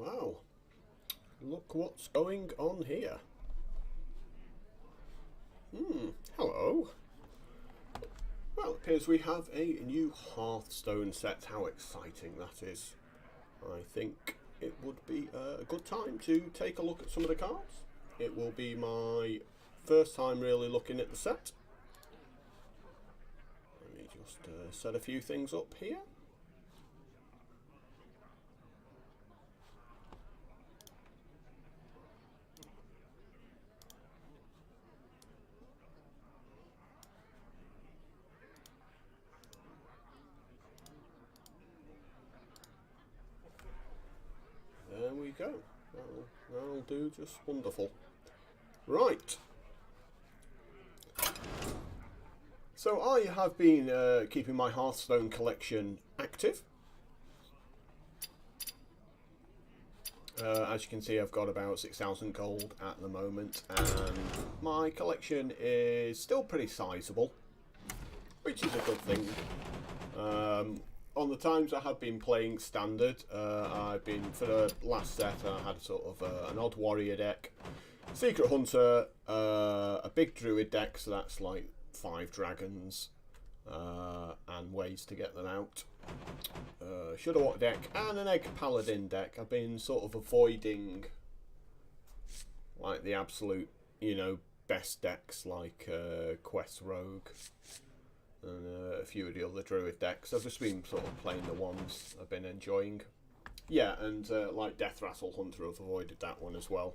Wow. Look what's going on here. Hello. Well, it appears we have a new Hearthstone set. How exciting that is. I think it would be a good time to take a look at some of the cards. It will be my first time really looking at the set. Let me just set a few things up here. There we go. That'll do just wonderful. Right. So I have been keeping my Hearthstone collection active. As you can see, I've got about 6,000 gold at the moment, and my collection is still pretty sizable, which is a good thing. On the times I have been playing standard, I've been, for the last set, I had sort of an odd warrior deck, secret hunter, a big druid deck, so that's like 5 dragons, and ways to get them out, Shudderwock deck, and an egg paladin deck. I've been sort of avoiding like the absolute, best decks like Quest Rogue and a few of the other druid decks. I've just been sort of playing the ones I've been enjoying. Yeah, and like Death Rattle Hunter, I've avoided that one as well.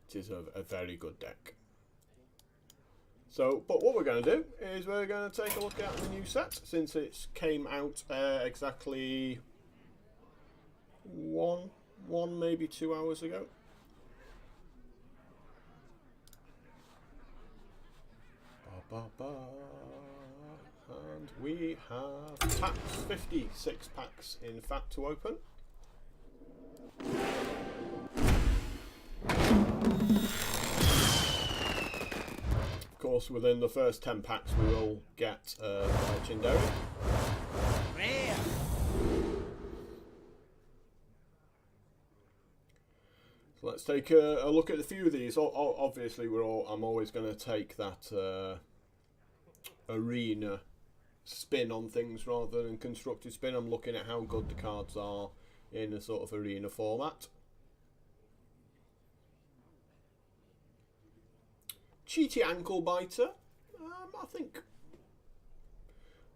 It is a very good deck. So, but what we're going to do is we're going to take a look at the new set, since it came out exactly one, maybe 2 hours ago. And we have packs, 56 packs in fact to open. Of course, within the first 10 packs we will get legendary. So let's take a look at a few of these. Obviously, I'm always going to take that arena spin on things rather than constructed spin. I'm looking at how good the cards are in a sort of arena format. Cheaty Ankle Biter. I think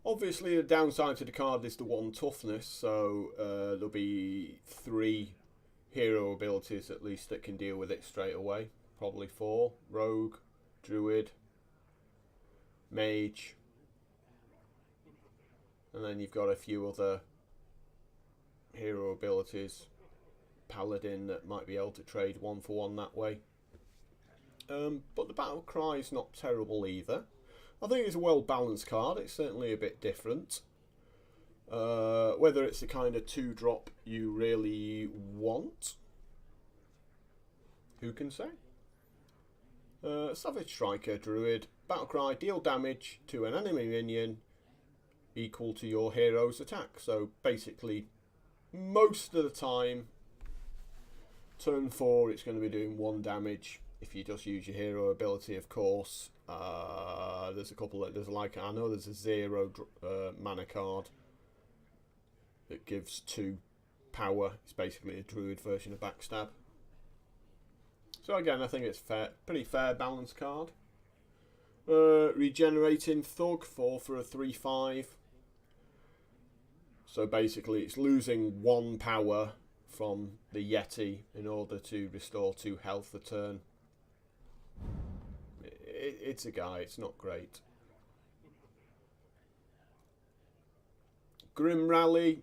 obviously the downside to the card is the 1 toughness, so there'll be 3 hero abilities at least that can deal with it straight away. Probably 4. Rogue, Druid, Mage, and then you've got a few other hero abilities. Paladin that might be able to trade 1 for 1 that way. But the battle cry is not terrible either. I think it's a well balanced card. It's certainly a bit different. Whether it's the kind of 2-drop you really want, who can say? Savage Striker, Druid, Battlecry, deal damage to an enemy minion equal to your hero's attack. So basically, most of the time, turn 4 it's going to be doing 1 damage. If you just use your hero ability, of course. There's a couple that I know there's a 0 mana card that gives 2 power. It's basically a druid version of Backstab. So again, I think it's pretty fair balanced card. Regenerating Thug, 4 for a 3/5. So basically it's losing 1 power from the Yeti in order to restore 2 health a turn. It's a guy, it's not great. Grim Rally,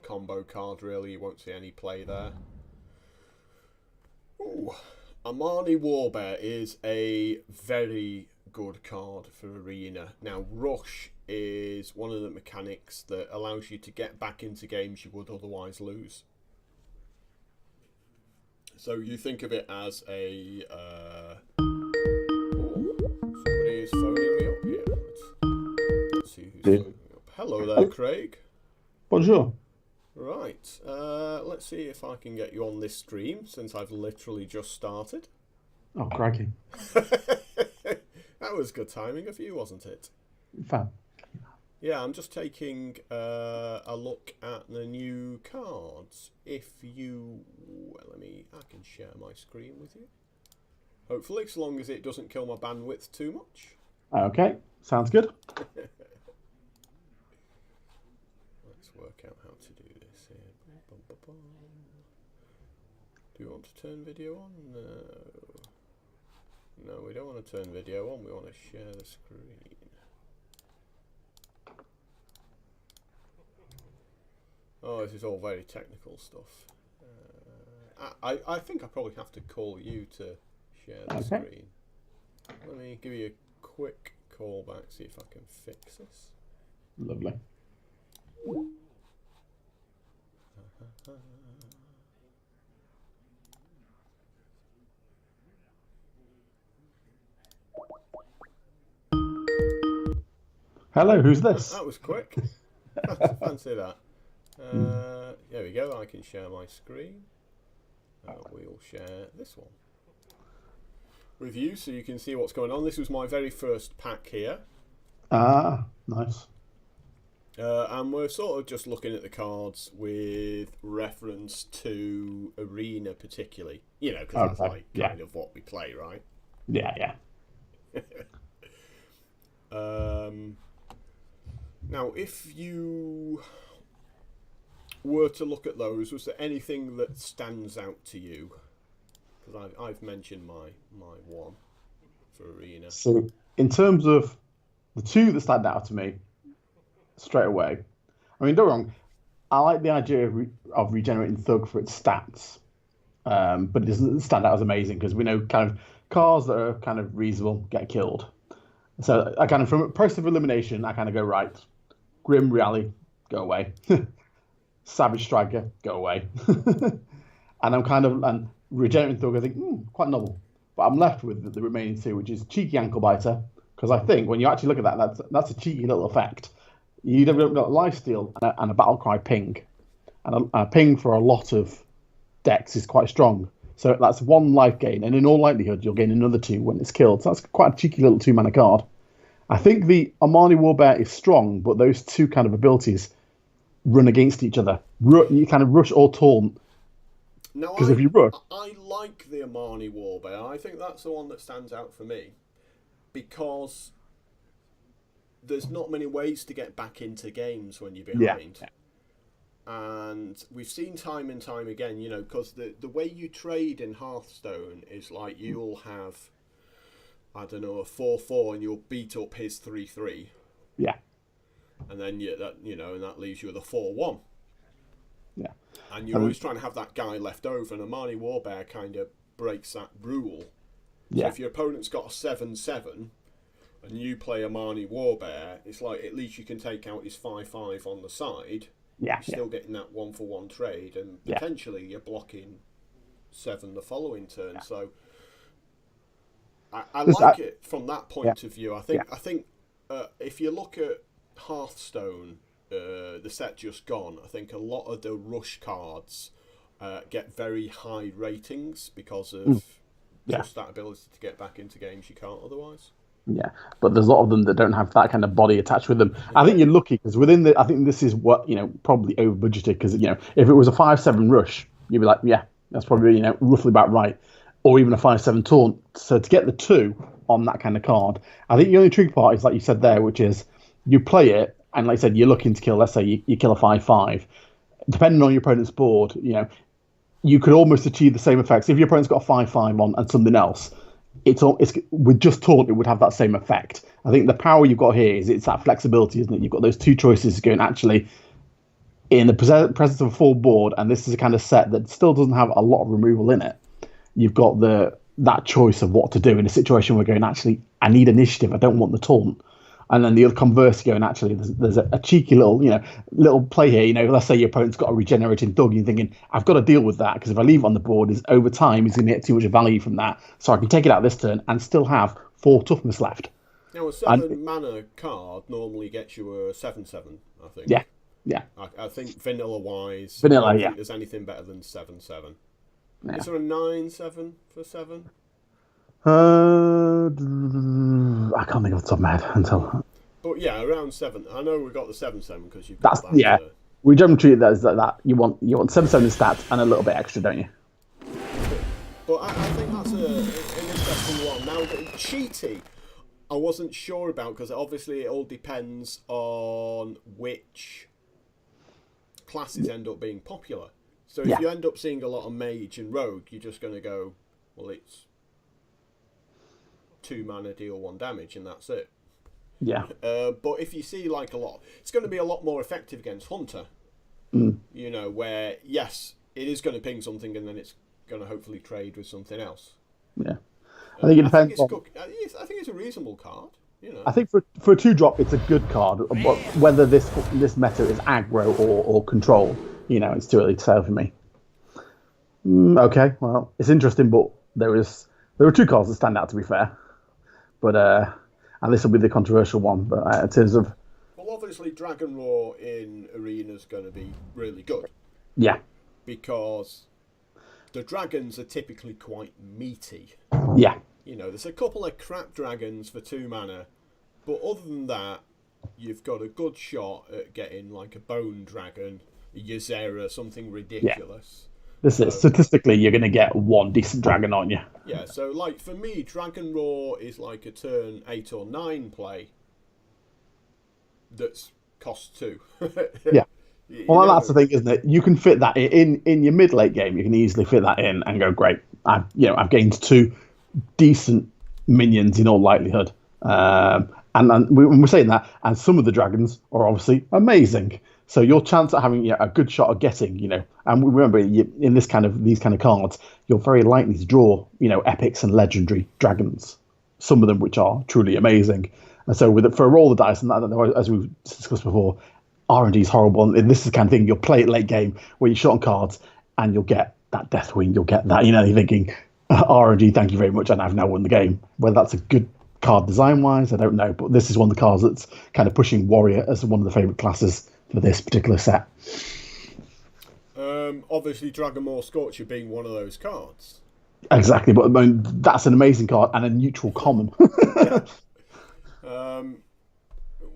combo card really, you won't see any play there. Ooh, Amani Warbear is a very good card for Arena. Now, Rush is one of the mechanics that allows you to get back into games you would otherwise lose. So you think of it as a... somebody is phoning me up here. Let's see who's phoning me up. Hello there, Craig. Bonjour. Right, let's see if I can get you on this stream, since I've literally just started. Oh, crikey. That was good timing of you, wasn't it? Fab. Yeah, I'm just taking a look at the new cards. If you... Well, I can share my screen with you. Hopefully, as long as it doesn't kill my bandwidth too much. Okay, sounds good. Let's work out how to do this here. Do you want to turn video on? No. No, we don't want to turn video on. We want to share the screen. Oh, this is all very technical stuff. I think I probably have to call you to share the screen. Let me give you a quick call back, see if I can fix this. Lovely. Hello, who's this? That was quick. Fancy that. There we go, I can share my screen. We'll share this one with you so you can see what's going on. This was my very first pack here. Ah, nice. And we're sort of just looking at the cards with reference to Arena particularly. You know, because that's like kind of what we play, right? Yeah. Now, if you were to look at those, was there anything that stands out to you? Because I've mentioned my one for Arena. So, in terms of the two that stand out to me straight away, I mean, don't get me wrong, I like the idea of regenerating Thug for its stats, but it doesn't stand out as amazing because we know kind of cards that are kind of reasonable get killed. So I kind of, from a process of elimination, I kind of go, right, Grim Rally, go away. Savage Striker, go away. And I'm kind of, and regenerating Thug, I think, quite novel. But I'm left with the remaining two, which is Cheeky Ankle Biter, because I think when you actually look at that, that's a cheeky little effect. You've got Lifesteal and a Battlecry Ping. And a Ping for a lot of decks is quite strong. So that's one life gain, and in all likelihood, you'll gain another two when it's killed. So that's quite a cheeky little 2-mana card. I think the Armani Warbear is strong, but those two kind of abilities run against each other. You kind of rush or taunt. Because if you rush... I like the Armani Warbear. I think that's the one that stands out for me. Because there's not many ways to get back into games when you're behind. Yeah. And we've seen time and time again, you know, because the way you trade in Hearthstone is like you'll have, I don't know, a 4/4 and you'll beat up his 3/3. Yeah. And then and that leaves you with a 4/1. Yeah. And you're always trying to have that guy left over, and Armani Warbear kind of breaks that rule. So if your opponent's got a 7/7 and you play Armani Warbear, it's like at least you can take out his 5/5 on the side. Yeah, you're still getting that 1-for-1 trade, and potentially you're blocking 7 the following turn. Yeah. So I like it from that point of view. I think if you look at Hearthstone, the set just gone, I think a lot of the rush cards get very high ratings because of just that ability to get back into games you can't otherwise. Yeah, but there's a lot of them that don't have that kind of body attached with them. I think you're lucky because I think this is what, probably over budgeted, because, if it was a 5/7 rush, you'd be like, yeah, that's probably, roughly about right. Or even a 5/7 taunt. So to get the 2 on that kind of card, I think the only tricky part is, like you said there, which is you play it, and like I said, you're looking to kill, let's say you kill a 5/5. Depending on your opponent's board, you could almost achieve the same effects. If your opponent's got a 5/5 on and something else, it's with just taunt, it would have that same effect. I think the power you've got here is it's that flexibility, isn't it? You've got those two choices going, actually, in the presence of a full board, and this is a kind of set that still doesn't have a lot of removal in it. You've got that choice of what to do in a situation where going, actually, I need initiative, I don't want the taunt. And then the other converse going, actually, there's a cheeky little play here. Let's say your opponent's got a regenerating Thug, you're thinking, I've got to deal with that, because if I leave it on the board, over time, he's going to get too much value from that. So I can take it out this turn and still have 4 toughness left. Now, a 7-mana card normally gets you a 7/7, I think. Yeah. Yeah. I think vanilla-wise, I Vanilla, don't yeah. think there's anything better than 7/7. Yeah. Is there a 9/7 for 7? I can't think off the top of my head until But yeah, around 7. I know we got the 7/7 because you've that's got that. yeah. We generally treat it as that you want 7/7 stats and a little bit extra, don't you? But I think that's an interesting one. Now, cheaty, I wasn't sure about because obviously it all depends on which classes end up being popular. So if you end up seeing a lot of mage and rogue, you're just going to go, well, it's 2 mana, deal 1 damage, and that's it. Yeah. But if you see like a lot, it's going to be a lot more effective against hunter. You know, where yes, it is going to ping something, and then it's going to hopefully trade with something else. Yeah. I think it depends. I think it's a reasonable card. You know. I think for a 2-drop, it's a good card. But whether this meta is aggro or control, you know, it's too early to tell for me. Okay, well, it's interesting, but there are 2 cards that stand out, to be fair. But and this will be the controversial one. But in terms of, well, obviously, Dragon Roar in Arena is going to be really good. Yeah. Because the dragons are typically quite meaty. Yeah. You know, there's a couple of crap dragons for 2 mana, but other than that, you've got a good shot at getting like a bone dragon, a Ysera, something ridiculous. This is statistically, you're going to get 1 decent dragon on you. Yeah, so like for me, Dragon Roar is like a turn 8 or 9 play that's cost 2. Yeah. Well, that's the thing, isn't it? You can fit that in your mid-late game. You can easily fit that in and go, great. I've gained 2 decent minions in all likelihood. And we're saying that, and some of the dragons are obviously amazing. So your chance at having a good shot of getting, and remember, in these kind of cards, you're very likely to draw, epics and legendary dragons. Some of them which are truly amazing. And so for a roll of the dice, and that, as we've discussed before, RNG is horrible, and this is the kind of thing you'll play at late game where you're short on cards and you'll get that Deathwing, you'll get that, you're thinking, RNG, thank you very much, and I've now won the game. Whether that's a good card design-wise, I don't know, but this is one of the cards that's kind of pushing Warrior as one of the favourite classes for this particular set. Obviously, Dragonmaw Scorcher being one of those cards. Exactly, but I mean, that's an amazing card and a neutral common.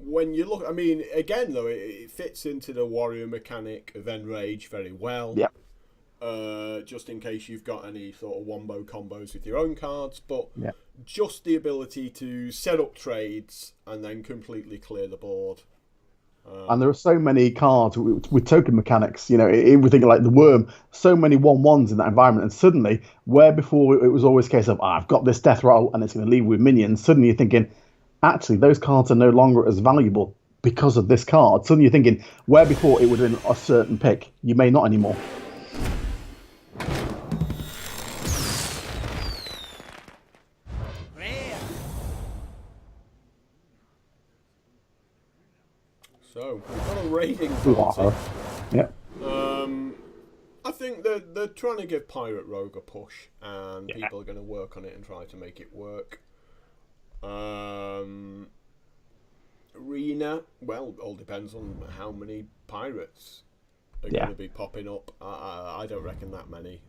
When you look, I mean, again though, it fits into the warrior mechanic of Enrage very well. Yeah. Just in case you've got any sort of wombo combos with your own cards, but just the ability to set up trades and then completely clear the board. And there are so many cards with token mechanics, we're thinking like the Worm, so many 1/1s in that environment, and suddenly, where before it was always a case of, I've got this death roll and it's going to leave with minions, suddenly you're thinking, actually, those cards are no longer as valuable because of this card. Suddenly you're thinking, where before it would have been a certain pick, you may not anymore. So, we've got a raiding party. Yeah. I think they're trying to give Pirate Rogue a push, and people are going to work on it and try to make it work. Arena, well, it all depends on how many pirates are going to be popping up. I don't reckon that many.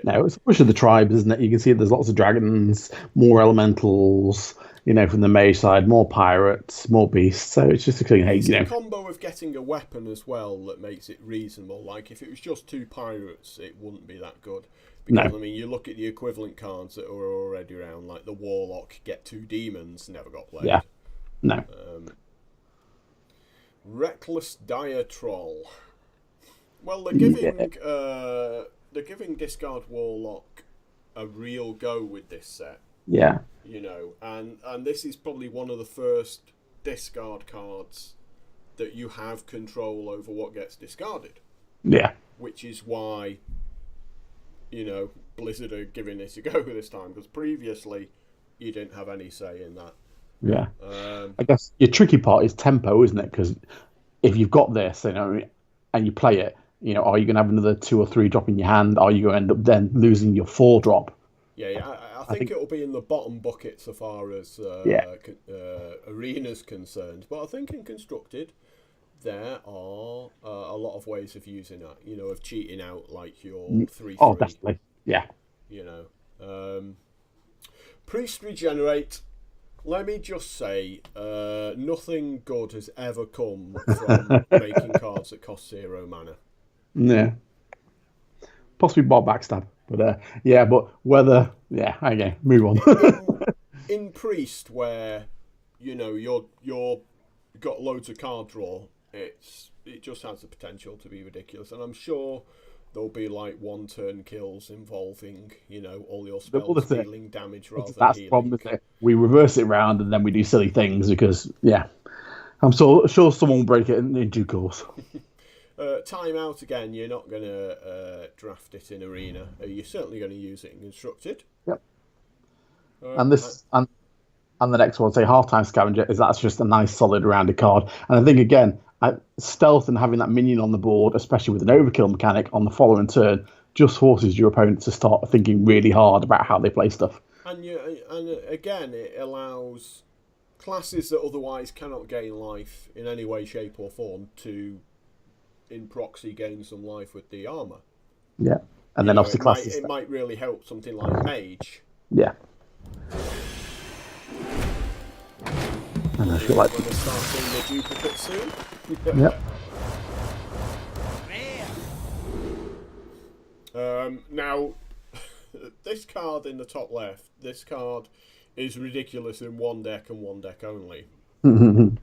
No, it's a push of the tribes, isn't it? You can see there's lots of dragons, more elementals, from the mage side, more pirates, more beasts. So it's just a thing, it's a combo of getting a weapon as well that makes it reasonable. Like, if it was just 2 pirates, it wouldn't be that good. Because, I mean, you look at the equivalent cards that are already around, like the Warlock, get 2 demons, never got played. Yeah. No. Reckless Dire Troll. Well, they're giving Discard Warlock a real go with this set. Yeah. And this is probably one of the first discard cards that you have control over what gets discarded. Yeah. Which is why, Blizzard are giving this a go this time, because previously you didn't have any say in that. Yeah. I guess your tricky part is tempo, isn't it? Because if you've got this, and you play it, are you going to have another 2 or 3 drop in your hand? Are you going to end up then losing your 4 drop? Yeah, I think it'll be in the bottom bucket so far as Arena's concerned. But I think in Constructed, there are a lot of ways of using that. You know, of cheating out like your 3/3. Oh, definitely. Yeah. You know, priest regenerate. Let me just say, nothing good has ever come from making cards that cost 0 mana. Yeah. Possibly Bob Backstab, but yeah. But whether okay, move on. In priest, where you know you're got loads of card draw, it just has the potential to be ridiculous, and I'm sure there'll be like 1-turn kills involving, you know, all your spells dealing damage rather than That's healing. the problem, isn't it? We reverse it around and then we do silly things because, I'm sure someone will break it in due course. Time out again. You're not going to draft it in arena. You're certainly going to use it in constructed. Yep. And the next one, say Half-Time Scavenger, that's just a nice solid rounded card. And I think again, stealth and having that minion on the board, especially with an overkill mechanic on the following turn, just forces your opponent to start thinking really hard about how they play stuff. And again, it allows classes that otherwise cannot gain life in any way, shape, or form to, in proxy, gain some life with the armor. Yeah, and then obviously classes. It might really help something like Mage. Yeah. And I feel like when we start seeing the duplicates soon. Yep. Now, this card in the top left, this card is ridiculous in one deck and one deck only. And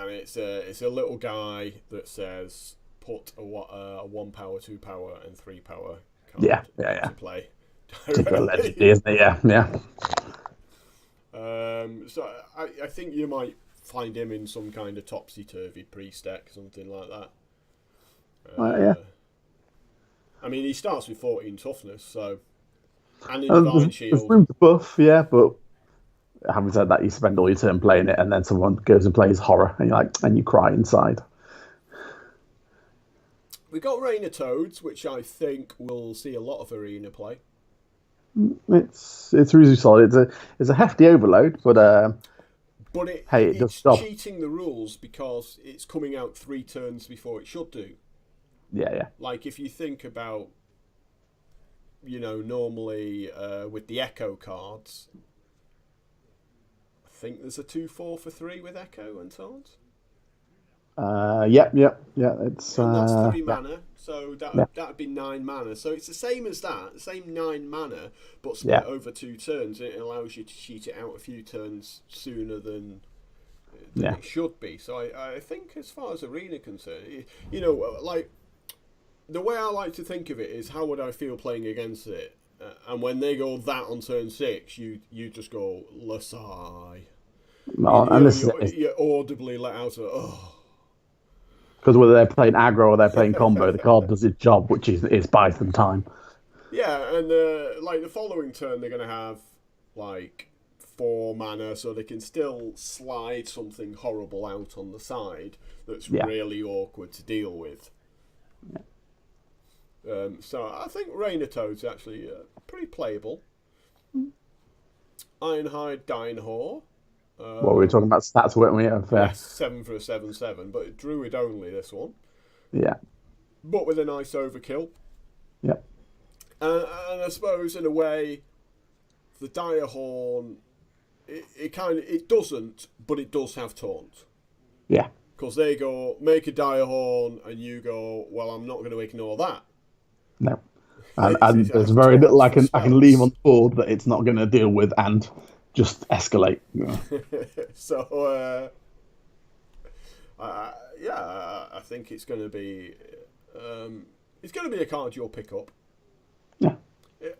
it's a little guy that says put a 1 power, 2 power, and 3 power card to play. Legendary, isn't it? Yeah. So I think you might find him in some kind of topsy-turvy priest deck, something like that. Yeah. I mean, he starts with 14 toughness, so... And in Divine Shield. There's room to buff, but having said that, you spend all your turn playing it, and then someone goes and plays horror, and you cry inside. We got Rain of Toads, which I think will see a lot of arena play. It's really solid. It's a hefty overload, but it does stop. It's cheating the rules because it's coming out 3 turns before it should do. Yeah. Like if you think about, you know, normally with the Echo cards, I think there's a 2/4 for 3 with Echo and Taunts. Yeah. It's and that's 3 mana, so that'd be 9 mana. So it's the same as that, the same 9 mana, but split over 2 turns. It allows you to cheat it out a few turns sooner than it should be. So I think, as far as arena concerned, you know, like the way I like to think of it is, how would I feel playing against it? And when they go that on turn 6, you just go Lasai. You audibly let out a because whether they're playing aggro or they're playing combo, the card does its job, which is buys them time. Yeah, and like the following turn, they're going to have like 4 mana, so they can still slide something horrible out on the side that's really awkward to deal with. So I think Rain of Toad's actually pretty playable. Ironhide Dynahor. What were we talking about? Stats, weren't we? Yes, 7 for a 7/7, but Druid only, this one. Yeah. But with a nice overkill. Yeah. And I suppose, in a way, the Direhorn, it doesn't, but it does have taunt. Yeah. Because they go, make a Direhorn, and you go, well, I'm not going to ignore that. No. And there's very little I can leave on the board that it's not going to deal with and just escalate. So, I think it's going to be a card you'll pick up. Yeah.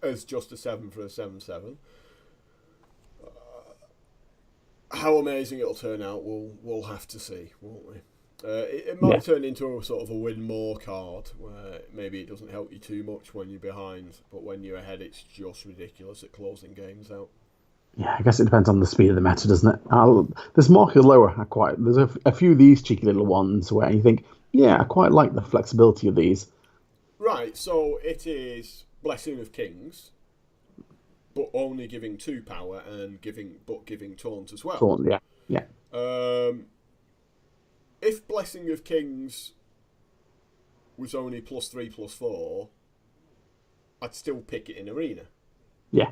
As just a 7 for a 7/7. How amazing it'll turn out, we'll have to see, won't we? It might turn into a sort of a win more card, where maybe it doesn't help you too much when you're behind, but when you're ahead, it's just ridiculous at closing games out. Yeah, I guess it depends on the speed of the meta, doesn't it? This market lower, there's a few of these cheeky little ones where you think, I quite like the flexibility of these. Right, so it is Blessing of Kings, but only giving 2 power and giving taunt as well. Taunt, yeah. if Blessing of Kings was only +3/+4, I'd still pick it in Arena. Yeah.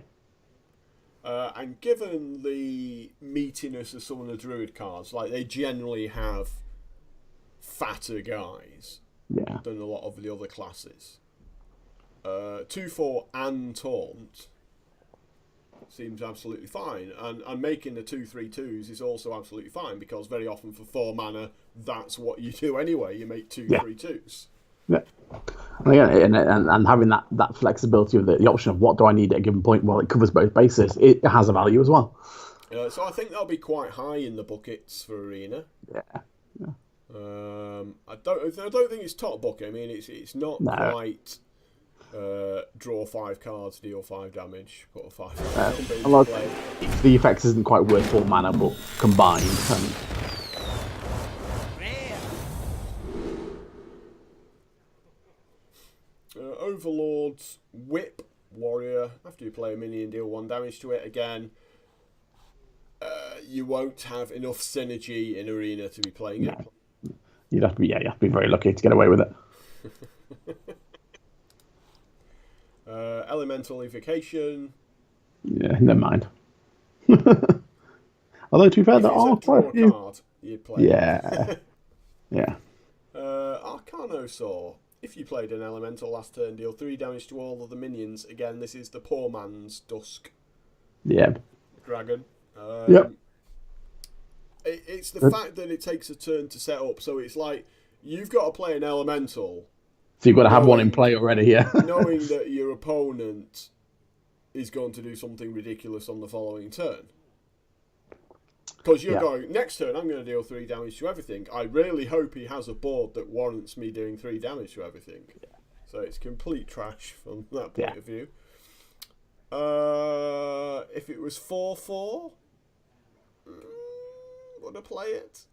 And given the meatiness of some of the Druid cards, like they generally have fatter guys than a lot of the other classes. 2/4 and Taunt seems absolutely fine, and making the 2/3/2s is also absolutely fine, because very often for 4 mana, that's what you do anyway. You make 2/3/2s. Yeah. And having that flexibility of the option of what do I need at a given point, well, it covers both bases. It has a value as well. So I think that'll be quite high in the buckets for Arena. Yeah. I don't think it's top bucket. I mean, it's not quite draw 5 cards, deal 5 damage, put a 5. The effects isn't quite worth 4 mana, but combined. Overlord's Whip Warrior. After you play a minion, deal 1 damage to it. Again, you won't have enough synergy in Arena to be playing it. You have to be very lucky to get away with it. Elemental Evocation. Yeah, never mind. Although, to be fair, there are quite a few. Card, you'd play. Yeah. Yeah. Arcanosaur. If you played an Elemental last turn, deal 3 damage to all of the minions. Again, this is the poor man's Dusk. Yep. Dragon. Yep. It's the fact that it takes a turn to set up, so it's like you've got to play an Elemental. So you've got to have one in play already, yeah. Knowing that your opponent is going to do something ridiculous on the following turn. Because you're going, next turn I'm going to deal 3 damage to everything. I really hope he has a board that warrants me doing 3 damage to everything. Yeah. So it's complete trash from that point of view. If it was 4/4, would I play it?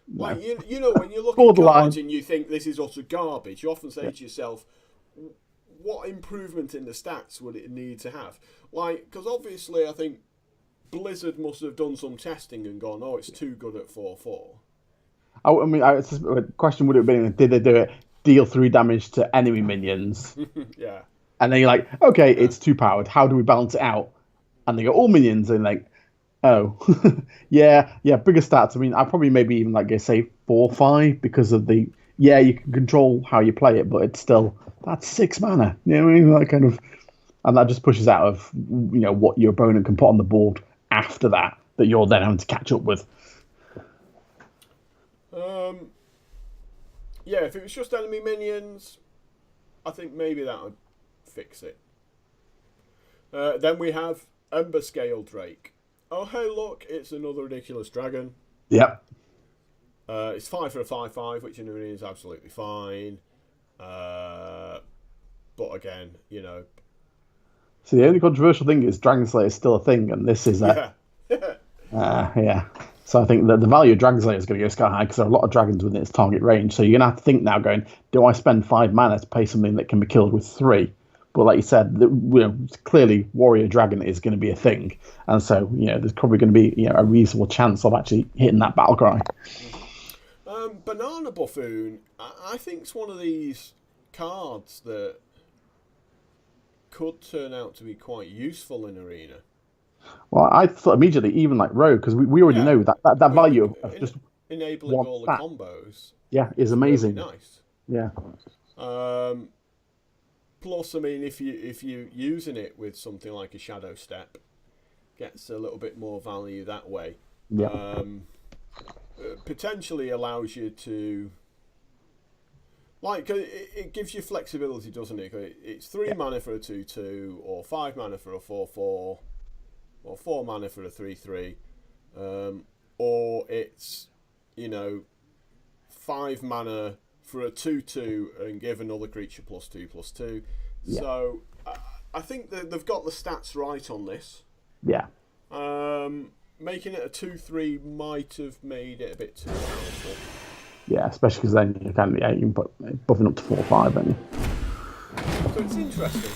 No. Like, you know, when you look at cards and you think this is utter garbage, you often say to yourself, what improvement in the stats would it need to have? Like, because obviously I think Blizzard must have done some testing and gone, oh, it's too good at 4/4. I mean, the question would have been, did they do it, deal 3 damage to enemy minions? Yeah. And then you're like, okay, it's too powered. How do we balance it out? And they go, all minions. And like, oh, yeah, bigger stats. I mean, I probably maybe even like say 4/5 because of the, you can control how you play it, but it's still, that's 6 mana. You know what I mean? That kind of, and that just pushes out of, what your opponent can put on the board after that you're then having to catch up with. If it was just enemy minions, I think maybe that would fix it. Then we have Ember Scale Drake. Oh, hey, look, it's another ridiculous dragon. Yep. It's 5 for a 5/5, which in Arena is absolutely fine. But again, So the only controversial thing is Dragon Slayer is still a thing, and this is So I think that the value of Dragon Slayer is going to go sky high because there are a lot of dragons within its target range. So you're going to have to think now, going, do I spend 5 mana to pay something that can be killed with 3? But like you said, clearly Warrior Dragon is going to be a thing, and so there's probably going to be a reasonable chance of actually hitting that battle cry. Banana Buffoon, I think it's one of these cards that could turn out to be quite useful in Arena. Well, I thought immediately, even like Rogue, because we already know that value of just enabling all the combos. Yeah, is amazing. Really nice. Yeah. Plus, I mean, if you're using it with something like a Shadow Step, gets a little bit more value that way. Yeah. Potentially allows you to, like, it gives you flexibility, doesn't it? It's 3 mana for a 2/2, or 5 mana for a 4/4, or 4 mana for a 3/3, or it's 5 mana for a 2/2 and give another creature +2/+2. Yeah. So I think that they've got the stats right on this. Yeah. Making it a 2/3 might have made it a bit too powerful. Yeah, especially because then you can put buffing up to 4/5, don't you? So it's interesting.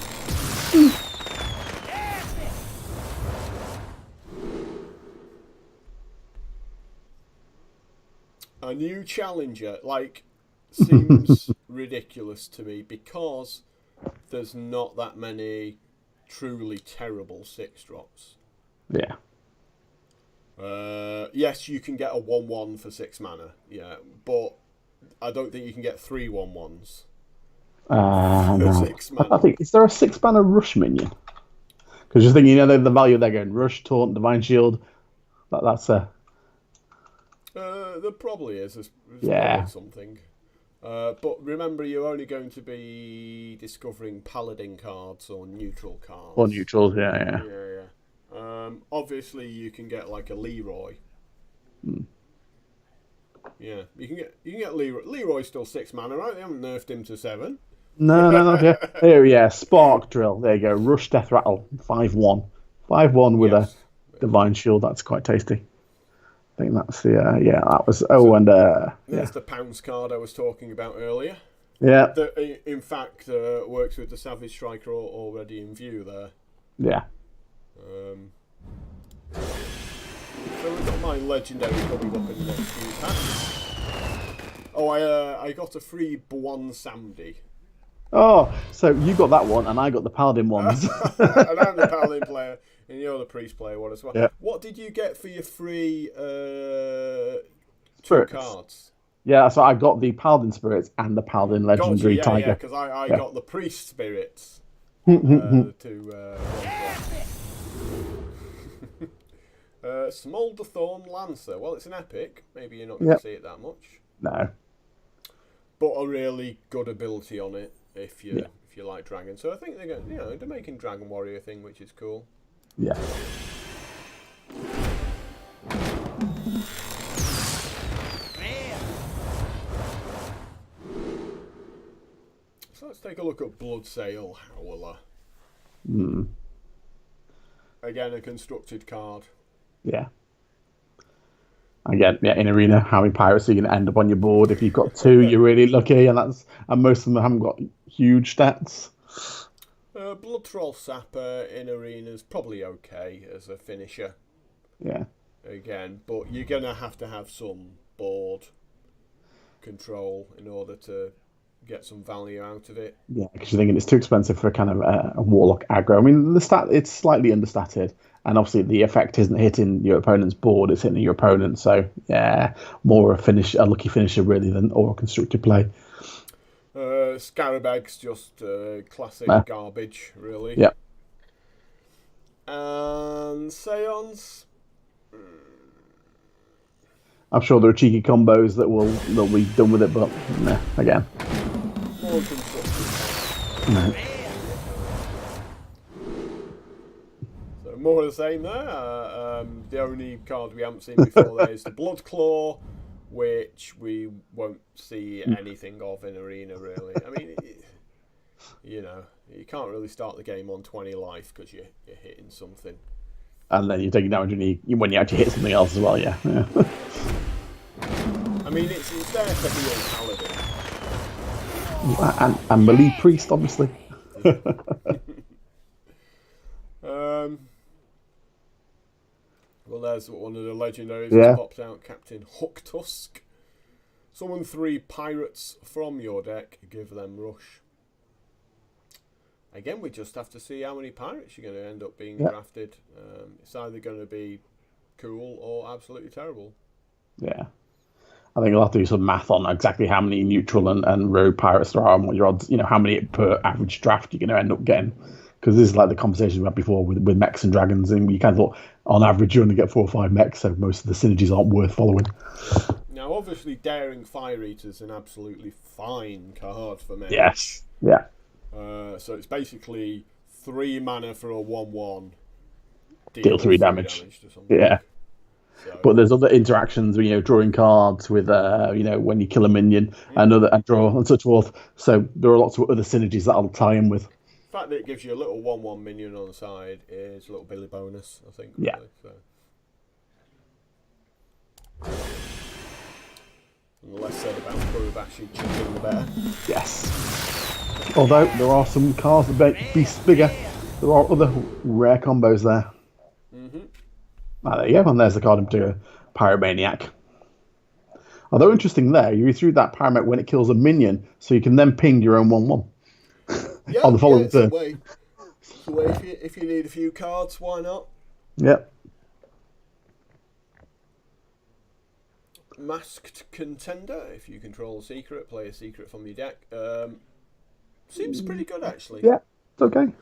A new challenger, like, seems ridiculous to me because there's not that many truly terrible 6-drops. Yeah. Yes, you can get a 1/1 for 6 mana, yeah, but I don't think you can get 3 1/1s for No. 6 mana. I think, is there a 6-mana rush minion? Because you're thinking, the value they're going rush, taunt, divine shield. That's a. There probably is. There's Yeah. probably something. But remember, you're only going to be discovering paladin cards or neutral cards. Or neutrals, yeah. Obviously, you can get like a Leroy. Yeah, you can get Leroy. Leroy's still 6 mana, right? They haven't nerfed him to 7. No. Yeah. Spark drill. There you go. Rush death rattle. 5/1. 5/1 with a divine shield. That's quite tasty. I think that's the that was There's the pounce card I was talking about earlier. Yeah. That in fact works with the Savage Striker already in view there. Yeah. So we've got my legendary coming up in the next few packs. Oh, I got a free Bwan Samdi. Oh, so you got that one, and I got the paladin ones. And I'm the paladin player, and you're the priest player one as well. Yeah. What did you get for your free 2 Spirits. cards? Yeah, so I got the paladin spirits and the paladin legendary tiger. Yeah, because I got the priest spirits. Smolderthorn Lancer. Well, it's an epic. Maybe you're not going to see it that much. No. But a really good ability on it if you like dragons. So I think they're making Dragon Warrior thing, which is cool. Yeah. So let's take a look at Bloodsail Howler. Again, a constructed card. Yeah. Again, in Arena, how many pirates are you going to end up on your board? If you've got 2, you're really lucky, and most of them haven't got huge stats. Blood Troll Sapper in Arena is probably okay as a finisher. Yeah. Again, but you're going to have some board control in order to get some value out of it. Yeah, because you're thinking it's too expensive for kind of a warlock aggro. I mean, it's slightly understated, and obviously the effect isn't hitting your opponent's board; it's hitting your opponent. So yeah, more a lucky finisher really than or a constructed play. Scarabag's just classic garbage, really. Yeah. And Seance. I'm sure there are cheeky combos they'll be done with it, but again. More constructed. No. So more of the same there. The only card we haven't seen before there is the Blood Claw, which we won't see anything of in Arena, really. I mean, you can't really start the game on 20 life because you're hitting something. And then you're taking damage when you actually hit something else as well, yeah. I mean, it's there for heal Paladin. And melee priest, obviously. Well, there's one of the legendaries that pops out, Captain Hooktusk. Summon 3 pirates from your deck, give them rush. Again, we just have to see how many pirates you're going to end up being drafted. It's either going to be cool or absolutely terrible. Yeah. I think I'll have to do some math on exactly how many neutral and rogue pirates there are and what your odds, how many per average draft you're going to end up getting. Because this is like the conversation we had before with mechs and dragons, and you kind of thought on average you only get 4 or 5 mechs, so most of the synergies aren't worth following. Now, obviously, Daring Fire Eater is an absolutely fine card for mechs. Yes. Yeah. So it's basically 3 mana for a 1/1. Deal 3 damage. To something. Yeah. So. But there's other interactions, drawing cards with, when you kill a minion and draw and such forth. So there are lots of other synergies that I'll tie in with. The fact that it gives you a little 1/1 minion on the side is a little Billy bonus, I think. Yeah. Really, so. And the less said about Kurobashi chipping, the better. Yes. Although there are some cards that make beasts bigger, there are other rare combos there. Mm-hmm. There you go, and there's the card into Pyromaniac. Although interesting there, you threw that paramount when it kills a minion, so you can then ping your own 1/1 on the following it's a turn. way. It's a way if you need a few cards, why not? Yep. Masked Contender. If you control a secret, play a secret from your deck. Seems pretty good actually. Yeah, it's okay.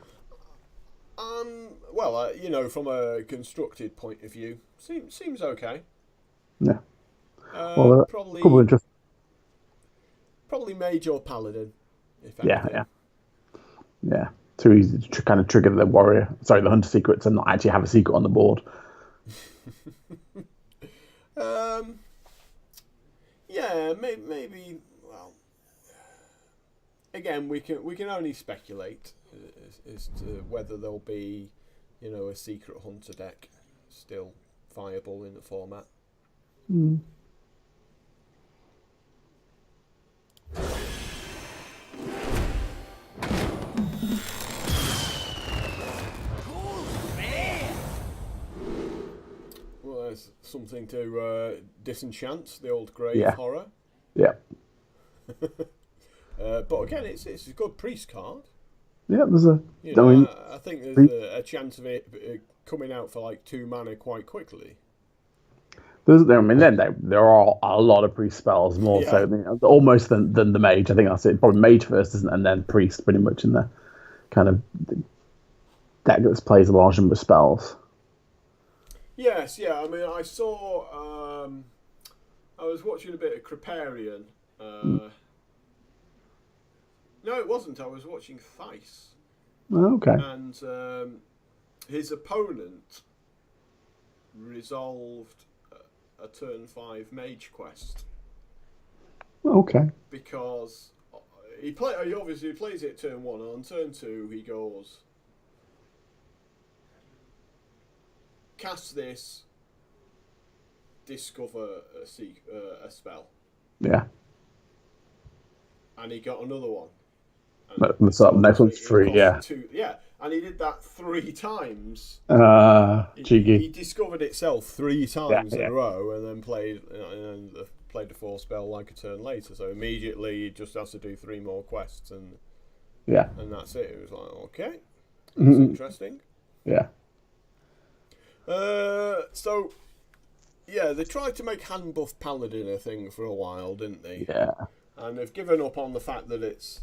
Well, from a constructed point of view, seems okay. Yeah. Well, a couple of interesting. Probably Mage or Paladin. If Yeah, anything. yeah. Too easy to kind of trigger the the hunter secrets, and not actually have a secret on the board. Yeah, maybe. Well, again, we can only speculate as to whether there'll be, a secret hunter deck still viable in the format. Mm. Well, there's something to disenchant the old grave horror. Yeah. But again, it's a good priest card. Yeah, there's a. I think there's a chance of it coming out for like 2 mana quite quickly. There are a lot of priest spells, more so almost than the mage. I think that's it. Probably mage first, isn't it? And then priest, pretty much in the kind of deck that plays a large number of spells. Yes, yeah. I mean, I saw. I was watching a bit of Creparian. No, it wasn't. I was watching Theiss. Oh, okay. And his opponent resolved a turn 5 mage quest. Okay. Because he obviously plays it turn 1. On turn 2, he goes, cast this, discover a spell. Yeah. And he got another one. Next one's free, yeah. And he did that 3 times. Cheeky. He discovered itself 3 times in a row, and then played the 4 spell like a turn later. So immediately he just has to do 3 more quests, and that's it. It was like, okay, that's interesting. Yeah. So they tried to make hand buff Paladin a thing for a while, didn't they? Yeah. And they've given up on the fact that it's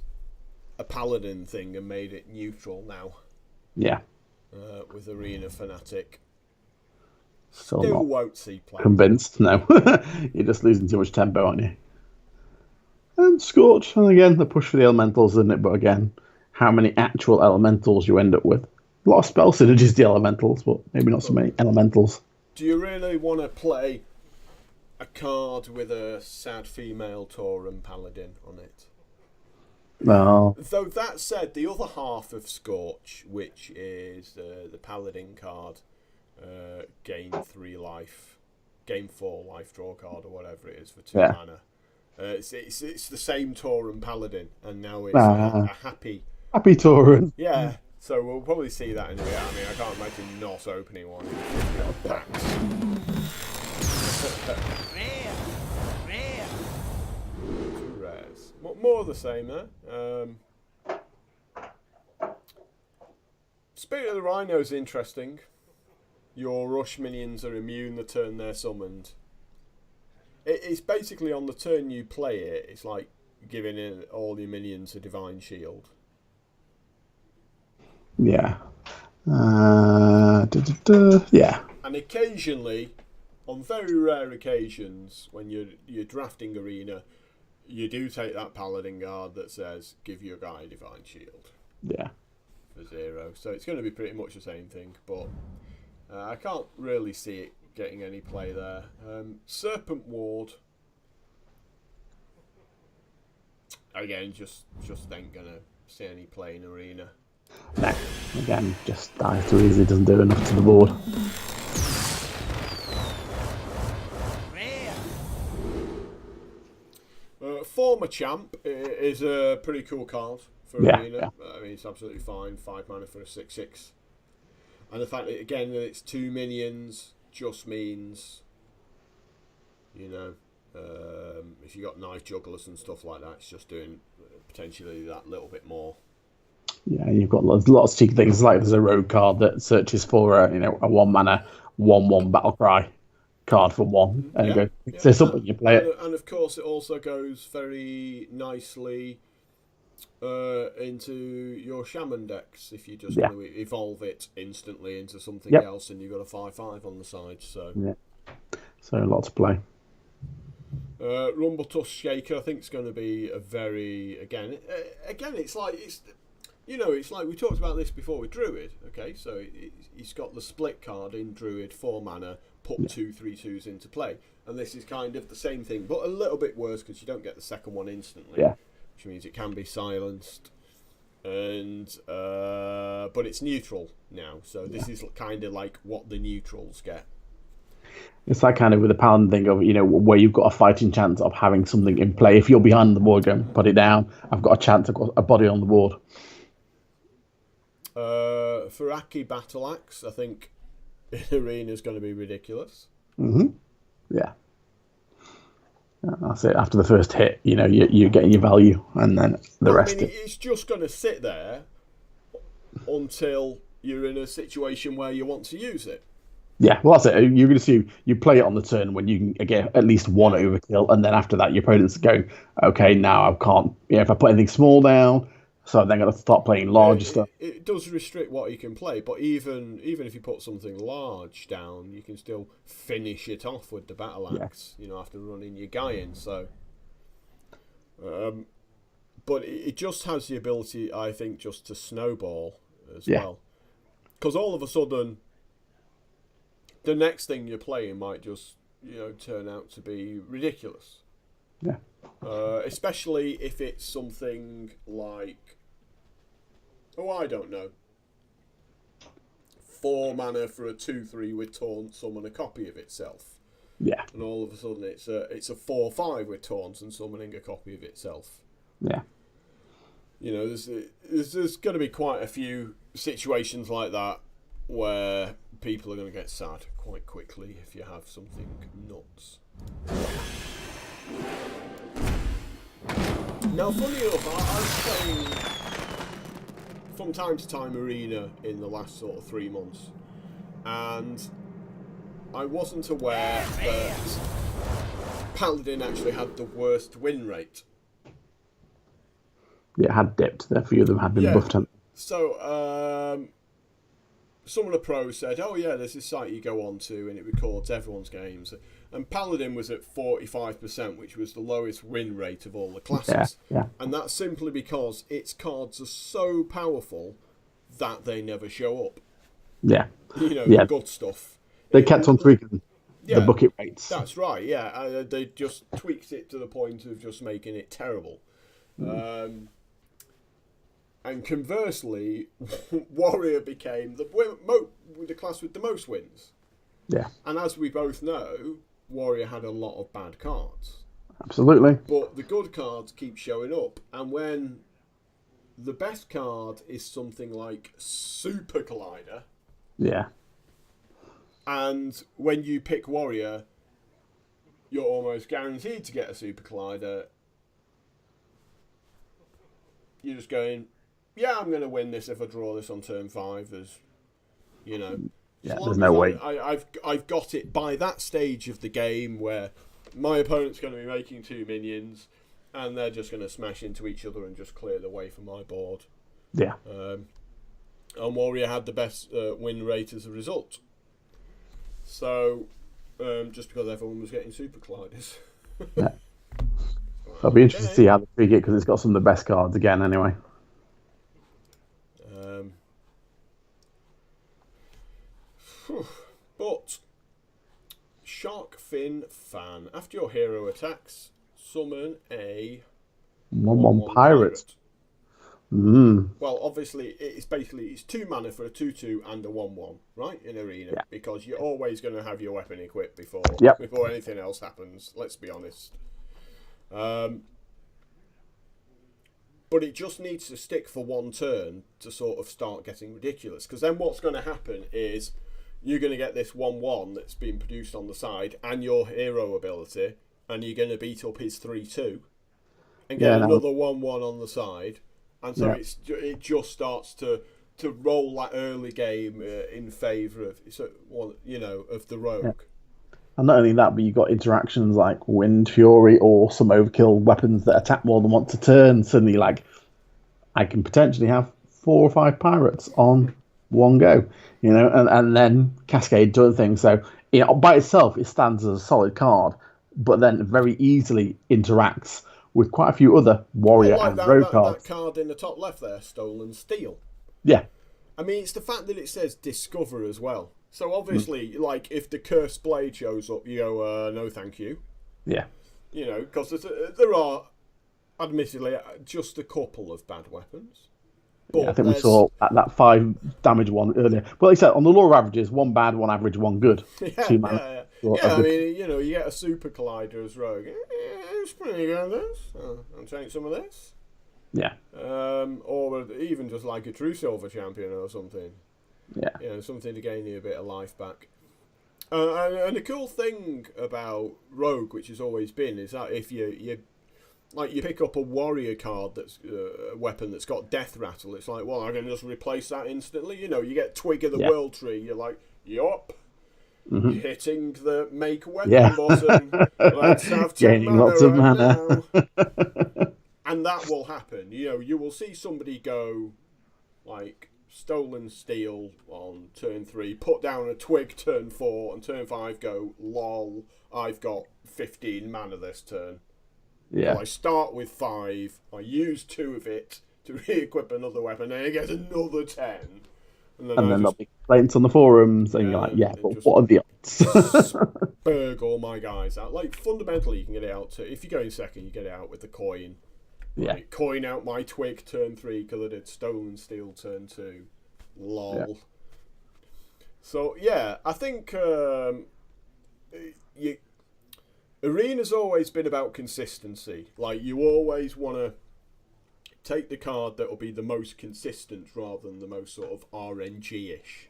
a Paladin thing and made it neutral now. Yeah. With Arena Fanatic. Still won't see play. Convinced? No. You're just losing too much tempo, aren't you? And Scorch, and again, the push for the elementals, isn't it? But again, how many actual elementals you end up with? A lot of spell synergies, the elementals, but maybe not so many elementals. Do you really want to play a card with a sad female Tauren Paladin on it? No. Though that said, the other half of Scorch, which is the Paladin card, gain 3 life, gain 4 life, draw card or whatever it is for 2 mana. It's the same Tauren Paladin, and now it's a happy Tauren. Yeah, so we'll probably see that in a bit. I mean, I can't imagine not opening one. More of the same there. Spirit of the Rhino is interesting. Your rush minions are immune the turn they're summoned. It's basically on the turn you play it, it's like giving all your minions a divine shield. Yeah. Yeah. And occasionally, on very rare occasions, when you're drafting Arena, you do take that Paladin guard that says, give your guy a divine shield. Yeah. For 0. So it's going to be pretty much the same thing, but I can't really see it getting any play there. Serpent Ward. Again, just ain't going to see any play in Arena. No. Again, just dies too easily, doesn't do enough to the board. Former Champ is a pretty cool card for Arena. Yeah. I mean, it's absolutely fine. 5 mana for a 6/6. And the fact that, again, that it's 2 minions just means, if you got knife jugglers and stuff like that, it's just doing potentially that little bit more. Yeah, you've got lots of cheeky things. Like there's a rogue card that searches for a 1-mana 1/1 battle cry card for 1, and Yeah, go yeah. say something, you play it. And of course, it also goes very nicely into your shaman decks if you just want to evolve it instantly into something else, and you've got a 5/5 on the side. So so a lot to play. Rumble Tusk Shaker, I think it's going to be a very again. It's like it's like we talked about this before with Druid. Okay, so he's got the split card in Druid, 4 mana, put 2 3/2s into play, and this is kind of the same thing, but a little bit worse because you don't get the second one instantly. Yeah. Which means it can be silenced, and but it's neutral now. So this is kind of like what the neutrals get. It's that kind of with the paladin thing of where you've got a fighting chance of having something in play. If you're behind the board, going put it down. I've got a chance. I've got a body on the board. For Aki Battle Axe, I think in Arena is going to be ridiculous. Yeah. That's it. After the first hit, you're getting your value, and then the rest. It's just going to sit there until you're in a situation where you want to use it. Yeah, well, that's it. You're going to see you play it on the turn when you can get at least one overkill, and then after that, your opponent's going, okay, now I can't. If I put anything small down, so I'm then going to start playing larger stuff. It does restrict what you can play, but even if you put something large down, you can still finish it off with the battle axe. After running your guy in. So, but it just has the ability, I think, just to snowball as well, because all of a sudden, the next thing you're playing might just turn out to be ridiculous. Yeah. Especially if it's something like, I don't know, 4 mana for a 2/3 with taunt, summon a copy of itself. Yeah. And all of a sudden it's a 4/5 with taunts and summoning a copy of itself. Yeah. There's going to be quite a few situations like that where people are going to get sad quite quickly if you have something nuts. Now, funny enough, I was playing from time to time Arena in the last sort of 3 months, and I wasn't aware that Paladin actually had the worst win rate. Yeah, it had dipped. A few of them had been buffed. So, some of the pros said, there's this site you go on to and it records everyone's games. And Paladin was at 45%, which was the lowest win rate of all the classes. Yeah. And that's simply because its cards are so powerful that they never show up. Yeah. The good stuff. They kept on tweaking the bucket rates. That's right, they just tweaked it to the point of just making it terrible. And conversely, Warrior became the class with the most wins. Yeah. And as we both know, Warrior had a lot of bad cards. Absolutely. But the good cards keep showing up. And when the best card is something like Super Collider. Yeah. And when you pick Warrior, you're almost guaranteed to get a Super Collider. You're just going, I'm going to win this if I draw this on turn 5. There's no way. I've got it by that stage of the game where my opponent's going to be making 2 minions, and they're just going to smash into each other and just clear the way for my board. Yeah. And Warrior had the best win rate as a result. So, just because everyone was getting Super Colliders. Yeah. I'll be interested to see how they tweak it, because it's got some of the best cards again anyway. But Shark Fin Fan, after your hero attacks, summon a 1/1 pirate. Well, obviously it's 2 mana for a 2/2 and a 1/1, right, in Arena, because you're always going to have your weapon equipped before anything else happens. Let's be honest. But it just needs to stick for 1 turn to sort of start getting ridiculous, because then what's going to happen is you're going to get this 1/1 that's being produced on the side, and your hero ability and you're going to beat up his 3-2 and Yeah, get no. another 1-1 on the side, and so Yeah. it just starts to roll that early game in favour of of the rogue. And not only that, but you've got interactions like Wind Fury or some overkill weapons that attack more than once a turn. Suddenly, like, I can potentially have 4 or 5 pirates on one go, and then Cascade doing things. So, by itself, it stands as a solid card, but then very easily interacts with quite a few other warrior Like and rogue that cards. card in the top left there, Stolen Steel. Yeah, I mean, it's the fact that it says Discover as well. So obviously, like, if the Cursed Blade shows up, you go, no thank you. yeah. Because there are, admittedly, just a couple of bad weapons. But Yeah, I think we saw that 5 damage one earlier. Well, like I said, on the law of averages, 1 bad, 1 average, 1 good. Yeah, 2 mana. I mean, you get a Super Collider as rogue. It's pretty good, this. I'll take some of this. Yeah. Or even just like a True Silver Champion or something. Yeah. Something to gain you a bit of life back. And the cool thing about Rogue, which has always been, is that if you pick up a warrior card that's a weapon that's got Death Rattle, it's like, well, I can just replace that instantly. You get Twig of the World Tree, you're like, yup. Mm-hmm. Hitting the make weapon button. Let's have 10 Gaining mana lots of right mana. now. And that will happen. You will see somebody go like Stolen Steel on turn 3, put down a Twig turn 4, and turn 5 go, lol, I've got 15 mana this turn. Yeah. So I start with 5, I use 2 of it to re-equip another weapon, and I get another 10. And then there'll be complaints on the forums, and you're like, but what are the odds? Spurg all my guys out. Like, fundamentally, you can get it out to, if you go in second, you get it out with the coin. Yeah. Like, coin out my Twig turn 3 because I did Stolen Steel turn 2. Lol. Yeah. So, yeah, I think Arena's always been about consistency. Like, you always want to take the card that will be the most consistent rather than the most sort of RNG-ish.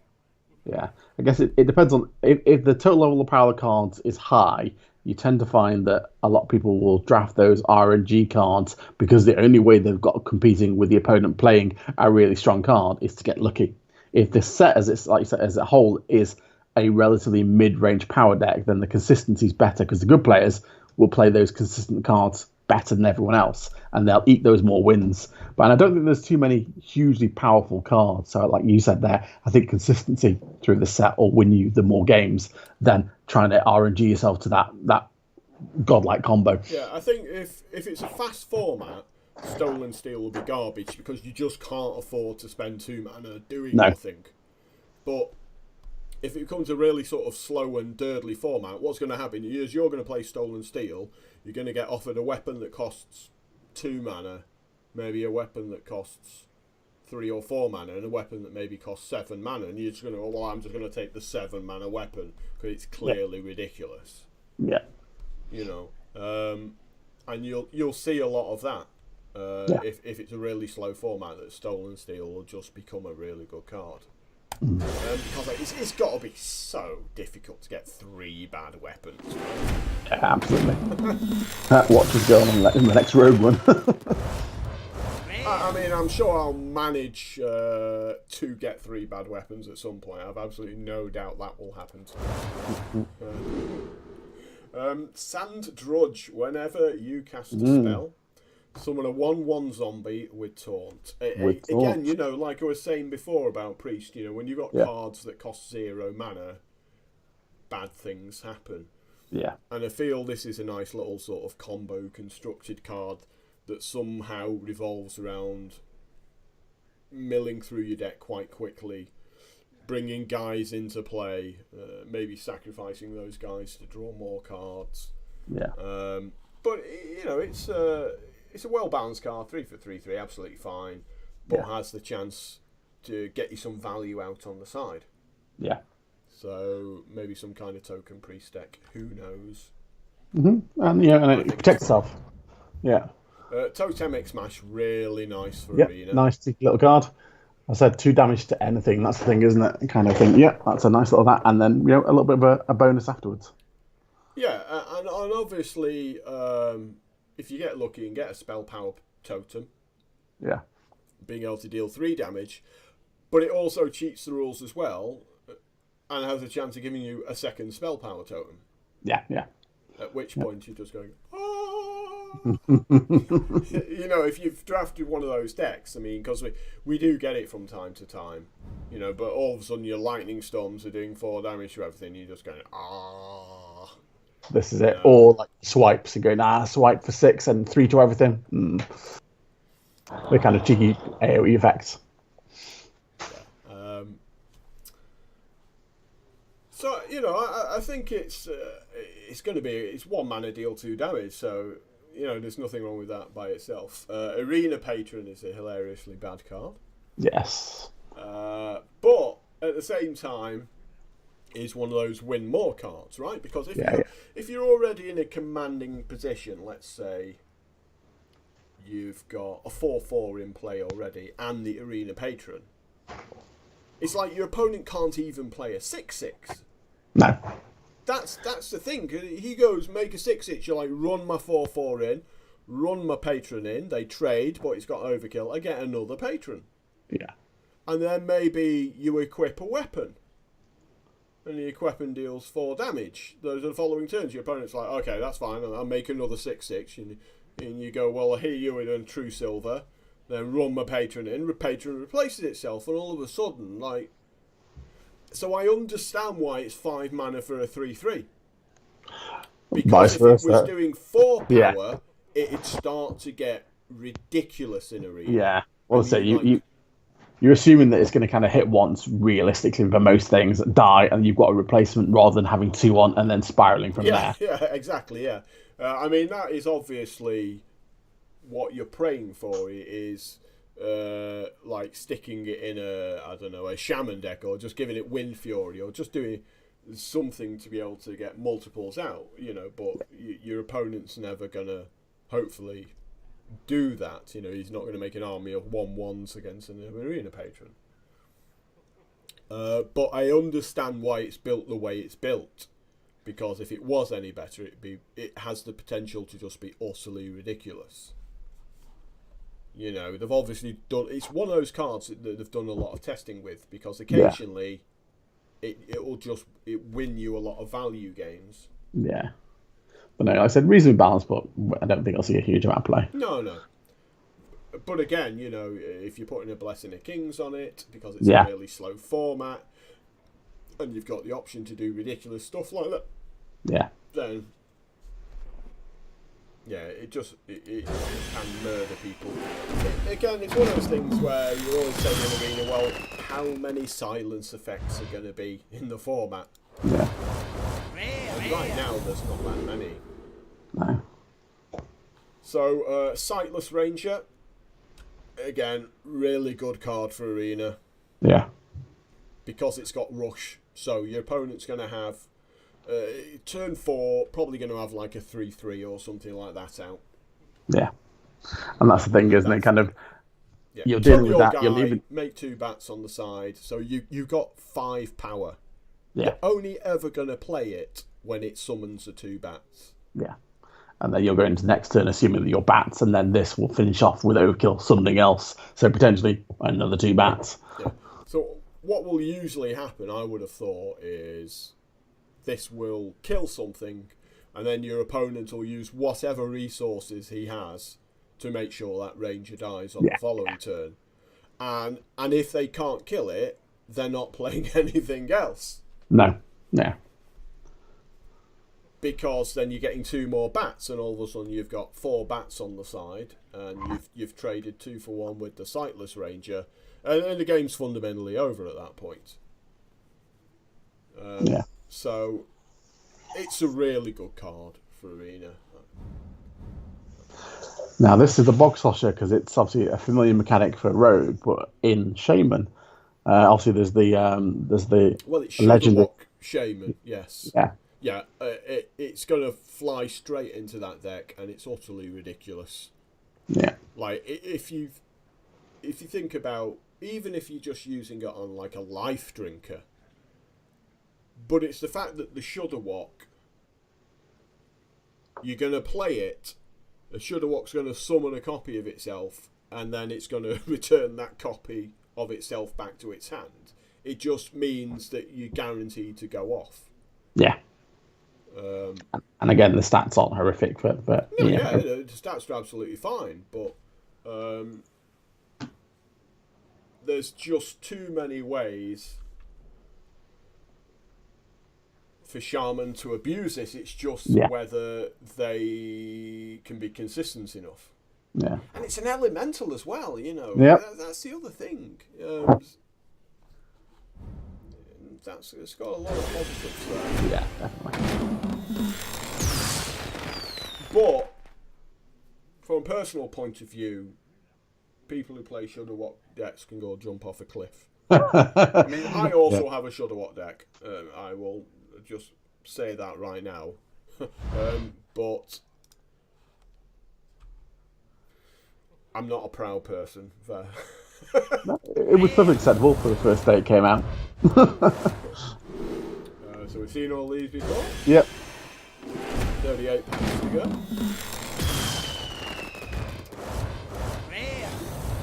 Yeah, I guess it depends on if the total level of power of cards is high, you tend to find that a lot of people will draft those RNG cards because the only way they've got competing with the opponent playing a really strong card is to get lucky. If the set as it's like you said, as a whole is a relatively mid-range power deck, then the consistency is better because the good players will play those consistent cards better than everyone else, and they'll eat those more wins. But I don't think there's too many hugely powerful cards. So, like you said there, I think consistency through the set will win you the more games than trying to RNG yourself to that godlike combo. Yeah, I think if it's a fast format, Stolen Steel will be garbage because you just can't afford to spend 2 mana doing nothing. But if it becomes a really sort of slow and dirtly format, what's going to happen is you're going to play Stolen Steel, you're going to get offered a weapon that costs 2 mana, maybe a weapon that costs 3 or 4 mana, and a weapon that maybe costs 7 mana, and you're just going to, well, I'm just going to take the 7 mana weapon because it's clearly ridiculous. Yeah. And you'll see a lot of that. If it's a really slow format, that Stolen Steel will just become a really good card. Because it's got to be so difficult to get 3 bad weapons. Yeah, absolutely. Watch us go on in the next Rogue one. I mean, I'm sure I'll manage to get 3 bad weapons at some point. I've absolutely no doubt that will happen to me. Sand Drudge. Whenever you cast a spell, summon a 1/1 zombie with Taunt. Again, like I was saying before about Priest, when you've got cards that cost 0 mana, bad things happen. Yeah. And I feel this is a nice little sort of combo constructed card that somehow revolves around milling through your deck quite quickly, bringing guys into play, maybe sacrificing those guys to draw more cards. Yeah. But it's a well-balanced card, 3 for 3/3, absolutely fine, but has the chance to get you some value out on the side. Yeah. So maybe some kind of token priest deck, who knows? And it protects itself. Yeah. Totemic Smash, really nice for Yeah, Arena. nice cheeky little card. I said 2 damage to anything. That's the thing, isn't it? Kind of thing. Yeah, that's a nice little that, and then a little bit of a bonus afterwards. Yeah, and obviously, if you get lucky and get a spell power totem, Yeah. being able to deal 3 damage, but it also cheats the rules as well, and has a chance of giving you a second spell power totem. Yeah, yeah. At which Yep. point you're just going, ah! You know, if you've drafted one of those decks, I mean, because we do get it from time to time, you know, but all of a sudden your lightning storms are doing 4 damage to everything, you're just going, ah. This is it. Or like swipes and going, swipe for 6 and 3 to everything. The kind of cheeky AoE effects. Yeah. So, you know, I think it's going to be, it's 1 mana deal 2 damage, so, you know, there's nothing wrong with that by itself. Arena Patron is a hilariously bad card. Yes. But at the same time, is one of those win more cards, right? Because if you're already in a commanding position, let's say you've got a 4/4 in play already and the Arena Patron, it's like your opponent can't even play a 6/6. No. That's the thing. He goes, make a 6/6. You're like, run my 4/4 in, run my Patron in. They trade, but it's got overkill. I get another Patron. Yeah. And then maybe you equip a weapon. And the weapon deals 4 damage. Those are the following turns. Your opponent's like, okay, that's fine. I'll make another 6/6. And you go, well, I hit you with a true silver. Then run my Patron in. Patron replaces itself. And all of a sudden, like... So I understand why it's 5 mana for a 3/3. Because if it was doing 4 power, it'd start to get ridiculous in Arena. Yeah. Well, you're assuming that it's going to kind of hit once realistically for most things, die, and you've got a replacement rather than having 2 on and then spiraling from there. Yeah, exactly, yeah. I mean, that is obviously what you're praying for is like sticking it in a shaman deck, or just giving it Wind Fury, or just doing something to be able to get multiples out, you know, but your opponent's never going to, hopefully, do that. You know, he's not going to make an army of 1/1s against an Arena Patron. But I understand why it's built the way it's built, because if it was any better, it has the potential to just be utterly ridiculous. You know, they've obviously done. It's one of those cards that they've done a lot of testing with, because occasionally it will just win you a lot of value games. Yeah. But no, like I said reasonably balanced, but I don't think I'll see a huge amount of play. No. But again, you know, if you're putting a Blessing of Kings on it, because it's a really slow format, and you've got the option to do ridiculous stuff like that, then it can murder people. Again, it's one of those things where you're always saying in Arena, well, how many silence effects are going to be in the format? Yeah. And right now, there's not that many. No. So, Sightless Ranger, again, really good card for Arena. Yeah. Because it's got Rush. So your opponent's going to have, turn 4, probably going to have like a 3/3 or something like that out. Yeah. And that's the thing, isn't it? Kind of, you're Kill dealing with your that. Guy, make 2 bats on the side. So you got 5 power. Yeah. You're only ever going to play it when it summons the 2 bats. Yeah. And then you're going to next turn assuming that your bats, and then this will finish off with overkill, something else. So potentially another 2 bats. Yeah. So what will usually happen, I would have thought, is this will kill something, and then your opponent will use whatever resources he has to make sure that ranger dies on the following turn. And if they can't kill it, they're not playing anything else. No. Because then you're getting 2 more bats, and all of a sudden you've got 4 bats on the side, and you've traded 2 for 1 with the Sightless Ranger, and the game's fundamentally over at that point. So it's a really good card for Arena. Now this is the bog slosher because it's obviously a familiar mechanic for Rogue, but in Shaman, obviously there's the it's legend Shaman, yes. Yeah, it's going to fly straight into that deck, and it's utterly ridiculous. Yeah. Like, if you think about, even if you're just using it on, like, a life drinker, but it's the fact that the Shudder Walk You're going to play it, a Shudderwock's going to summon a copy of itself, and then it's going to return that copy of itself back to its hand. It just means that you're guaranteed to go off. Yeah. And again, the stats aren't horrific. The stats are absolutely fine, but there's just too many ways for Shaman to abuse this. It's just whether they can be consistent enough. Yeah. And it's an elemental as well, you know. Yeah. That's the other thing. It's got a lot of positives there. Yeah, definitely. But from a personal point of view, people who play Shudderwock decks can go jump off a cliff. I mean, I also have a Shudderwock deck. I will just say that right now. But I'm not a proud person. It was perfectly acceptable for the first day it came out. So we've seen all these before? Yep. 38 packs to go.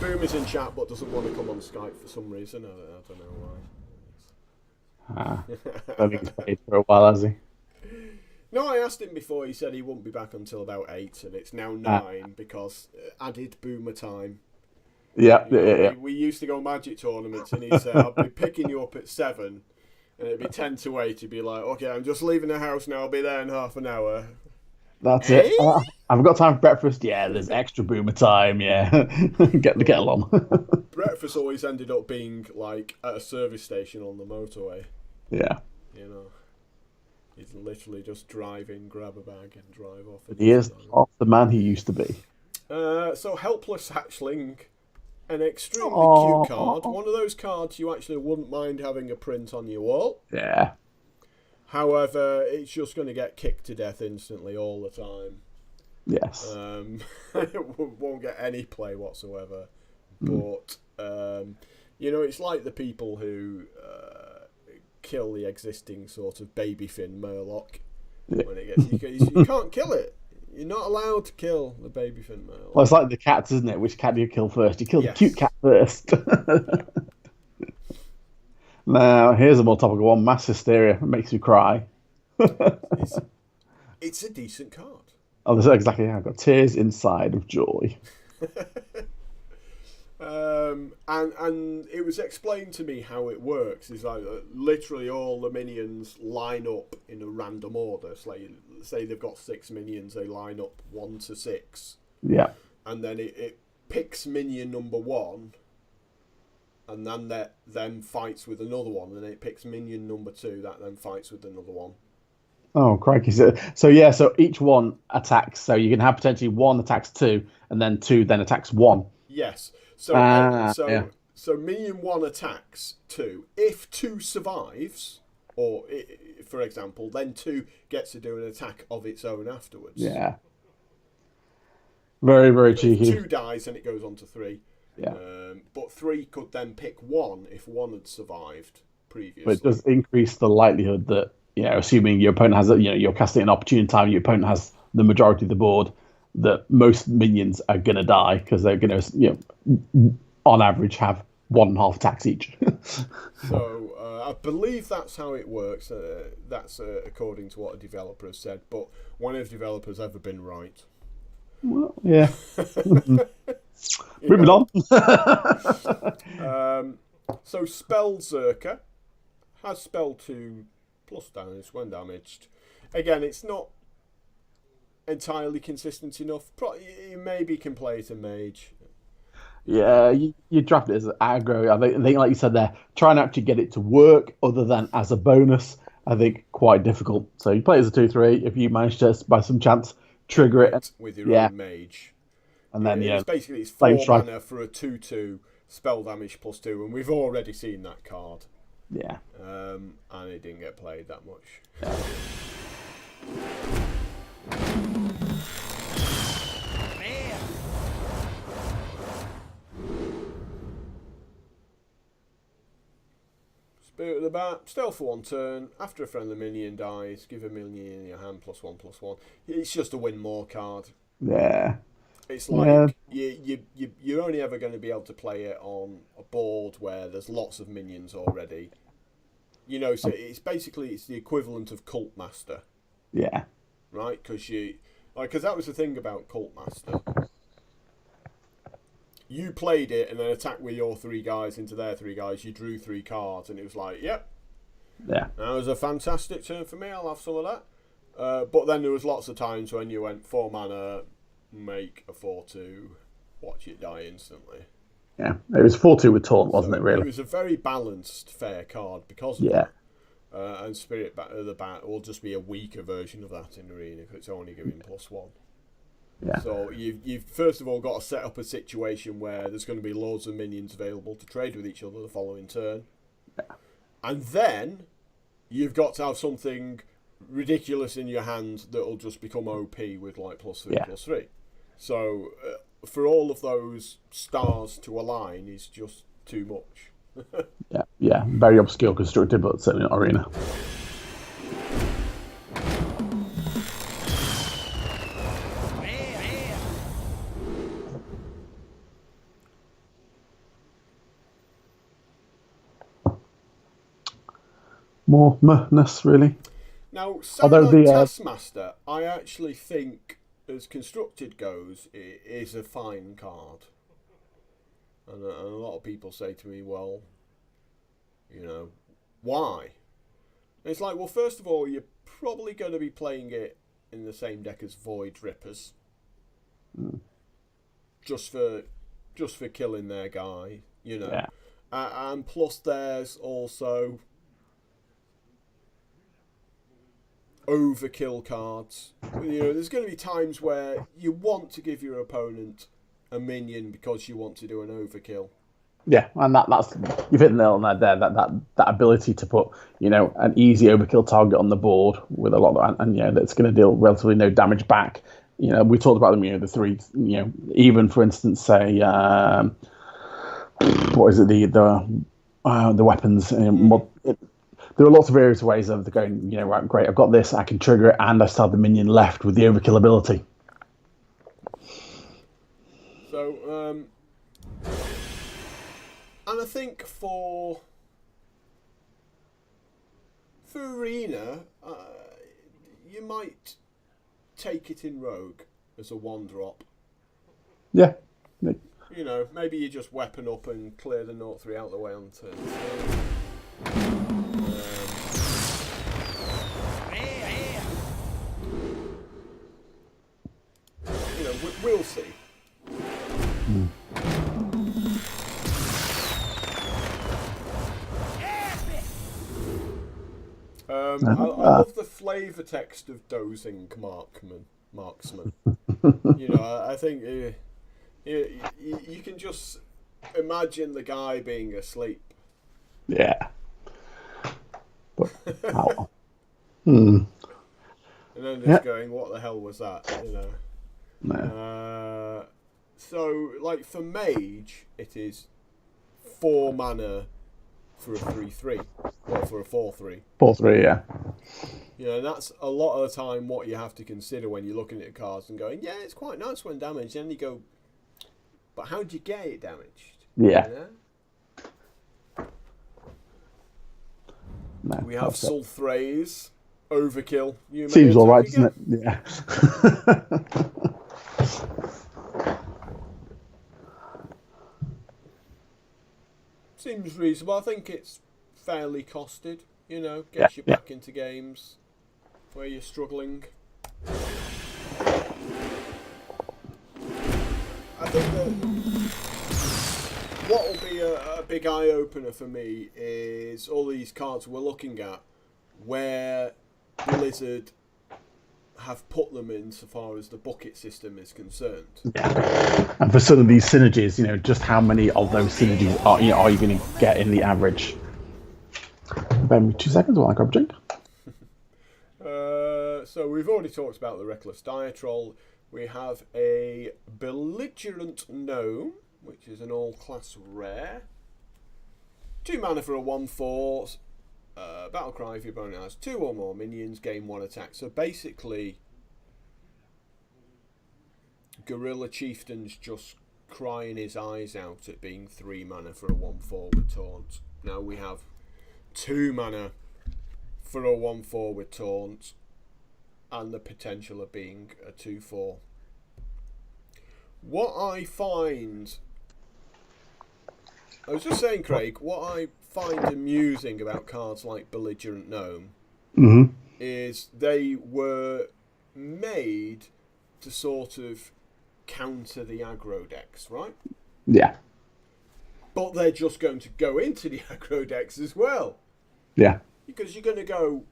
Boom is in chat but doesn't want to come on Skype for some reason. I don't know why. I think he's played for a while, has he? No, I asked him before. He said he wouldn't be back until about 8, and it's now 9 because added boomer time. Yeah. We used to go Magic tournaments, and he said, I'll be picking you up at 7, and it'd be 10 to 8. He'd be like, okay, I'm just leaving the house now. I'll be there in half an hour. That's it. I've got time for breakfast. Yeah, there's extra boomer time. Yeah, get the kettle on. Breakfast always ended up being like at a service station on the motorway. Yeah. You know, he's literally just drive in, grab a bag, and drive off. He is off the man he used to be. So Helpless Hatchling, an extremely cute card. One of those cards you actually wouldn't mind having a print on your wall. Yeah. However, it's just going to get kicked to death instantly all the time. Yes. It won't get any play whatsoever. But, you know, it's like the people who kill the existing sort of baby fin Murloc. When it gets, you can't kill it. You're not allowed to kill the baby fin Murloc. Well, it's like the cats, isn't it? Which cat do you kill first? You kill the cute cat first. Now, here's a more topical one. Mass Hysteria. It makes you cry. It's a decent card. Oh, that's exactly how I've got tears inside of joy. And it was explained to me how it works. It's like literally all the minions line up in a random order. So like, say they've got 6 minions, they line up 1 to 6. Yeah. And then it picks minion number 1, and then that then fights with another one, and it picks minion number 2, that then fights with another one. Oh, crikey. So each one attacks. So you can have potentially 1 attacks 2, and then 2 then attacks 1. Yes. So minion 1 attacks 2. If 2 survives, or for example, then 2 gets to do an attack of its own afterwards. Yeah. Very, very cheeky. 2 dies, and it goes on to 3. Yeah. But 3 could then pick 1 if 1 had survived previously. But it does increase the likelihood that, you know, assuming your opponent has, you're casting an opportune time, your opponent has the majority of the board, that most minions are going to die because they're going to, on average, have 1.5 attacks each. So I believe that's how it works. That's according to what a developer has said. But when have developers ever been right? Well, yeah. Moving on. So Spellzerker has spell 2 plus damage when damaged. Again, it's not entirely consistent enough. You maybe can play it a mage. Yeah, you draft it as aggro. I think, like you said there, trying to actually get it to work other than as a bonus, I think quite difficult. So you play it as a 2/3. If you manage to, by some chance, trigger it with your own mage. And then, it's basically 4 mana for a 2/2 spell damage +2, and we've already seen that card. Yeah. And it didn't get played that much. Yeah. Boot at the bat, stealth for 1 turn. After a friendly minion dies, give a minion in your hand +1/+1. It's just a win more card. Yeah. It's like you're only ever going to be able to play it on a board where there's lots of minions already. You know, so it's the equivalent of Cult Master. Yeah. Right? Because that was the thing about Cult Master. You played it and then attacked with your 3 guys into their 3 guys. You drew 3 cards, and it was like, yep. Yeah. That was a fantastic turn for me. I'll have some of that. But then there was lots of times when you went 4 mana, make a 4/2, watch it die instantly. Yeah. It was 4/2 with taunt, wasn't it? Really. It was a very balanced, fair card because of that. And Spirit of the Bat will just be a weaker version of that in Arena because it's only giving +1. Yeah. So you've first of all got to set up a situation where there's going to be loads of minions available to trade with each other the following turn. Yeah. And then you've got to have something ridiculous in your hand that'll just become OP with like +3/+3. So for all of those stars to align is just too much. Yeah. Very obscure constructed, but certainly not Arena. More meh-ness, really. Now, Although Samurai the Taskmaster, I actually think, as constructed goes, it is a fine card. And a lot of people say to me, well, you know, why? And it's like, well, first of all, you're probably going to be playing it in the same deck as Void Rippers. Just for killing their guy, you know. Yeah. And plus there's also overkill cards. You know, there's going to be times where you want to give your opponent a minion because you want to do an overkill. Yeah, and that's you've hit the nail on that there. That ability to put, you know, an easy overkill target on the board with a lot of, and you know, that's going to deal relatively no damage back. You know, we talked about them. You know, the 3. You know, even for instance, say, what is it? The weapons. There are lots of various ways of going, you know, right, great, I've got this, I can trigger it, and I still have the minion left with the overkill ability. So, and I think for Arena, you might take it in Rogue as a 1-drop. Yeah. You know, maybe you just weapon up and clear the 0/3 out the way on turn 2. You know, we'll see. I love the flavour text of Dozing Marksman. You know, I think you can just imagine the guy being asleep. Yeah. But, And then just going, what the hell was that? You know. No. So, like, for Mage, it is 4 mana for a 3/3. Or for a 4/3. 4/3, yeah. You know, and that's a lot of the time what you have to consider when you're looking at cards and going, yeah, it's quite nice when damaged. And then you go, but how do you get it damaged? Yeah. You know? No, We have Sulthraze, Overkill. Seems all right, doesn't it? Yeah. Seems reasonable. I think it's fairly costed. You know, gets you back into games where you're struggling. I think that what will be a big eye opener for me is all these cards we're looking at, where Blizzard have put them in so far as the bucket system is concerned. Yeah. And for some of these synergies, you know, just how many of those synergies are you going to get in the average? Bear me 2 seconds while I grab a drink. So we've already talked about the Reckless Diatroll. We have a Belligerent Gnome, which is an all-class rare. 2 mana for a 1/4. battle cry if your opponent has 2 or more minions, gain 1 attack. So basically, Gorilla Chieftain's just crying his eyes out at being 3 mana for a 1/4 with taunt. Now we have 2 mana for a 1/4 with taunt, and the potential of being a 2/4. What I find, I was just saying, Craig, what I find amusing about cards like Belligerent Gnome is they were made to sort of counter the aggro decks, right? Yeah. But they're just going to go into the aggro decks as well. Yeah. Because you're going to go,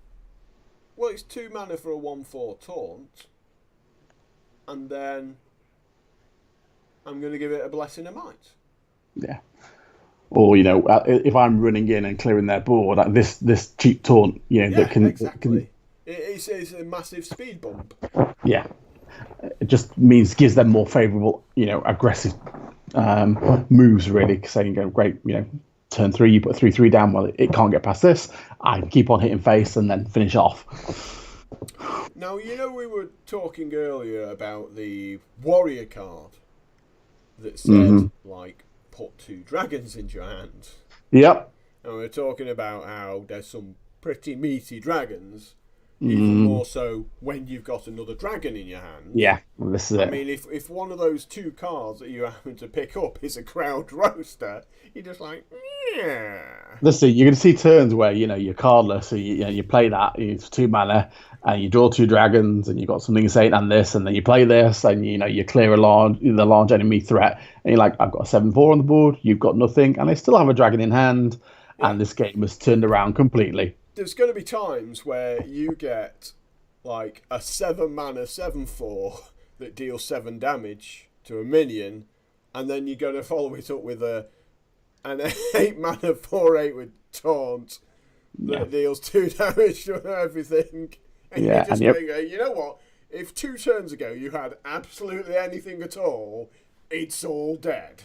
well, it's 2 mana for a 1/4 taunt, and then I'm going to give it a Blessing of Might. Yeah. Or, you know, if I'm running in and clearing their board, like this cheap taunt, you know, that can... exactly. It's a massive speed bump. Yeah. It just gives them more favourable, you know, aggressive moves, really. Saying, you know, great, you know, turn 3, you put 3/3 down. Well, it can't get past this. I can keep on hitting face and then finish off. Now, you know, we were talking earlier about the warrior card that said, like, put 2 dragons into your hand. Yep. And we were talking about how there's some pretty meaty dragons. Even more so when you've got another dragon in your hand. Yeah, well, this is it. I mean, if one of those 2 cards that you happen to pick up is a crowd roaster, you're just like, yeah. Listen, you're going to see turns where, you know, you're cardless, so you play that, it's 2 mana, and you draw 2 dragons, and you've got something saying and this, and then you play this, and, you know, you clear the large enemy threat, and you're like, I've got a 7/4 on the board, you've got nothing, and I still have a dragon in hand, and this game has turned around completely. There's going to be times where you get like a 7 mana 7/4 that deals 7 damage to a minion, and then you're going to follow it up with an 8 mana 4/8 with taunt that deals 2 damage to everything. And you're just going, you know what? If 2 turns ago you had absolutely anything at all, it's all dead.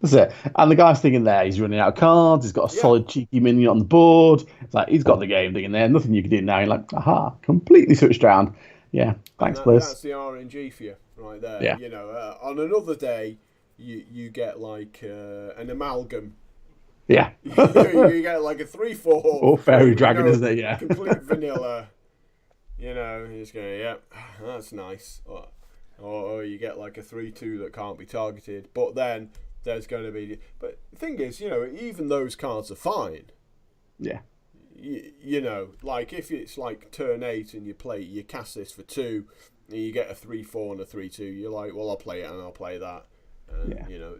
That's it. And the guy's thinking there, he's running out of cards, he's got a solid cheeky minion on the board. It's like, he's got the game thinking there, nothing you can do now. You're like, aha, completely switched around. Yeah, thanks, Bliss. That's the RNG for you right there. Yeah. You know, on another day, you get like an amalgam. Yeah. You get like a 3/4. Or fairy dragon, isn't it? Yeah. Complete vanilla. You know, you're just going, yeah, that's nice. Or you get like a 3/2 that can't be targeted. But then there's going to be... But the thing is, you know, even those cards are fine. Yeah. You know, like if it's like turn 8 and you cast this for 2 and you get a 3/4 and a 3/2, you're like, well, I'll play it and I'll play that. And, you know,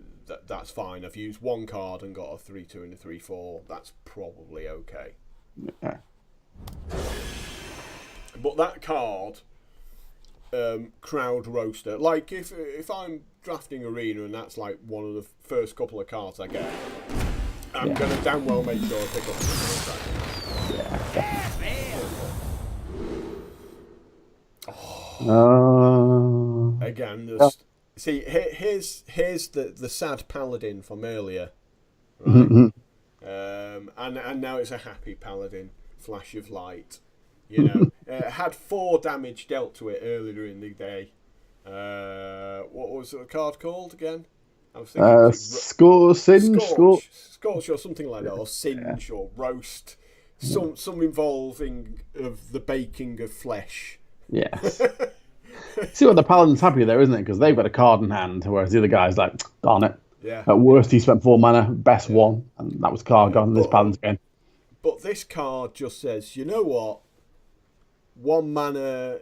that's fine. I've used 1 card and got a 3/2 and a 3/4. That's probably okay. Yeah. But that card, Crowd Roaster, like if I'm drafting Arena and that's like one of the first couple of cards I get, I'm going to damn well make sure I pick up the Again, see, here's the sad paladin from earlier, right? And now it's a happy paladin, flash of light. You know, it had 4 damage dealt to it earlier in the day. What was the card called again? I was thinking Scorch or something like that, or Singe or Roast. Some involving of the baking of flesh. Yes. See what the paladin's happy there, isn't it? Because they've got a card in hand, whereas the other guy's like, darn it. Yeah. At worst, he spent 4 mana, best 1, and that was card gone. This paladin's game. But this card just says, you know what? 1 mana,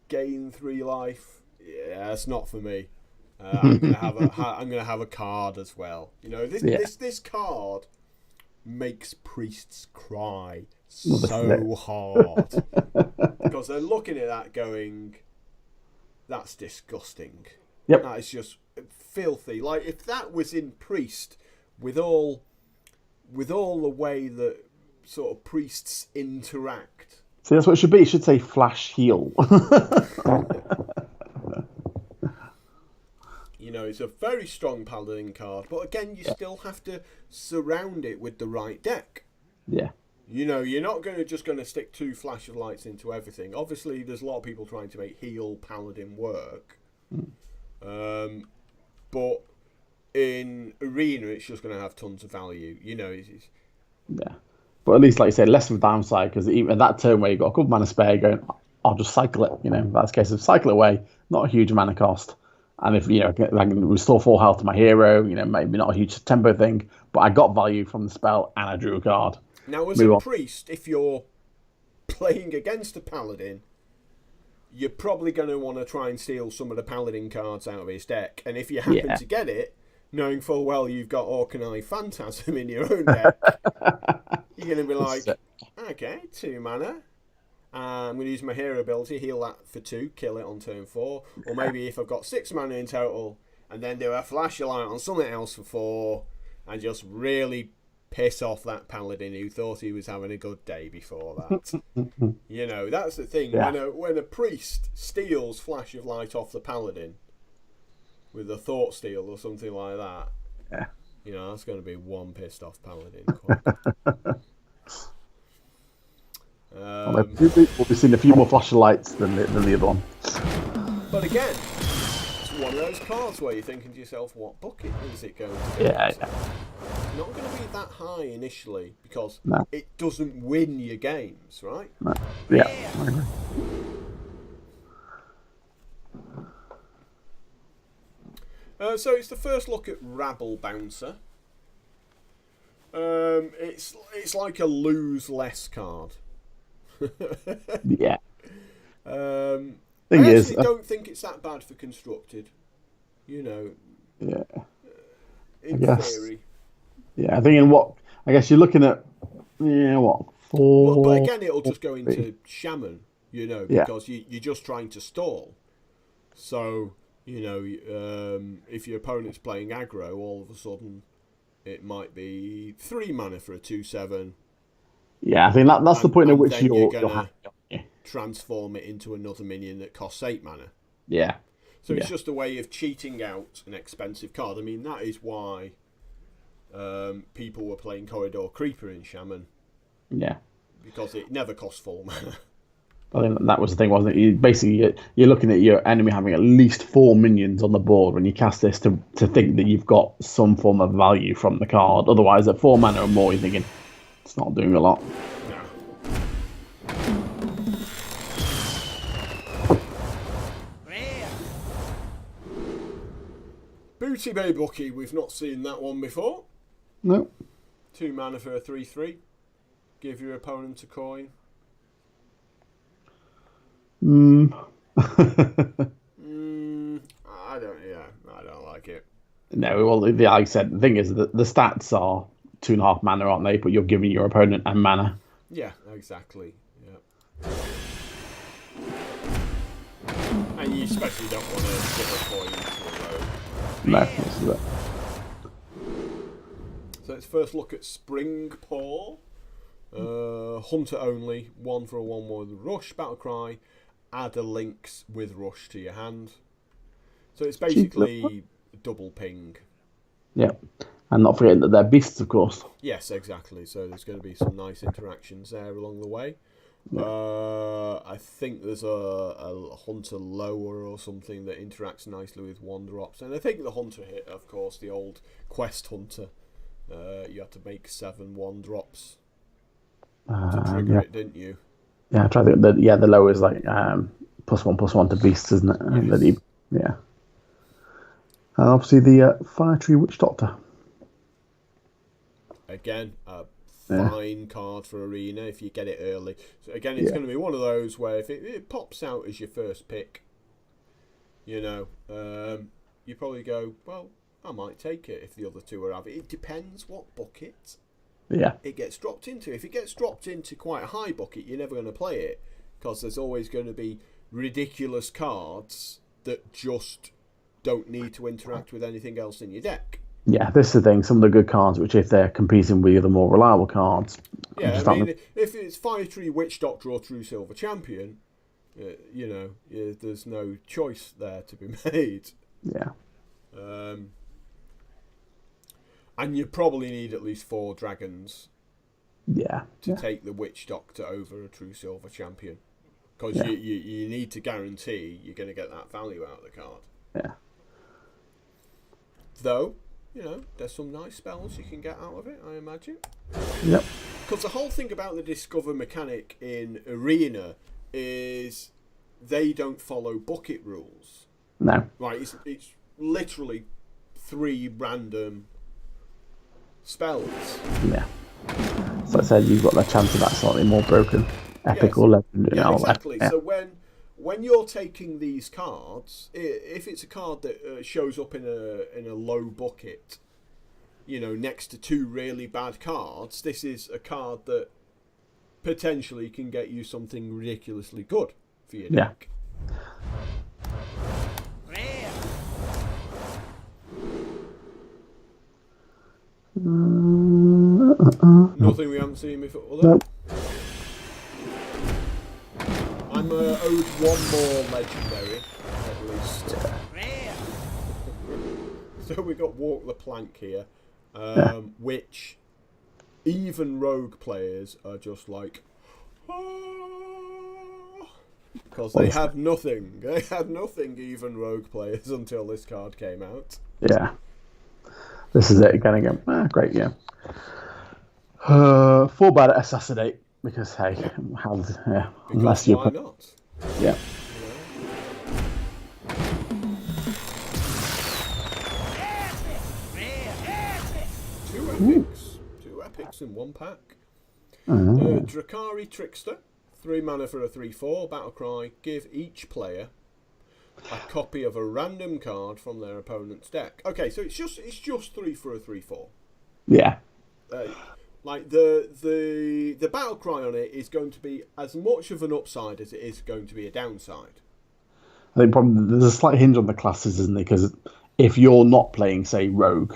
gain 3 life. Yeah, that's not for me. I'm gonna have a card as well. You know, this card makes priests cry so hard because they're looking at that going, that's disgusting. Yep. That is just filthy. Like if that was in priest, with all the way that sort of priests interact. See, that's what it should be. It should say flash heal. You know, it's a very strong paladin card, but again, you still have to surround it with the right deck. Yeah. You know, you're not just going to stick 2 flash of lights into everything. Obviously, there's a lot of people trying to make heal paladin work. But in arena, it's just going to have tons of value. You know, Yeah. But at least, like you say, less of a downside, because even at that turn where you've got a couple mana spare going, I'll just cycle it. You know, that's the case of cycle it away, not a huge mana cost. And if, you know, I can restore 4 health to my hero, you know, maybe not a huge tempo thing, but I got value from the spell and I drew a card. Now, as a priest, if you're playing against a paladin, you're probably going to want to try and steal some of the paladin cards out of his deck. And if you happen to get it, knowing full well you've got Orkanai Phantasm in your own deck, you're going to be like, okay, 2 mana. I'm going to use my hero ability, heal that for 2, kill it on turn 4. Or maybe if I've got 6 mana in total, and then do a flash of light on something else for 4, and just really piss off that paladin who thought he was having a good day before that. You know, that's the thing. Yeah. When a priest steals flash of light off the paladin with a thought steal or something like that, you know, that's going to be one pissed off paladin. We'll be seeing a few more flash of lights than the other one. But again, it's one of those cards where you're thinking to yourself, what bucket is it going to be? Yeah. Not going to be that high initially because it doesn't win your games, right? No. Yeah, I agree. So it's the first look at Rabble Bouncer. It's like a lose less card. Yeah. I actually don't think it's that bad for constructed. You know. Yeah. In theory. Yeah, I think I guess you're looking at 4. But again, it'll just go into Shaman. You know, because you're just trying to stall. So you know, if your opponent's playing aggro, all of a sudden it might be 3 mana for a 2/7. Yeah, I think that's the point at which you're going to transform it into another minion that costs 8 mana. Yeah. So it's just a way of cheating out an expensive card. I mean, that is why people were playing Corridor Creeper in Shaman. Yeah. Because it never costs 4 mana. I think that was the thing, wasn't it? You're looking at your enemy having at least 4 minions on the board when you cast this to think that you've got some form of value from the card. Otherwise, at 4 mana or more, you're thinking it's not doing a lot. Booty Bay Bucky, we've not seen that one before. No. 2 mana for a 3/3. Give your opponent a coin. I don't like it. No, well, like I said, the thing is that the stats are 2.5 mana, aren't they? But you're giving your opponent a mana. Yeah, exactly. Yeah. And you especially don't want to give a coin to a rogue. No, this is it. So let's first look at Spring Paw. Hunter only, 1 for a 1/1 with Rush, Battle Cry, add a Lynx with Rush to your hand. So it's basically double ping. Yeah, and not forgetting that they're beasts, of course. Yes, exactly. So there's going to be some nice interactions there along the way. Yeah. I think there's a Hunter lower or something that interacts nicely with 1-drops. And I think the Hunter hit, of course, the old Quest Hunter. You had to make 7 1-drops to trigger it, didn't you? Yeah, I try to think the lower is like +1/+1 to beasts, isn't it? Yes. Yeah. And obviously the Fire Tree Witch Doctor. Again, a fine card for Arena if you get it early. So again, it's going to be one of those where if it pops out as your first pick, you know, you probably go, well, I might take it if the other two are having it. It depends what bucket it gets dropped into. If it gets dropped into quite a high bucket, you're never going to play it because there's always going to be ridiculous cards that just don't need to interact with anything else in your deck. Yeah, this is the thing. Some of the good cards, which if they're competing with the more reliable cards... Yeah, I mean, if it's Fire Tree Witch Doctor or True Silver Champion, you know, there's no choice there to be made. Yeah. And you probably need at least 4 dragons. to take the Witch Doctor over a true silver champion. Because you need to guarantee you're going to get that value out of the card. Yeah. Though, there's some nice spells you can get out of it, I imagine. Yep. Because the whole thing about the Discover mechanic in Arena is they don't follow bucket rules. No. Right, it's literally 3 random spells. Yeah. So I said you've got the chance of that slightly more broken epic or legendary. Yeah, exactly. Yeah. So when you're taking these cards, if it's a card that shows up in a low bucket, next to 2 really bad cards, this is a card that potentially can get you something ridiculously good for your deck. Nothing we haven't seen before. Nope. I'm owed 1 more legendary, at least. So we got Walk the Plank here, which even rogue players are just like, because they had nothing. They had nothing, even rogue players, until this card came out. Yeah. This is it again. Great, yeah. 4 bad at Assassinate, because, hey, unless you... Why not? Yeah. Two epics in 1 pack. Drakari Trickster, 3 mana for a 3/4 battlecry. Give each player a copy of a random card from their opponent's deck. Okay, so it's just 3 for a 3/4. Yeah. Like the battle cry on it is going to be as much of an upside as it is going to be a downside. I think probably there's a slight hinge on the classes, isn't there? Because if you're not playing, say, rogue,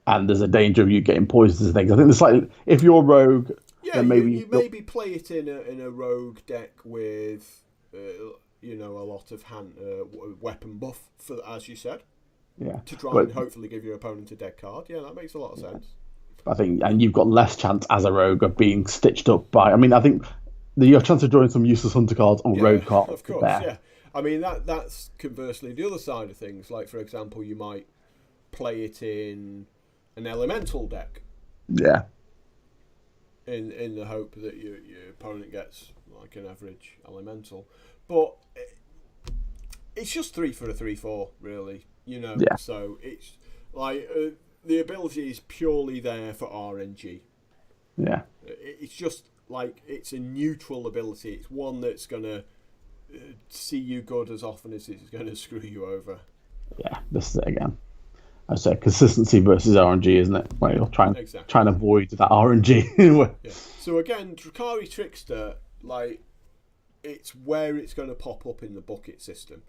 and there's a danger of you getting poisoned and things, I think there's slightly, if you're rogue, then maybe you maybe play it in a rogue deck with a lot of weapon buff, for, as you said. Yeah. To try and hopefully give your opponent a dead card. Yeah, that makes a lot of sense. I think, and you've got less chance as a rogue of being stitched up by. I mean, I think your chance of drawing some useless hunter cards on rogue cards. Of course, there. Yeah. I mean, that's conversely the other side of things. Like, for example, you might play it in an elemental deck. Yeah. In the hope that your opponent gets like an average elemental, but it's just 3 for a 3/4, really. Yeah. So it's like the ability is purely there for RNG. Yeah. It's just like it's a neutral ability. It's one that's gonna see you good as often as it's gonna screw you over. Yeah, this is it again. I say consistency versus RNG, isn't it? Where you're trying to avoid that RNG. Yeah. So again, Drakari Trickster, like, it's where it's going to pop up in the bucket system,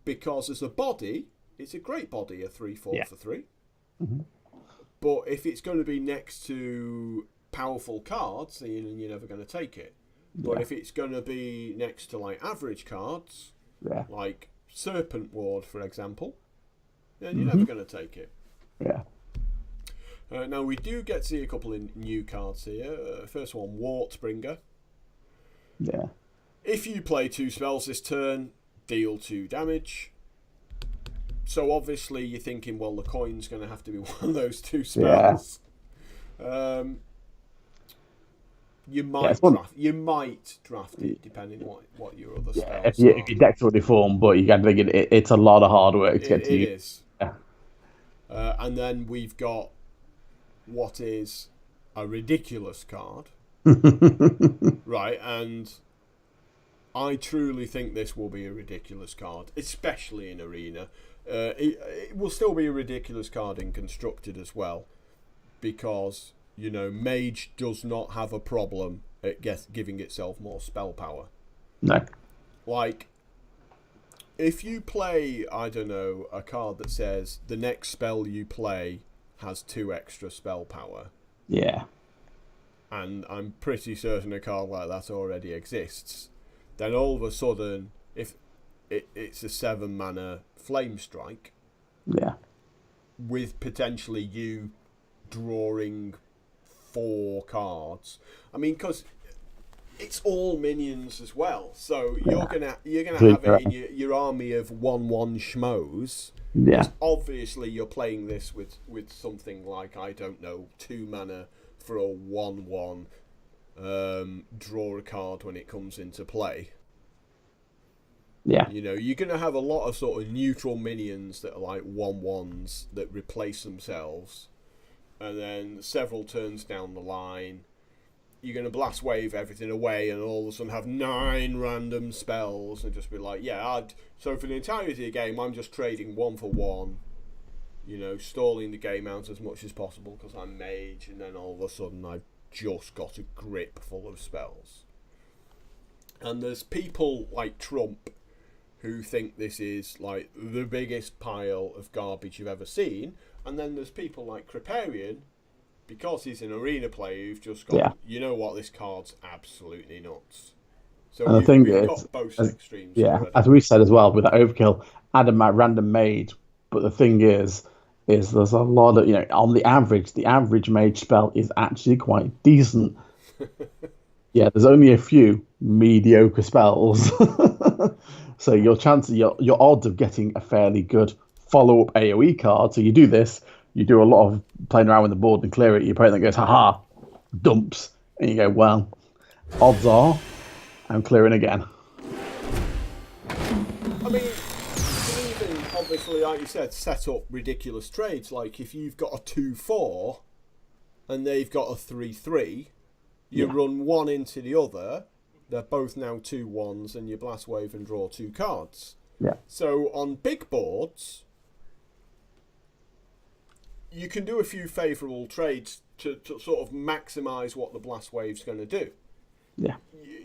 because as a body, it's a great body, a 3/4 for 3. Mm-hmm. But if it's going to be next to powerful cards, then you're never going to take it. But if it's going to be next to like average cards, like Serpent Ward, for example, then you're never going to take it. Yeah. Now we do get to see a couple of new cards here. First one, Wartbringer. Yeah. If you play 2 spells this turn, deal 2 damage. So obviously you're thinking, well, the coin's going to have to be one of those 2 spells. Yeah. You might draft it depending on what your other spells are. If your deck's already formed, but you got to think it's a lot of hard work to get to you. It is. Yeah. And then we've got what is a ridiculous card. Right, and I truly think this will be a ridiculous card, especially in Arena. It will still be a ridiculous card in Constructed as well, because, Mage does not have a problem at giving itself more spell power. No. Like, if you play, I don't know, a card that says the next spell you play has 2 extra spell power. Yeah. And I'm pretty certain a card like that already exists. Then all of a sudden, if it's a 7 mana Flame Strike. Yeah. With potentially you drawing 4 cards. I mean, because it's all minions as well, so you're gonna have it in your army of 1/1 schmoes. Yeah. Obviously, you're playing this with something like, I don't know, 2 mana for a 1/1. Draw a card when it comes into play. Yeah. You know, you're going to have a lot of sort of neutral minions that are like 1/1s that replace themselves. And then several turns down the line, you're going to blast wave everything away and all of a sudden have 9 random spells and just be like, so for the entirety of the game, I'm just trading 1 for 1. You know, stalling the game out as much as possible because I'm mage. And then all of a sudden, I've just got a grip full of spells. And there's people like Trump who think this is like the biggest pile of garbage you've ever seen, and then there's people like Kriparian, because he's an arena player, who've just got, you know what, this card's absolutely nuts. So and the thing we've is, got both extremes. Yeah, as we said as well, with that overkill, add a random mage. But the thing is there's a lot of, on the average mage spell is actually quite decent. Yeah, there's only a few mediocre spells. So your odds of getting a fairly good follow-up AoE card, so you do this, you do a lot of playing around with the board and clear it, your opponent goes, haha, dumps, and you go, well, odds are I'm clearing again. I mean, you can even, obviously, like you said, set up ridiculous trades, like if you've got a 2/4 and they've got a 3/3, you run one into the other. They're both now 2/1s, and you blast wave and draw 2 cards. Yeah. So on big boards, you can do a few favourable trades to sort of maximise what the blast wave's going to do. Yeah.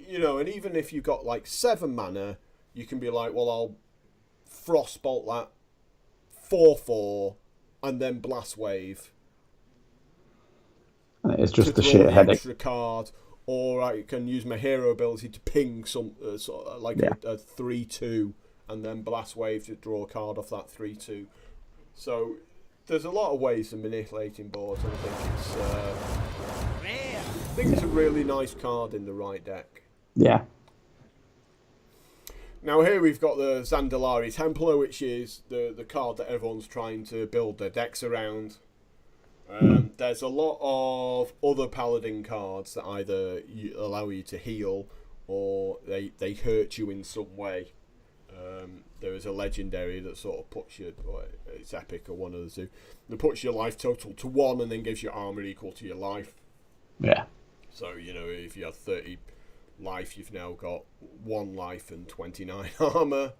You know, and even if you've got like 7 mana, you can be like, well, I'll frostbolt that 4/4 and then blast wave. It's just a sheer headache. Extra card. Or I can use my hero ability to ping some sort of like a 3/2 and then blast wave to draw a card off that 3/2. So there's a lot of ways of manipulating boards, and I think it's a really nice card in the right deck. Yeah. Now here we've got the Zandalari Templar, which is the card that everyone's trying to build their decks around. There's a lot of other paladin cards that either allow you to heal or they hurt you in some way. There is a legendary that sort of puts you, or it's epic or one of the two, that puts your life total to 1 and then gives you armor equal to your life. Yeah. So, if you have 30 life, you've now got 1 life and 29 armor.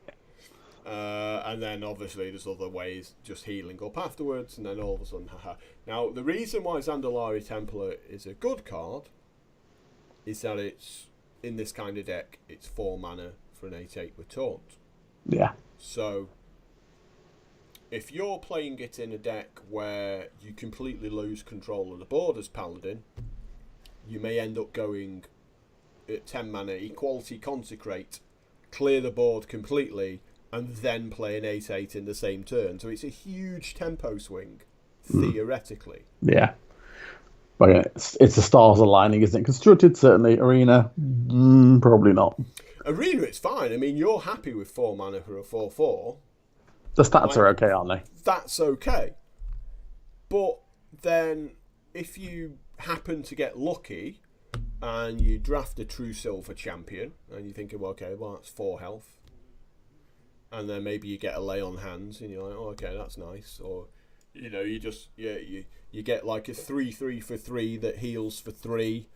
And then obviously there's other ways, just healing up afterwards, and then all of a sudden, haha. Now, the reason why Zandalari Templar is a good card is that it's, in this kind of deck, it's 4 mana for an 8/8 with taunt. Yeah. So, if you're playing it in a deck where you completely lose control of the board as Paladin, you may end up going at 10 mana, Equality Consecrate, clear the board completely, and then play an 8/8 in the same turn. So it's a huge tempo swing, theoretically. Yeah. But it's the stars aligning, isn't it? Constructed, certainly. Arena, probably not. Arena, it's fine. I mean, you're happy with 4 mana for a 4/4. The stats are okay, aren't they? That's okay. But then, if you happen to get lucky and you draft a true silver champion, and you're thinking, well, okay, well, that's 4 health. And then maybe you get a lay on hands, and you're like, oh, okay, that's nice. Or, you just, you get like a 3/3 for 3 that heals for 3.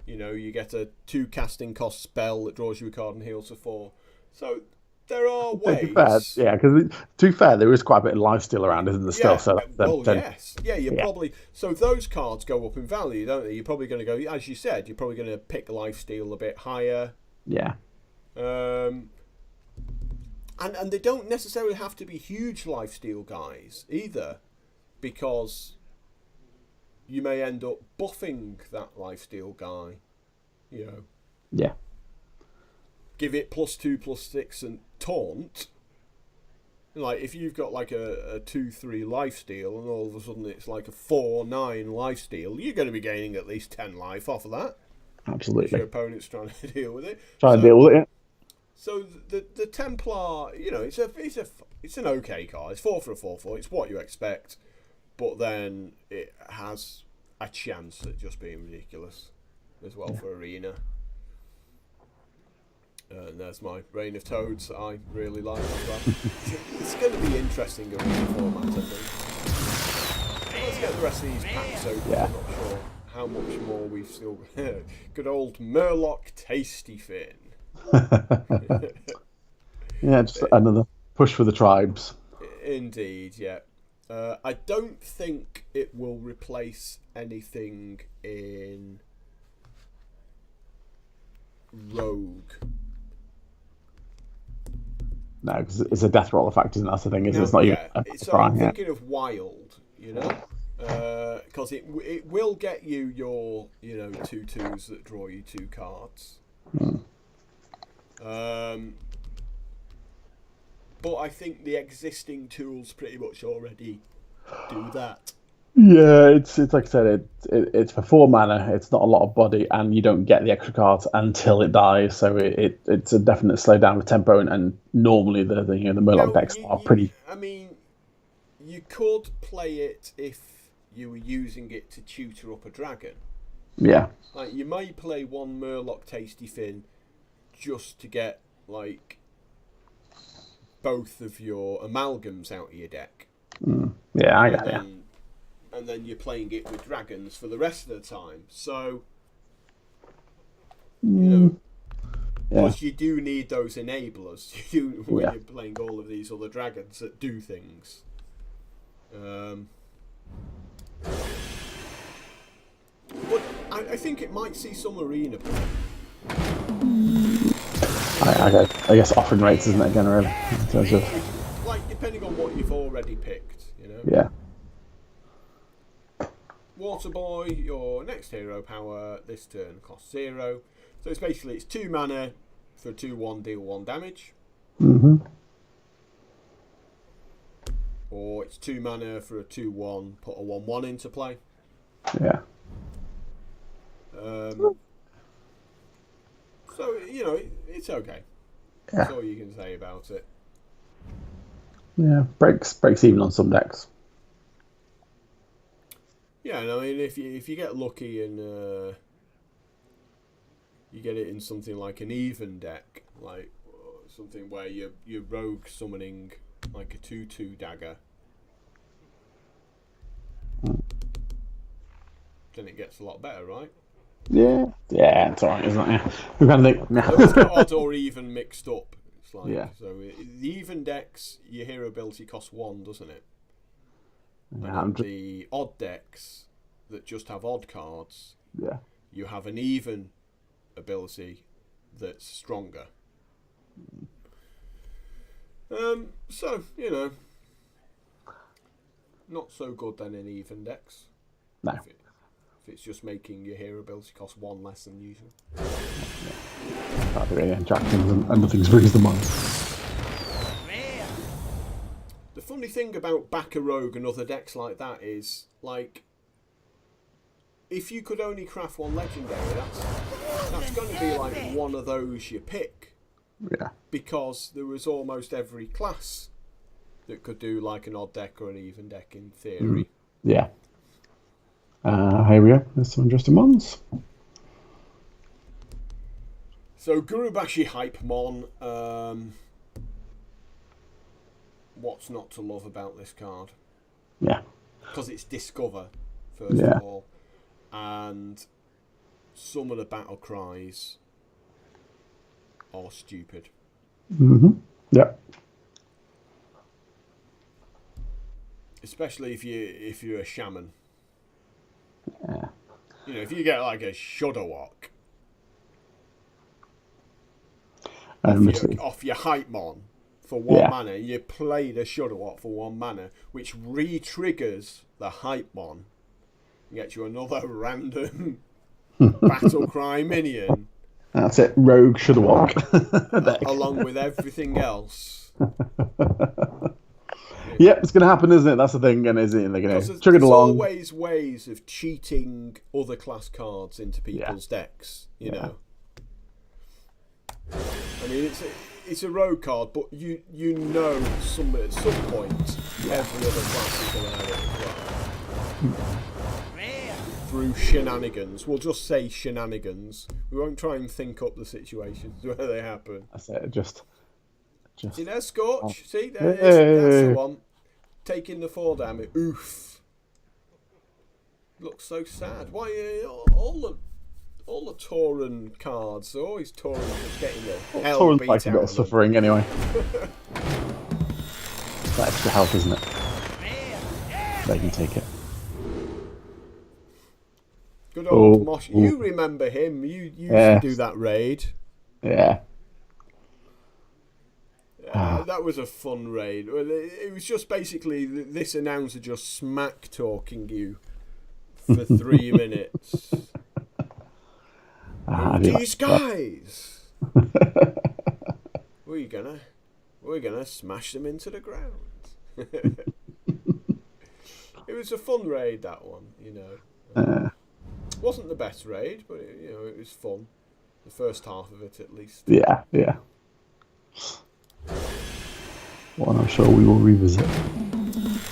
You get a 2 casting cost spell that draws you a card and heals for 4. So there are ways. Because to be fair, there is quite a bit of lifesteal around, isn't there? Still, so yes, probably. So those cards go up in value, don't they? You're probably going to go, as you said, you're probably going to pick lifesteal a bit higher. Yeah. And they don't necessarily have to be huge lifesteal guys either, because you may end up buffing that lifesteal guy. Yeah. Give it +2/+6 and taunt, Like, if you've got like a 2-3 lifesteal and all of a sudden it's like a 4-9 lifesteal, you're going to be gaining at least 10 life off of that. Absolutely. If your opponent's trying to deal with it. To deal with it. So the Templar, it's an okay card. It's 4 for a 4/4. It's what you expect, but then it has a chance at just being ridiculous as well for Arena. And there's my Reign of Toads that I really like as well. It's going to be interesting Arena format, I think. Let's get the rest of these packs open. Yeah. I'm not sure how much more we've still. Good old Murloc Tasty Fin. Yeah, just another push for the tribes. Indeed, yeah. I don't think it will replace anything in Rogue. No, because it's a death roll effect, isn't that the thing? It's not even. So I'm thinking of Wild, because it will get you your 2/2s that draw you 2 cards. But I think the existing tools pretty much already do that. Yeah, it's like I said, it's for 4 mana. It's not a lot of body, and you don't get the extra cards until it dies. So it's a definite slow down with tempo, and normally the Murloc decks are pretty. I mean, you could play it if you were using it to tutor up a dragon. Yeah. Like, you may play one Murloc Tasty Fin just to get like both of your amalgams out of your deck. Yeah, I get it. And then you're playing it with dragons for the rest of the time. So, plus you do need those enablers when you're playing all of these other dragons that do things. But I think it might see some Arena play. I guess offering rates, isn't it, again, really? In terms of... Like, depending on what you've already picked, Yeah. Water Boy, your next hero power this turn costs 0. So it's basically 2 mana for 2/1, deal 1 damage. Or it's 2 mana for a 2/1, put a 1/1 into play. Yeah. So, it's okay. Yeah. That's all you can say about it. Yeah, breaks even on some decks. Yeah, and I mean, if you get lucky and you get it in something like an even deck, like something where you're rogue summoning like a 2/2 dagger, then it gets a lot better, right? Yeah, it's alright, isn't it? Yeah. We kind of think. It's got odd or even mixed up. It's like, so the even decks, your hero ability costs 1, doesn't it? And the odd decks that just have odd cards, you have an even ability that's stronger. So, not so good then in even decks. No. If it's just making your hero ability cost 1 less than usual. That'd be really attracting and nothing springs to mind. The funny thing about Backer Rogue and other decks like that is, like, if you could only craft 1 legendary, that's going to be like one of those you pick. Yeah. Because there was almost every class that could do like an odd deck or an even deck in theory. Yeah. Here we go. There's some interesting ones. So Gurubashi Hype Mon. What's not to love about this card? Yeah. Because it's Discover, first of all. And some of the battle cries are stupid. Yeah. Especially if you're a shaman. Yeah. If you get like a Shudderwock off your Hype Mon for 1 mana, you play the Shudderwock for 1 mana, which re-triggers the Hype Mon and gets you another random battle cry minion. That's it, Rogue Shudderwock. Along with everything else. Yep, it's going to happen, isn't it? That's the thing, and isn't it? They're going to chug it there's along. Always ways of cheating other class cards into people's decks. You know. I mean, it's a rogue card, but you know at some point every other class is going to have it as well. Through shenanigans. We'll just say shenanigans. We won't try and think up the situations where they happen. That's it. Just. See there, Scorch? Oh. See, there it is. That's the one. Taking the 4 damage. Oof. Looks so sad. Why all the Tauren cards are always Tauren just getting the hell Tauren's beat like a out bit of of suffering anyway. That extra health, isn't it? They can take it. Good old Mosh. You remember him. You used to do that raid. Yeah. That was a fun raid. It was just basically this announcer just smack talking you for 3 minutes. These guys, we're gonna smash them into the ground. It was a fun raid, that one. You know, wasn't the best raid, but it was fun. The first half of it, at least. Yeah. One I'm sure we will revisit.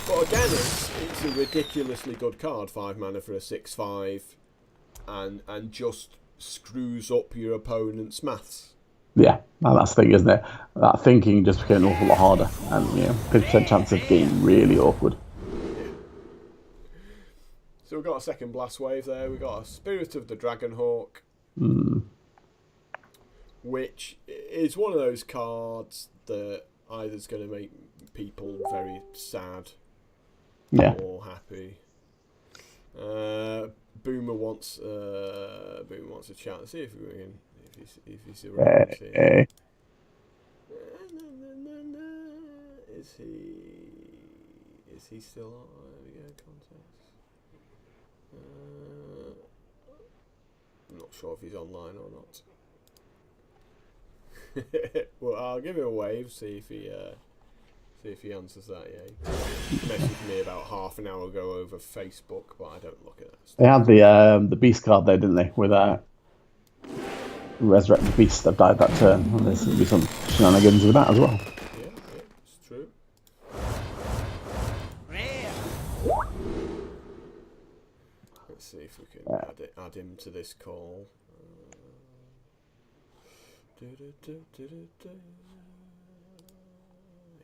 But again, it's a ridiculously good card, 5 mana for a 6/5, and just screws up your opponent's maths. Yeah, that's the thing, isn't it? That thinking just became an awful lot harder, and 50% chance of getting really awkward. So we've got a second blast wave there. We've got a Spirit of the Dragonhawk, which is one of those cards that either's going to make people very sad or happy. Boomer wants a chat. Let's see if we can, if he's around. Hey. Is he still on? Contest. I'm not sure if he's online or not. Well, I'll give him a wave. See if he answers that. Yeah, he messaged me about half an hour ago over Facebook, but I don't look at that stuff. They had the beast card there, didn't they? With resurrect the beast that died that turn. And there's going to be some shenanigans with that as well. Yeah, it's true. Let's see if we can add him to this call.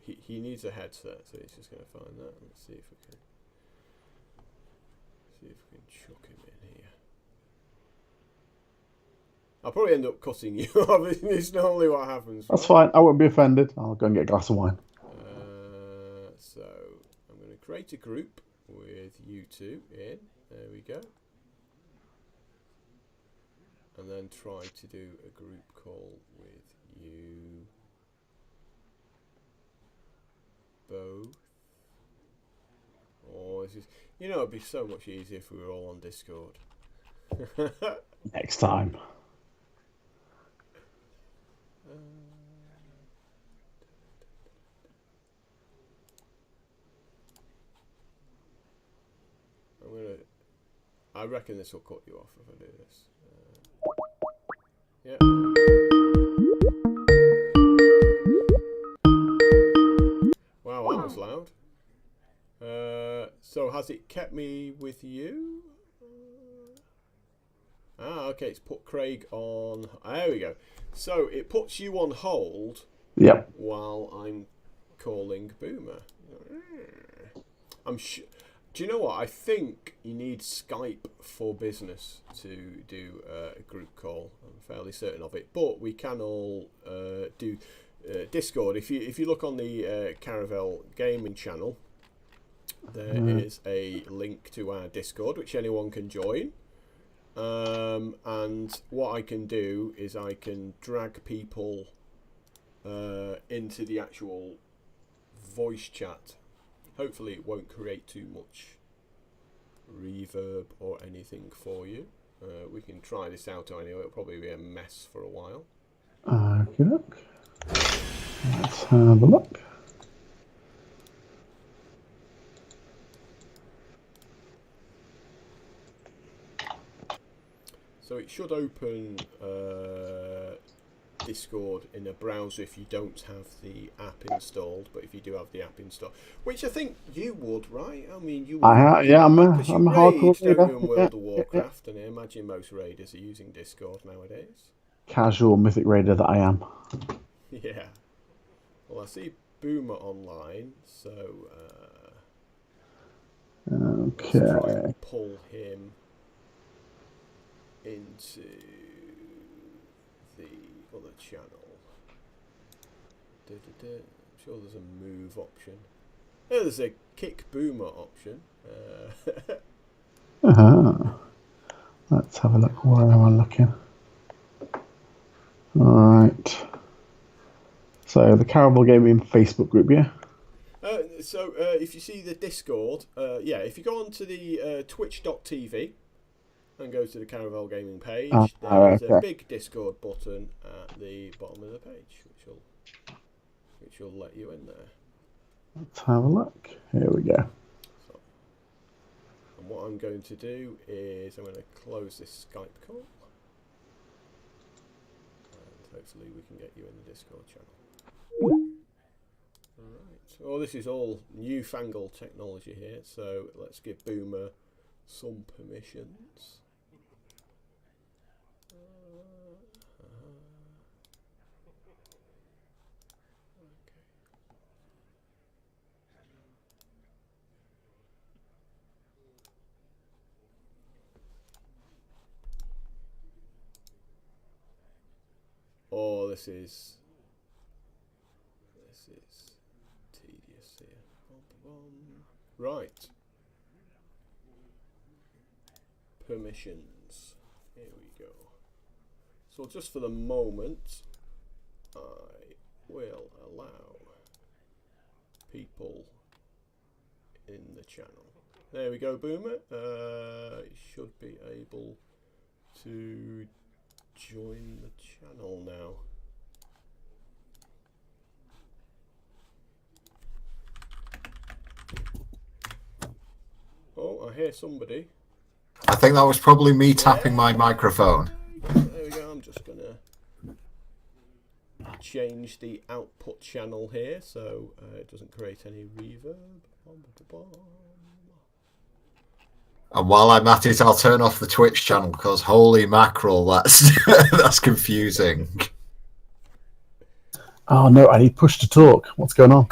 He needs a headset, so he's just going to find that. Let's see if we can chuck him in here. I'll probably end up cutting you off. It's normally what happens. That's fine. I won't be offended. I'll go and get a glass of wine. So I'm going to create a group with you two in. There we go. And then try to do a group call with you both. Oh, this is, it'd be so much easier if we were all on Discord. Next time. I reckon this will cut you off if I do this. Yeah. Wow, that was loud. So has it kept me with you? Okay, it's put Craig on. There we go. So it puts you on hold. Yep. While I'm calling Boomer. I'm sure. Do you know what? I think you need Skype for Business to do a group call. I'm fairly certain of it. But we can all do Discord. If you look on the Caravel Gaming channel, there is a link to our Discord, which anyone can join. And what I can do is I can drag people into the actual voice chat. Hopefully it won't create too much reverb or anything for you. We can try this out anyway. It'll probably be a mess for a while. Okay, look. Let's have a look. So it should open Discord in a browser if you don't have the app installed, but if you do have the app installed, which I think you would, right? I mean, you would. I'm a hardcore raid, don't raider. you, in World of Warcraft, and I imagine most raiders are using Discord nowadays. Casual mythic raider that I am. Yeah. Well, I see Boomer online, so okay. let's try and pull him into the other channel. I'm sure there's a move option. Oh, there's a kick Boomer option. Let's have a look. Where am I looking? Alright. So, the Caravel Gaming Facebook group, yeah? So, if you see the Discord, if you go onto the twitch.tv and go to the Caravel Gaming page, there's a big Discord button at the bottom of the page, which will let you in there. Let's have a look. Here we go. So, and what I'm going to do is I'm going to close this Skype call. And hopefully we can get you in the Discord channel. Alright. Well, this is all newfangled technology here, so let's give Boomer some permissions. Oh, this is tedious here. Right. Permissions. Here we go. So just for the moment, I will allow people in the channel. There we go, Boomer. You should be able to join the channel now. Oh, I hear somebody. I think that was probably me tapping my microphone. There we go. I'm just gonna change the output channel here so it doesn't create any reverb. And while I'm at it, I'll turn off the Twitch channel because holy mackerel, that's that's confusing. Oh no, I need push to talk. What's going on?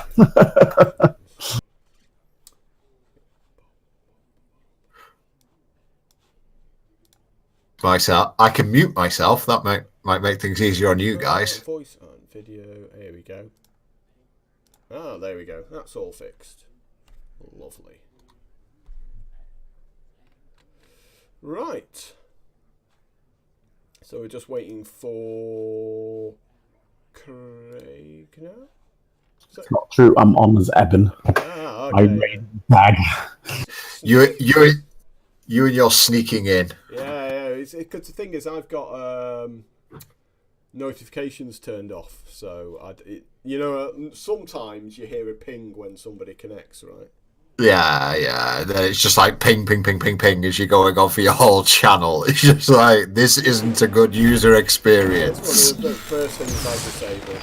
Myself, I can mute myself. That might make things easier on you guys. Voice on video. Here we go. Ah, there we go. That's all fixed. Lovely. Right. So we're just waiting for Craig now. It's not true. I'm on as Eben. Ah, I okay. made bag. You and your sneaking in. Yeah. Because the thing is, I've got notifications turned off, so sometimes you hear a ping when somebody connects, right? Yeah. Then it's just like ping, ping, ping, ping, ping as you're going on for your whole channel. It's just like, this isn't a good user experience. That's one of the first things I disable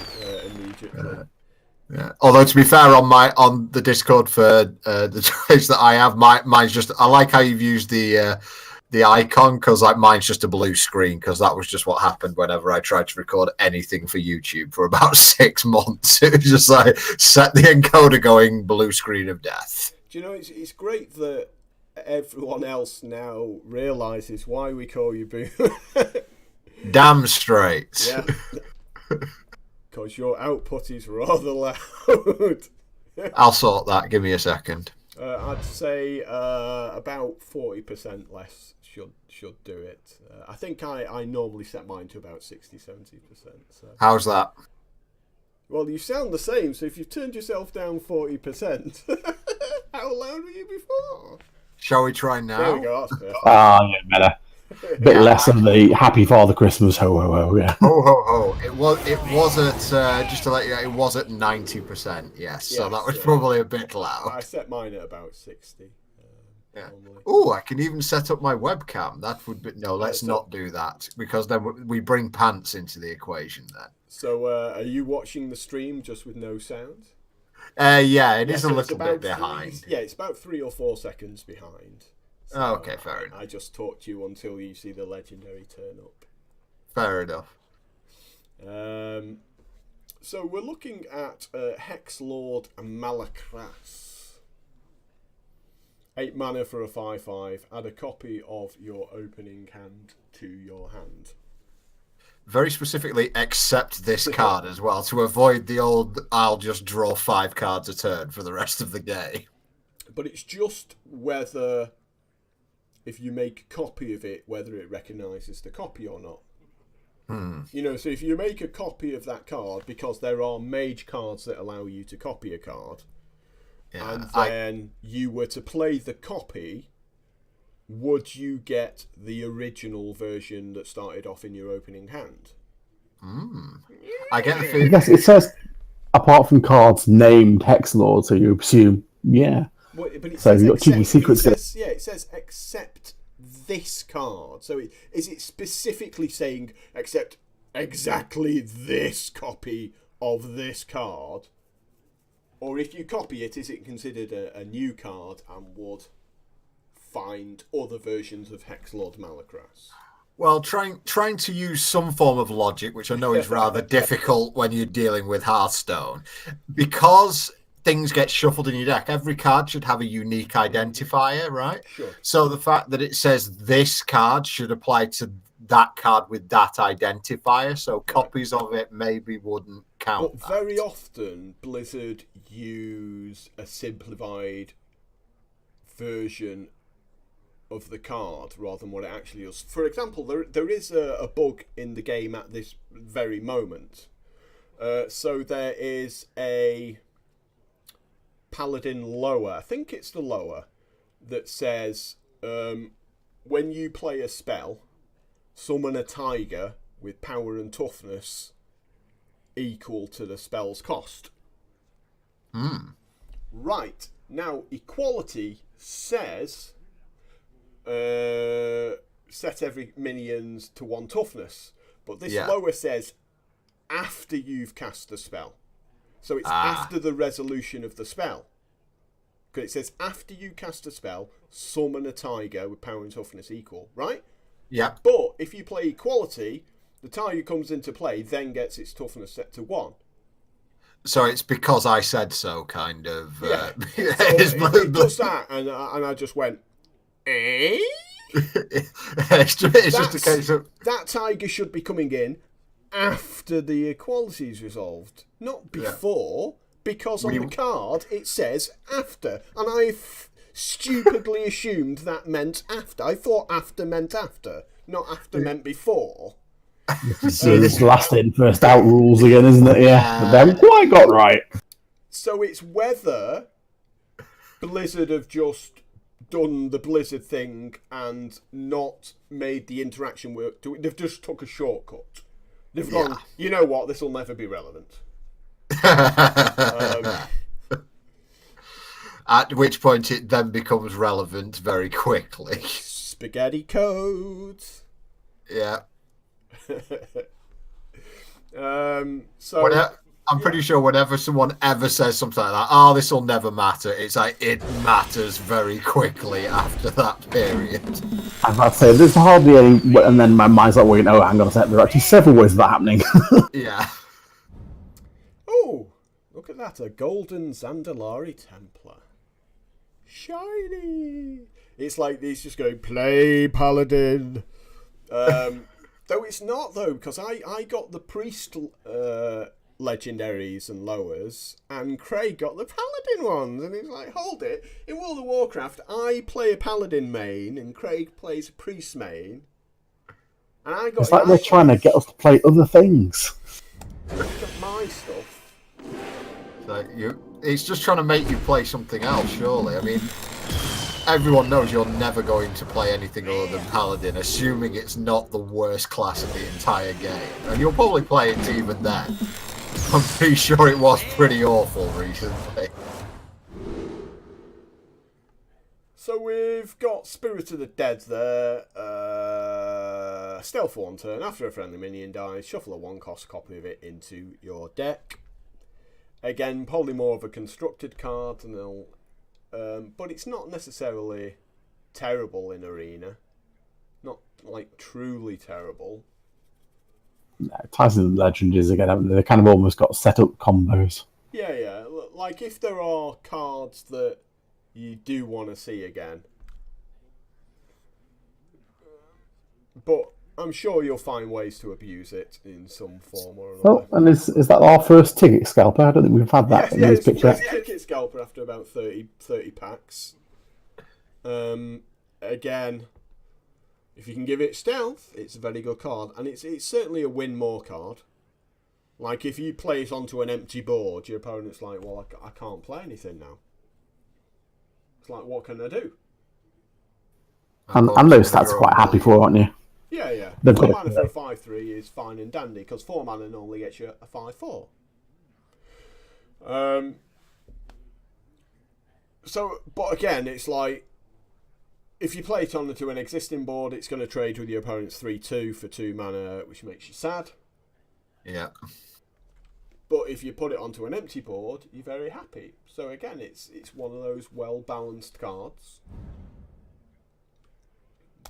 immediately. Yeah. Although to be fair, on the Discord for the Twitch that I have, mine's just. I like how you've used the icon because like mine's just a blue screen because that was just what happened whenever I tried to record anything for YouTube for about 6 months. It was just like set the encoder going blue screen of death. Do you know it's great that everyone else now realizes why we call you Boomer. Damn straight. Yeah. Because your output is rather loud. I'll sort that. Give me a second. I'd say about 40% less should do it. I think I normally set mine to about 60-70%. So. How's that? Well, you sound the same, so if you've turned yourself down 40%, how loud were you before? Shall we try now? There we go, that's perfect. Yeah, better. Bit less of the Happy Father Christmas ho ho ho. Yeah. Ho ho ho! It was at just to let you know, it was at 90%. Yes, so that was probably a bit loud. I set mine at about 60. Yeah. normally. Oh, I can even set up my webcam. That would be let's not do that because then we bring pants into the equation. Then. So, are you watching the stream just with no sound? Yeah, it is a so little bit behind. It's about 3 or 4 seconds behind. So, Okay, fair enough. I just talk to you until you see the legendary turn up. Fair enough. So we're looking at Hexlord Malakras. 8 mana for a 5/5. Add a copy of your opening hand to your hand. Very specifically, accept this card as well to avoid the old I'll just draw 5 cards a turn for the rest of the game. But it's just whether, if you make a copy of it, whether it recognises the copy or not. You know, so if you make a copy of that card, because there are mage cards that allow you to copy a card, and then you were to play the copy, would you get the original version that started off in your opening hand? I get the I feeling. guess it says, apart from cards named Hexlord, so you assume, yeah. Well, but it So says you've got cheeky accept, secrets. it says accept this card. So is it specifically saying accept exactly this copy of this card? Or if you copy it, is it considered a new card and would find other versions of Hexlord Malakras? Well, trying to use some form of logic, which I know is rather difficult when you're dealing with Hearthstone, because things get shuffled in your deck. Every card should have a unique identifier, right? Sure. So the fact that it says this card should apply to that card with that identifier, so copies of it maybe wouldn't count. But very often, Blizzard use a simplified version of the card rather than what it actually is. For example, there is a bug in the game at this very moment. So there is a Paladin lower, I think it's the lower, that says when you play a spell, summon a tiger with power and toughness equal to the spell's cost. Right, now equality says set every minions to 1 toughness, but this lower says after you've cast the spell. So it's after the resolution of the spell. Because it says after you cast a spell, summon a tiger with power and toughness equal, right? Yeah. But if you play equality, the tiger comes into play, then gets its toughness set to 1. So it's because I said so, kind of. Yeah. It does that, and I just went, eh? it's just a case of that tiger should be coming in after the equality is resolved, not before, because on the card it says after, and I stupidly assumed that meant after. I thought after meant after, not after meant before. So it's last in, first out rules again, isn't it? Yeah, but they haven't quite got right. So it's whether Blizzard have just done the Blizzard thing and not made the interaction work. They've just took a shortcut. They've gone, you know what, this will never be relevant. At which point it then becomes relevant very quickly. Spaghetti codes. Yeah. So I'm pretty sure whenever someone ever says something like that, oh, this will never matter, it's like it matters very quickly after that period. I was about to say, there's hardly any, and then my mind's like, wait, oh, hang on a sec, there are actually several ways of that happening. Yeah. Oh, look at that, a golden Zandalari Templar. Shiny! It's like he's just going, play Paladin. Though it's not, though, because I got the Priest legendaries and lowers, and Craig got the Paladin ones, and he's like, hold it, in World of Warcraft, I play a Paladin main, and Craig plays a Priest main, and I got... It's like they're trying to get us to play other things. I got my stuff. It's just trying to make you play something else, surely. I mean, everyone knows you're never going to play anything other than Paladin, assuming it's not the worst class of the entire game. And you'll probably play it even then. I'm pretty sure it was pretty awful recently. So we've got Spirit of the Dead there. Stealth for 1 turn. After a friendly minion dies, shuffle a 1-cost copy of it into your deck. Again, probably more of a constructed card, but it's not necessarily terrible in Arena. Not like truly terrible. No, Tyson Legend is again, haven't they? They kind of almost got set up combos. Yeah. Like if there are cards that you do want to see again, but I'm sure you'll find ways to abuse it in some form or another. Oh, and is that our first ticket scalper? I don't think we've had that in these pictures. It's ticket scalper after about 30 packs. Again, if you can give it stealth, it's a very good card, and it's certainly a win more card. Like if you play it onto an empty board, your opponent's like, well, I can't play anything now. It's like, what can I do? And those stats are quite happy for, aren't you? Yeah. They've 4 got mana for a 5/3 is fine and dandy, because 4 mana normally gets you a 5/4. But again, it's like, if you play it onto an existing board, it's going to trade with your opponent's 3/2 for 2 mana, which makes you sad. Yeah. But if you put it onto an empty board, you're very happy. So again, it's one of those well-balanced cards.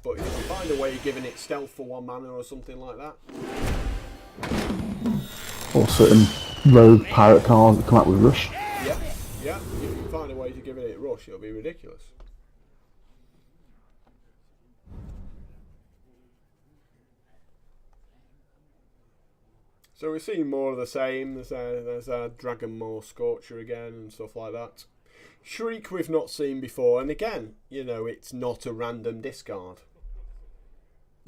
But if you find a way of giving it stealth for 1 mana or something like that. Or certain rogue pirate cards that come out with rush. Yeah. If you find a way to give it rush, it'll be ridiculous. So we're seeing more of the same. There's a Dragonmaw Scorcher again and stuff like that. Shriek we've not seen before, and again, it's not a random discard.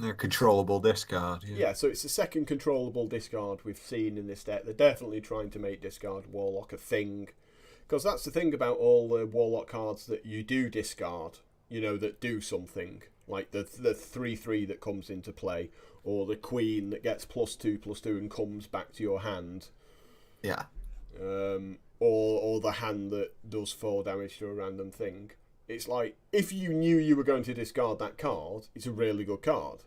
A controllable discard. Yeah, so it's the second controllable discard we've seen in this deck. They're definitely trying to make discard Warlock a thing, because that's the thing about all the Warlock cards that you do discard. That do something, like the 3/3 that comes into play, or the Queen that gets +2/+2 and comes back to your hand. Yeah. Or the hand that does 4 damage to a random thing. It's like, if you knew you were going to discard that card, it's a really good card.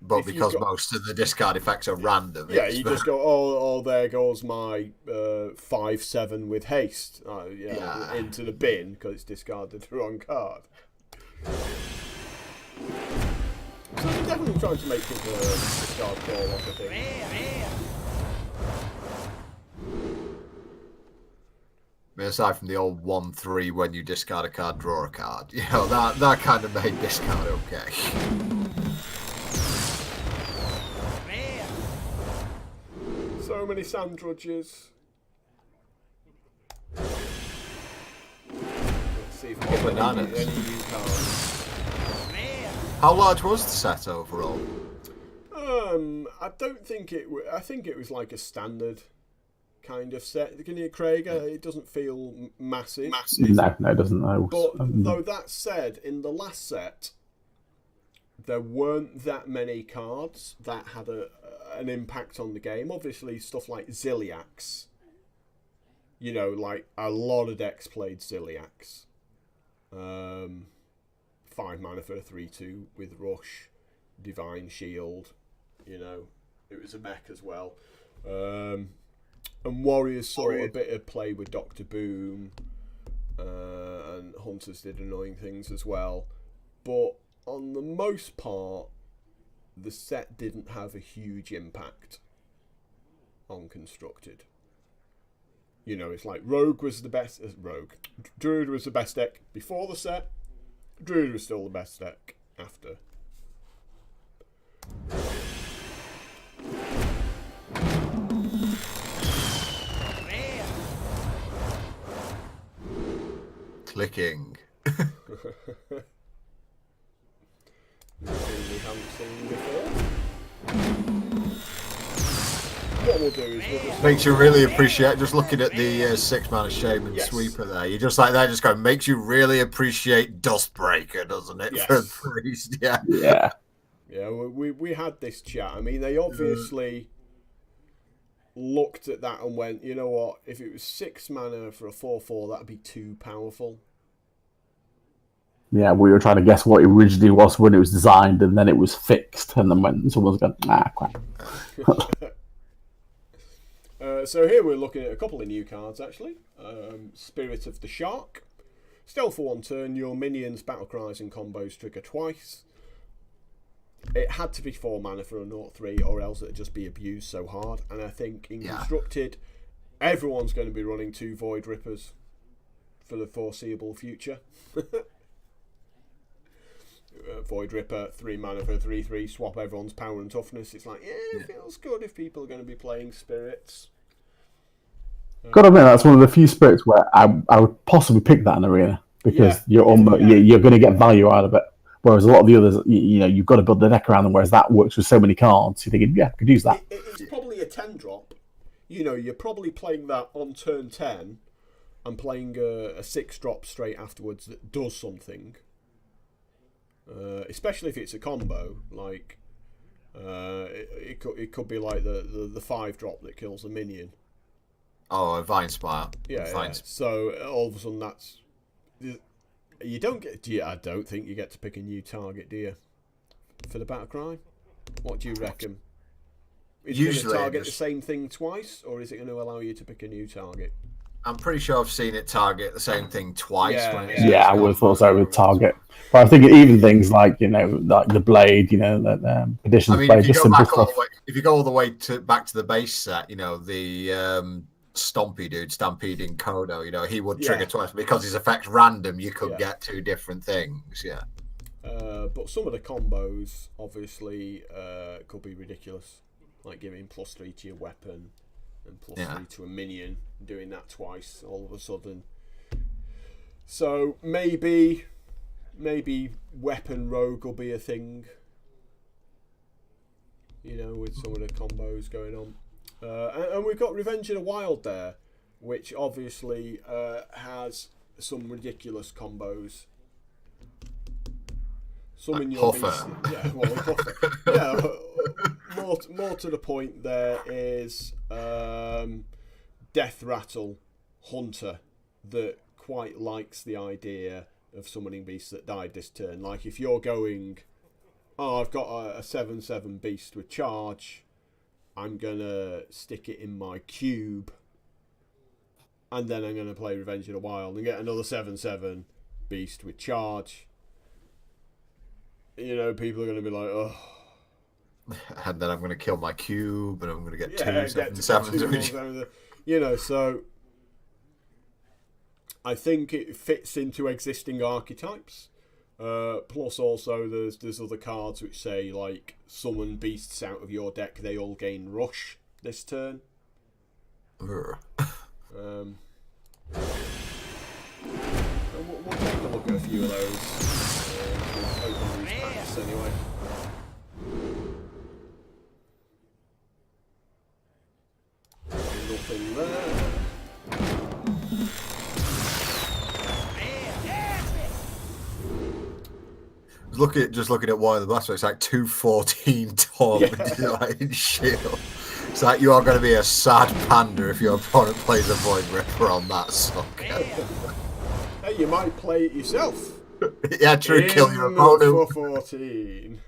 But because most of the discard effects are random. Yeah, you just go, oh, there goes my 5/7 with haste into the bin because it's discarded the wrong card. So they're definitely trying to make it discard Warlock, I think. Aside from the old 1/3 when you discard a card, draw a card. That kind of made discard okay. So many Sand Drudges. Let's see if we get any new cards. How large was the set overall? I don't think I think it was like a standard kind of set. Can you, Craig? It doesn't feel massive. No, it doesn't. No. But though that said, in the last set, there weren't that many cards that had an impact on the game. Obviously, stuff like Ziliax. Like a lot of decks played Ziliax. 5 mana for a 3/2 with Rush, Divine Shield. It was a mech as well. And Warriors saw a bit of play with Dr. Boom, and Hunters did annoying things as well. But on the most part, the set didn't have a huge impact on Constructed. It's like Rogue was the best. Druid was the best deck before the set. Druid was still the best deck after. Clicking. We haven't seen before. What we'll do is we'll just... Makes you really appreciate, just looking at the 6 mana Shaman Sweeper there, you just like that, just going, makes you really appreciate Dustbreaker, doesn't it? Yes. For Priest, yeah. Yeah, we had this chat. I mean, they obviously looked at that and went, you know what, if it was 6 mana for a 4/4, that'd be too powerful. Yeah, we were trying to guess what it originally was when it was designed, and then it was fixed, and then when someone's gone, crap. So here we're looking at a couple of new cards, actually. Spirit of the Shark. Stealth for 1 turn, your minions, battle cries and combos trigger twice. It had to be 4 mana for a 0/3, or else it'd just be abused so hard. And I think in Constructed, everyone's going to be running 2 Void Rippers for the foreseeable future. Void Ripper, 3 mana for a 3/3, swap everyone's power and toughness. It's like, it feels good if people are going to be playing spirits. Gotta admit, that's one of the few spirits where I would possibly pick that in arena, because you're going to get value out of it. Whereas a lot of the others, you've got to build the deck around them. Whereas that works with so many cards, you're thinking, I could use that. It's probably a 10 drop. You're probably playing that on turn 10 and playing a 6 drop straight afterwards that does something. Especially if it's a combo, like it could be like the 5 drop that kills a minion. Oh, a Vine Spire. Yeah. So all of a sudden that's you don't get. I don't think you get to pick a new target, do you? For the battle cry, what do you reckon? Is it going to target the same thing twice, or is it going to allow you to pick a new target? I'm pretty sure I've seen it target the same thing twice. I would have thought so with target. But I'm thinking even things like like the blade, that Petition's blade, just simple stuff. If you go all the way back to the base set, the Stompy dude, Stampeding Kodo, he would trigger twice because his effect's random. You could get 2 different things. Yeah. But some of the combos obviously could be ridiculous, like giving +3 to your weapon and +3 to a minion, doing that twice all of a sudden. So maybe weapon rogue will be a thing, with some of the combos going on. And we've got Revenge of the Wild there, which obviously has some ridiculous combos. Summon your beast. More to the point, there is Death Rattle Hunter that quite likes the idea of summoning beasts that died this turn. Like if you're going, I've got a 7/7 beast with charge, I'm gonna stick it in my cube, and then I'm gonna play Revenge of the Wild and get another 7/7 beast with charge. People are gonna be like, oh. And then I'm going to kill my cube, and I'm going to get 2 7/7s. So I think it fits into existing archetypes. Plus, also there's other cards which say like summon beasts out of your deck. They all gain rush this turn. We'll take a look at a few of those. Open these packs anyway. Nothing there. Just looking at one of the blasts, it's like 214 torment in shield. It's like you are going to be a sad panda if your opponent plays a Void Ripper on that sucker. Hey, you might play it yourself. Yeah, true. Kill your opponent for 14.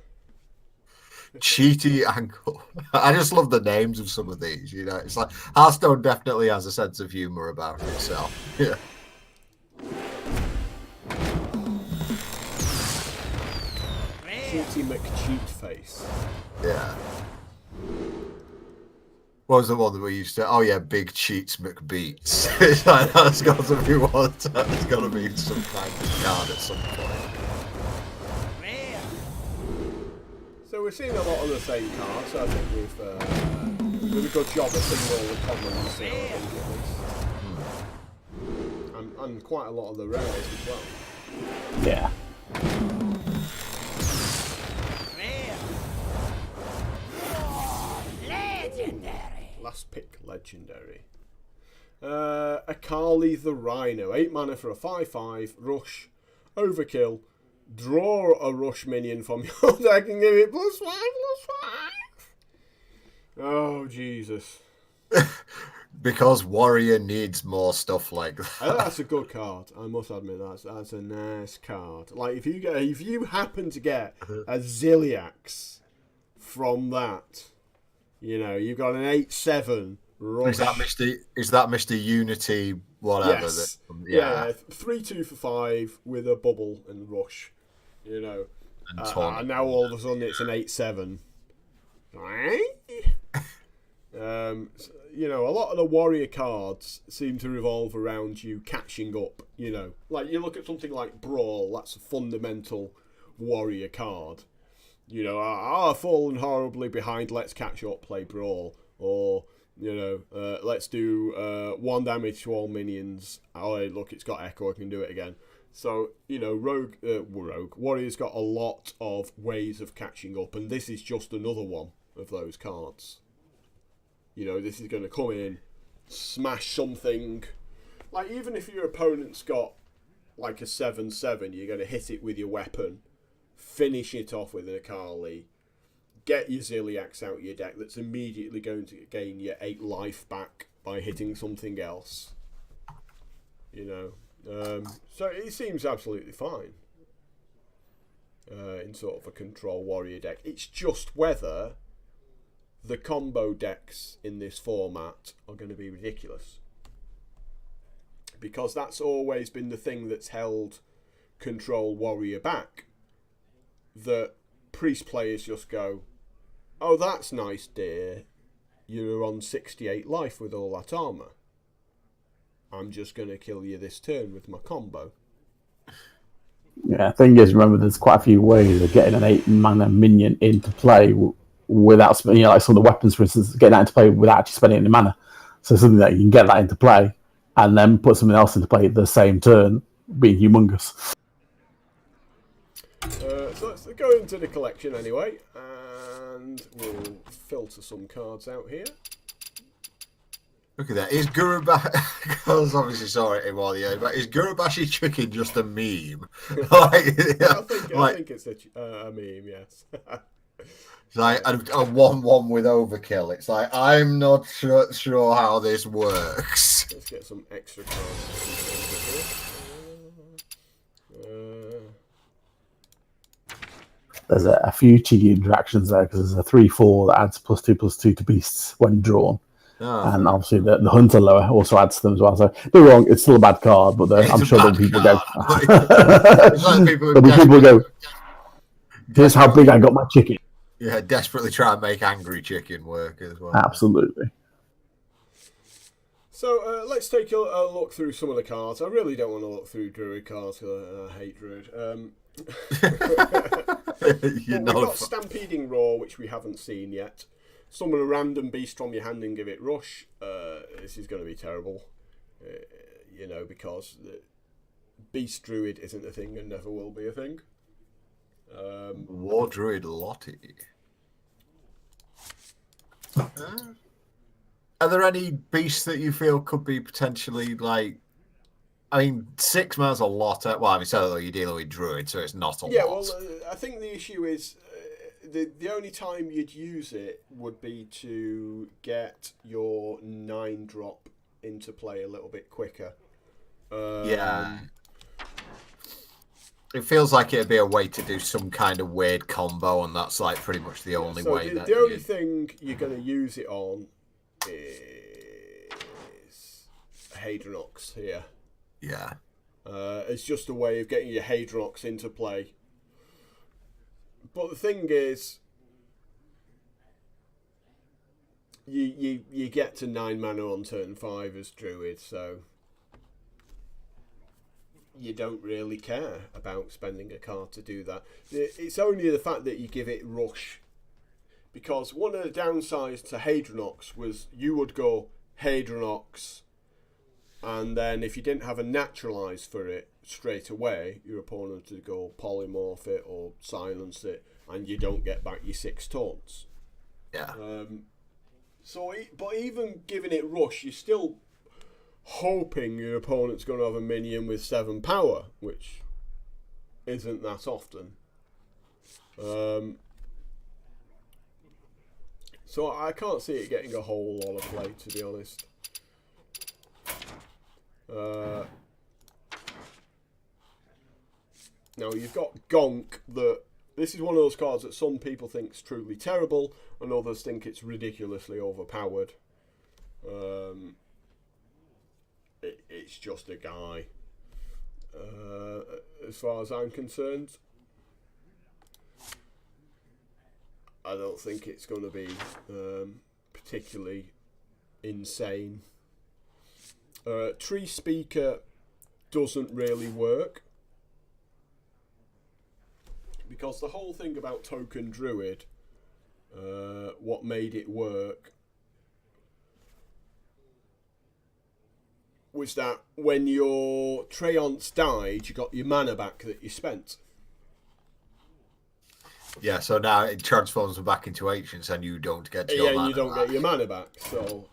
Cheaty ankle. I just love the names of some of these. It's like Hearthstone definitely has a sense of humor about itself. Yeah. Cheaty McCheatface. Yeah. What was the one that we used to? Oh yeah, Big Cheats McBeats. That's got to be one. There's got to be some kind of card at some point. So we're seeing a lot of the same cards. So I think we've done a good job of seeing all the commons, at least. And quite a lot of the rares as well. Yeah. Last pick, legendary. Akali the Rhino. 8 mana for a 5/5. Rush. Overkill. Draw a rush minion from your deck and give it +5/+5. Oh, Jesus. Because Warrior needs more stuff like that. That's a good card. I must admit that's a nice card. Like if you happen to get a Ziliax from that, you've got an 8/7 rush. Is that Mr. Unity whatever? Yes. Yeah. 3/2 for 5 with a bubble and rush. And now all of a sudden it's an 8/7. A lot of the warrior cards seem to revolve around you catching up. Like you look at something like Brawl, that's a fundamental warrior card. I've fallen horribly behind, let's catch up, play Brawl. Or, let's do 1 damage to all minions. Oh, look, it's got Echo, I can do it again. So, Warrior's got a lot of ways of catching up, and this is just another one of those cards. This is going to come in, smash something. Like, even if your opponent's got, like, a 7/7, you're going to hit it with your weapon, finish it off with an Akali, get your Ziliax out of your deck that's immediately going to gain your 8 life back by hitting something else. So it seems absolutely fine in sort of a control warrior deck. It's just whether the combo decks in this format are going to be ridiculous. Because that's always been the thing that's held control warrior back. That priest players just go, oh, that's nice, dear. You're on 68 life with all that armour. I'm just going to kill you this turn with my combo. Yeah, thing is, remember, there's quite a few ways of getting an 8-mana minion into play without, like some of the weapons, for instance, getting that into play without actually spending any mana. So something that you can get that into play and then put something else into play the same turn, being humongous. So let's go into the collection anyway, and we'll filter some cards out here. Look at that. Is Gurubashi... I was obviously saw it in one of the years, but is Gurubashi chicken just a meme? I think it's a meme, yes. It's like a 1/1 with overkill. It's like, I'm not sure how this works. Let's get some extra cards. There's a few cheeky interactions there because there's a 3/4 that adds +2/+2 to beasts when drawn. Oh. And obviously the hunter lower also adds to them as well. So don't be wrong, it's still a bad card, but I'm sure there'll be people go. There'll be people go, here's how big I got my chicken. Yeah, desperately try and make angry chicken work as well. Absolutely. So let's take a look through some of the cards. I really don't want to look through Druid cards because I hate Druid. We've got Stampeding Roar, which we haven't seen yet. Summon a random beast from your hand and give it rush. This is going to be terrible, because the Beast Druid isn't a thing and never will be a thing. War Druid Lottie. Are there any beasts that you feel could be potentially like? I mean, 6 man's a lot. Well, I mean, so you're dealing with Druid, so it's not a lot. Yeah, well, I think the issue is the only time you'd use it would be to get your 9-drop into play a little bit quicker. Yeah. It feels like it'd be a way to do some kind of weird combo, and that's like pretty much the only way. The only thing you're going to use it on is Hadronox here. Yeah. It's just a way of getting your Hadronox into play. But the thing is, you get to 9 mana on turn 5 as Druid, so you don't really care about spending a card to do that. It's only the fact that you give it rush. Because one of the downsides to Hadronox was you would go Hadronox, and then if you didn't have a naturalize for it straight away, your opponent would go polymorph it or silence it, and you don't get back your 6 taunts. Yeah. But even giving it rush, you're still hoping your opponent's going to have a minion with 7 power, which isn't that often. So I can't see it getting a whole lot of play, to be honest. Now you've got Gonk. This is one of those cards that some people think is truly terrible, and others think it's ridiculously overpowered. It's just a guy. As far as I'm concerned, I don't think it's going to be particularly insane. Tree Speaker doesn't really work, because the whole thing about Token Druid, what made it work was that when your Treants died, you got your mana back that you spent. Yeah, so now it transforms them back into ancients, and you don't get your mana you don't back. get your mana back. So,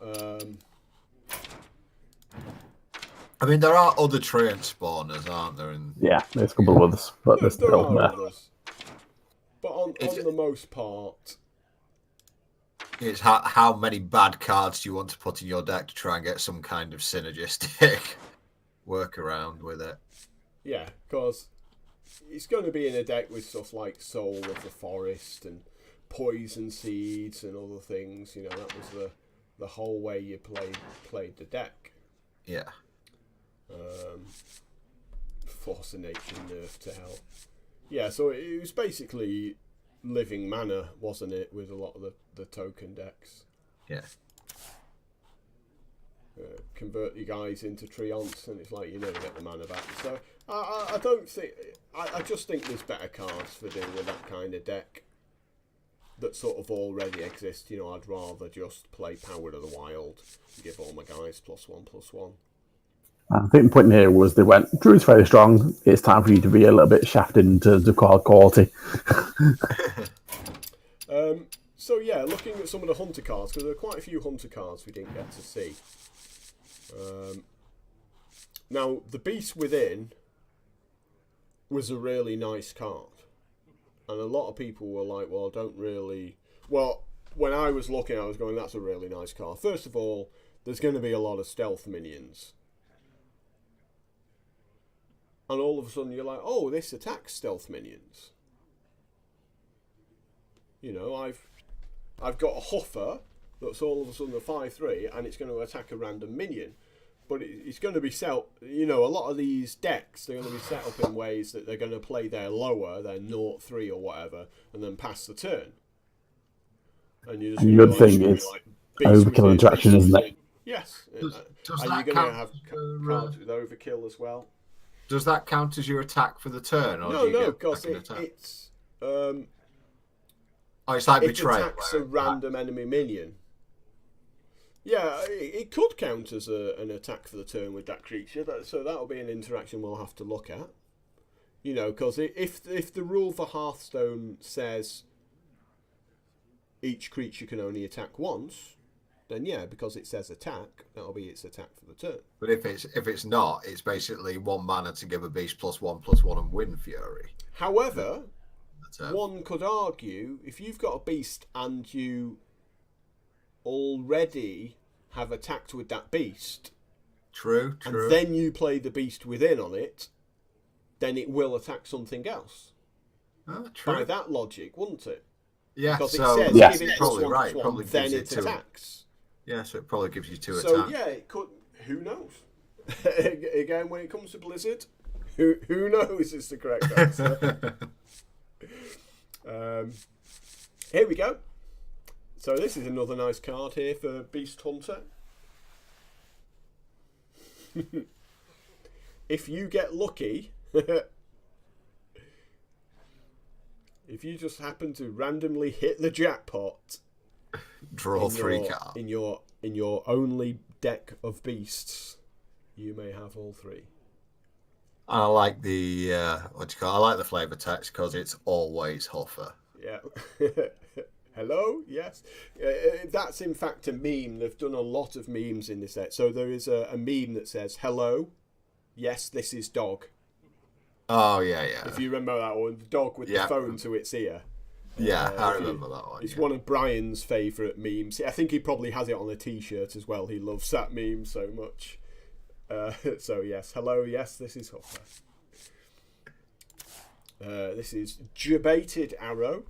I mean, there are other Treant spawners, aren't there? Yeah, there's a couple of others, but they're there still are there. others. But on the most part, It's how many bad cards do you want to put in your deck to try and get some kind of synergistic workaround with it? yeah, because it's going to be in a deck with stuff like Soul of the Forest and Poison Seeds and other things. You know, that was the whole way you played the deck. Yeah. Force of Nature nerf to hell. Yeah, so it was basically living mana, wasn't it, with a lot of the token decks. Yeah. Convert you guys into Treants, and it's like you never get the mana back. So I don't think... I just think there's better cards for dealing with that kind of deck that sort of already exist. You know, I'd rather just play Power of the Wild and give all my guys +1/+1. I think the point here was they went, Drew's very strong, it's time for you to be a little bit shafted in terms of quality. So yeah, looking at some of the Hunter cards, because there are quite a few Hunter cards we didn't get to see. Now, the Beast Within was a really nice card. And a lot of people were like, well, I don't really... Well, when I was looking, I was going, that's a really nice card. First of all, there's going to be a lot of stealth minions. And all of a sudden you're like, oh, this attacks stealth minions. You know, I've got a Huffer that's all of a sudden a 5/3, and it's going to attack a random minion. But it's going to be set, you know, a lot of these decks, they're going to be set up in ways that they're going to play their lower, their 0/3 or whatever, and then pass the turn. And you just And the good thing is overkill interaction, isn't it? Yes. Does and that you're going to have count cards with overkill as well. Does that count as your attack for the turn? Or No, because it's... oh, it's like it Betrayal. attacks a random enemy minion. Yeah, it could count as an attack for the turn with that creature. So that'll be an interaction we'll have to look at. You know, because if the rule for Hearthstone says each creature can only attack once, then yeah, because it says attack, that'll be its attack for the turn. But if it's not, it's basically 1 mana to give a beast +1/+1 and win Fury. However, one could argue, if you've got a beast and you already have attacked with that beast, True. and then you play the Beast Within on it, then it will attack something else. Oh, true. By that logic, wouldn't it? Yeah, Because so it says yes. give it probably +1/+1, right. Probably then gives it it two. attacks. Yeah, so it probably gives you 2 So attacks. yeah, it could. Who knows? Again, when it comes to Blizzard, who knows is the correct answer. Here we go. So this is another nice card here for Beast Hunter. If you get lucky, if you just happen to randomly hit the jackpot, Draw 3 cards. in your only deck of beasts, you may have all 3. I like the what do you call it? I like the flavor text because it's always Huffer. Yeah. Hello? Yes. That's in fact a meme. They've done a lot of memes in this set. So there is a meme that says, hello, yes, this is dog. Oh, yeah. If you remember that one, the dog with the phone to its ear. Yeah, I remember that one. It's one of Brian's favourite memes. I think he probably has it on a t-shirt as well. He loves that meme so much. So yes, hello, yes, this is Huffer. This is Debated Arrow.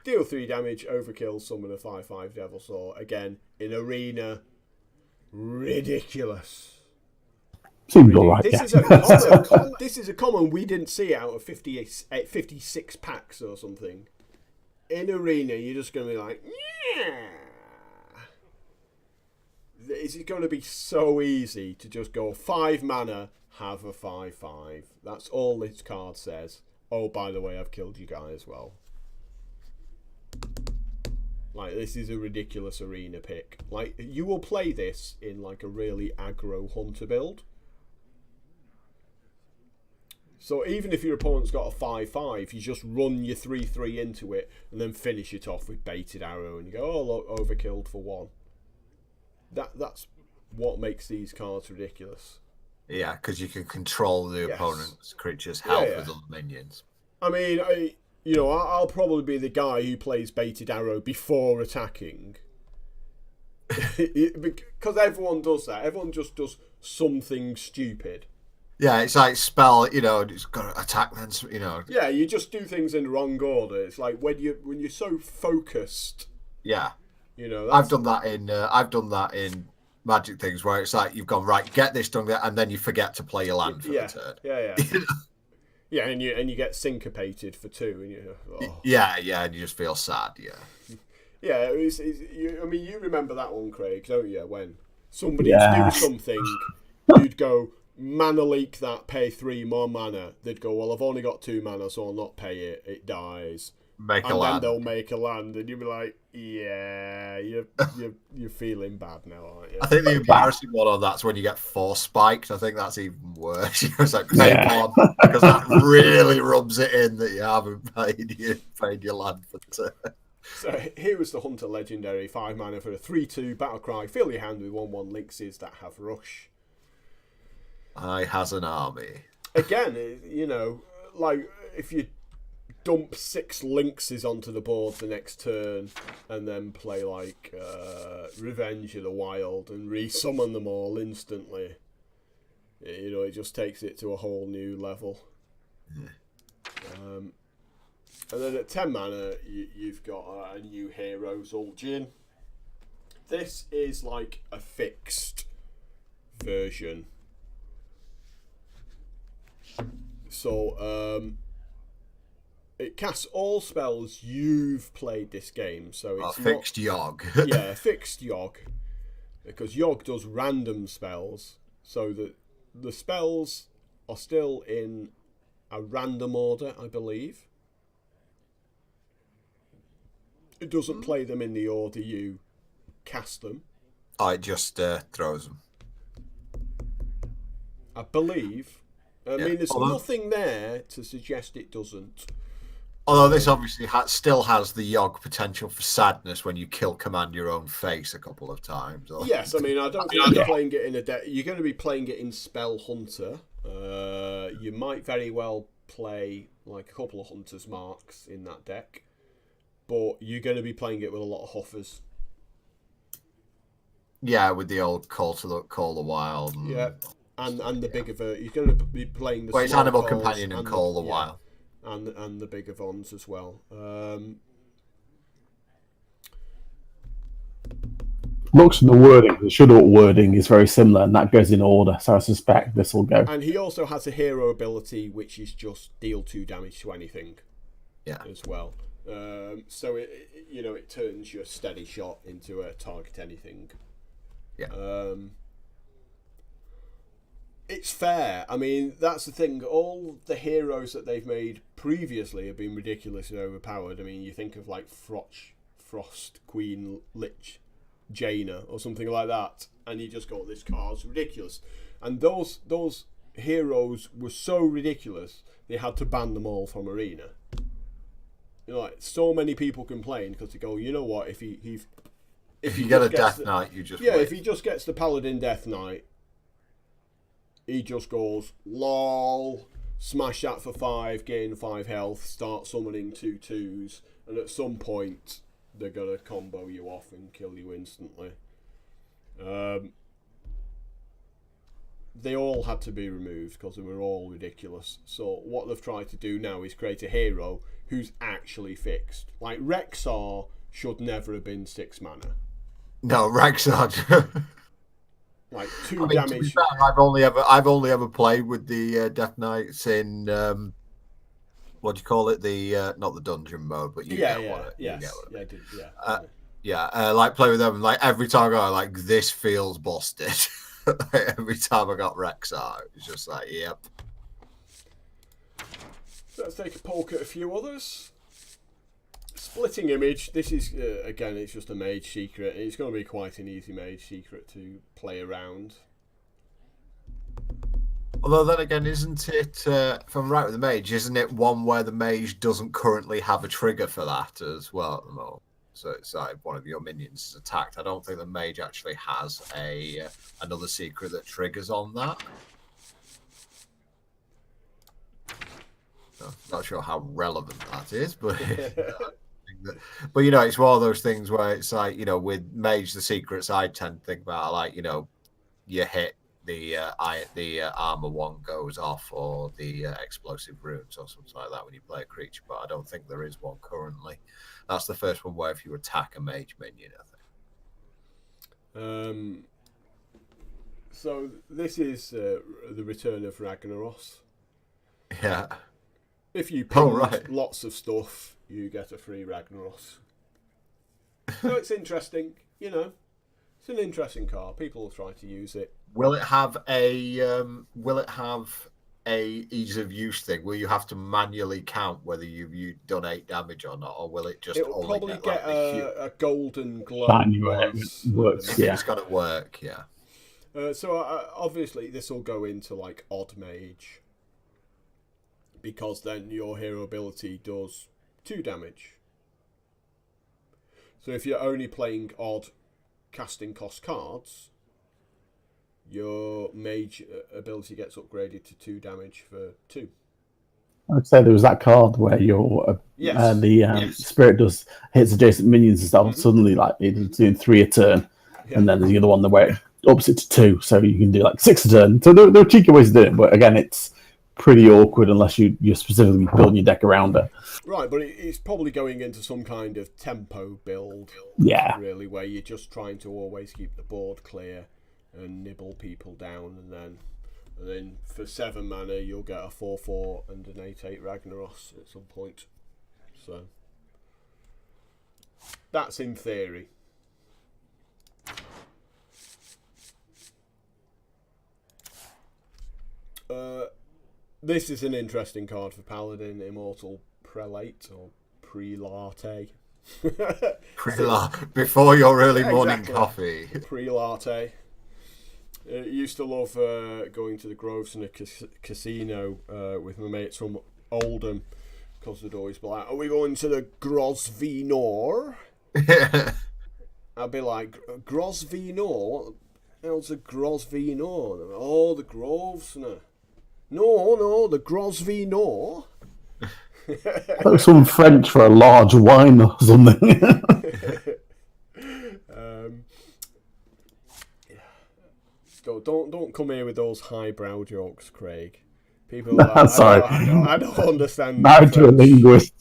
Deal 3 damage, overkill, summon a 5/5 Devil Saw. Again, in arena, ridiculous. Seems alright. This is a common we didn't see out of 56 packs or something. In arena, you're just going to be like, yeah. Is it going to be so easy to just go 5 mana, have a 5/5? That's all this card says. Oh, by the way, I've killed you guy as well. Like, this is a ridiculous arena pick. Like, you will play this in like a really aggro hunter build. So even if your opponent's got a 5/5, you just run your 3/3 into it and then finish it off with Baited Arrow, and you go, oh look, overkilled for 1. That's what makes these cards ridiculous. Yeah, because you can control the opponent's creature's health with other minions. I mean, I'll probably be the guy who plays Baited Arrow before attacking. Because everyone does that. Everyone just does something stupid. Yeah, it's like spell, it's got to attack then, Yeah, you just do things in the wrong order. It's like when you're so focused. Yeah. That's... I've done that in Magic things where it's like you've gone right, get this done, and then you forget to play your land for the turn. Yeah, and you get syncopated for 2, and you. And you just feel sad. Yeah, you remember that one, Craig, don't you? When somebody do something, you'd go mana leak that, pay 3 more mana. They'd go, well, I've only got 2 mana, so I'll not pay it. It dies. And then they'll make a land, and you'll be like, yeah, you're feeling bad now, aren't you? I think the embarrassing one on that's when you get 4 spiked. I think that's even worse. It's like pay one, because that really rubs it in that you haven't paid your land for the turn. So here was the Hunter Legendary, 5 mana for a 3/2 Battlecry. Fill your hand with 1/1 Lynxes that have Rush. I has an army. Again, like if you dump 6 Lynxes onto the board the next turn and then play like Revenge of the Wild and resummon them all instantly, it just takes it to a whole new level. And then at 10 mana you've got a new hero, Zul'jin. This is like a fixed version. So it casts all spells you've played this game, so it's fixed Yogg. Yeah, fixed Yogg, because Yogg does random spells, so that the spells are still in a random order, I believe. It doesn't play them in the order you cast them. It just throws them. I believe. I mean, there's nothing there to suggest it doesn't. Although this obviously still has the Yogg potential for sadness when you kill command your own face a couple of times. Yes, I mean, I don't think you're playing it in a deck. You're going to be playing it in Spell Hunter. You might very well play like a couple of Hunter's Marks in that deck, but you're going to be playing it with a lot of Huffers. Yeah, with the old Call the Wild. And the bigger you're going to be playing the. Well, it's Animal Companion and Call the Wild. And the bigger ones as well. Looks at the wording. The Shudder wording is very similar, and that goes in order. So I suspect this will go. And he also has a hero ability, which is just deal 2 damage to anything. Yeah. As well. So it turns your steady shot into a target anything. Yeah. It's fair. I mean, that's the thing. All the heroes that they've made previously have been ridiculously overpowered. I mean, you think of like Frost Queen Lich Jaina or something like that, and you just go, this card's ridiculous. And those heroes were so ridiculous, they had to ban them all from Arena. Like, so many people complained because they go, you know what, if you get a Death Knight, you just wait. If he just gets the Paladin Death Knight, he just goes, lol, smash that for 5, gain 5 health, start summoning 2/2s, and at some point they're going to combo you off and kill you instantly. They all had to be removed because they were all ridiculous. So what they've tried to do now is create a hero who's actually fixed. Like Rexar should never have been 6 mana. No, Rexar. Like 2 damage. To be fair, I've only ever played with the Death Knights in what do you call it? The not the dungeon mode, but you get what like play with them. Like every time I go, like this feels busted. Every time I got Rexar, it was just like, yep. So let's take a poke at a few others. Splitting Image. This is again, it's just a mage secret. It's going to be quite an easy mage secret to play around. Although then again, isn't it, if I'm right with the mage, isn't it one where the mage doesn't currently have a trigger for that as well at the moment? So it's like one of your minions is attacked. I don't think the mage actually has another secret that triggers on that. So, not sure how relevant that is, but but you know, it's one of those things where it's like, you know, with mage, the secrets I tend to think about are like, you know, you hit the armor one goes off, or the explosive runes or something like that when you play a creature, but I don't think there is one currently. That's the first one where if you attack a mage minion, I think. So this is the return of Ragnaros. Yeah. If you ping lots of stuff, you get a free Ragnaros. So it's interesting, you know. It's an interesting card. People will try to use it. Will it have a ease of use thing? Will you have to manually count whether you've done 8 damage or not, or will it just? It'll probably get a golden glow. Works. Yeah, it's got to work. Yeah. So obviously this will go into like odd mage, because then your hero ability does 2 damage. So if you're only playing odd casting cost cards, your mage ability gets upgraded to 2 damage for 2. I'd say there was that card where your spirit hits adjacent minions and stuff. Suddenly, like it's doing 3 a turn, and then there's the other one where it ups it to 2, so you can do like 6 a turn. So there are cheeky ways to do it, but again, it's pretty awkward unless you're specifically building your deck around it. Right, but it's probably going into some kind of tempo build. Yeah, really, where you're just trying to always keep the board clear and nibble people down, and then for 7 mana you'll get a 4/4 and an 8/8 Ragnaros at some point. So that's in theory. This is an interesting card for Paladin, Immortal Prelate or Prelate. Before your early morning coffee. Prelate. Used to love going to the Groves and a casino with my mates from Oldham, because they'd always be like, "Are we going to the Grosvenor?" I'd be like, "Grosvenor? What the hell's a Grosvenor?" "Oh, the Groves. No, the Grosvenor." Like some French for a large wine or something. Don't come here with those highbrow jokes, Craig. People are like, sorry, I don't understand. Married to a linguist.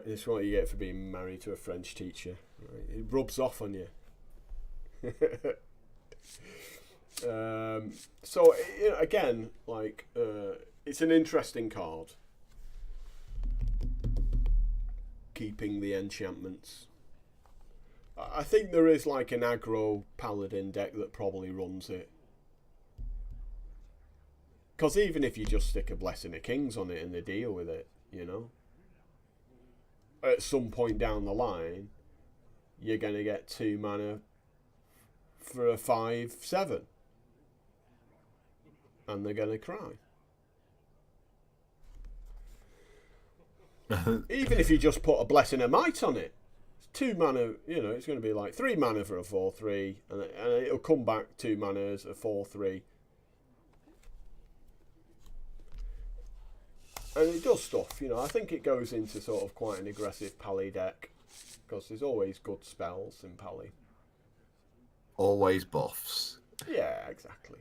It's what you get for being married to a French teacher. Right? It rubs off on you. So again, like it's an interesting card. Keeping the enchantments. I think there is like an aggro paladin deck that probably runs it. Because even if you just stick a Blessing of Kings on it and they deal with it, you know, at some point down the line, you're going to get 2 mana for a 5/7. And they're going to cry. Even if you just put a Blessing of Might on it, 2 mana, you know, it's going to be like 3 mana for a 4/3, and it'll come back 2 mana as a 4/3. And it does stuff, you know. I think it goes into sort of quite an aggressive Pally deck, because there's always good spells in Pally. Always buffs. Yeah, exactly.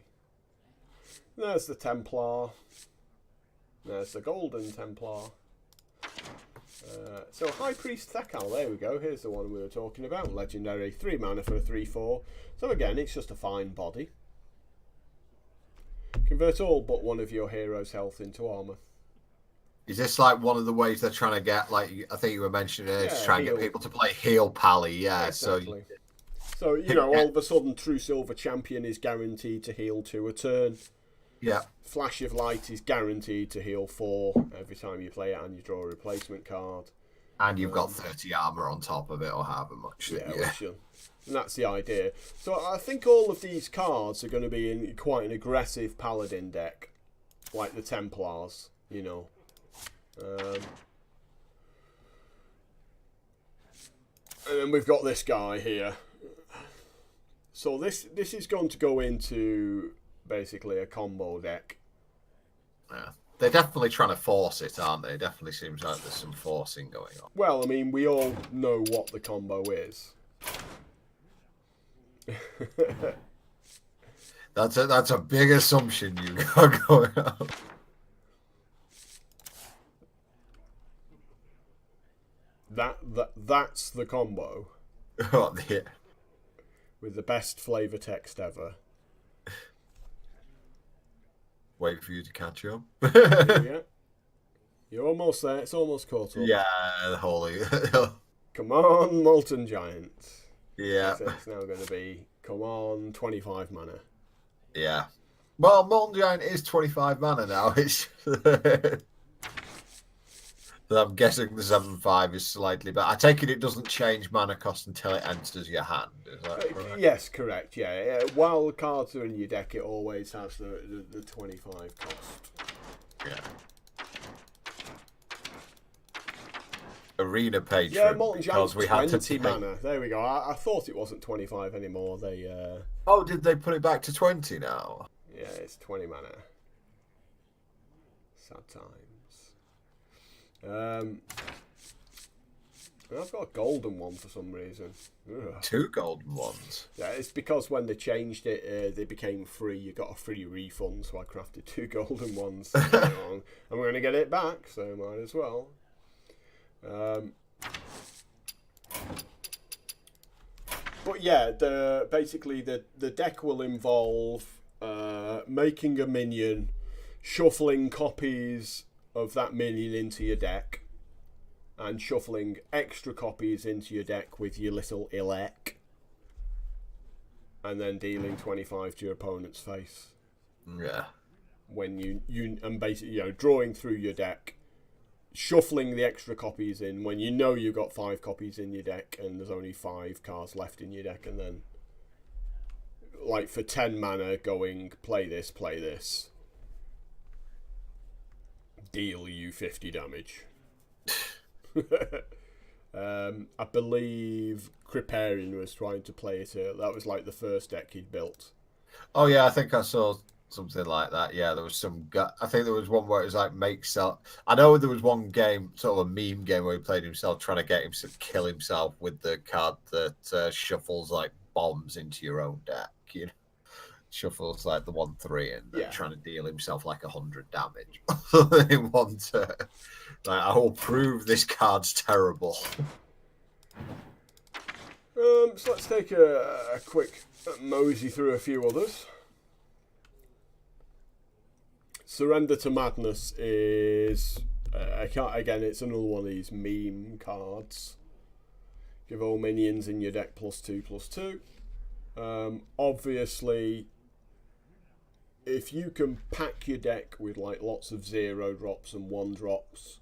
There's the Templar. There's the Golden Templar. So High Priest Thekal, there we go. Here's the one we were talking about. Legendary, 3 mana for a 3/4. So again, it's just a fine body. Convert all but one of your hero's health into armor. Is this like one of the ways they're trying to get, like I think you were mentioning earlier, to try and get people to play Heal Pally? Yeah, exactly. So, you know, all of a sudden, True Silver Champion is guaranteed to heal 2 a turn. Yeah. Flash of Light is guaranteed to heal 4 every time you play it, and you draw a replacement card. And you've got 30 armor on top of it, or however much. Yeah. And that's the idea. So I think all of these cards are going to be in quite an aggressive Paladin deck, like the Templars, you know. And then we've got this guy here. So this is going to go into basically a combo deck. Yeah. They're definitely trying to force it, aren't they? It definitely seems like there's some forcing going on. Well, I mean, we all know what the combo is. That's a big assumption you got going on. That's the combo. Oh, yeah. With the best flavor text ever. Wait for you to catch up. Yeah. You're almost there. It's almost caught up. Yeah, the holy. Come on, Molten Giant. Yeah. So it's now going to be, come on, 25 mana. Yeah. Well, Molten Giant is 25 mana now. It's I'm guessing the 7/5 is slightly better. I take it doesn't change mana cost until it enters your hand. Is that correct? Yes, correct. Yeah. While the cards are in your deck, it always has the 25 cost. Yeah. Arena page. Yeah, Molten Giant's we had 20 mana. There we go. I thought it wasn't 25 anymore. They. Oh, did they put it back to 20 now? Yeah, it's 20 mana. Sad times. I've got a golden one for some reason. Ugh. 2 golden ones. Yeah, it's because when they changed it, they became free. You got a free refund, so I crafted 2 golden ones. I'm going to get it back, so might as well. But yeah, basically the deck will involve making a minion, shuffling copies of that minion into your deck, and shuffling extra copies into your deck with your little Ilek, and then dealing 25 to your opponent's face. Yeah. When you and basically drawing through your deck, shuffling the extra copies in when you know you've got 5 copies in your deck and there's only 5 cards left in your deck, and then like for 10 mana going play this, deal you 50 damage. I believe Kriparian was trying to play it. That was like the first deck he'd built. Oh yeah, I think I saw something like that. Yeah, there was some. I think there was one where it was like make sell. I know there was one game, sort of a meme game, where he played himself trying to get him to kill himself with the card that shuffles like bombs into your own deck. You know, shuffles like the 1/3 and trying to deal himself like 100 damage in one turn. Like, I will prove this card's terrible. So let's take a quick mosey through a few others. Surrender to Madness is again, it's another one of these meme cards. Give all minions in your deck +2/+2. Obviously, if you can pack your deck with like lots of 0 drops and 1 drops,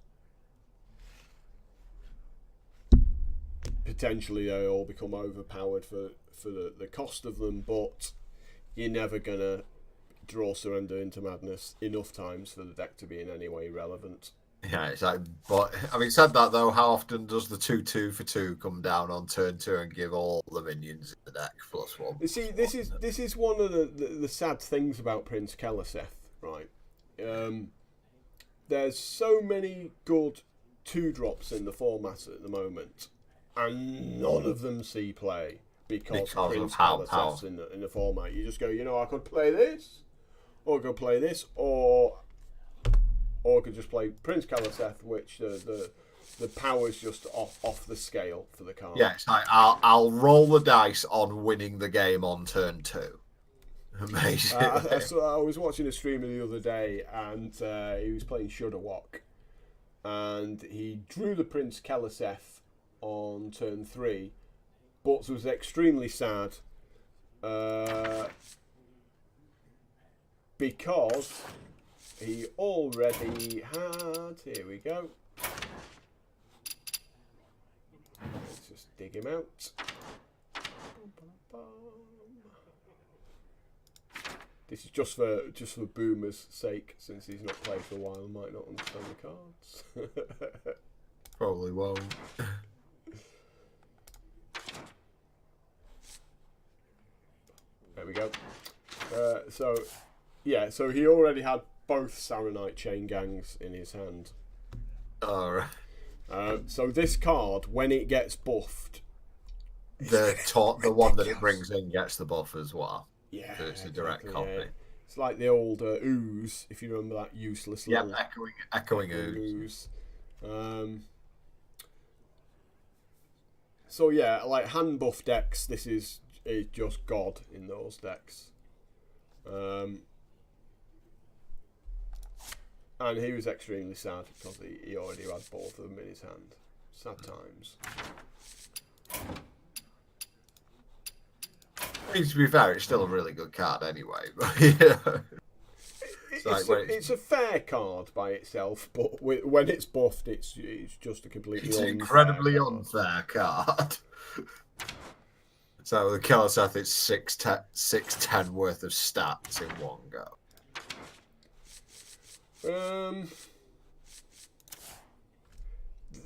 potentially they all become overpowered for the cost of them, but you're never gonna draw Surrender into Madness enough times for the deck to be in any way relevant. Yeah, it's like, but having said that though, how often does the 2/2 for 2 come down on turn 2 and give all the minions in the deck +1? You see, this is one of the sad things about Prince Keleseth, right? There's so many good 2 drops in the format at the moment, and none of them see play. because of Prince how Kaliseth's in the format. You just go, I could play this, or I could play this, or I could just play Prince Kaliseth, which the power's just off the scale for the card. Yeah, it's like I'll roll the dice on winning the game on turn 2. Amazing. I was watching a streamer the other day, and he was playing Shudderwock, and he drew the Prince Kaliseth on turn 3, but was extremely sad because he already had. Here we go. Let's just dig him out. This is just for Boomer's sake, since he's not played for a while and might not understand the cards. Probably won't. There we go. So he already had both Saronite Chain Gangs in his hand. Alright. So this card, when it gets buffed, The one that it brings in gets the buff as well. Yeah, So it's a direct copy. Yeah. It's like the old ooze, if you remember that useless little echoing ooze. So yeah, like hand buff decks, this is just God in those decks. And he was extremely sad because he already had both of them in his hand. Sad times. I mean, to be fair, it's still a really good card anyway. It's a fair card by itself, but when it's buffed, it's just a completely it's an incredibly unfair card. So the Kaliseth, it's 610 worth of stats in one go.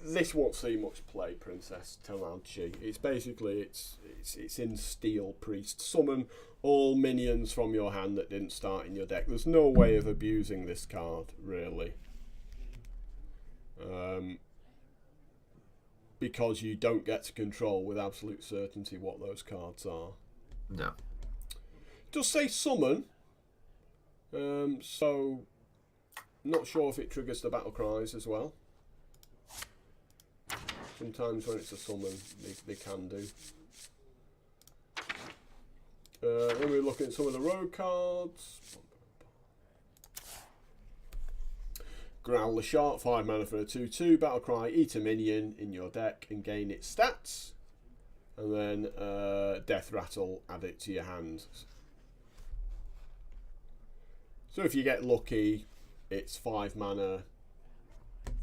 This won't see much play, Princess Talanchi. It's basically it's in Steel Priest. Summon all minions from your hand that didn't start in your deck. There's no way of abusing this card, really. Because you don't get to control with absolute certainty what those cards are. No. Just say summon. So not sure if it triggers the battle cries as well. Sometimes when it's a summon, they can do. Then we're looking at some of the road cards. Growl the Shark, 5 mana for a 2/2. Battlecry, eat a minion in your deck and gain its stats. And then Death Rattle, add it to your hand. So if you get lucky, it's 5 mana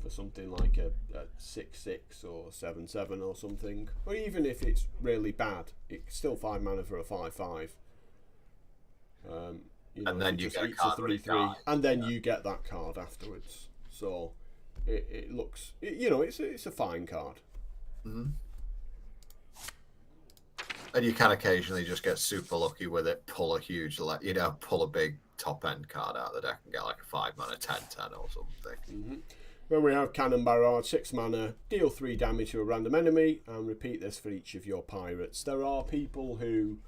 for something like a 6/6 or 7/7 or something. Or even if it's really bad, it's still 5 mana for a 5/5. And then you get a card 3/3, and then you get that card afterwards. So it looks, it's a fine card. Mm-hmm. And you can occasionally just get super lucky with it, pull a big top end card out of the deck and get like a 5 mana 10/10 or something. Mm-hmm. Then we have Cannon Barrage, 6 mana, deal 3 damage to a random enemy, and repeat this for each of your pirates. There are people who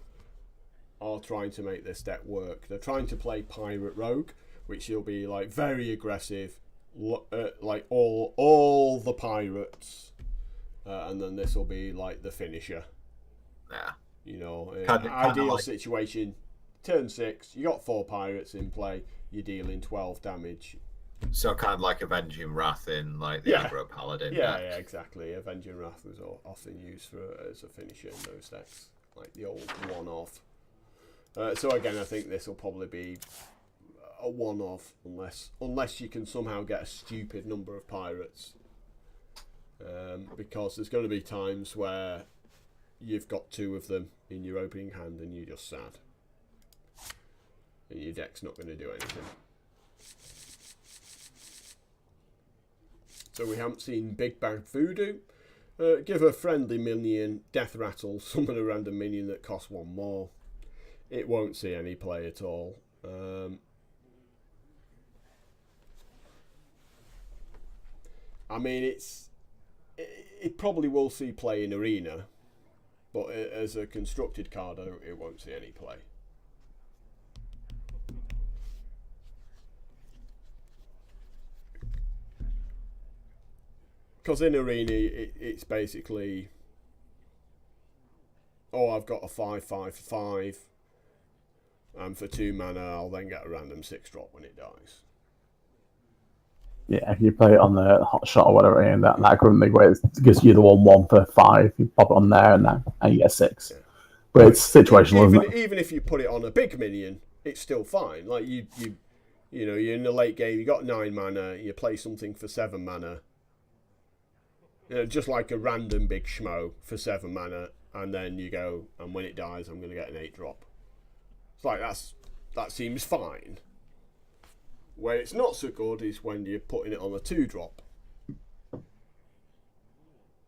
are trying to make this deck work. They're trying to play Pirate Rogue, which will be like very aggressive, like all the pirates, and then this will be like the finisher. Yeah. Ideal situation. Turn 6, you got 4 pirates in play. You're dealing 12 damage. So kind of like Avenging Wrath in like the Aggro Paladin Yeah, decks. yeah, exactly. Avenging Wrath was often used as a finisher in those decks, like the old one-off. So again, I think this will probably be a one-off, unless you can somehow get a stupid number of pirates. Because there's going to be times where you've got 2 of them in your opening hand and you're just sad. And your deck's not going to do anything. So we haven't seen Big Bang Voodoo. Give a friendly minion Death Rattle, summon a random minion that costs 1 more. It won't see any play at all. I mean, it probably will see play in Arena, But as a constructed card, it won't see any play. Because in Arena, it's basically, oh, I've got a 5/5/5, and for 2 mana, I'll then get a random 6-drop when it dies. Yeah, if you play it on the hot shot or whatever, and that equivalent where it gives you the 1/1 for 5, you pop it on there and you get 6. Yeah. But it's situational, isn't it? Even if you put it on a big minion, it's still fine. Like you know, you're in the late game, you got 9 mana, you play something for 7 mana. You know, just like a random big schmo for 7 mana, and then you go, and when it dies, I'm going to get an 8-drop. It's like that seems fine. Where it's not so good is when you're putting it on a 2-drop.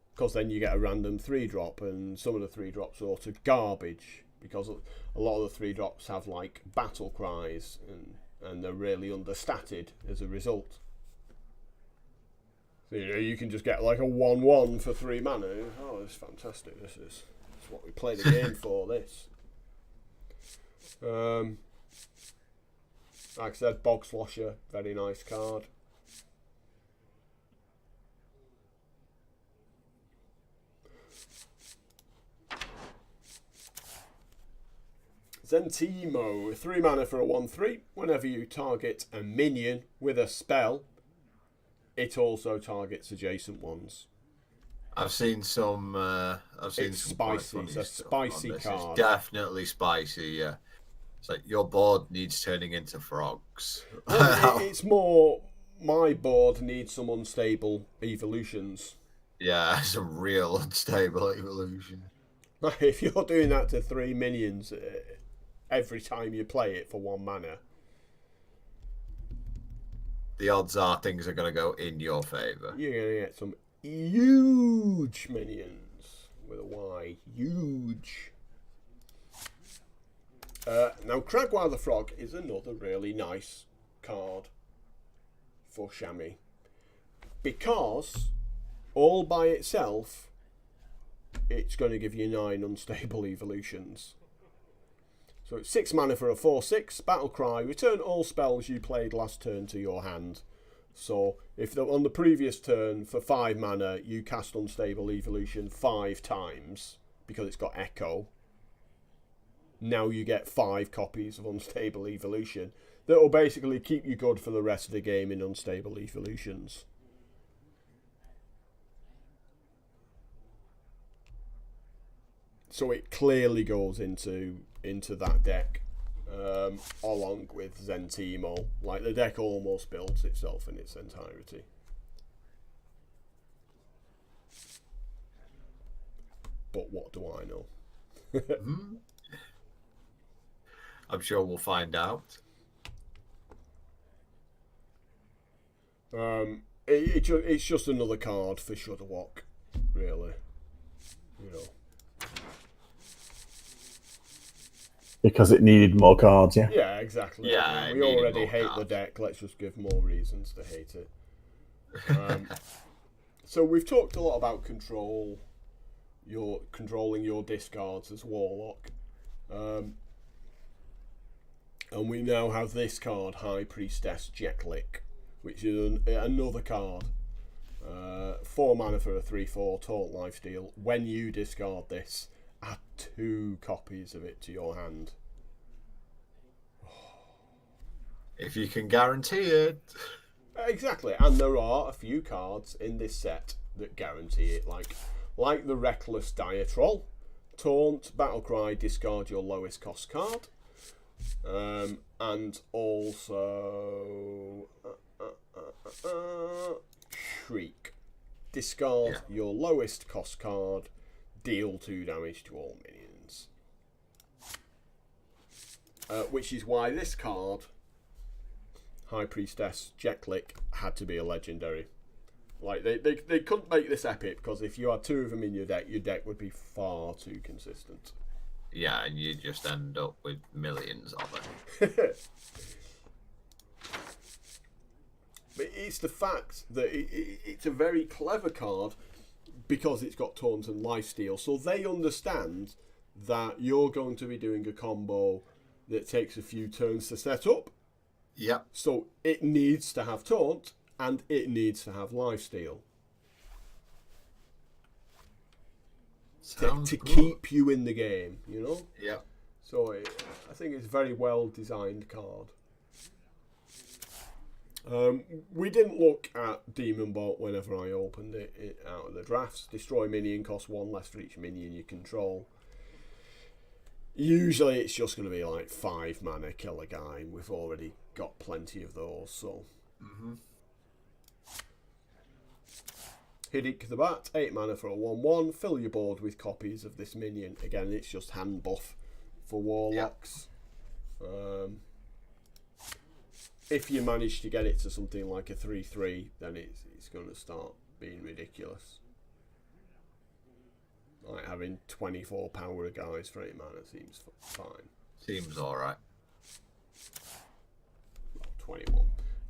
Because then you get a random 3-drop, and some of the 3-drops are utter garbage. Because a lot of the 3-drops have like battle cries, and they're really understated as a result. So, you know, you can just get like a 1/1 for 3 mana. Oh, it's fantastic. This is what we play the game for. This. Like I said, Bog Slosher, very nice card. Zentimo, 3 mana for a 1/3. Whenever you target a minion with a spell, it also targets adjacent ones. I've seen some. It's spicy. It's a spicy card. It's definitely spicy. Yeah. It's like your board needs turning into frogs. Well, it's more my board needs some unstable evolutions. Yeah, some real unstable evolution. If you're doing that to 3 minions every time you play it for 1 mana, the odds are things are going to go in your favour. You're going to get some huge minions with a Y. Huge. Now, Cragwire the Frog is another really nice card for Chamois. Because, all by itself, it's going to give you 9 unstable evolutions. So it's 6 mana for a 4/6, Battle Cry, return all spells you played last turn to your hand. So, if on the previous turn, for 5 mana, you cast Unstable Evolution 5 times, because it's got Echo, now you get 5 copies of Unstable Evolution that will basically keep you good for the rest of the game in Unstable Evolutions. So it clearly goes into that deck, along with Zentimo. Like, the deck almost builds itself in its entirety. But what do I know? I'm sure we'll find out. It's just another card for Shudderwock, really. You know. Because it needed more cards, yeah? Yeah, exactly. Yeah, we already hate the deck. Let's just give more reasons to hate it. So we've talked a lot about controlling your discards as Warlock. And we now have this card, High Priestess Jeklik, which is another card. 4 mana for a 3/4 taunt lifesteal. When you discard this, add 2 copies of it to your hand. If you can guarantee it. Exactly, and there are a few cards in this set that guarantee it, like the Reckless Diatrol. Taunt, Battlecry, discard your lowest cost card. And also Shriek. Discard your lowest cost card, deal 2 damage to all minions. Which is why this card, High Priestess Jeklik, had to be a legendary. Like, they couldn't make this epic, because if you had 2 of them in your deck would be far too consistent. Yeah, and you just end up with millions of it. But it's the fact that it's a very clever card because it's got taunt and lifesteal. So they understand that you're going to be doing a combo that takes a few turns to set up. Yep. So it needs to have taunt and it needs to have lifesteal. To keep you in the game, you know? Yeah. So I think it's a very well designed card. We didn't look at Demon Bolt whenever I opened it out of the drafts. Destroy minion costs 1 less for each minion you control. Usually it's just going to be like 5 mana, kill a guy, and we've already got plenty of those, so... Hidik the Bat, 8 mana for a 1/1. Fill your board with copies of this minion. Again, it's just hand buff for Warlocks. Yep. If you manage to get it to something like a 3/3, then it's going to start being ridiculous. Like having 24 power guys for 8 mana seems fine. Seems alright. Well,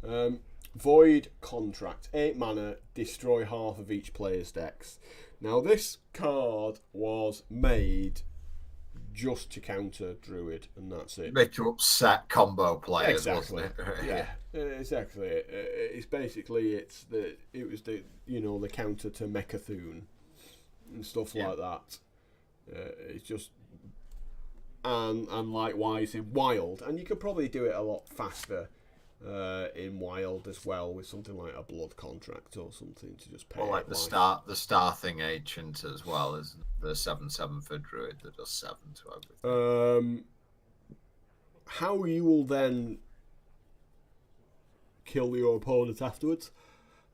21. Void Contract, 8 mana, destroy half of each player's decks. Now this card was made just to counter Druid, and that's it. Make to upset combo players, exactly. wasn't it? Yeah, exactly. It's basically it was the the counter to Mechathune and stuff like that. It's just and likewise in Wild, and you could probably do it a lot faster. In Wild as well, with something like a Blood Contract or something to just pay. Or like the star thing ancient as well, is the 7/7 for Druid that does 7 to everything. How you will then kill your opponent afterwards,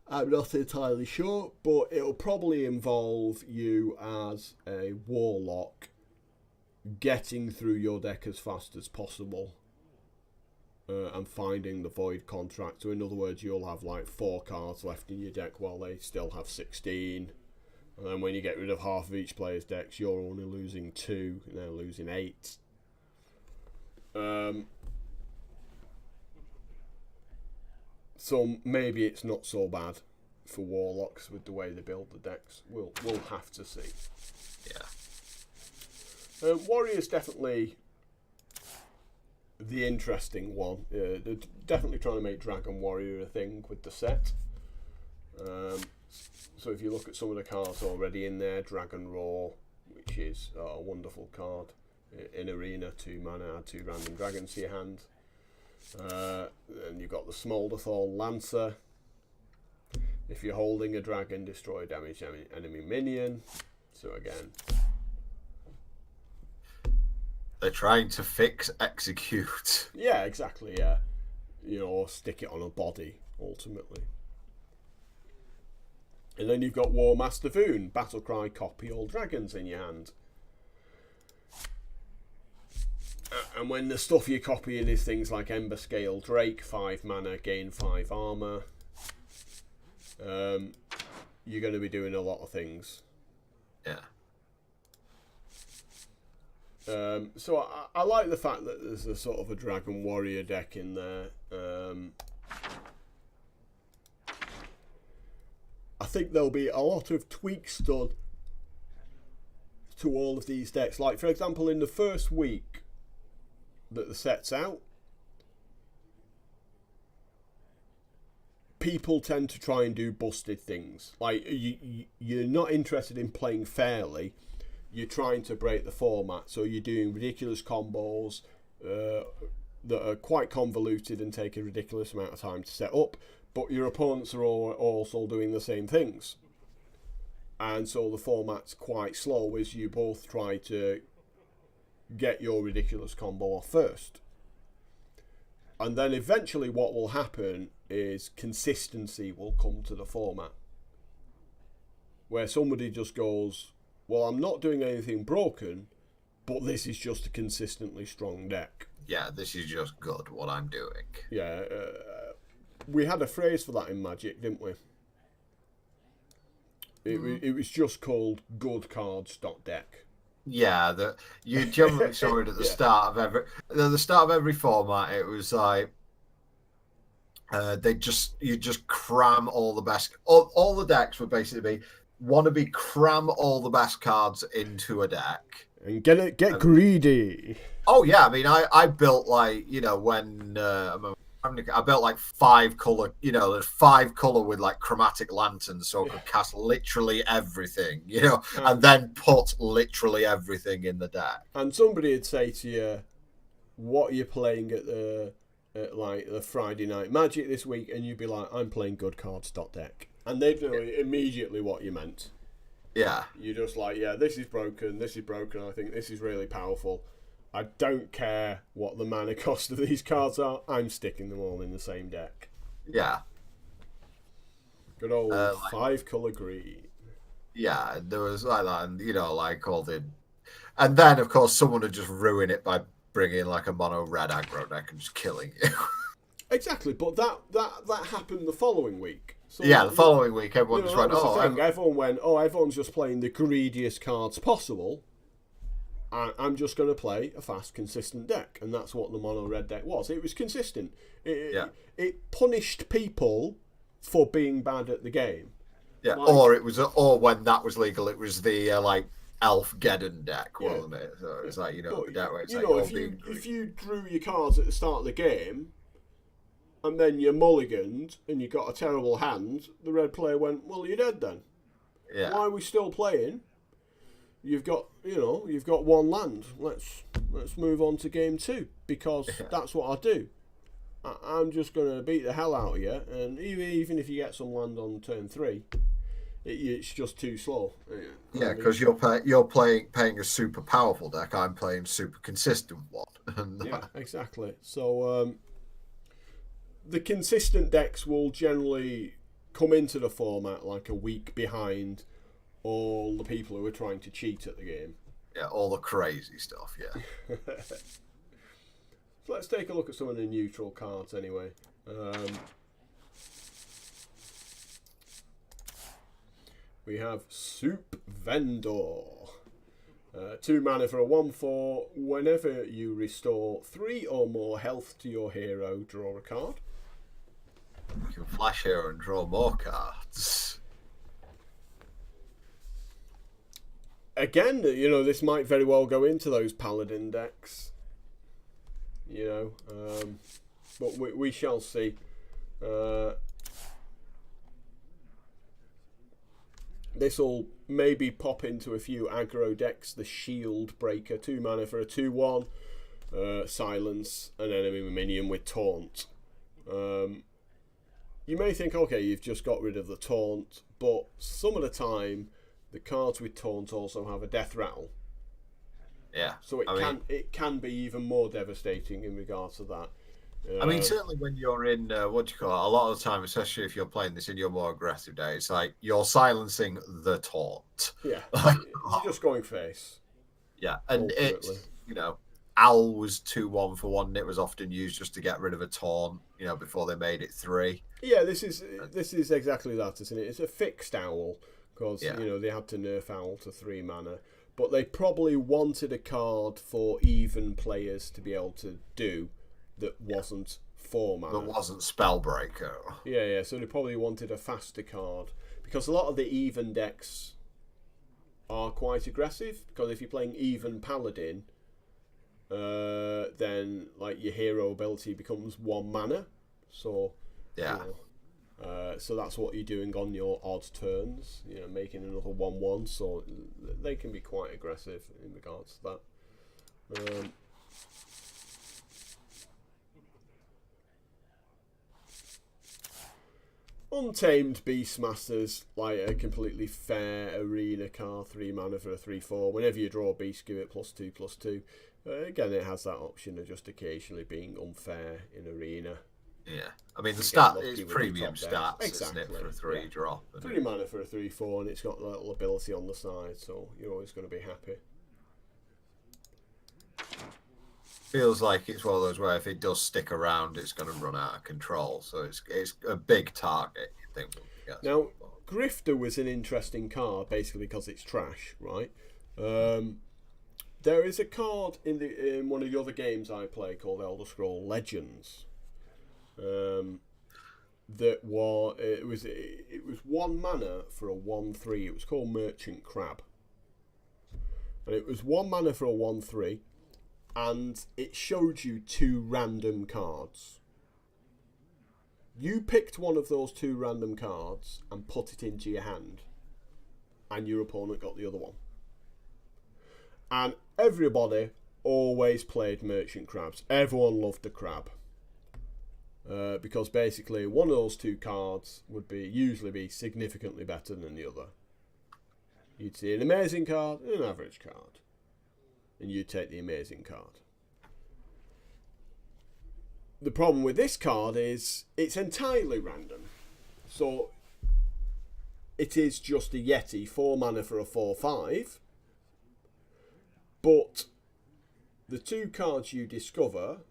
I'm not entirely sure, but it'll probably involve you as a Warlock getting through your deck as fast as possible. And finding the Void Contract. So in other words, you'll have like 4 cards left in your deck while they still have 16. And then when you get rid of half of each player's decks, you're only losing 2, and they're losing 8. So maybe it's not so bad for Warlocks with the way they build the decks. We'll have to see. Yeah. Warriors definitely the interesting one. They're definitely trying to make Dragon Warrior a thing with the set. So if you look at some of the cards already in there, Dragon Roar, which is a wonderful card. In Arena, 2 mana, add 2 random dragons to your hand. And you've got the Smolderthorn Lancer. If you're holding a dragon, destroy a damaged enemy minion. So again, they're trying to fix execute. Yeah, exactly, yeah. Or stick it on a body, ultimately. And then you've got War Master Voon, Battlecry, copy all dragons in your hand. And when the stuff you're copying is things like Ember Scale Drake, 5 mana, gain 5 armor, you're going to be doing a lot of things. Yeah. So I like the fact that there's a sort of a Dragon Warrior deck in there. I think there'll be a lot of tweaks done to all of these decks. Like, for example, in the first week that the set's out, people tend to try and do busted things. Like, you're not interested in playing fairly. You're trying to break the format, so you're doing ridiculous combos that are quite convoluted and take a ridiculous amount of time to set up, but your opponents are also doing the same things, and so the format's quite slow as you both try to get your ridiculous combo off first. And then eventually what will happen is consistency will come to the format, where somebody just goes, well, I'm not doing anything broken, but this is just a consistently strong deck. Yeah, this is just good, what I'm doing. Yeah, we had a phrase for that in Magic, didn't we? It was just called good cards .deck. Yeah, you generally saw it at the start of every format. It was like you just cram all the best. All the decks would basically be wannabe cram all the best cards into a deck. And get greedy. Oh yeah, I mean, I built like, you know, when I built like 5 color, you know, there's 5 color with like chromatic lanterns, so I could cast literally everything, you know, and then put literally everything in the deck. And somebody would say to you, "What are you playing at like the Friday night Magic this week?" And you'd be like, "I'm playing good cards deck," and they'd know immediately what you meant. Yeah. You're just like, yeah, this is broken, I think this is really powerful. I don't care what the mana cost of these cards are, I'm sticking them all in the same deck. Yeah. Good old 5-color green. Yeah, there was like that, and, you know, like all the... And then, of course, someone would just ruin it by bringing like a mono red aggro deck and just killing you. Exactly, but that happened the following week. So yeah, the following week, everyone just went, everyone's just playing the greediest cards possible. I'm just going to play a fast, consistent deck. And that's what the mono red deck was. It was consistent. It punished people for being bad at the game. Yeah, or when that was legal, it was the like Elf Geddon deck, wasn't it? So it's like, you know, the deck where it's if you drew your cards at the start of the game, and then you mulliganed and you got a terrible hand, the red player went, "Well, you're dead then. Yeah. Why are we still playing? You've got 1 land. Let's move on to game 2 because that's what I do. I'm just going to beat the hell out of you, and even if you get some land on turn 3, it's just too slow." Yeah, because you're playing a super powerful deck. I'm playing super consistent one. Yeah, exactly. So the consistent decks will generally come into the format like a week behind all the people who are trying to cheat at the game. Yeah, all the crazy stuff, yeah. So let's take a look at some of the neutral cards anyway. We have Soup Vendor. 2 mana for a 1/4. Whenever you restore 3 or more health to your hero, draw a card. You can flash here and draw more cards. Again, you know, this might very well go into those Paladin decks. You know, but we shall see. This will maybe pop into a few aggro decks. The Shield Breaker, 2 mana for a 2/1. Silence an enemy minion with Taunt. You may think, okay, you've just got rid of the Taunt, but some of the time, the cards with Taunt also have a Death Rattle. Yeah. So it can be even more devastating in regards to that. I mean, certainly when you're in, a lot of the time, especially if you're playing this in your more aggressive day, it's like you're silencing the Taunt. Yeah. You're just going face. Yeah. And it's, you know, Owl was 2/1 for 1, and it was often used just to get rid of a Taunt, you know, before they made it 3. Yeah, this is exactly that, isn't it? It's a fixed Owl, because, you know, they had to nerf Owl to 3 mana. But they probably wanted a card for even players to be able to do that wasn't 4 mana. That wasn't Spellbreaker. Yeah, so they probably wanted a faster card. Because a lot of the even decks are quite aggressive. Because if you're playing even Paladin, then like your hero ability becomes 1 mana. So, yeah. You know, so that's what you're doing on your odd turns, you know, making another 1/1. So they can be quite aggressive in regards to that. Untamed Beastmasters, like a completely fair arena card, 3 mana for a 3/4. Whenever you draw a beast, give it +2/+2. Again, it has that option of just occasionally being unfair in arena. Yeah, I mean the stat is premium stats, exactly. Isn't it, for a 3 drop? 3 mana for a 3/4, and it's got a little ability on the side, so you're always going to be happy. Feels like it's one of those where if it does stick around, it's going to run out of control. So it's a big target, you think. Now, Grifter was an interesting card, basically because it's trash, right? There is a card in one of the other games I play called Elder Scrolls Legends. that was it was 1 mana for a 1/3. It was called Merchant Crab, and it was 1 mana for a 1/3, and it showed you 2 random cards. You picked one of those 2 random cards and put it into your hand, and your opponent got the other one. And everybody always played Merchant Crabs. Everyone loved the crab. Because basically one of those 2 cards would usually be significantly better than the other. You'd see an amazing card and an average card, and you'd take the amazing card. The problem with this card is it's entirely random. So it is just a Yeti, 4 mana for a 4/5, but the 2 cards you discover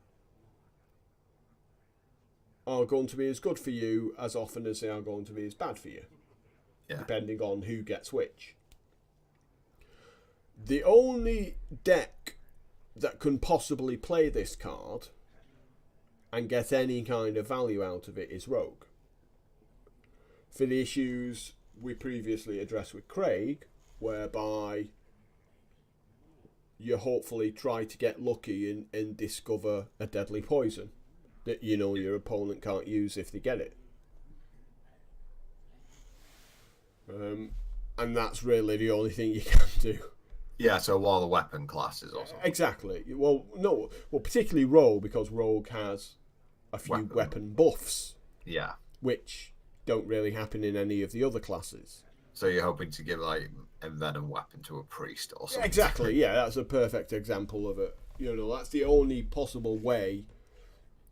are going to be as good for you as often as they are going to be as bad for you, depending on who gets which. The only deck that can possibly play this card and get any kind of value out of it is Rogue. For the issues we previously addressed with Craig, whereby you hopefully try to get lucky and discover a deadly poison that you know your opponent can't use if they get it. And that's really the only thing you can do. Yeah, so one of the weapon classes or something. Exactly. Well, no. Well, particularly Rogue, because Rogue has a few weapon buffs. Yeah. Which don't really happen in any of the other classes. So you're hoping to give like a venom weapon to a priest or something. Exactly, yeah, that's a perfect example of it. You know, that's the only possible way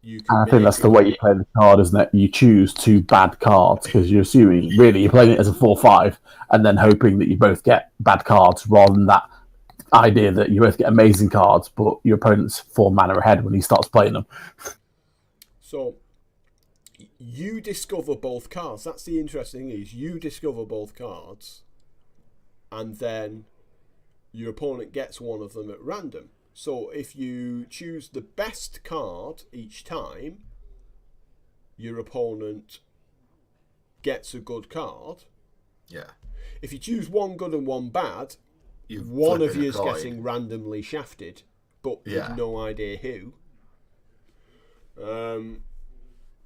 you can. I think that's the way you play the card, isn't it? You choose 2 bad cards because you're assuming really you're playing it as a 4/5 and then hoping that you both get bad cards rather than that idea that you both get amazing cards, but your opponent's 4 mana ahead when he starts playing them. So you discover both cards. That's the interesting thing, is you discover both cards, and then your opponent gets one of them at random. So if you choose the best card each time, your opponent gets a good card. Yeah. If you choose one good and one bad, one of you is getting randomly shafted, but you've no idea who.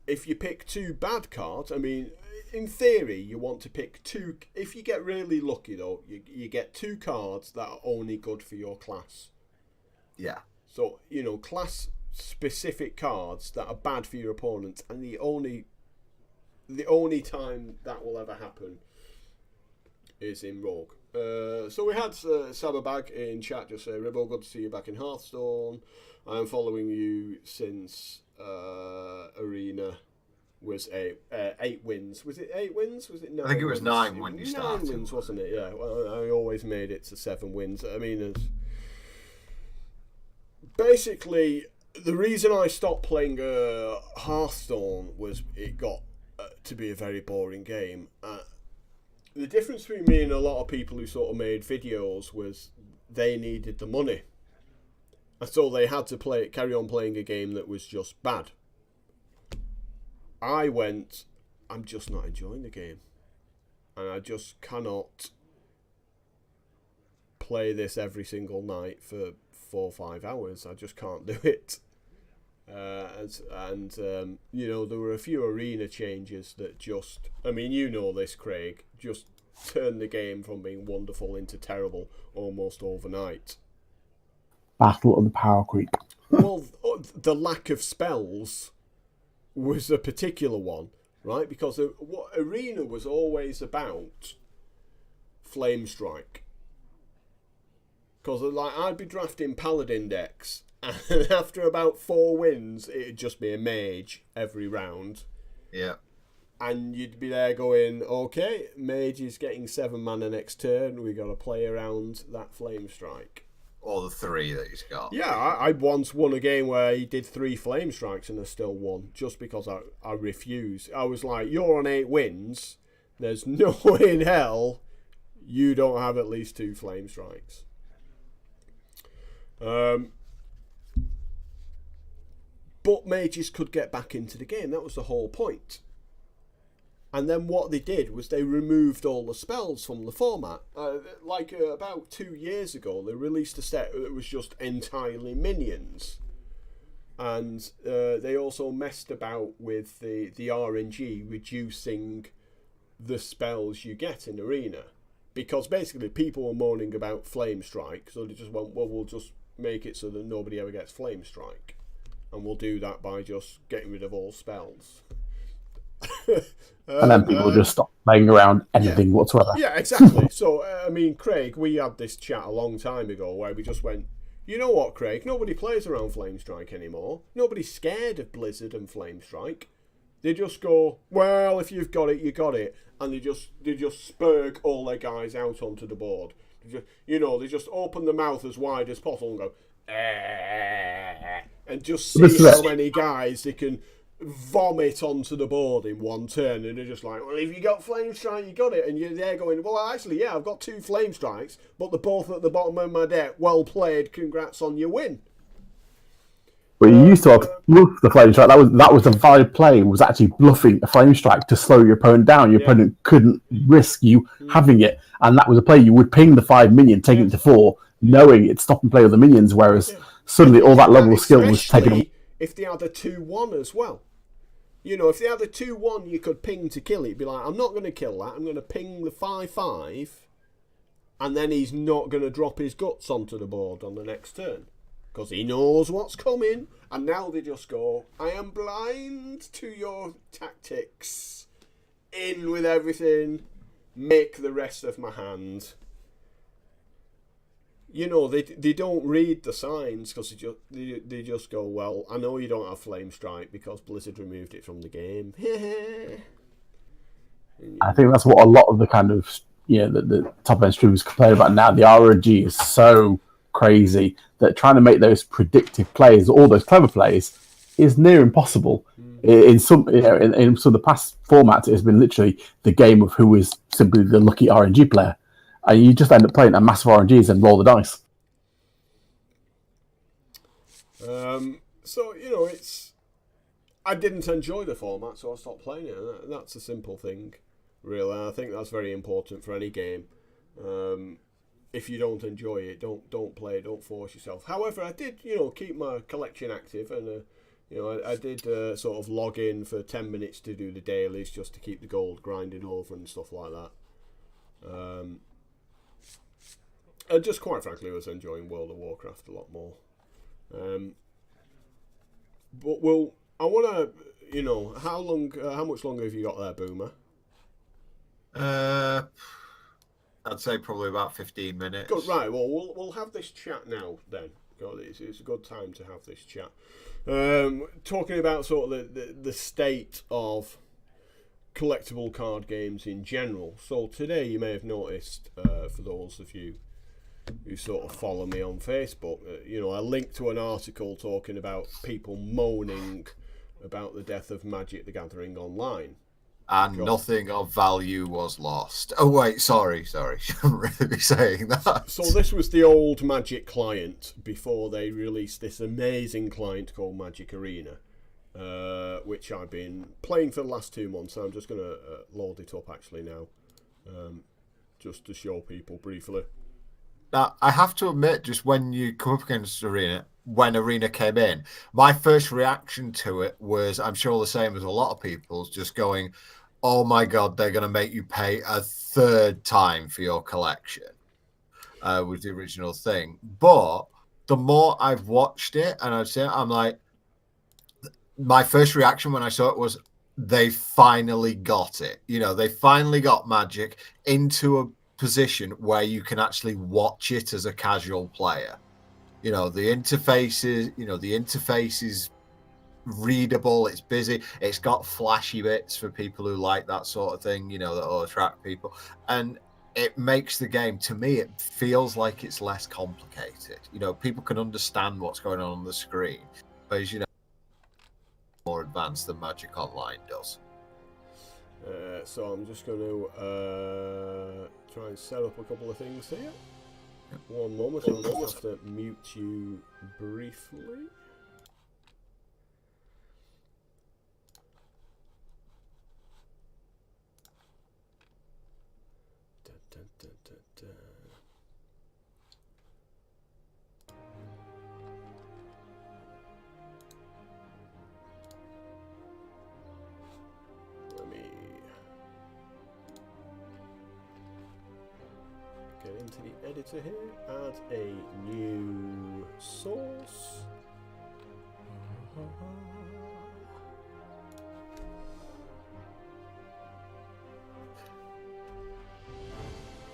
If you pick 2 bad cards, I mean, in theory, you want to pick 2. If you get really lucky, though, you get 2 cards that are only good for your class. Yeah. So, you know, class-specific cards that are bad for your opponents, and the only time that will ever happen is in Rogue. So we had Sababag in chat just say, Ribbo, good to see you back in Hearthstone. I am following you since Arena was 8 wins. Was it 8 wins? Was it 9? I think it was 9 when you started. 9 wins, wasn't it? Yeah. Well, I always made it to 7 wins. I mean, basically, the reason I stopped playing Hearthstone was it got to be a very boring game. The difference between me and a lot of people who sort of made videos was they needed the money. And so they had to carry on playing a game that was just bad. I'm just not enjoying the game. And I just cannot play this every single night for 4 or 5 hours. I just can't do it. You know, there were a few arena changes that just, I mean, you know this, Craig, just turned the game from being wonderful into terrible almost overnight. Battle of the Power Creep. Well, the lack of spells was a particular one, right? Because what Arena was always about Flame Strike. Because like I'd be drafting Paladin decks, and after about 4 wins, it'd just be a mage every round. Yeah. And you'd be there going, okay, mage is getting 7 mana next turn, we got to play around that Flame Strike. Or the 3 that he's got. Yeah, I once won a game where he did 3 Flame Strikes and I still won, just because I refused. I was like, you're on 8 wins, there's no way in hell you don't have at least 2 Flame Strikes. But mages could get back into the game, that was the whole point. And then what they did was they removed all the spells from the format. About 2 years ago, they released a set that was just entirely minions. And they also messed about with the RNG, reducing the spells you get in Arena. Because basically people were moaning about Flame Strike, so they just went, well, we'll just make it so that nobody ever gets Flame Strike. And we'll do that by just getting rid of all spells. And then people just stop playing around anything whatsoever. Yeah, exactly. So, Craig, we had this chat a long time ago where we just went, you know what, Craig? Nobody plays around Flame Strike anymore. Nobody's scared of Blizzard and Flame Strike. They just go, well, if you've got it, you got it. And they just spurg all their guys out onto the board. They just open the mouth as wide as possible and go, and just see how many guys they can vomit onto the board in one turn. And they're just like, well, if you got Flame Strike, you got it. And you're there going, well, actually, yeah, I've got 2 Flame Strikes, but they're both at the bottom of my deck. Well played, congrats on your win. But you used to have bluff the Flame Strike. That was a valid play. Was actually bluffing a Flame Strike to slow your opponent down. Your opponent couldn't risk you having it, and that was a play. You would ping the 5 minion, take it to 4, knowing it's stopping play with the minions. Whereas suddenly all that level of skill was taken away. If they had a 2-1 as well, if they had a 2-1, you could ping to kill it. It'd be like, I'm not going to kill that. I'm going to ping the 5/5, and then he's not going to drop his guts onto the board on the next turn. Because he knows what's coming, and now they just go, I am blind to your tactics. In with everything, make the rest of my hand. They don't read the signs, because they just go, well, I know you don't have Flame Strike because Blizzard removed it from the game. I think that's what a lot of the kind of, the top-end streamers complain about now. The RNG is so crazy that trying to make those predictive plays, all those clever plays, is near impossible. In some of the past formats, it has been literally the game of who is simply the lucky RNG player, and you just end up playing a massive RNGs and roll the dice. I didn't enjoy the format, so I stopped playing it. That's a simple thing, really. I think that's very important for any game. If you don't enjoy it, don't play it, don't force yourself. However, I did, keep my collection active, and I did sort of log in for 10 minutes to do the dailies just to keep the gold grinding over and stuff like that. And just quite frankly, I was enjoying World of Warcraft a lot more. But I want to, how much longer have you got there, Boomer? I'd say probably about 15 minutes. Good, right, well, we'll have this chat now then. God, it's a good time to have this chat. Talking about sort of the state of collectible card games in general. So today you may have noticed, for those of you who sort of follow me on Facebook, I linked to an article talking about people moaning about the death of Magic the Gathering Online. And nothing of value was lost. Oh, wait, sorry. Shouldn't really be saying that. So this was the old Magic client before they released this amazing client called Magic Arena, which I've been playing for the last 2 months. I'm just going to load it up actually now, just to show people briefly. Now, I have to admit, just when you come up against Arena, when Arena came in, my first reaction to it was, I'm sure the same as a lot of people's, just going, oh my God, they're going to make you pay a 3rd time for your collection, was the original thing. But the more I've watched it, and I'm like, my first reaction when I saw it was, they finally got it. They finally got Magic into a position where you can actually watch it as a casual player. The interface is readable, it's busy, it's got flashy bits for people who like that sort of thing, that will attract people, and it makes the game, to me, it feels like it's less complicated. People can understand what's going on the screen, whereas more advanced than Magic Online does. So I'm just going to try and set up a couple of things here. One moment, I'll just have to mute you briefly. Let me get into the editor here, add a new source.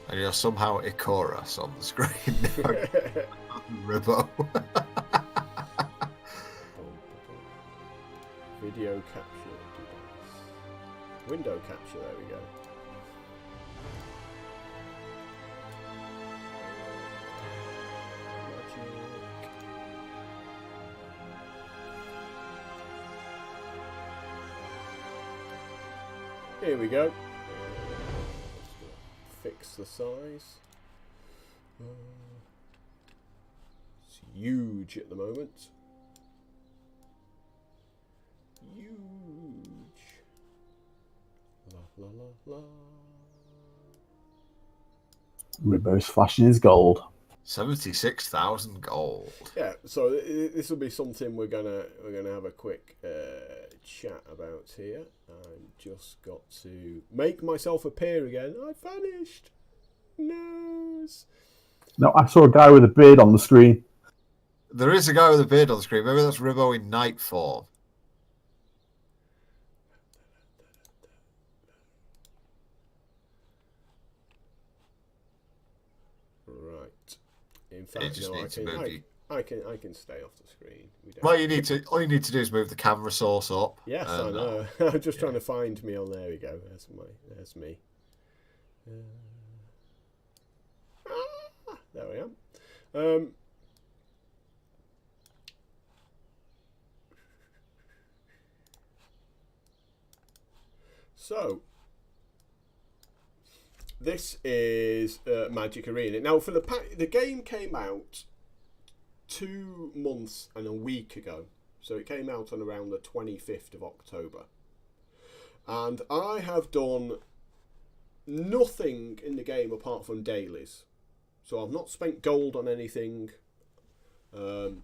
And you're somehow Ikoras on the screen now. Ribbo. Video capture device. Window capture, there we go. Magic. Here we go. Fix the size. It's huge at the moment. Huge. La la la la. Ribbo's flashing his gold. 76,000 gold. Yeah, so this will be something we're gonna have a quick chat about here. I've just got to make myself appear again. I vanished. No. No, I saw a guy with a beard on the screen. There is a guy with a beard on the screen. Maybe that's Ribbo in night form. Right. In fact, no, I can stay off the screen. Well, all you need to do is move the camera source up. Yes, I know. I'm just trying to find me on. There we go. There's me. There I am. So this is Magic Arena. Now, for the game came out 2 months and a week ago, so it came out on around the 25th of October, and I have done nothing in the game apart from dailies. So I've not spent gold on anything, and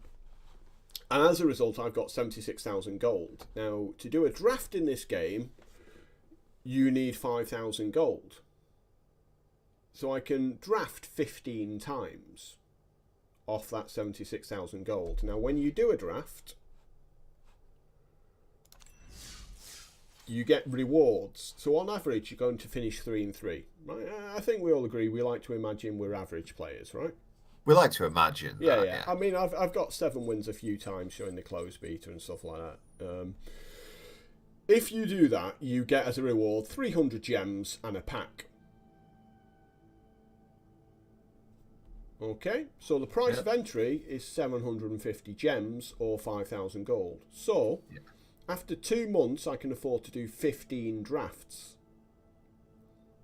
as a result, I've got 76,000 gold. Now, to do a draft in this game, you need 5,000 gold. So I can draft 15 times off that 76,000 gold. Now, when you do a draft, you get rewards. So on average, you're going to finish 3 and 3. Right? I think we all agree. We like to imagine we're average players, right? We like to imagine. Yeah. I mean, I've got 7 wins a few times showing the closed beta and stuff like that. If you do that, you get as a reward 300 gems and a pack. Okay, so the price of entry is 750 gems or 5,000 gold. So, after 2 months, I can afford to do 15 drafts.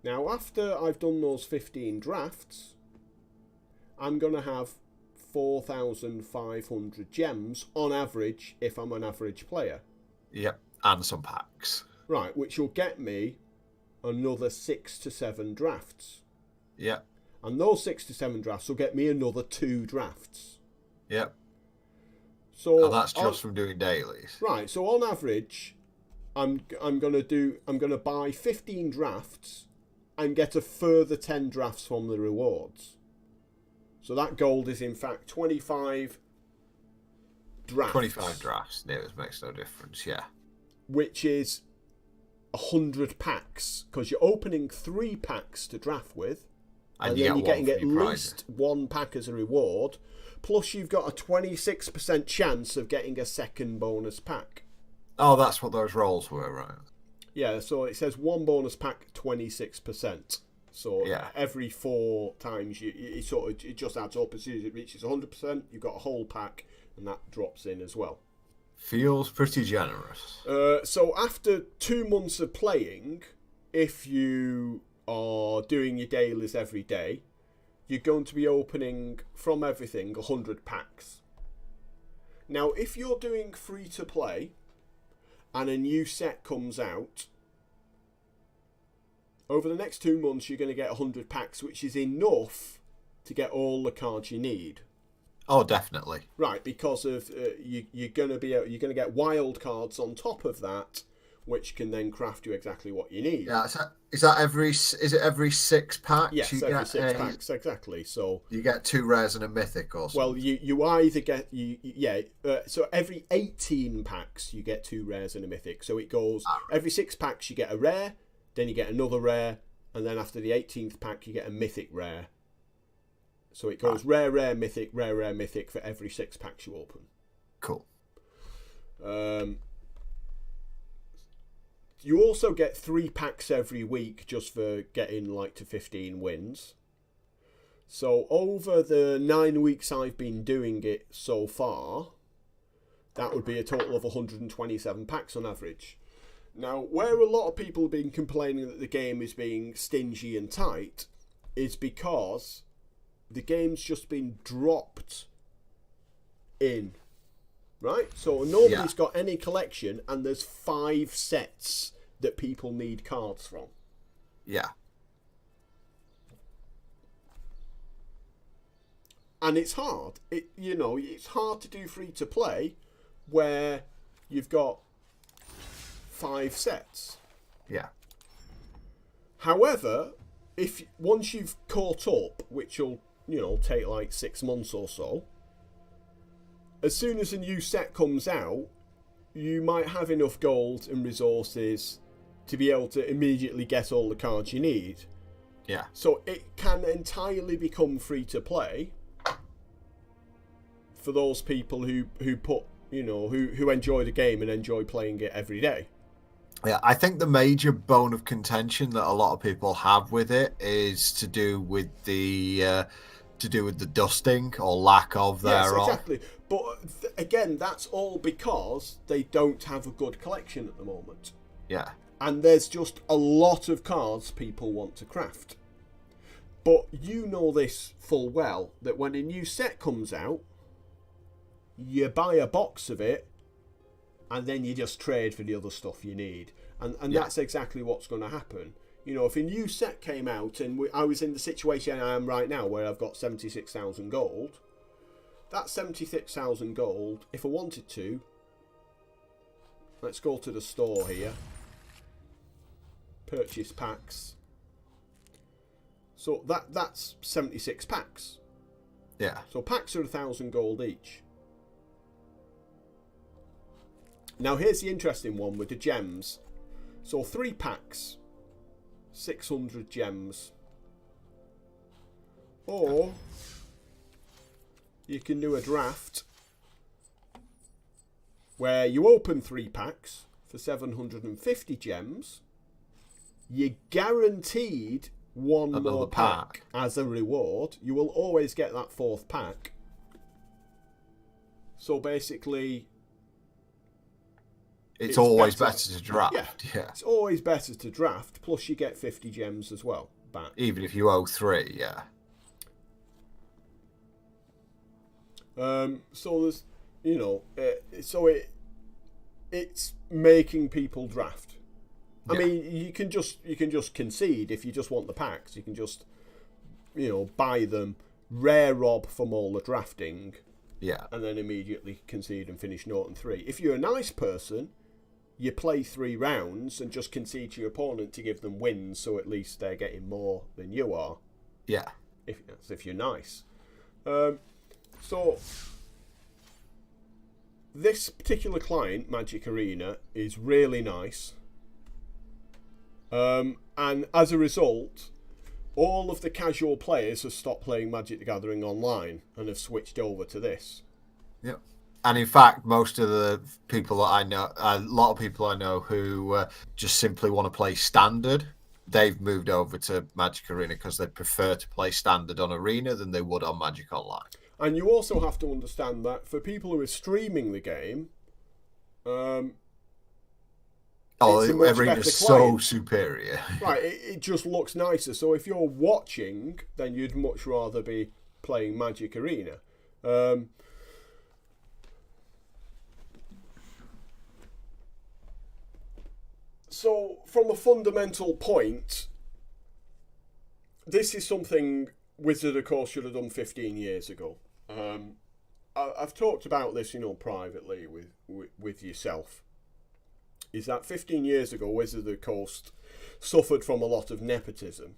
Now, after I've done those 15 drafts, I'm going to have 4,500 gems on average if I'm an average player. Yep, and some packs. Right, which will get me another 6 to 7 drafts. Yep. And those 6 to 7 drafts will get me another 2 drafts. Yep. So and that's just from doing dailies. Right, so on average, I'm gonna buy 15 drafts and get a further 10 drafts from the rewards. So that gold is in fact 25 drafts. 25 drafts, no, it makes no difference, yeah. Which is 100 packs, because you're opening 3 packs to draft with, and then you're getting at least 1 pack as a reward, plus you've got a 26% chance of getting a second bonus pack. Oh, that's what those rolls were, right? Yeah, so it says 1 bonus pack, 26%. So every 4 times it just adds up. As soon as it reaches 100%, you've got a whole pack, and that drops in as well. Feels pretty generous. So after 2 months of playing, if you are doing your dailies every day, you're going to be opening from everything 100 packs. Now, if you're doing free to play and a new set comes out Over the next 2 months, you're going to get 100 packs, which is enough to get all the cards you need. Oh, definitely. Right, because of you're going to get wild cards on top of that, which can then craft you exactly what you need. Yeah, is it every 6 packs? Yes, every 6 packs, exactly. So you get 2 rares and a mythic or something. Well, you either get so every 18 packs you get 2 rares and a mythic. So it goes every 6 packs you get a rare, then you get another rare, and then after the 18th pack you get a mythic rare. So it goes rare, mythic for every 6 packs you open. Cool. You also get 3 packs every week just for getting like to 15 wins. So over the 9 weeks I've been doing it so far, that would be a total of 127 packs on average. Now, where a lot of people have been complaining that the game is being stingy and tight is because the game's just been dropped in. Right? So nobody's got any collection, and there's 5 sets that people need cards from. Yeah. And it's hard. It's hard to do free to play where you've got 5 sets. Yeah. However, once you've caught up, which will, take like 6 months or so, as soon as a new set comes out, you might have enough gold and resources to be able to immediately get all the cards you need. Yeah. So it can entirely become free to play for those people who enjoy the game and enjoy playing it every day. Yeah, I think the major bone of contention that a lot of people have with it is to do with the dusting or lack of thereof. Yes, exactly. But again, that's all because they don't have a good collection at the moment. Yeah. And there's just a lot of cards people want to craft. But you know this full well, that when a new set comes out, you buy a box of it, and then you just trade for the other stuff you need. And that's exactly what's going to happen. If a new set came out, and I was in the situation I am right now, where I've got 76,000 gold, that 76,000 gold, if I wanted to, let's go to the store here, purchase packs. So that's 76 packs. Yeah. So packs are 1,000 gold each. Now here's the interesting one with the gems. So 3 packs, 600 gems. Or you can do a draft where you open 3 packs for 750 gems. You're guaranteed one Another more pack as a reward. You will always get that 4th pack. So basically, it's always better to draft. Yeah. It's always better to draft. Plus, you get 50 gems as well back. Even if you owe 3, yeah. So there's, it's making people draft. I mean, you can just concede if you just want the packs. You can just, buy them, rare rob from all the drafting, and then immediately concede and finish 0 and 3. If you're a nice person, you play 3 rounds and just concede to your opponent to give them wins, so at least they're getting more than you are. Yeah. If you're nice. So this particular client, Magic Arena, is really nice. And as a result, all of the casual players have stopped playing Magic the Gathering online and have switched over to this. Yep. And in fact, most of the people that I know, a lot of people I know who just simply want to play Standard, they've moved over to Magic Arena because they prefer to play Standard on Arena than they would on Magic Online. And you also have to understand that for people who are streaming the game, Arena's so superior. Right, it just looks nicer. So if you're watching, then you'd much rather be playing Magic Arena. So from a fundamental point, this is something Wizard, of course, should have done 15 years ago. I've talked about this, privately with yourself. Is that 15 years ago, Wizard of the Coast suffered from a lot of nepotism.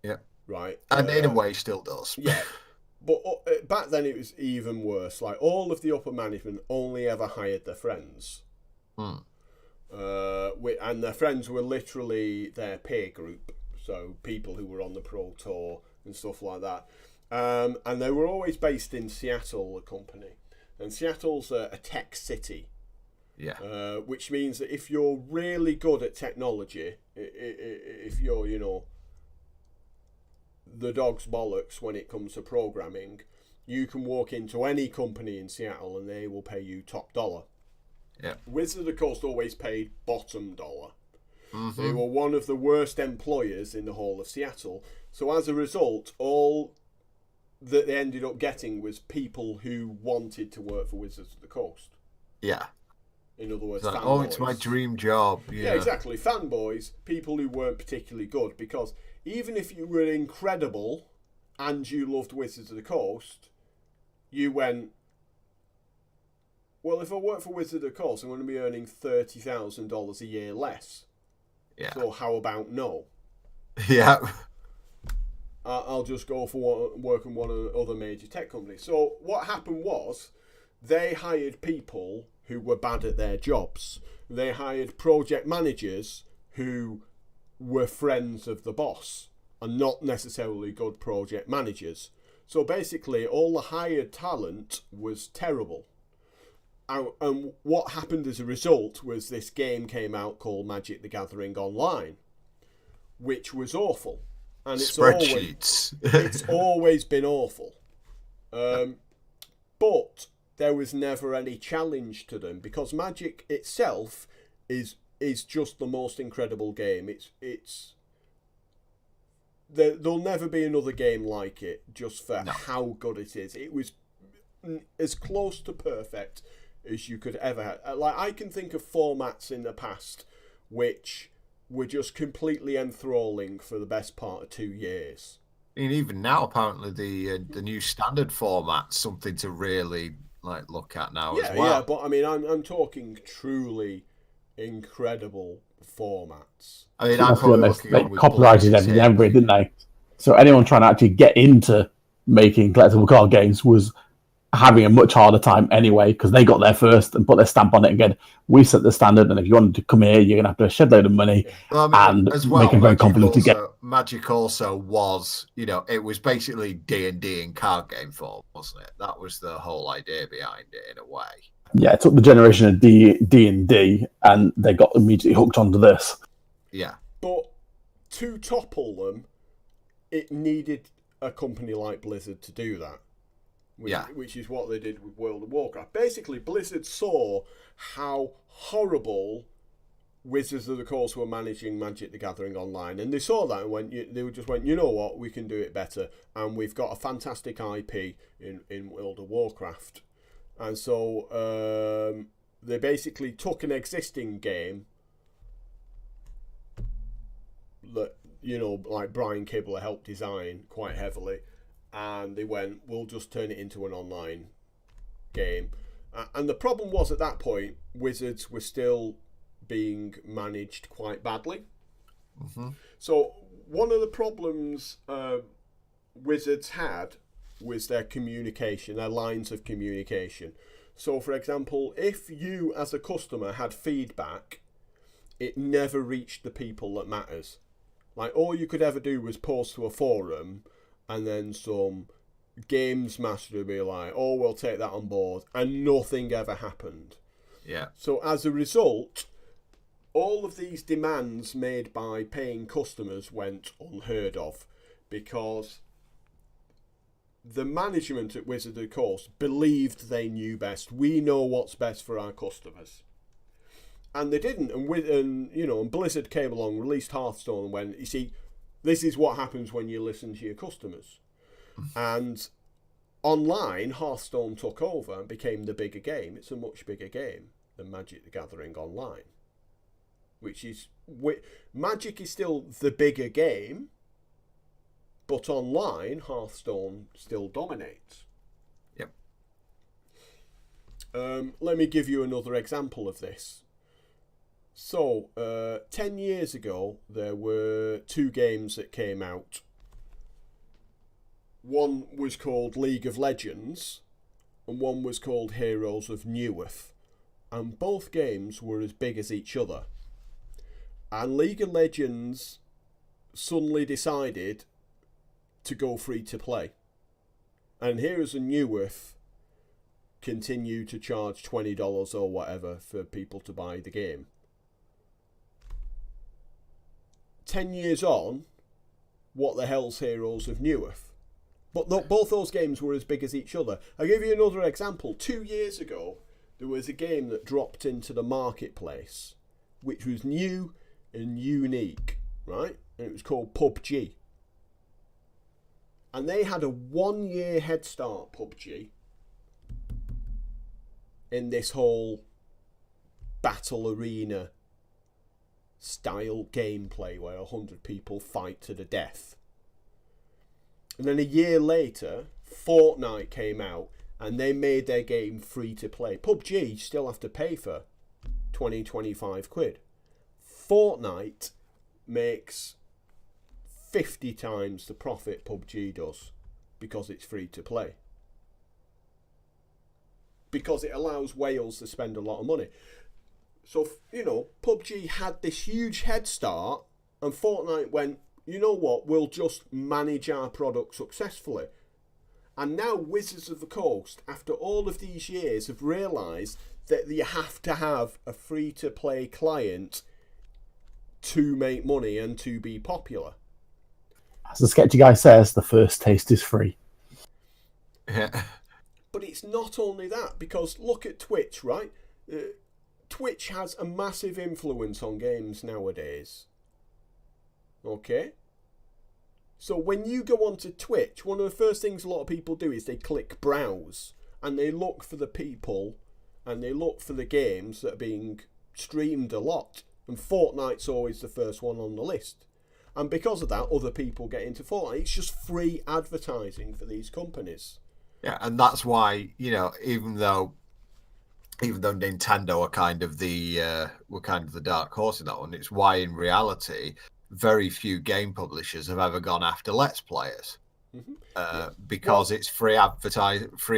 Yeah. Right. And in a way still does. Yeah. But back then it was even worse. Like, all of the upper management only ever hired their friends. And their friends were literally their peer group. So people who were on the Pro Tour and stuff like that. And they were always based in Seattle, the company. And Seattle's a tech city. Yeah. Which means that if you're really good at technology, if you're, the dog's bollocks when it comes to programming, you can walk into any company in Seattle and they will pay you top dollar. Yeah. Wizard of the Coast always paid bottom dollar. They were one of the worst employers in the whole of Seattle. So as a result, all that they ended up getting was people who wanted to work for Wizards of the Coast. Yeah. In other words, like, fanboys. it's my dream job. Yeah, exactly. Fanboys, people who weren't particularly good, because even if you were incredible and you loved Wizards of the Coast, you went, well, if I work for Wizards of the Coast, I'm going to be earning $30,000 a year less. Yeah. So how about no? Yeah. I'll just go for work in one of the other major tech companies. So what happened was they hired people who were bad at their jobs. They hired project managers who were friends of the boss and not necessarily good project managers. So basically all the hired talent was terrible. And what happened as a result was this game came out called Magic the Gathering Online, which was awful. And Spreadsheets. It's always been awful. But there was never any challenge to them, because Magic itself is just the most incredible game. There'll never be another game like it, just for how good it is. It was as close to perfect as you could ever have. Like, I can think of formats in the past which were just completely enthralling for the best part of 2 years. And even now, apparently, the new standard format's something to really look at now as well. Yeah, but I mean, I'm talking truly incredible formats. I mean, I'm probably looking they on with copyrighted everything, didn't they? So anyone trying to actually get into making collectible card games was having a much harder time anyway, because they got there first and put their stamp on it again. We set the standard, and if you wanted to come here, you're going to have to shed load of money and as well, make a very complicated game. Magic also was, it was basically D&D in card game form, wasn't it? That was the whole idea behind it, in a way. Yeah, it took the generation of D&D, and they got immediately hooked onto this. Yeah. But to topple them, it needed a company like Blizzard to do that. Which is what they did with World of Warcraft. Basically, Blizzard saw how horrible Wizards of the Coast were managing Magic the Gathering Online, and they saw that and they just went, you know what, we can do it better, and we've got a fantastic IP in World of Warcraft. And so they basically took an existing game that, like Brian Kibler helped design quite heavily, and they went, we'll just turn it into an online game. And the problem was, at that point, Wizards were still being managed quite badly. Mm-hmm. So one of the problems Wizards had was their communication, their lines of communication. So, for example, if you as a customer had feedback, it never reached the people that matters. Like, all you could ever do was post to a forum, and then some games master would be like, oh, we'll take that on board, and nothing ever happened. Yeah. So as a result, all of these demands made by paying customers went unheard of, because the management at Wizard of the Coast believed they knew best. We know what's best for our customers. And they didn't. And Blizzard came along, released Hearthstone, and went, you see, this is what happens when you listen to your customers. And online, Hearthstone took over and became the bigger game. It's a much bigger game than Magic the Gathering Online. Magic is still the bigger game, But online, Hearthstone still dominates. Yep. Let me give you another example of this. So, 10 years ago, there were 2 games that came out. One was called League of Legends, and one was called Heroes of Newerth. And both games were as big as each other. And League of Legends suddenly decided to go free to play. And Heroes of Newerth continue to charge $20 or whatever for people to buy the game. 10 years on, what the hell's Heroes of Newerth? But both those games were as big as each other. I'll give you another example. 2 years ago, there was a game that dropped into the marketplace, which was new and unique, right? And it was called PUBG. And they had a 1-year head start, PUBG, in this whole battle arena style gameplay where 100 people fight to the death. And then a year later, Fortnite came out and they made their game free to play. PUBG, you still have to pay for 20-25 quid. Fortnite makes 50 times the profit PUBG does because it's free to play. Because it allows whales to spend a lot of money. So, you know, PUBG had this huge head start and Fortnite went, you know what, we'll just manage our product successfully. And now Wizards of the Coast, after all of these years, have realised that you have to have a free-to-play client to make money and to be popular. As the sketchy guy says, the first taste is free. Yeah. But it's not only that, because look at Twitch, right? Twitch has a massive influence on games nowadays. Okay? So when you go onto Twitch, one of the first things a lot of people do is they click browse and they look for the people and they look for the games that are being streamed a lot. And Fortnite's always the first one on the list. And because of that, other people get into Fortnite. It's just free advertising for these companies. Yeah, and that's why, you know, even though Nintendo are kind of the dark horse in that one, it's why in reality very few game publishers have ever gone after Let's Players. Because it's free advertisement for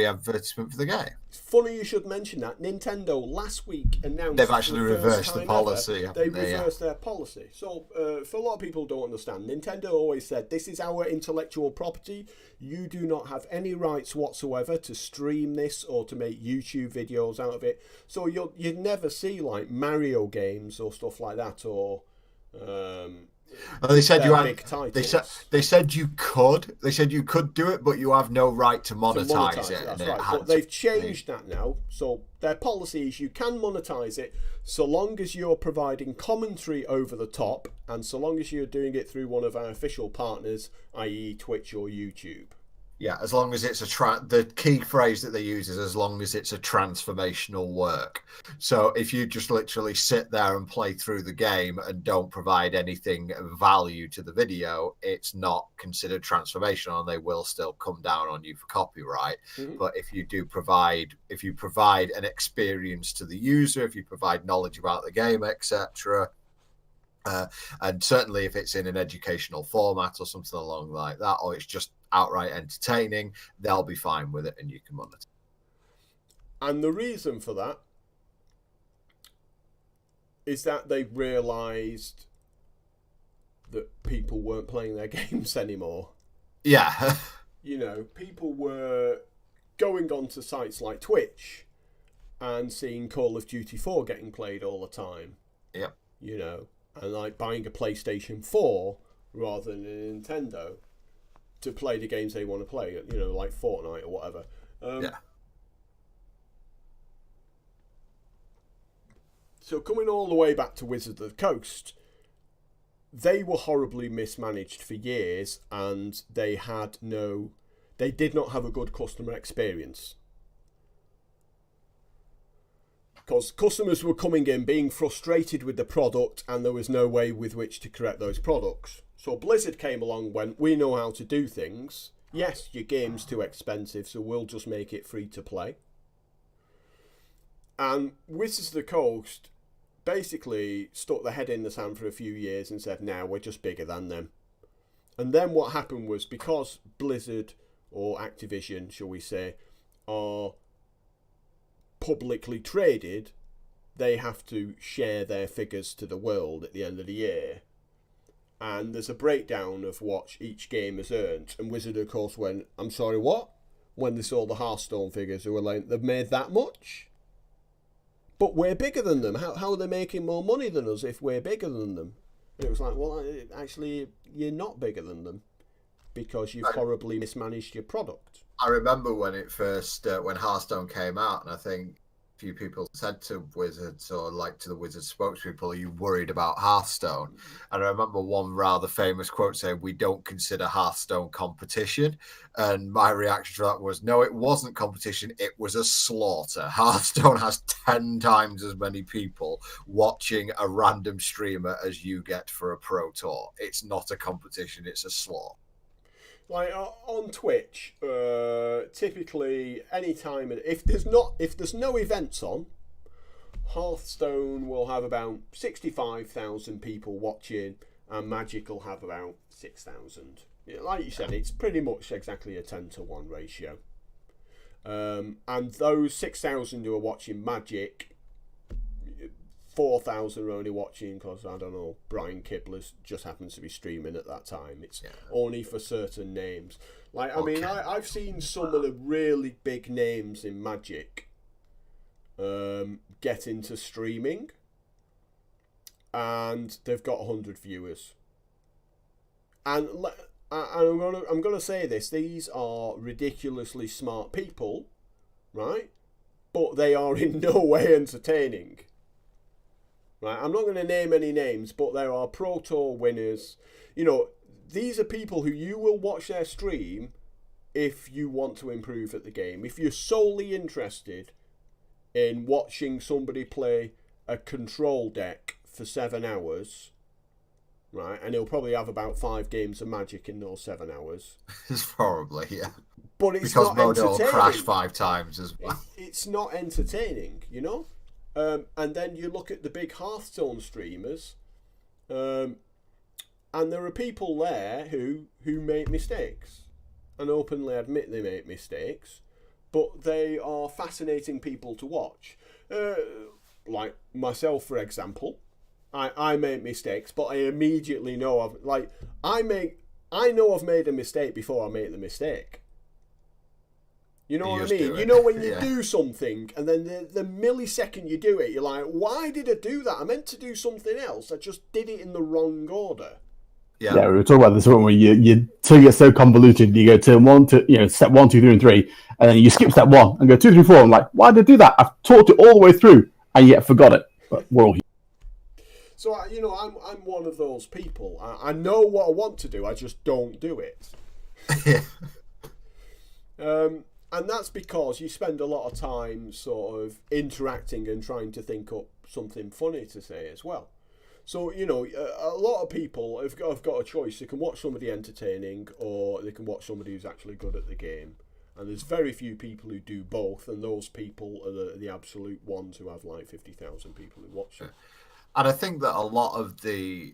the game. It's funny you should mention that. Nintendo last week announced they've actually reversed the policy. They reversed their policy. So for a lot of people who don't understand, Nintendo always said, this is our intellectual property. You do not have any rights whatsoever to stream this or to make YouTube videos out of it. So you'd never see like Mario games or stuff like that, or they said you had. big titles. They said you could. They said you could do it, but you have no right to monetize it. That's right. But they've changed that now. So their policy is you can monetize it so long as you're providing commentary over the top, and so long as you're doing it through one of our official partners, i.e., Twitch or YouTube. Yeah, as long as it's the key phrase that they use is as long as it's a transformational work. So if you just literally sit there and play through the game and don't provide anything of value to the video, it's not considered transformational and they will still come down on you for copyright. Mm-hmm. But if you provide an experience to the user, if you provide knowledge about the game, etc., and certainly if it's in an educational format or something along like that, or it's just outright entertaining, they'll be fine with it and you can monetize. And the reason for that is that they realised that people weren't playing their games anymore. Yeah. You know, people were going onto sites like Twitch and seeing Call of Duty 4 getting played all the time. Yep. You know, and like buying a PlayStation 4 rather than a Nintendo to play the games they want to play, you know, like Fortnite or whatever. Yeah. So coming all the way back to Wizards of the Coast, they were horribly mismanaged for years and they did not have a good customer experience. because customers were coming in being frustrated with the product and there was no way with which to correct those products. So Blizzard came along, went, we know how to do things. Yes, your game's too expensive, so we'll just make it free to play. And Wizards of the Coast basically stuck their head in the sand for a few years and said, now we're just bigger than them. And then what happened was, because Blizzard, or Activision, shall we say, are publicly traded, they have to share their figures to the world at the end of the year. And there's a breakdown of what each game has earned. And Wizard, of course, went, I'm sorry, what? When they saw the Hearthstone figures, they were like, they've made that much? But we're bigger than them. How are they making more money than us if we're bigger than them? And it was like, well, actually, you're not bigger than them because you've horribly mismanaged your product. I remember when it first, when Hearthstone came out, and I think a few people said to Wizards, or like to the Wizards spokespeople, are you worried about Hearthstone? And I remember one rather famous quote saying, we don't consider Hearthstone competition. And my reaction to that was, no, it wasn't competition. It was a slaughter. Hearthstone has 10 times as many people watching a random streamer as you get for a Pro Tour. It's not a competition. It's a slaughter. Like on Twitch, typically any time, if there's no events on, Hearthstone will have about 65,000 people watching, and Magic will have about 6,000. Like you said, it's pretty much exactly a 10-to-1 ratio. And those 6,000 who are watching Magic, 4,000 are only watching because, I don't know, Brian Kibler just happens to be streaming at that time. It's only for certain names. Like, I mean, I've seen some of the really big names in Magic get into streaming, and they've got 100 viewers. And I'm gonna say this: these are ridiculously smart people, right? But they are in no way entertaining. Right, I'm not going to name any names, but there are Pro Tour winners. You know, these are people who you will watch their stream if you want to improve at the game. If you're solely interested in watching somebody play a control deck for 7 hours, right, and he'll probably have about 5 games of Magic in those 7 hours. It's probably, yeah. But it's because not entertaining. Modo will crash 5 times as well. It's not entertaining, you know? And then you look at the big Hearthstone streamers, and there are people there who make mistakes and openly admit they make mistakes, but they are fascinating people to watch. Like myself, for example, I make mistakes, but I immediately know I know I've made a mistake before I make the mistake. You know what I mean? You know when you do something and then the millisecond you do it, you're like, why did I do that? I meant to do something else. I just did it in the wrong order. Yeah, we were talking about this one where you so get so convoluted. You go turn 1 to step 1, 2, 3, and 3, and then you skip step 1 and go 2, 3, 4. I'm like, why did I do that? I've talked it all the way through and yet forgot it. But we're all here. So I'm one of those people. I know what I want to do. I just don't do it. And that's because you spend a lot of time sort of interacting and trying to think up something funny to say as well. So, a lot of people have got a choice. They can watch somebody entertaining or they can watch somebody who's actually good at the game. And there's very few people who do both, and those people are the absolute ones who have like 50,000 people who watch them. And I think that a lot of the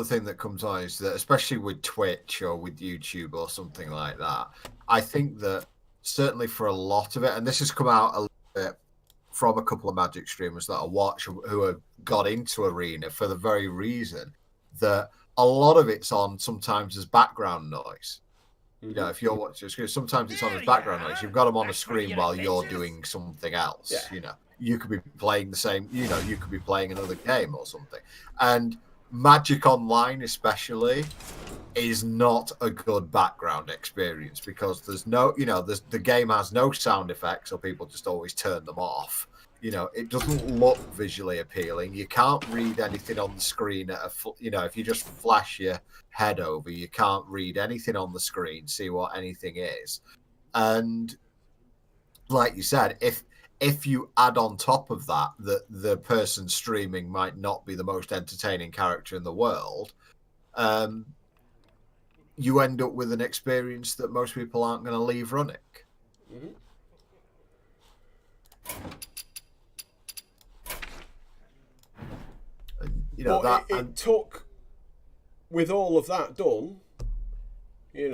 thing that comes on is that, especially with Twitch or with YouTube or something like that, I think that certainly for a lot of it, and this has come out a little bit from a couple of Magic streamers that I watch who have got into Arena for the very reason that a lot of it's on sometimes as background noise. You know, if you're watching a screen, sometimes it's on as background noise. You've got them on the screen while you're doing something else. Yeah. You could be playing the same, you could be playing another game or something. And Magic Online especially is not a good background experience because there's no, the game has no sound effects, so people just always turn them off. It doesn't look visually appealing. You can't read anything on the screen if you just flash your head over, you can't read anything on the screen, see what anything is. And like you said, if if you add on top of that the person streaming might not be the most entertaining character in the world, you end up with an experience that most people aren't going to leave running. Mm-hmm. And, but it took, with all of that done, it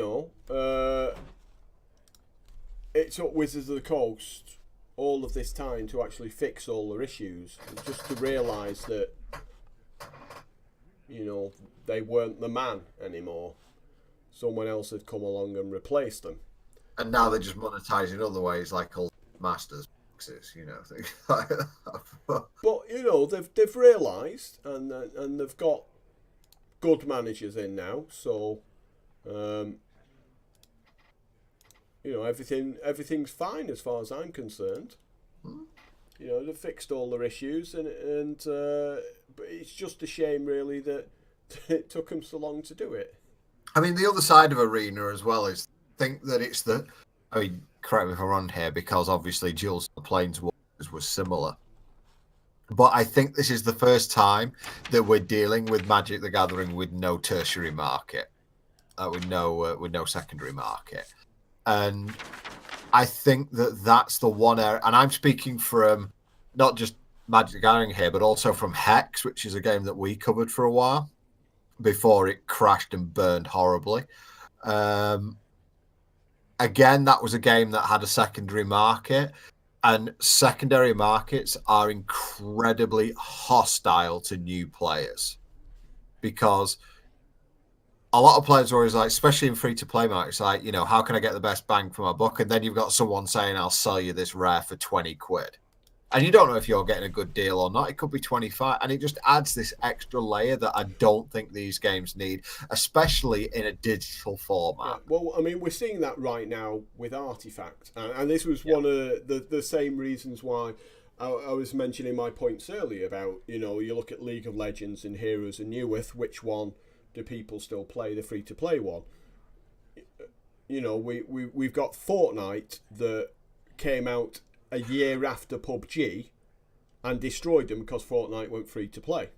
took Wizards of the Coast all of this time to actually fix all their issues, just to realise that, they weren't the man anymore. Someone else had come along and replaced them. And now they're just monetizing other ways, like all Masters boxes, things like that. But they've realised, and they've got good managers in now, so everything's fine as far as I'm concerned. They've fixed all their issues, and but it's just a shame, really, that it took them so long to do it. I mean, the other side of Arena as well is think that it's correct me if I'm wrong here, because obviously Jules the Planeswalkers was similar. But I think this is the first time that we're dealing with Magic the Gathering with no tertiary market, with no secondary market. And I think that that's the one area, and I'm speaking from not just Magic the Gathering here, but also from Hex, which is a game that we covered for a while before it crashed and burned horribly. Again, that was a game that had a secondary market, and secondary markets are incredibly hostile to new players, because a lot of players are always like, especially in free-to-play markets, like, how can I get the best bang for my buck? And then you've got someone saying, I'll sell you this rare for 20 quid. And you don't know if you're getting a good deal or not. It could be 25. And it just adds this extra layer that I don't think these games need, especially in a digital format. Yeah, well, I mean, we're seeing that right now with Artifact. And this was one of the same reasons why I was mentioning my points earlier about, you look at League of Legends and Heroes and Newith, which one do people still play, the free-to-play one? We've got Fortnite that came out a year after PUBG and destroyed them because Fortnite went free-to-play.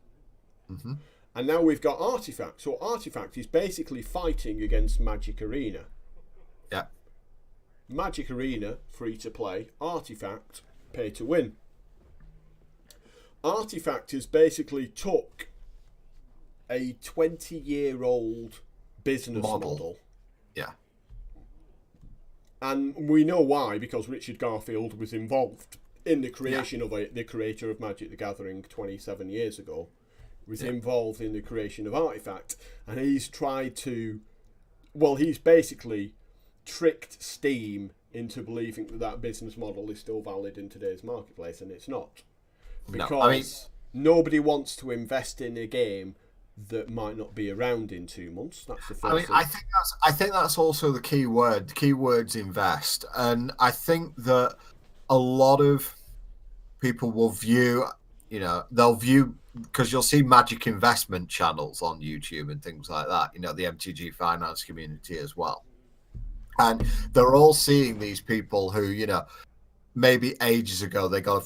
Mm-hmm. And now we've got Artifact. So Artifact is basically fighting against Magic Arena. Yeah. Magic Arena, free-to-play. Artifact, pay-to-win. Artifact has basically took a 20-year-old business model. Yeah. And we know why, because Richard Garfield was involved in the creation of it. The creator of Magic the Gathering 27 years ago was involved in the creation of Artifact. And he's tried to... Well, he's basically tricked Steam into believing that business model is still valid in today's marketplace, and it's not. Because nobody wants to invest in a game that might not be around in 2 months. That's the first thing. I think that's also the key word. The key word's invest. And I think that a lot of people will view, they'll view, because you'll see Magic investment channels on YouTube and things like that, the MTG finance community as well. And they're all seeing these people who, maybe ages ago they got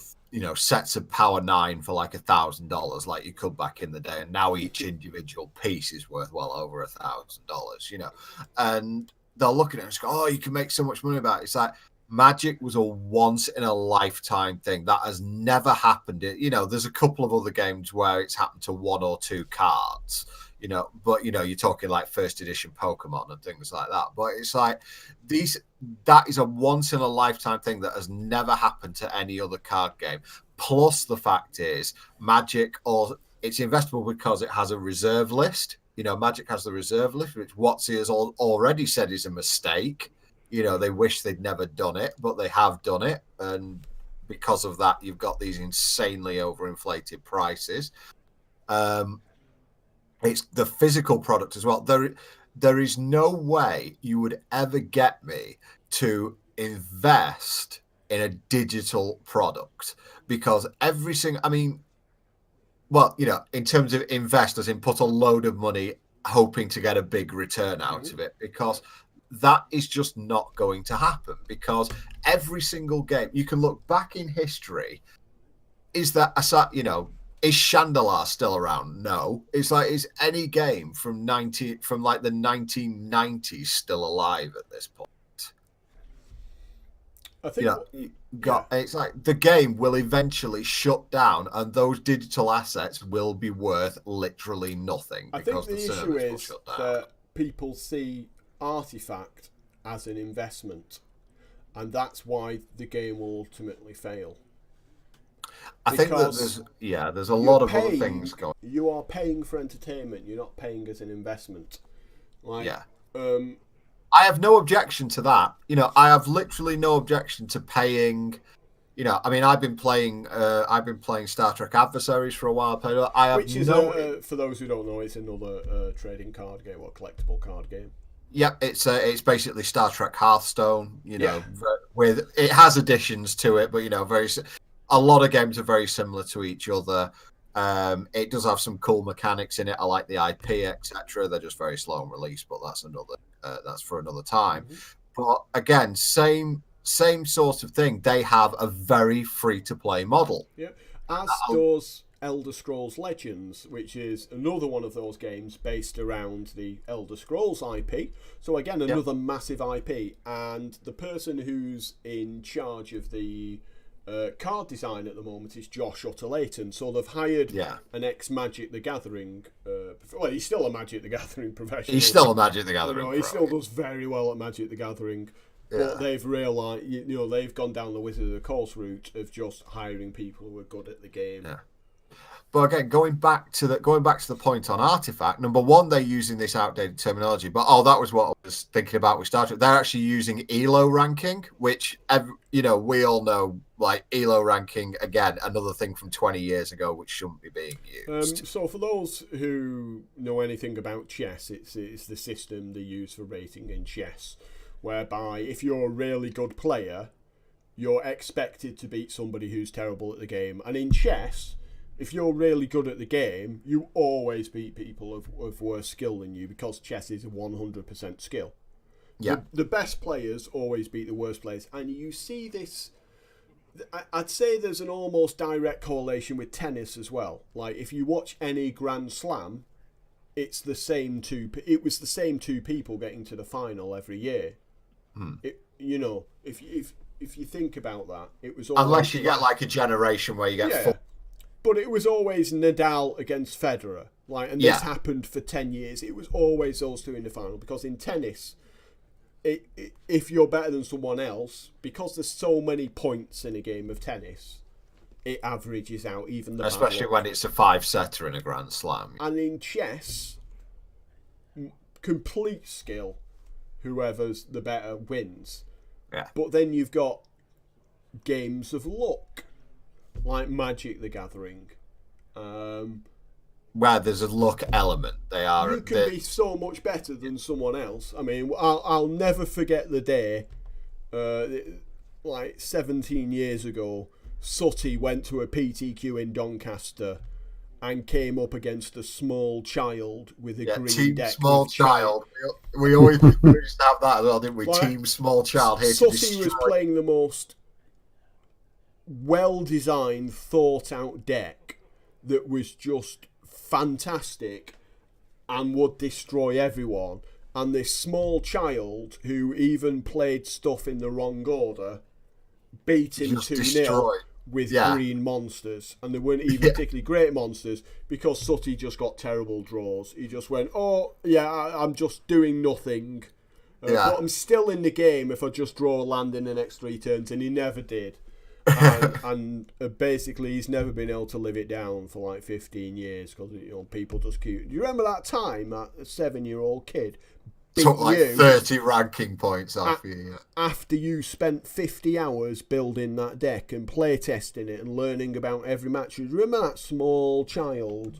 sets of Power 9 for like $1,000, like you could back in the day, and now each individual piece is worth well over $1,000, and they're looking at it and go, oh, you can make so much money about it. It's like Magic was a once in a lifetime thing that has never happened. There's a couple of other games where it's happened to one or two cards, but you're talking like first edition Pokemon and things like that. But it's like that is a once in a lifetime thing that has never happened to any other card game. Plus the fact is Magic, or it's investable because it has a reserve list. Magic has the reserve list, which WotC has already said is a mistake. They wish they'd never done it, but they have done it. And because of that, you've got these insanely overinflated prices. It's the physical product as well. There is no way you would ever get me to invest in a digital product, because in terms of investors, in put a load of money hoping to get a big return out of it, because that is just not going to happen, because every single game you can look back in history. Is Chandelier still around? No. It's like, is any game from the 1990s still alive at this point? I think it's like the game will eventually shut down, and those digital assets will be worth literally nothing. I think the issue is that people see Artifact as an investment, and that's why the game will ultimately fail. I think that there's a lot of other things going. You are paying for entertainment. You're not paying as an investment. I have no objection to that. I have literally no objection to paying. I mean, I've been playing Star Trek Adversaries for a while. Which is for those who don't know, it's another trading card game or collectible card game. Yep, it's basically Star Trek Hearthstone. With it has additions to it, but a lot of games are very similar to each other. It does have some cool mechanics in it. I like the IP, etc. They're just very slow in release, but that's for another time. Mm-hmm. But again, same sort of thing. They have a very free-to-play model. Yeah, as does Elder Scrolls Legends, which is another one of those games based around the Elder Scrolls IP. So again, another massive IP. And the person who's in charge of the card design at the moment is Josh Utter-Layton. So they've hired an ex-Magic the Gathering. Well, he's still a Magic the Gathering professional. He's still a Magic the Gathering. He still does very well at Magic the Gathering. But they've realised, they've gone down the Wizard of the Coast route of just hiring people who are good at the game. Yeah. But again, going back to the point on Artifact, number one, they're using this outdated terminology. But that was what I was thinking about with Star Trek. They're actually using ELO ranking, which we all know, like ELO ranking. Again, another thing from 20 years ago, which shouldn't be being used. So for those who know anything about chess, it's the system they use for rating in chess, whereby if you're a really good player, you're expected to beat somebody who's terrible at the game. And in chess, if you're really good at the game, you always beat people of worse skill than you, because chess is a 100% skill. Yeah. The best players always beat the worst players. And you see this, I'd say there's an almost direct correlation with tennis as well. Like, if you watch any Grand Slam, it was the same two people getting to the final every year. If you think about that, it was always, unless you get like a generation where you get four. But it was always Nadal against Federer, this happened for 10 years. It was always those two in the final, because in tennis, if you're better than someone else, because there's so many points in a game of tennis, it averages out even the especially when it's a 5-setter in a Grand Slam. And in chess, complete skill, whoever's the better wins. Yeah. But then you've got games of luck, like Magic the Gathering, where there's a luck element. You can be so much better than someone else. I mean, I'll never forget the day, 17 years ago, Sutty went to a PTQ in Doncaster and came up against a small child with a green deck. Small child. We always used to have that as well, didn't we? Team small child. Sutty was playing the most well-designed, thought-out deck that was just fantastic and would destroy everyone. And this small child, who even played stuff in the wrong order, beat him 2-0 with green monsters. And they weren't even particularly great monsters, because Sutty just got terrible draws. He just went, I'm just doing nothing. But I'm still in the game if I just draw a land in the next 3 turns, and he never did. and basically he's never been able to live it down for like 15 years, because people just keep. Do you remember that time that a 7-year-old kid took like 30 ranking points off you after you spent 50 hours building that deck and play testing it and learning about every match? You remember that small child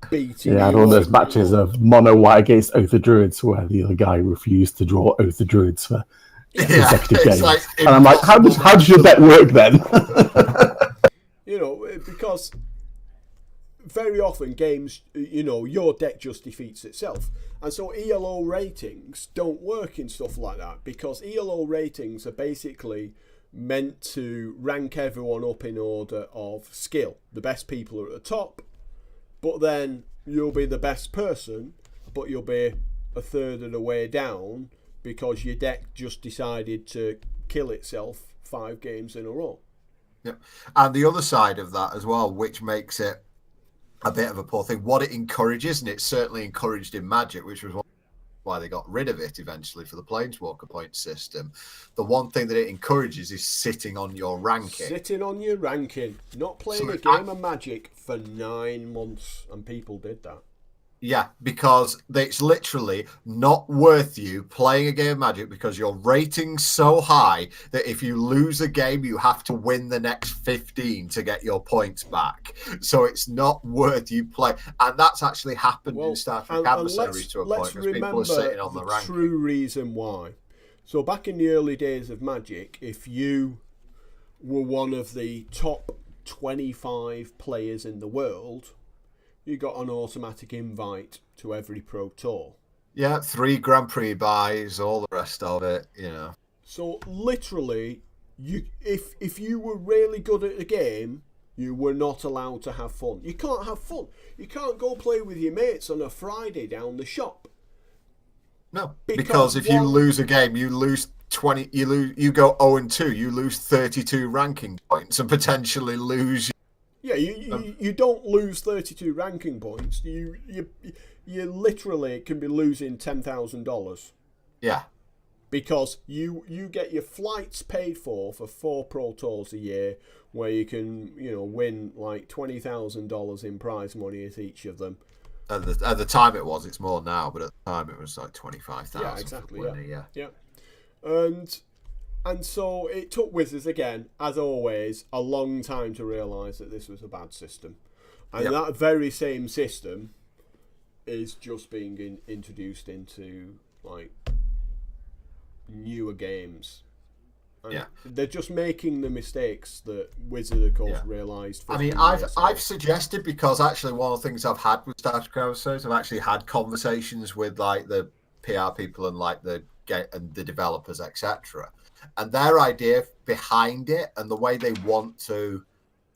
beating? I had all those matches of Mono White against Oath of Druids where the other guy refused to draw Oath of Druids for consecutive games. And I'm like, how does your deck work then? Because very often games, your deck just defeats itself. And so ELO ratings don't work in stuff like that, because ELO ratings are basically meant to rank everyone up in order of skill. The best people are at the top, but then you'll be the best person, but you'll be a third of the way down because your deck just decided to kill itself 5 games in a row. Yeah. And the other side of that as well, which makes it a bit of a poor thing, what it encourages, and it's certainly encouraged in Magic, which was why they got rid of it eventually for the Planeswalker point system. The one thing that it encourages is sitting on your ranking. Sitting on your ranking. Not playing a game of Magic for 9 months, and people did that. Yeah, because it's literally not worth you playing a game of Magic because your rating's so high that if you lose a game, you have to win the next 15 to get your points back. So it's not worth you play. And that's actually happened in Star Trek Adversaries to a point, because people are sitting on the ranking. True reason why. So back in the early days of Magic, if you were one of the top 25 players in the world, you got an automatic invite to every Pro Tour. Yeah, 3 Grand Prix buys, all the rest of it, So literally, if you were really good at a game, you were not allowed to have fun. You can't have fun. You can't go play with your mates on a Friday down the shop. No, because if you lose a game, you lose 20. You go 0-2. You lose 32 ranking points and potentially lose. Yeah, you don't lose 32 ranking points. You literally can be losing $10,000. Yeah. Because you get your flights paid for 4 Pro Tours a year, where you can win like $20,000 in prize money at each of them. At the time it's more now, but at the time it was like 25,000. Yeah, exactly. Yeah. And so it took Wizards, again, as always, a long time to realise that this was a bad system. And that very same system is just being introduced into, newer games. And they're just making the mistakes that Wizards, of course, realised. I mean, I've suggested, because actually one of the things I've had with Star Trek Adversaries, I've actually had conversations with, the PR people and, the developers, etc., and their idea behind it and the way they want to,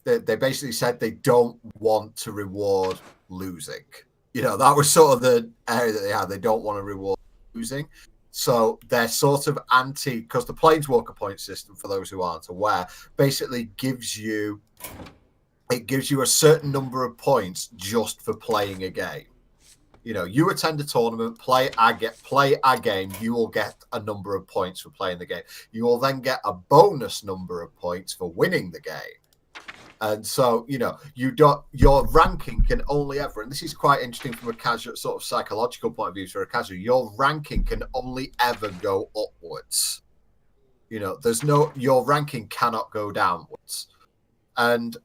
they basically said they don't want to reward losing. That was sort of the area that they had. They don't want to reward losing. So they're sort of because the Planeswalker point system, for those who aren't aware, basically gives you a certain number of points just for playing a game. You attend a tournament, play a game, you will get a number of points for playing the game. You will then get a bonus number of points for winning the game. And so, your ranking can only ever, and this is quite interesting from a casual sort of psychological point of view for a casual, your ranking can only ever go upwards. Your ranking cannot go downwards. And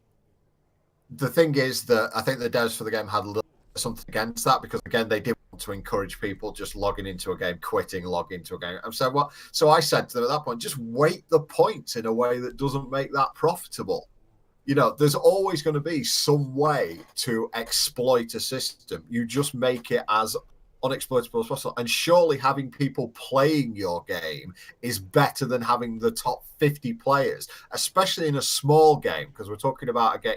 the thing is that I think the devs for the game had a little something against that, because again they did want to encourage people just logging into a game, quitting, logging into a game. And so I said to them at that point, just weight the points in a way that doesn't make that profitable. There's always going to be some way to exploit a system. You just make it as unexploitable as possible. And surely having people playing your game is better than having the top 50 players, especially in a small game, because we're talking about, again,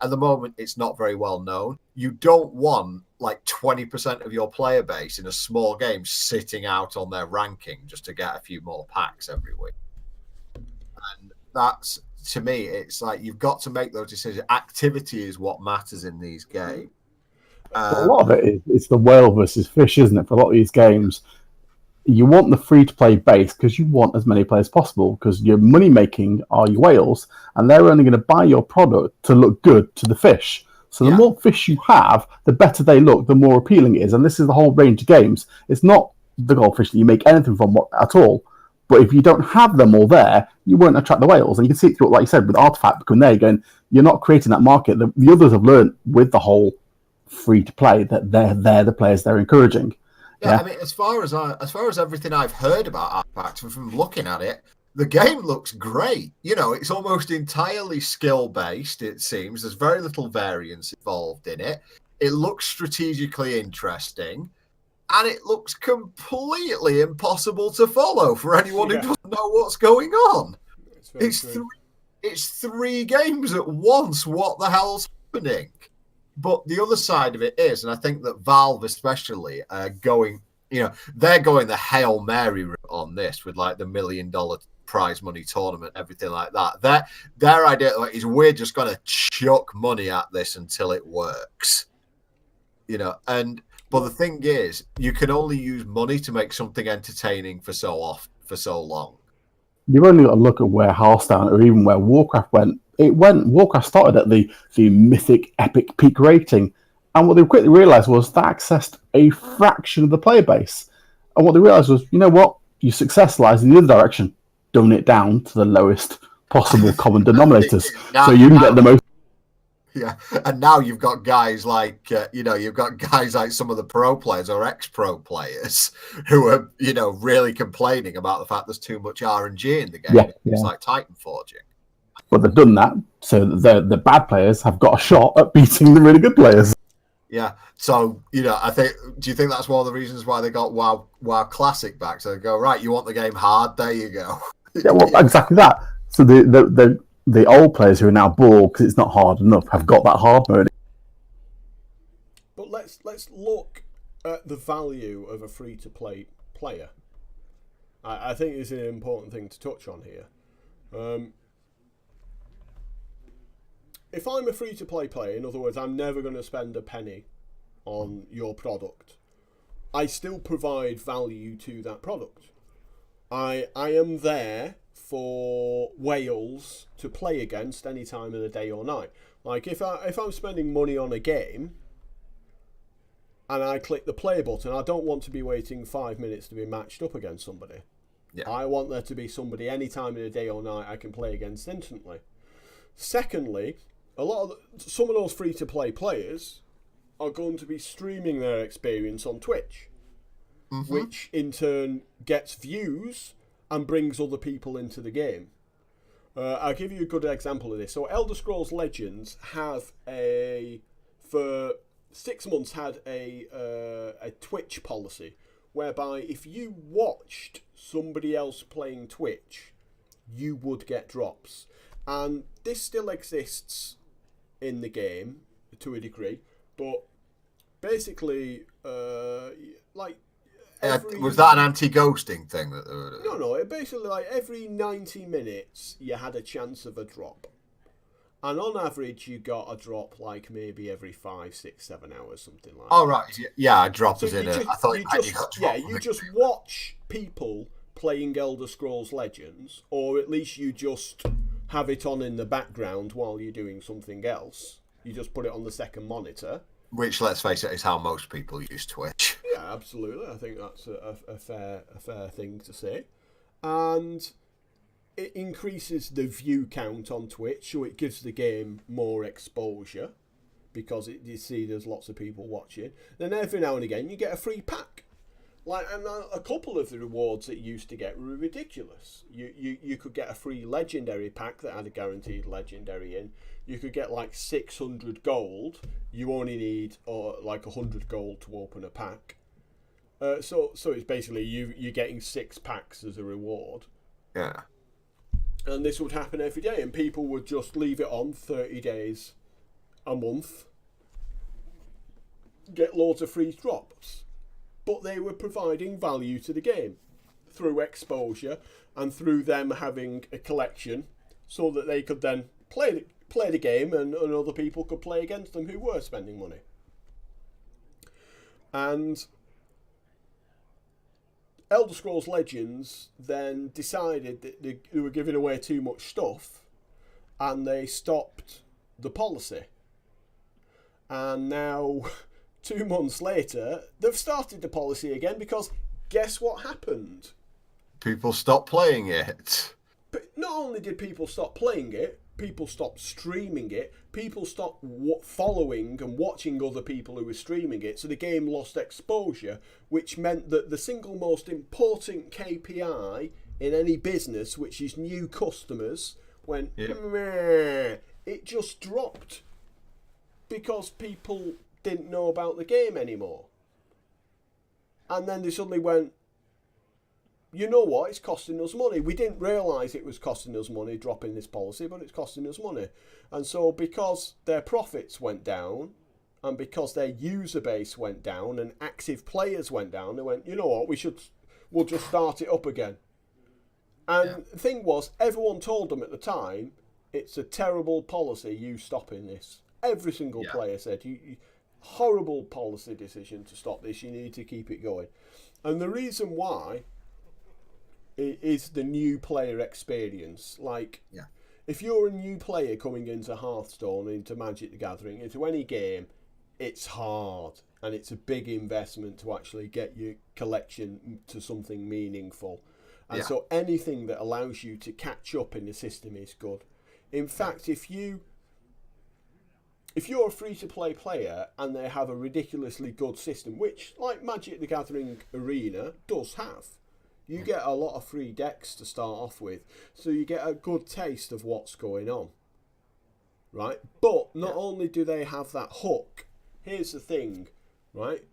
at the moment, it's not very well known. You don't want 20% of your player base in a small game sitting out on their ranking just to get a few more packs every week. And that's, to me, it's you've got to make those decisions. Activity is what matters in these games. A lot of it it's the whale versus fish, isn't it? For a lot of these games, you want the free-to-play base because you want as many players as possible, because your money-making are your whales, and they're only going to buy your product to look good to the fish. So the more fish you have, the better they look, the more appealing it is. And this is the whole range of games. It's not the goldfish that you make anything from at all. But if you don't have them all there, you won't attract the whales. And you can see it through, like you said, with Artifact, because there again, you're not creating that market. The others have learned with the whole free-to-play that they're the players they're encouraging. Yeah, I mean, as far as everything I've heard about Artifact, from looking at it, the game looks great. You know, it's almost entirely skill based. It seems there's very little variance involved in it. It looks strategically interesting, and it looks completely impossible to follow for anyone who doesn't know what's going on. It's three games at once. What the hell's happening? But the other side of it is, and I think that Valve especially are going, you know, they're going the Hail Mary route on this with like the $1 million prize money tournament, everything like that. Their idea is we're just going to chuck money at this until it works. You know, but the thing is, you can only use money to make something entertaining for so long. You've only got to look at where Hearthstone or even where Warcraft went. Warcraft started at the mythic epic peak rating, and what they quickly realised was that accessed a fraction of the player base. And what they realised was, you know what, your success lies in the other direction. Dumb it down to the lowest possible common denominators, so you can get the most. Yeah, and now you've got guys like, you've got guys like some of the pro players or ex-pro players who are, you know, really complaining about the fact there's too much RNG in the game. Yeah. It's like Titan forging. But they've done that, so the bad players have got a shot at beating the really good players. Yeah, so, you know, do you think that's one of the reasons why they got WoW Classic back? So they go, right, you want the game hard? There you go. Yeah, well, exactly that. So the old players who are now bored because it's not hard enough have got that hard mode. But let's look at the value of a free-to-play player. I think it's an important thing to touch on here. If I'm a free-to-play player, in other words, I'm never going to spend a penny on your product, I still provide value to that product. I am there for whales to play against any time of the day or night. Like if I'm spending money on a game and I click the play button, I don't want to be waiting 5 minutes to be matched up against somebody. Yeah. I want there to be somebody any time of the day or night I can play against instantly. Secondly, some of those free-to-play players are going to be streaming their experience on Twitch, which in turn gets views and brings other people into the game. I'll give you a good example of this. So Elder Scrolls Legends have for 6 months had a Twitch policy whereby if you watched somebody else playing Twitch, you would get drops. And this still exists in the game to a degree, but basically, was that an anti-ghosting thing? No. It basically, like, every 90 minutes, you had a chance of a drop. And on average, you got a drop, like, maybe every 5, 6, 7 hours, something like that. Oh, right. Yeah, a drop is in it. I thought you just watch people playing Elder Scrolls Legends, or at least you just have it on in the background while you're doing something else. You just put it on the second monitor. Which, let's face it, is how most people use Twitch. Yeah, absolutely. I think that's a fair thing to say. And it increases the view count on Twitch, so it gives the game more exposure because you see there's lots of people watching. Then every now and again you get a free pack. And a couple of the rewards that you used to get were ridiculous. You could get a free legendary pack that had a guaranteed legendary in. You could get like 600 gold. You only need like 100 gold to open a pack. So it's basically you're getting 6 packs as a reward. Yeah. And this would happen every day, and people would just leave it on 30 days, a month, get loads of free drops. But they were providing value to the game through exposure and through them having a collection so that they could then play the game and other people could play against them who were spending money. And Elder Scrolls Legends then decided that they were giving away too much stuff and they stopped the policy. And now, 2 months later, they've started the policy again because guess what happened? People stopped playing it. But not only did people stop playing it, people stopped streaming it, people stopped following and watching other people who were streaming it, so the game lost exposure, which meant that the single most important KPI in any business, which is new customers, went, Yeah. meh, it just dropped because people didn't know about the game anymore. And then they suddenly went, you know what, it's costing us money. We didn't realise it was costing us money dropping this policy, but it's costing us money. And so because their profits went down, and because their user base went down and active players went down, they went, you know what, we'll just start it up again. And the thing was, everyone told them at the time, it's a terrible policy, you stopping this. Every single player said, you horrible policy decision to stop this, you need to keep it going. And the reason why is the new player experience. Like, if you're a new player coming into Hearthstone, into Magic the Gathering, into any game, it's hard and it's a big investment to actually get your collection to something meaningful. And so anything that allows you to catch up in the system is good. In fact, if you're a free-to-play player and they have a ridiculously good system, which, like Magic the Gathering Arena does have, you get a lot of free decks to start off with, so you get a good taste of what's going on, right? But not only do they have that hook, here's the thing, right?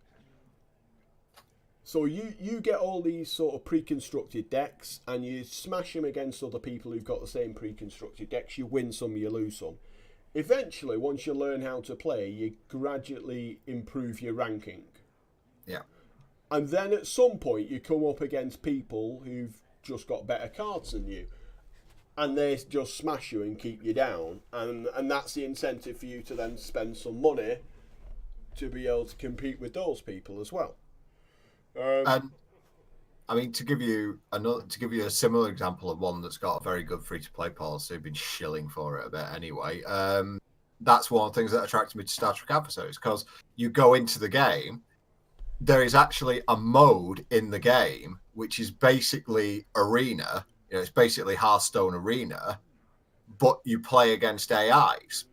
So you get all these sort of pre-constructed decks and you smash them against other people who've got the same pre-constructed decks. You win some, you lose some. Eventually, once you learn how to play, you gradually improve your ranking. Yeah. And then at some point, you come up against people who've just got better cards than you. And they just smash you and keep you down. And that's the incentive for you to then spend some money to be able to compete with those people as well. And I mean, to give you a similar example of one that's got a very good free-to-play policy, I've been shilling for it a bit anyway. That's one of the things that attracted me to Star Trek episodes, because you go into the game, there is actually a mode in the game which is basically arena. You know, it's basically Hearthstone arena, but you play against AIs.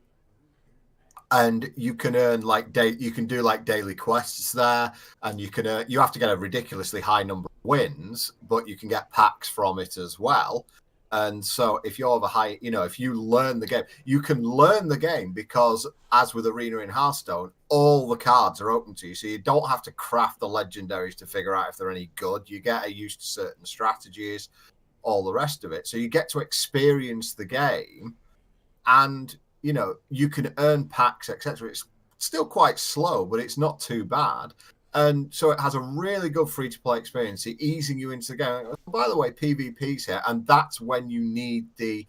And you can earn you can do like daily quests there, and you can you have to get a ridiculously high number of wins, but you can get packs from it as well. And so if you're of a high, if you learn the game, you can learn the game because, as with Arena in Hearthstone, all the cards are open to you, so you don't have to craft the legendaries to figure out if they're any good. You get used to certain strategies, all the rest of it. So you get to experience the game, and you can earn packs, etc. It's still quite slow, but it's not too bad. And so it has a really good free-to-play experience, easing you into the game. Oh, by the way, PvP's here, and that's when you need the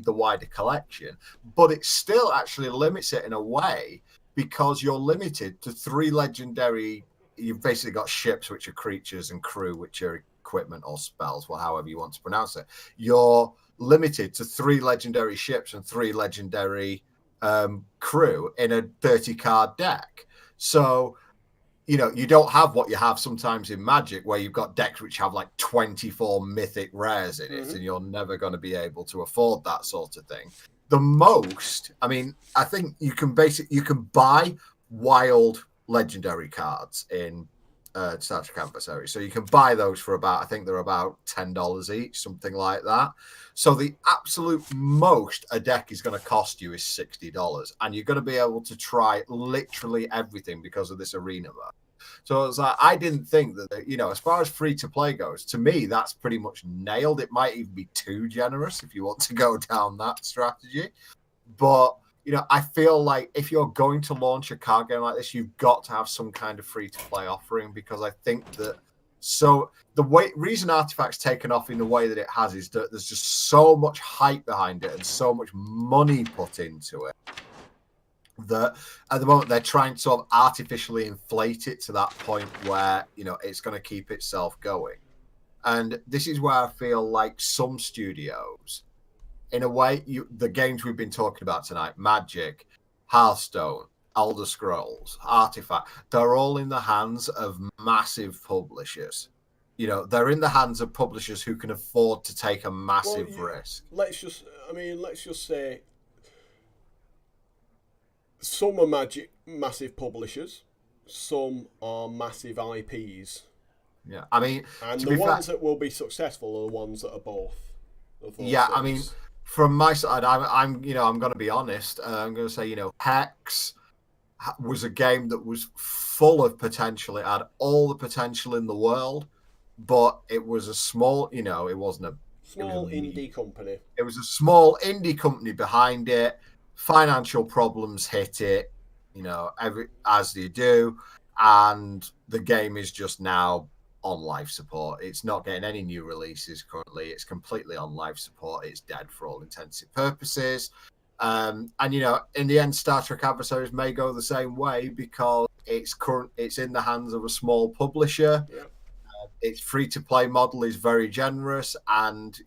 wider collection. But it still actually limits it in a way, because you're limited to 3 legendary. You've basically got ships, which are creatures, and crew, which are equipment or spells, well, however you want to pronounce it. You're limited to 3 legendary ships and 3 legendary crew in a 30-card deck. So, you don't have what you have sometimes in Magic, where you've got decks which have like 24 mythic rares in it, and you're never going to be able to afford that sort of thing. The most, I think you can buy wild legendary cards in Star Trek Adversary. So you can buy those for I think they're about $10 each, something like that. So the absolute most a deck is going to cost you is $60, and you're going to be able to try literally everything because of this arena mode. So it's like, I didn't think that, as far as free to play goes, to me, that's pretty much nailed. It might even be too generous if you want to go down that strategy. But I feel like if you're going to launch a card game like this, you've got to have some kind of free-to-play offering, because I think that the reason Artifact's taken off in the way that it has is that there's just so much hype behind it and so much money put into it that at the moment they're trying to sort of artificially inflate it to that point where, it's going to keep itself going. And this is where I feel like some studios, in a way, the games we've been talking about tonight, Magic, Hearthstone, Elder Scrolls, Artifact, they're all in the hands of massive publishers. They're in the hands of publishers who can afford to take a massive risk. Let's just say some are massive publishers, some are massive IPs. Yeah. I mean, And to the be fair, ones that will be successful are the ones that are both. Of those yeah. I mean, things. from my side, I'm going to be honest. I'm going to say, Hex was a game that was full of potential. It had all the potential in the world, but it was a small. It wasn't a. Small indie company. It was a small indie company behind it. Financial problems hit it, as they do, and the game is just now on life support. It's not getting any new releases currently. It's completely on life support. It's dead for all intents and purposes. And in the end, Star Trek Adversaries may go the same way because it's in the hands of a small publisher. Yeah. Its free-to-play model is very generous, and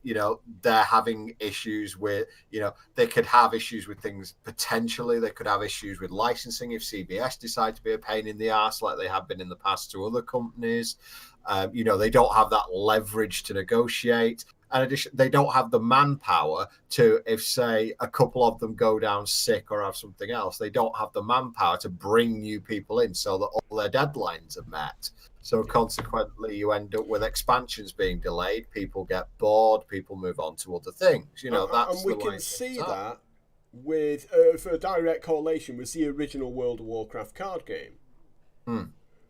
they're having issues with they could have issues with things. Potentially they could have issues with licensing if CBS decide to be a pain in the ass like they have been in the past to other companies. They don't have that leverage to negotiate. In addition, they don't have the manpower to, if say a couple of them go down sick or have something else, they don't have the manpower to bring new people in so that all their deadlines are met. So consequently, you end up with expansions being delayed. People get bored. People move on to other things. That's and we the way can see are. that with for a direct correlation with the original World of Warcraft card game.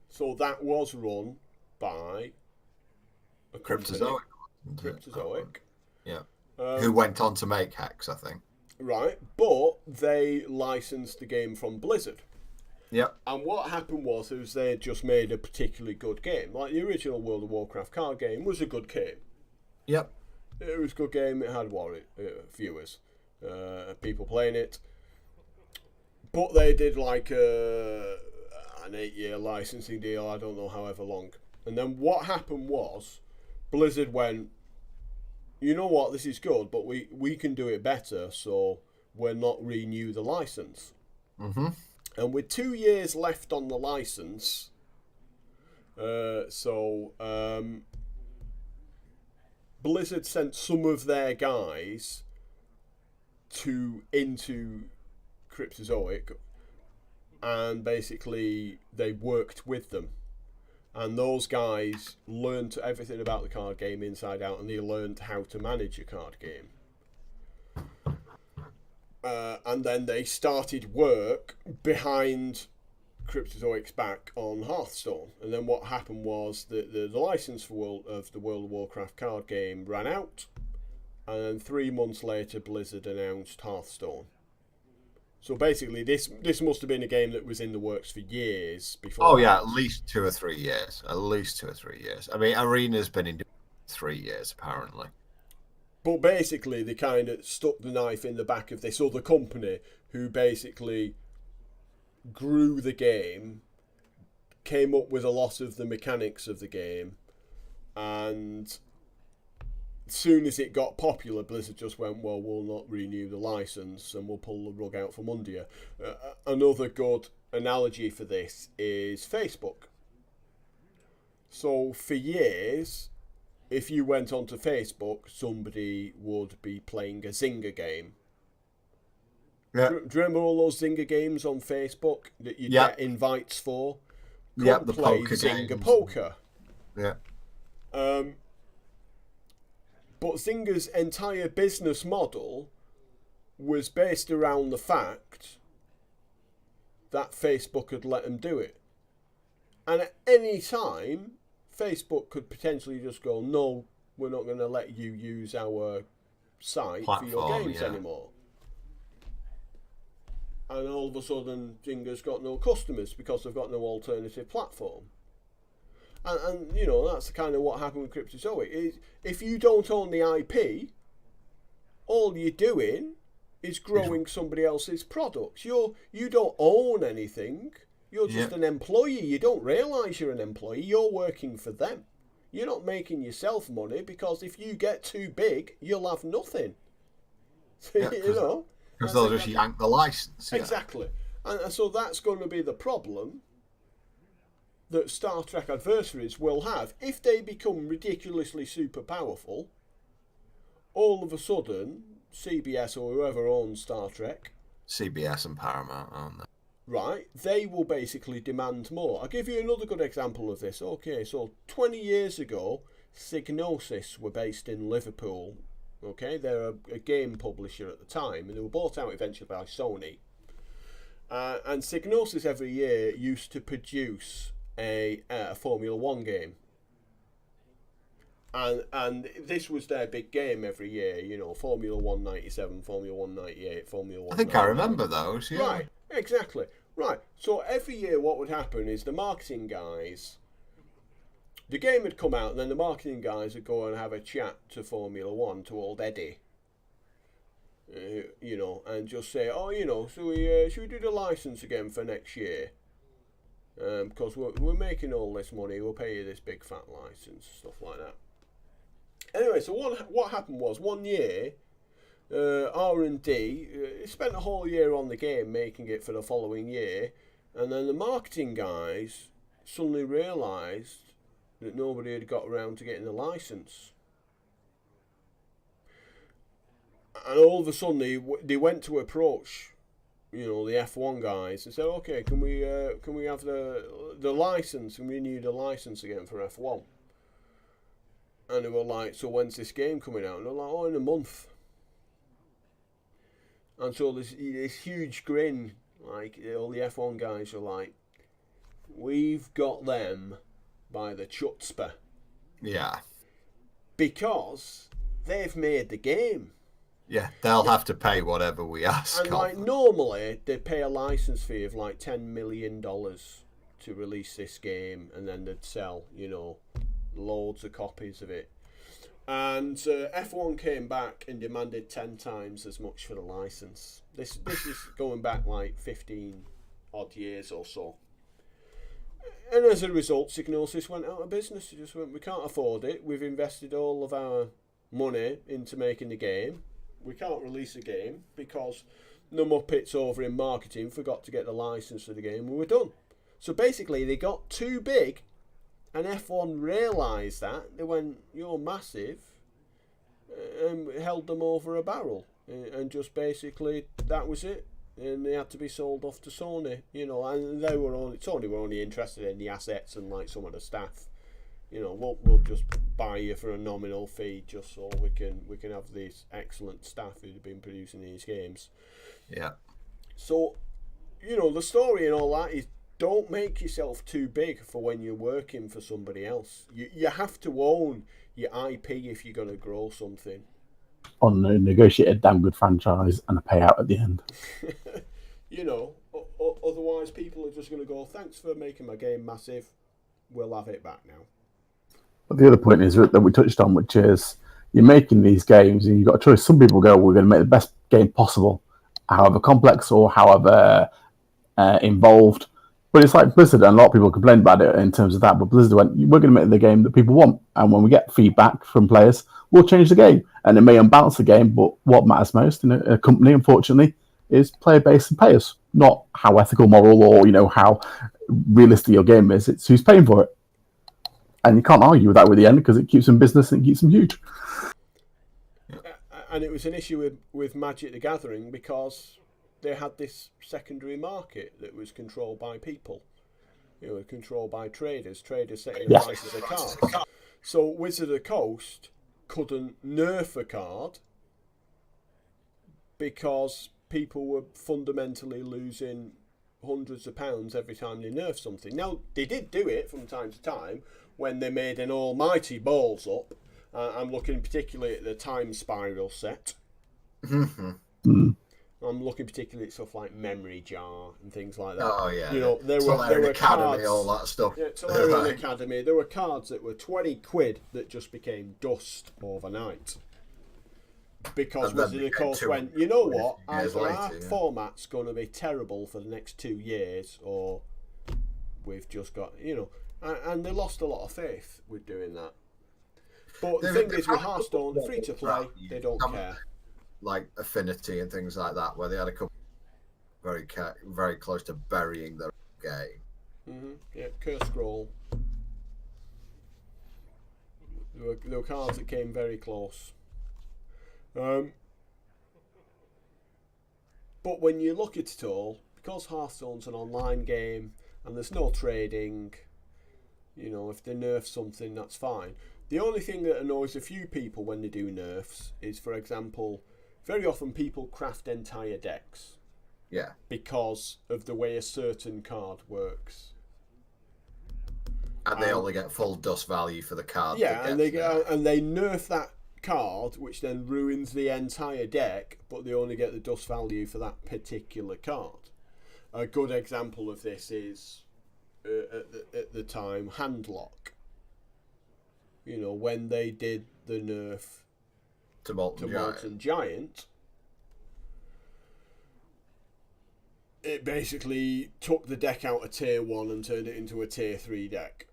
So that was run by a Cryptozoic. Yeah. Who went on to make Hex, I think. Right, but they licensed the game from Blizzard. Yep. And what happened was they had just made a particularly good game. Like the original World of Warcraft card game was a good game. Yep. It was a good game. It had viewers, people playing it. But they did like an 8-year licensing deal. I don't know however long. And then what happened was Blizzard went, you know what, this is good, but we can do it better, so we're not renew the license. Mm-hmm. And with 2 years left on the license, Blizzard sent some of their guys into Cryptozoic, and basically they worked with them. And those guys learned everything about the card game inside out, and they learned how to manage a card game. And then they started work behind Cryptozoic's back on Hearthstone. And then what happened was the license for the World of Warcraft card game ran out. And then 3 months later, Blizzard announced Hearthstone. So basically, this must have been a game that was in the works for years before. Oh yeah, at least 2 or 3 years. At least 2 or 3 years. I mean, Arena's been in 3 years apparently. But basically, they kind of stuck the knife in the back of this other company who basically grew the game, came up with a lot of the mechanics of the game, and as soon as it got popular, Blizzard just went, well, we'll not renew the license and we'll pull the rug out from under you. Another good analogy for this is Facebook. So for years, if you went onto Facebook, somebody would be playing a Zynga game. Yeah. Do you remember all those Zynga games on Facebook that you get invites for? Yeah, the poker Zynga games. Poker. Yeah. But Zynga's entire business model was based around the fact that Facebook had let them do it. And at any time, Facebook could potentially just go, no, we're not going to let you use our site for your games anymore. And all of a sudden, Zynga's got no customers because they've got no alternative platform. And that's kind of what happened with Cryptozoic. If you don't own the IP, all you're doing is growing somebody else's products. You don't own anything. You're just an employee. You don't realise you're an employee. You're working for them. You're not making yourself money because if you get too big, you'll have nothing. Because they'll just yank the license. Yeah. Exactly. And so that's going to be the problem that Star Trek Adversaries will have. If they become ridiculously super powerful, all of a sudden, CBS or whoever owns Star Trek... CBS and Paramount, aren't they? right, they will basically demand more. I'll give you another good example of this. Okay, so 20 years ago, Psygnosis were based in Liverpool. Okay, they're a game publisher at the time, and they were bought out eventually by Sony. And Psygnosis every year used to produce a Formula 1 game. And this was their big game every year, you know, Formula 1 97, Formula 1 98, Formula 1 I think 99. I remember those, yeah. Right, exactly. Right, so every year what would happen is the marketing guys, the game would come out and then the marketing guys would go and have a chat to Formula 1, to old Eddie. You know, and just say, oh, you know, so should we do the license again for next year? Because we're making all this money, we'll pay you this big fat license, stuff like that. Anyway, so what happened was, one year, R&D spent a whole year on the game, making it for the following year, and then the marketing guys suddenly realised that nobody had got around to getting the license. And all of a sudden, they went to approach, you know, the F1 guys and said, okay, can we have the license, and we need a license again for F1. And they were like, so when's this game coming out? And they're like, oh, in a month. And so this huge grin, like all the F1 guys are like, we've got them by the chutzpah. Yeah. Because they've made the game. Yeah, they'll have to pay whatever we ask. And like normally they pay a license fee of like $10 million to release this game, and then they'd sell, you know, loads of copies of it. And F1 came back and demanded 10 times as much for the license. This is going back like 15 odd years or so. And as a result, Psygnosis went out of business. They just went, we can't afford it. We've invested all of our money into making the game. We can't release a game because the Muppets over in marketing forgot to get the license for the game, and we're done. So basically, they got too big, and F1 realised that. They went, you're massive, and held them over a barrel. And just basically, that was it. And they had to be sold off to Sony, you know, and Sony were only interested in the assets and like some of the staff. You know, we'll just buy you for a nominal fee just so we can have these excellent staff who've been producing these games. Yeah. So, you know, the story and all that is, don't make yourself too big for when you're working for somebody else. You have to own your IP if you're going to grow something. On a negotiated damn good franchise and a payout at the end. You know, otherwise people are just going to go, thanks for making my game massive, we'll have it back now. But the other point is that we touched on, which is you're making these games and you've got a choice. Some people go, we're going to make the best game possible, however complex or however involved. But it's like Blizzard, and a lot of people complain about it in terms of that. But Blizzard went, we're going to make the game that people want. And when we get feedback from players, we'll change the game. And it may unbalance the game, but what matters most in a company, unfortunately, is player base and payers. Not how ethical, moral, or, you know, how realistic your game is. It's who's paying for it. And you can't argue with that with the end because it keeps them business and it keeps them huge. And it was an issue with Magic the Gathering because they had this secondary market that was controlled by people. You know, controlled by traders. Traders setting the prices of cards. So Wizard of the Coast couldn't nerf a card because people were fundamentally losing hundreds of pounds every time they nerfed something. Now, they did do it from time to time when they made an almighty balls up. I'm looking particularly at the Time Spiral set. Mm-hmm. I'm looking particularly at stuff like Memory Jar and things like that. Oh, yeah. You know, there were Academy, cards, all that stuff. Yeah, Tolarian Academy. There were cards that were 20 quid that just became dust overnight. Because Wizard of the Coast went, you know what, either our format's going to be terrible for the next 2 years, or we've just got, you know, and they lost a lot of faith with doing that. But the thing is, with Hearthstone, free to play, they don't care. Like Affinity and things like that, where they had a couple very close to burying their game. Mm-hmm. Yeah, Curse Scroll. There were cards that came very close. But when you look at it all, because Hearthstone's an online game and there's no trading, you know, if they nerf something, that's fine. The only thing that annoys a few people when they do nerfs is, for example, very often people craft entire decks. Yeah. Because of the way a certain card works. And they only get full dust value for the card. Yeah, and they nerf that card, which then ruins the entire deck, but they only get the dust value for that particular card. A good example of this is at the time Handlock. You know, when they did the nerf to Molten Giant, it basically took the deck out of tier 1 and turned it into a tier 3 deck.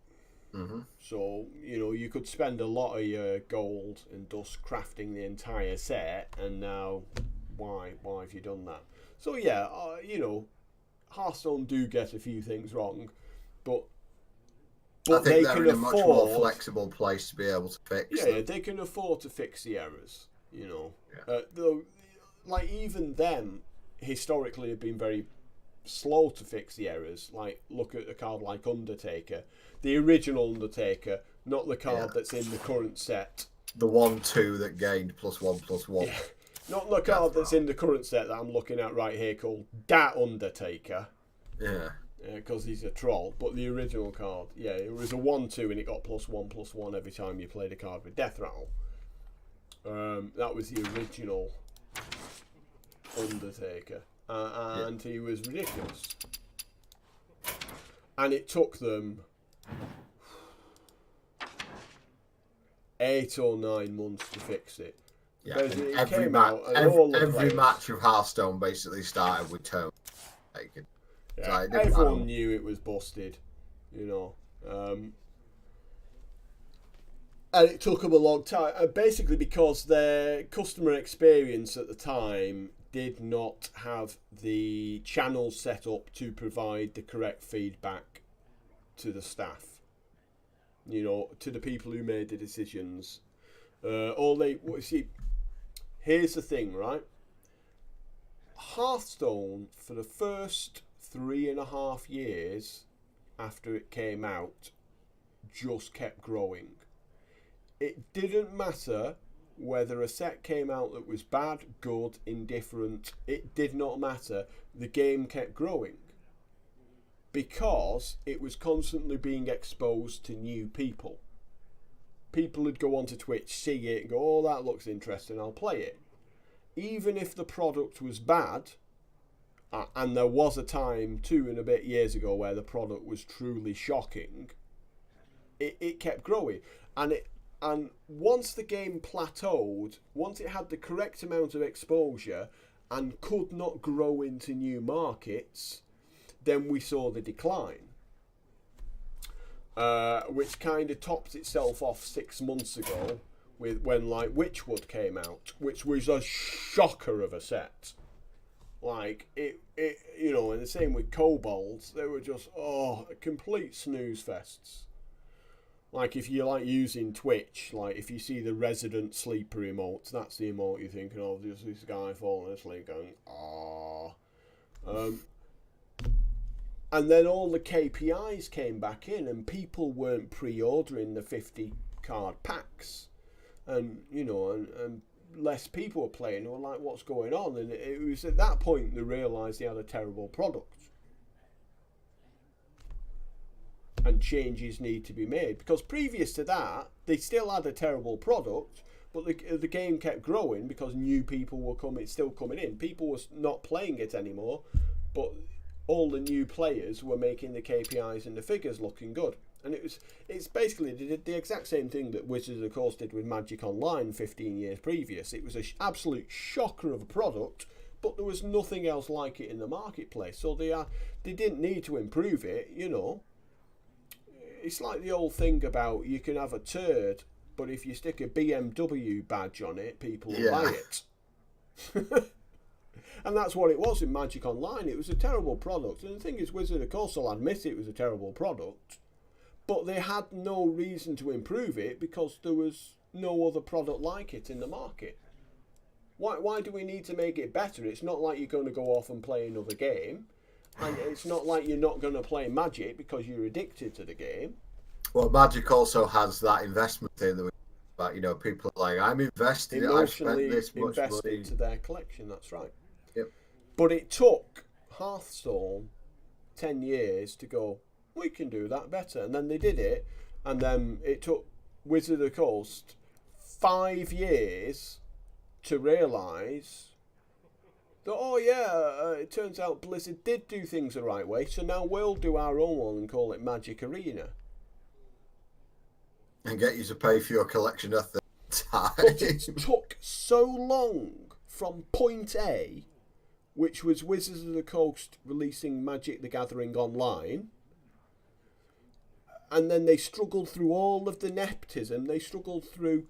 Mm-hmm. So, you know, you could spend a lot of your gold and dust crafting the entire set, and now why have you done that? So yeah, you know, Hearthstone do get a few things wrong, but I think they they're can in a afford, much more flexible place to be able to fix them. Yeah, they can afford to fix the errors, you know. Yeah. Though, like, even them historically have been very slow to fix the errors. Like, look at a card like Undertaker, the original Undertaker, not the card that's in the current set. The 1/2 that gained +1/+1. Yeah. Not the card that's in the current set that I'm looking at right here called Dat Undertaker. Yeah. Because he's a troll, but the original card, yeah, it was a 1/2 and it got +1/+1 every time you played a card with Death Rattle. That was the original Undertaker, and he was ridiculous. And it took them 8 or 9 months to fix it. Yeah, every match of Hearthstone basically started with tone taken. Yeah, so everyone knew it was busted, you know. And it took them a long time, basically because their customer experience at the time did not have the channels set up to provide the correct feedback to the staff, you know, to the people who made the decisions. Here's the thing, right? Hearthstone, for the first 3.5 years after it came out, just kept growing. It didn't matter whether a set came out that was bad, good, indifferent. It did not matter. The game kept growing because it was constantly being exposed to new people. People would go onto Twitch, see it, and go, oh, that looks interesting, I'll play it. Even if the product was bad, and there was a time 2 and a bit years ago where the product was truly shocking, it kept growing. And once the game plateaued, once it had the correct amount of exposure and could not grow into new markets, then we saw the decline. Which kind of topped itself off 6 months ago when like Witchwood came out, which was a shocker of a set. Like it you know, and the same with Kobolds, they were just complete snooze fests. Like if you like using Twitch, like if you see the resident sleeper emotes, that's the emote you're thinking of, just this guy falling asleep going, And then all the KPIs came back in and people weren't pre-ordering the 50 card packs. And, you know, and less people were playing. They were like, what's going on? And it was at that point they realised they had a terrible product. And changes need to be made. Because previous to that, they still had a terrible product, but the game kept growing because new people were still coming in. People were not playing it anymore, but all the new players were making the KPIs and the figures looking good. And it's basically the exact same thing that Wizards of course did with Magic Online 15 years previous. It was an absolute shocker of a product, but there was nothing else like it in the marketplace. So they didn't need to improve it, you know. It's like the old thing about you can have a turd, but if you stick a BMW badge on it, people will buy it. And that's what it was in Magic Online. It was a terrible product. And the thing is, Wizard of course will admit it was a terrible product, but they had no reason to improve it because there was no other product like it in the market. Why do we need to make it better? It's not like you're going to go off and play another game. And it's not like you're not going to play Magic because you're addicted to the game. Well, Magic also has that investment thing that but people are like, I'm invested. I've spent this much invested money to their collection. That's right. Yep. But it took Hearthstone 10 years to go, we can do that better, and then they did it, and then it took Wizard of the Coast 5 years to realise that, oh yeah, it turns out Blizzard did do things the right way, so now we'll do our own one and call it Magic Arena. and get you to pay for your collection at the time. But it took so long from point A, which was Wizards of the Coast releasing Magic the Gathering online, and then they struggled through all of the nepotism, they struggled through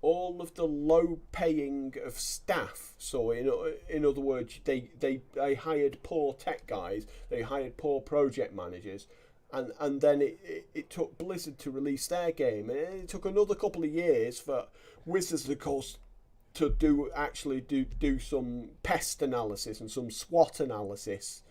all of the low paying of staff. So in other words, they hired poor tech guys, they hired poor project managers, and then it took Blizzard to release their game, and it took another couple of years for Wizards of the Coast to do some pest analysis and some SWOT analysis.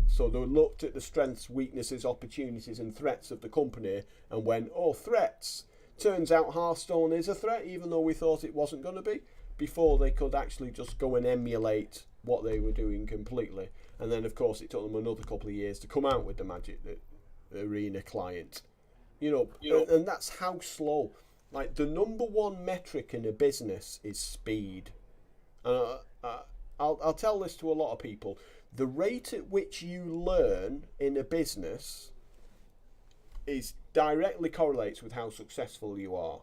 So they looked at the strengths, weaknesses, opportunities and threats of the company and went, oh, threats. Turns out Hearthstone is a threat, even though we thought it wasn't going to be, before they could actually just go and emulate what they were doing completely. And then, of course, it took them another couple of years to come out with the Magic Arena client. And that's how slow. Like, the number one metric in a business is speed. I'll tell this to a lot of people. The rate at which you learn in a business is directly correlates with how successful you are.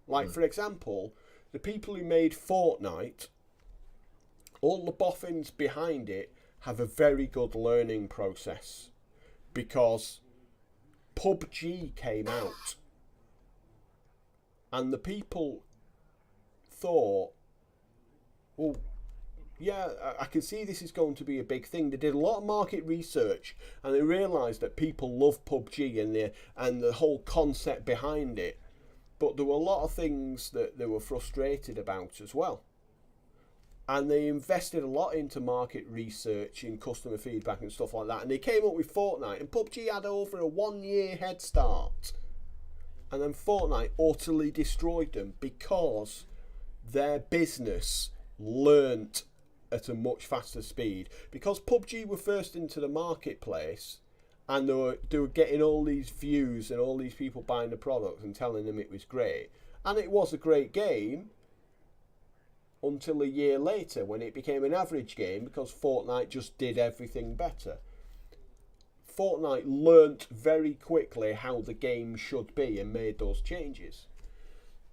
Like, for example, the people who made Fortnite, all the boffins behind it have a very good learning process, because PUBG came out and the people thought, well, yeah, I can see this is going to be a big thing. They did a lot of market research and they realised that people love PUBG and the whole concept behind it. But there were a lot of things that they were frustrated about as well. And they invested a lot into market research and customer feedback and stuff like that. And they came up with Fortnite, and PUBG had over a 1 year head start. And then Fortnite utterly destroyed them because their business learnt at a much faster speed. Because PUBG were first into the marketplace, and they were getting all these views and all these people buying the product and telling them it was great. And it was a great game until a year later, when it became an average game because Fortnite just did everything better. Fortnite learnt very quickly how the game should be and made those changes.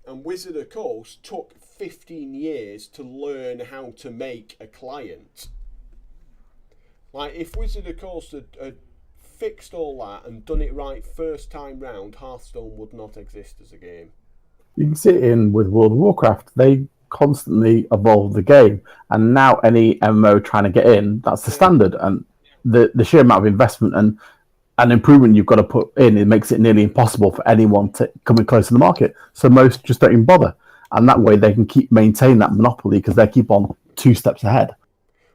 And Wizard of the Coast took 15 years to learn how to make a client. Like, if Wizard of the Coast had fixed all that and done it right first time round, Hearthstone would not exist as a game. You can see it in with World of Warcraft. They constantly evolve the game, and now any MMO trying to get in, that's the standard. And the sheer amount of investment and improvement you've got to put in, it makes it nearly impossible for anyone to come in close to the market. So most just don't even bother, and that way they can maintain that monopoly because they keep on 2 steps ahead.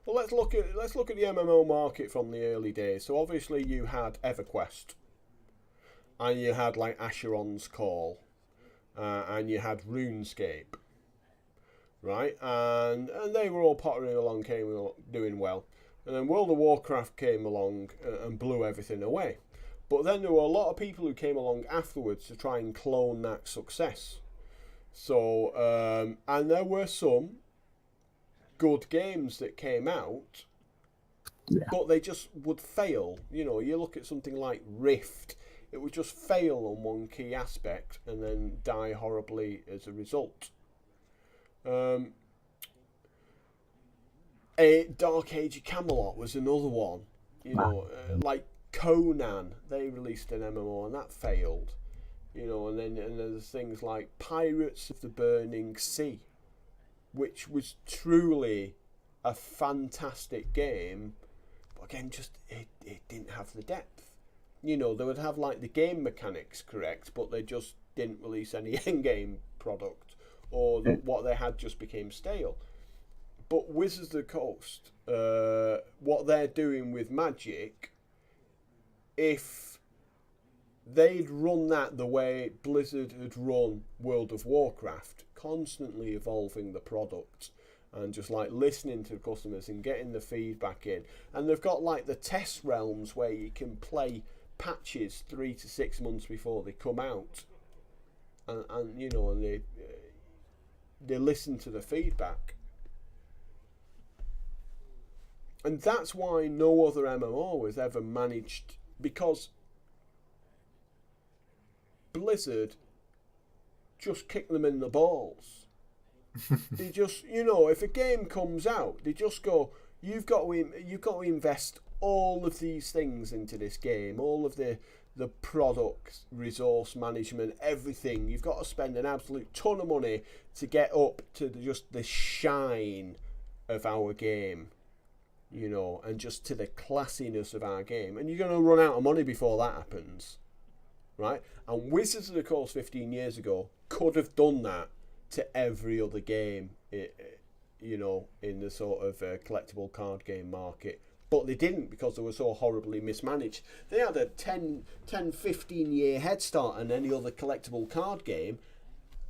Well, let's look at the MMO market from the early days. So obviously you had EverQuest, and you had like Asheron's Call, and you had RuneScape, right? And they were all pottering along, doing well. And then World of Warcraft came along and blew everything away. But then there were a lot of people who came along afterwards to try and clone that success. So, and there were some good games that came out, but they just would fail. You look at something like Rift, it would just fail on one key aspect and then die horribly as a result. Dark Age of Camelot was another one. Like Conan, they released an MMO and that failed. And there's things like Pirates of the Burning Sea, which was truly a fantastic game, but again, just it didn't have the depth. They would have like the game mechanics correct, but they just didn't release any end game product, or what they had just became stale. But Wizards of the Coast, what they're doing with Magic, if they'd run that the way Blizzard had run World of Warcraft, constantly evolving the product and just like listening to customers and getting the feedback in, and they've got like the test realms where you can play patches 3 to 6 months before they come out, and you know, and they listen to the feedback. And that's why no other MMO has ever managed, because Blizzard just kick them in the balls. They just, you know, if a game comes out, they just go, you've got to invest all of these things into this game, all of the product, resource management, everything. You've got to spend an absolute ton of money to get up to just the shine of our game, you know, and just to the classiness of our game. And you're going to run out of money before that happens, right? And Wizards of the Coast 15 years ago could have done that to every other game, you know, in the sort of collectible card game market. But they didn't, because they were so horribly mismanaged. They had a 10-15 year head start on any other collectible card game,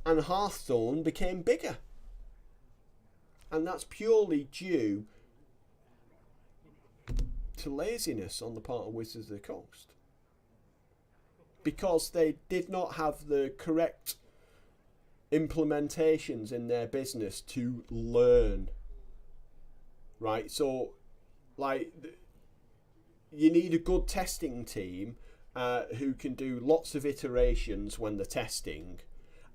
and Hearthstone became bigger. And that's purely due to laziness on the part of Wizards of the Coast, because they did not have the correct implementations in their business to learn, right? So like, you need a good testing team who can do lots of iterations when they're testing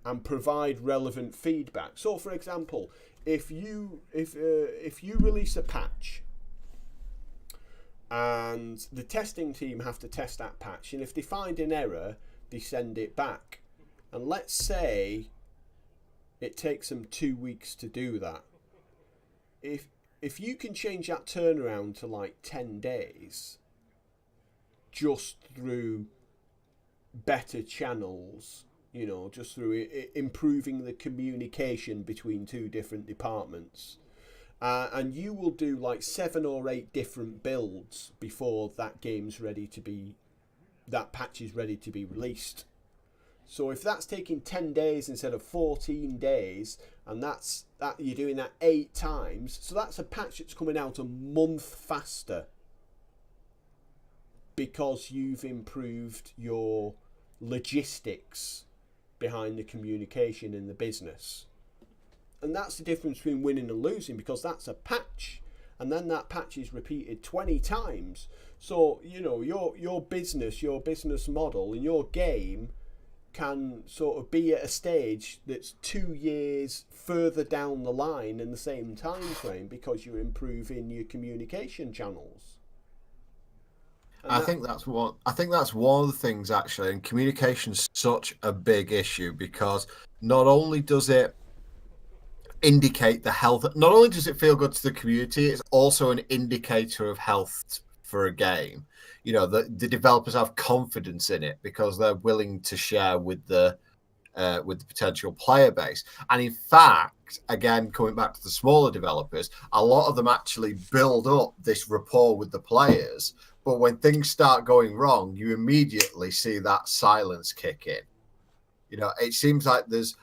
and provide relevant feedback. So for example, if you release a patch and the testing team have to test that patch, and if they find an error, they send it back, and let's say it takes them 2 weeks to do that. If you can change that turnaround to like 10 days just through better channels, you know, just through improving the communication between two different departments, and you will do like 7 or 8 different builds before that patch is ready to be released. So if that's taking 10 days instead of 14 days, and that you're doing that 8 times, so that's a patch that's coming out a month faster because you've improved your logistics behind the communication in the business. And that's the difference between winning and losing, because that's a patch, and then that patch is repeated 20 times. So, you know, your business model and your game can sort of be at a stage that's 2 years further down the line in the same time frame, because you're improving your communication channels. And I think that's one of the things, actually, and communication's such a big issue, because not only does it indicate the health, not only does it feel good to the community, it's also an indicator of health for a game. You know, the developers have confidence in it because they're willing to share with the potential player base. And in fact, again, coming back to the smaller developers, a lot of them actually build up this rapport with the players. But when things start going wrong, you immediately see that silence kick in. You know, it seems like there's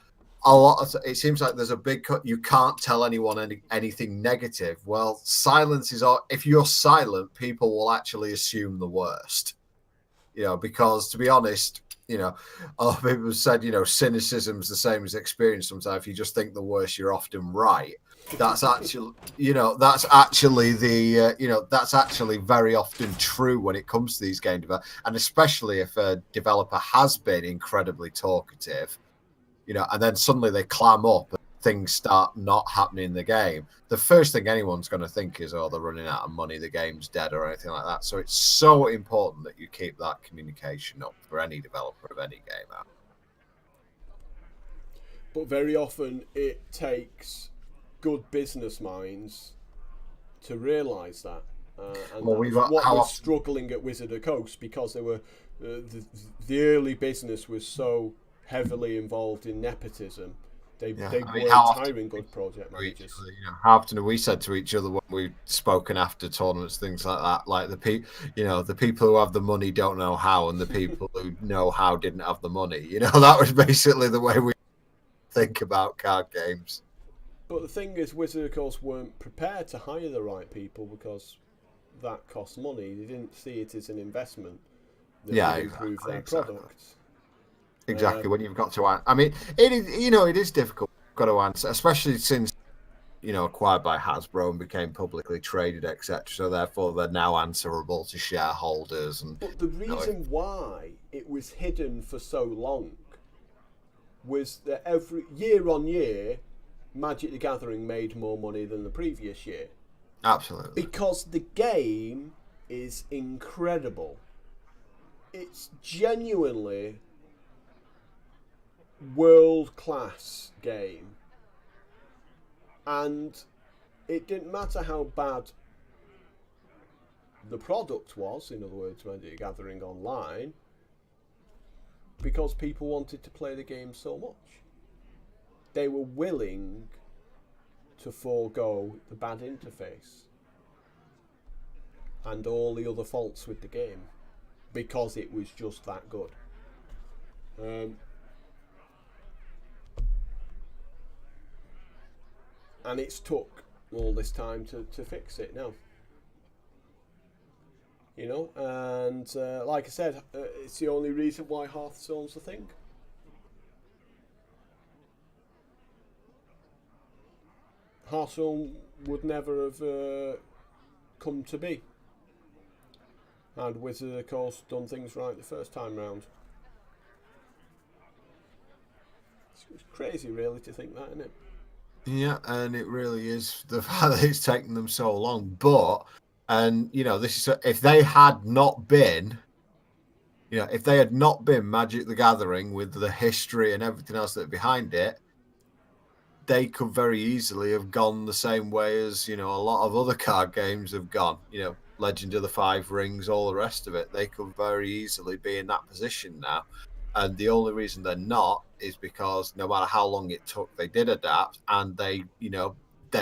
a big cut. You can't tell anyone anything negative. Well, silence is, if you're silent, people will actually assume the worst. You know, because to be honest, you know, a lot of people have said, you know, cynicism's the same as experience. Sometimes if you just think the worst, you're often right. That's actually, that's actually very often true when it comes to these game developers, and especially if a developer has been incredibly talkative. You know, and then suddenly they clam up and things start not happening in the game. The first thing anyone's going to think is, oh, they're running out of money, the game's dead, or anything like that. So it's so important that you keep that communication up for any developer of any game out. But very often it takes good business minds to realise that. And well, we're struggling at Wizard of the Coast, because they were the early business was so heavily involved in nepotism They I mean, were how often tiring good project managers. how often have we said to each other when we've spoken after tournaments, things like that, like the people who have the money don't know how, and the people who know how didn't have the money. That was basically the way we think about card games. But the thing is, Wizard, of course, weren't prepared to hire the right people because that costs money. They didn't see it as an investment that would improve their product. Exactly. When you've got to, I mean, it is difficult. Got to answer, especially since acquired by Hasbro and became publicly traded, etc. So therefore, they're now answerable to shareholders. But the reason why it was hidden for so long was that every year on year, Magic the Gathering made more money than the previous year. Absolutely. Because the game is incredible. It's genuinely world-class game. And it didn't matter how bad the product was, in other words, Magic the Gathering Online, because people wanted to play the game so much. They were willing to forego the bad interface and all the other faults with the game because it was just that good. And it's took all this time to fix it now. And like I said, it's the only reason why Hearthstone's a thing. Hearthstone would never have come to be had Wizard, of course, done things right the first time round. It's crazy, really, to think that, isn't it? Yeah, and it really is the fact that it's taken them so long. But, this is if they had not been, Magic the Gathering with the history and everything else that behind it, they could very easily have gone the same way as a lot of other card games have gone. Legend of the Five Rings, all the rest of it. They could very easily be in that position now. And the only reason they're not is because no matter how long it took, they did adapt, and they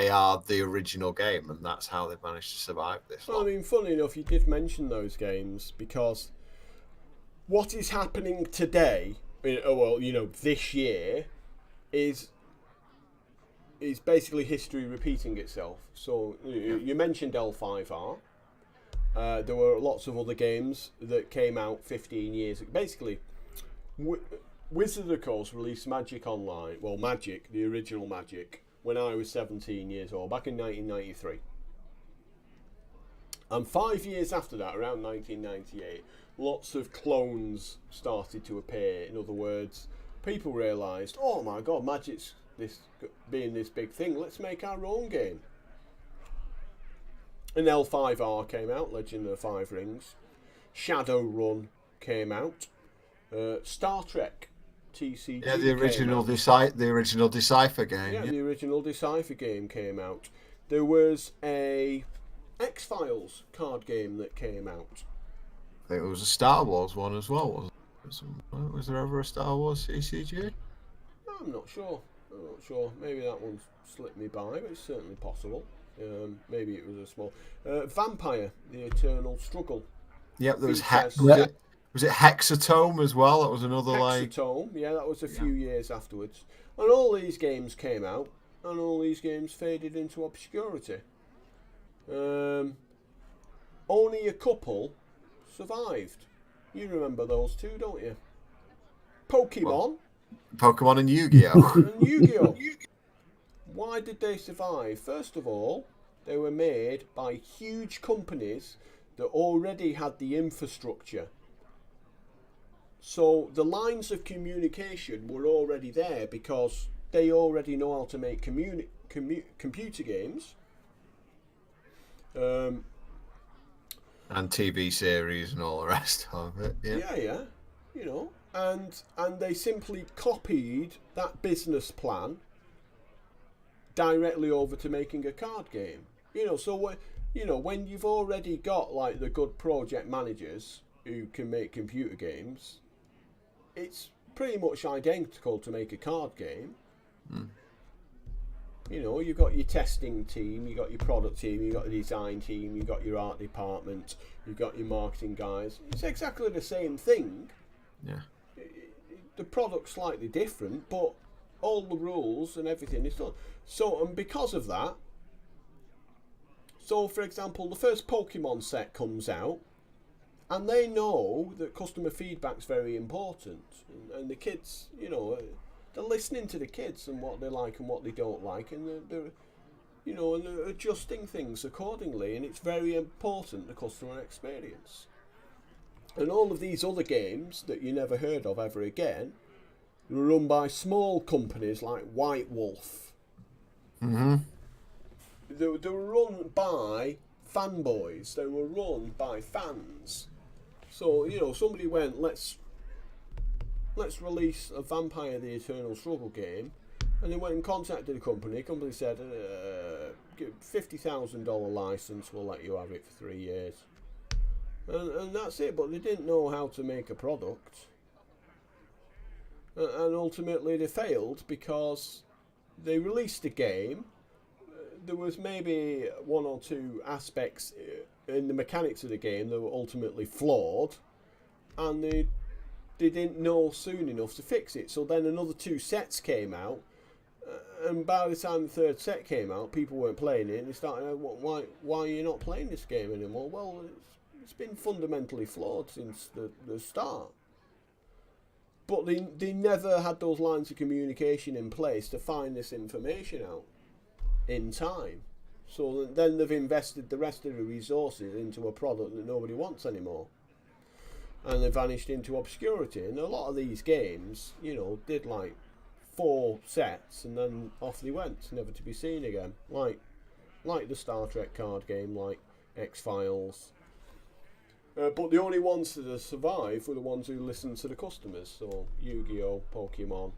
are the original game, and that's how they've managed to survive this. Well, I mean, funny enough, you did mention those games because what is happening today, this year, is basically history repeating itself. So you mentioned L5R. There were lots of other games that came out 15 years ago. Basically, Wizard, of course, released Magic Online. Well, Magic, the original Magic, when I was 17 years old, back in 1993. And 5 years after that, around 1998, lots of clones started to appear. In other words, people realised, oh my God, Magic's being this big thing, let's make our own game. And L5R came out, Legend of the Five Rings. Shadowrun came out. Star Trek TCG. Yeah, the original Decipher game. Yeah, the original Decipher game came out. There was a X-Files card game that came out. I think there was a Star Wars one as well, wasn't there? Was there ever a Star Wars CCG? I'm not sure. Maybe that one slipped me by, but it's certainly possible. Maybe it was a small... Vampire, The Eternal Struggle. Yep, there was Was it Hexatome as well? That was another Hexatome, yeah, that was a few years afterwards. And all these games came out, and all these games faded into obscurity. Only a couple survived. You remember those two, don't you? Pokemon. Pokemon and Yu-Gi-Oh! And Yu-Gi-Oh! Why did they survive? First of all, they were made by huge companies that already had the infrastructure. So the lines of communication were already there because they already know how to make computer games. And TV series and all the rest of it. Yeah. And they simply copied that business plan directly over to making a card game. So when you've already got like the good project managers who can make computer games, it's pretty much identical to make a card game. You know, you've got your testing team, you've got your product team, you've got the design team, you've got your art department, you've got your marketing guys. It's exactly the same thing. Yeah. The product's slightly different, but all the rules and everything is done. So, and because of that, so for example, the first Pokemon set comes out, and they know that customer feedback's very important, and the kids, you know, they're listening to the kids and what they like and what they don't like, and they're you know, and they're adjusting things accordingly, and it's very important, the customer experience. And all of these other games that you never heard of ever again were run by small companies like White Wolf. Mm-hmm. They were run by fanboys. They were run by fans. So, you know, somebody went, let's release a Vampire the Eternal Struggle game, and they went and contacted the company. The company said, $50,000 license, we'll let you have it for 3 years. And that's it, but they didn't know how to make a product. And ultimately they failed because they released a game. There was maybe one or two aspects in the mechanics of the game that were ultimately flawed, and they didn't know soon enough to fix it. So then another 2 sets came out, and by the time the 3rd set came out, people weren't playing it, and they started, why are you not playing this game anymore? Well, it's been fundamentally flawed since the start. But they never had those lines of communication in place to find this information out in time. So then they've invested the rest of the resources into a product that nobody wants anymore. And they vanished into obscurity. And a lot of these games, you know, did like 4 sets and then off they went, never to be seen again. Like the Star Trek card game, like X-Files. But the only ones that have survived were the ones who listened to the customers. So Yu-Gi-Oh, Pokemon.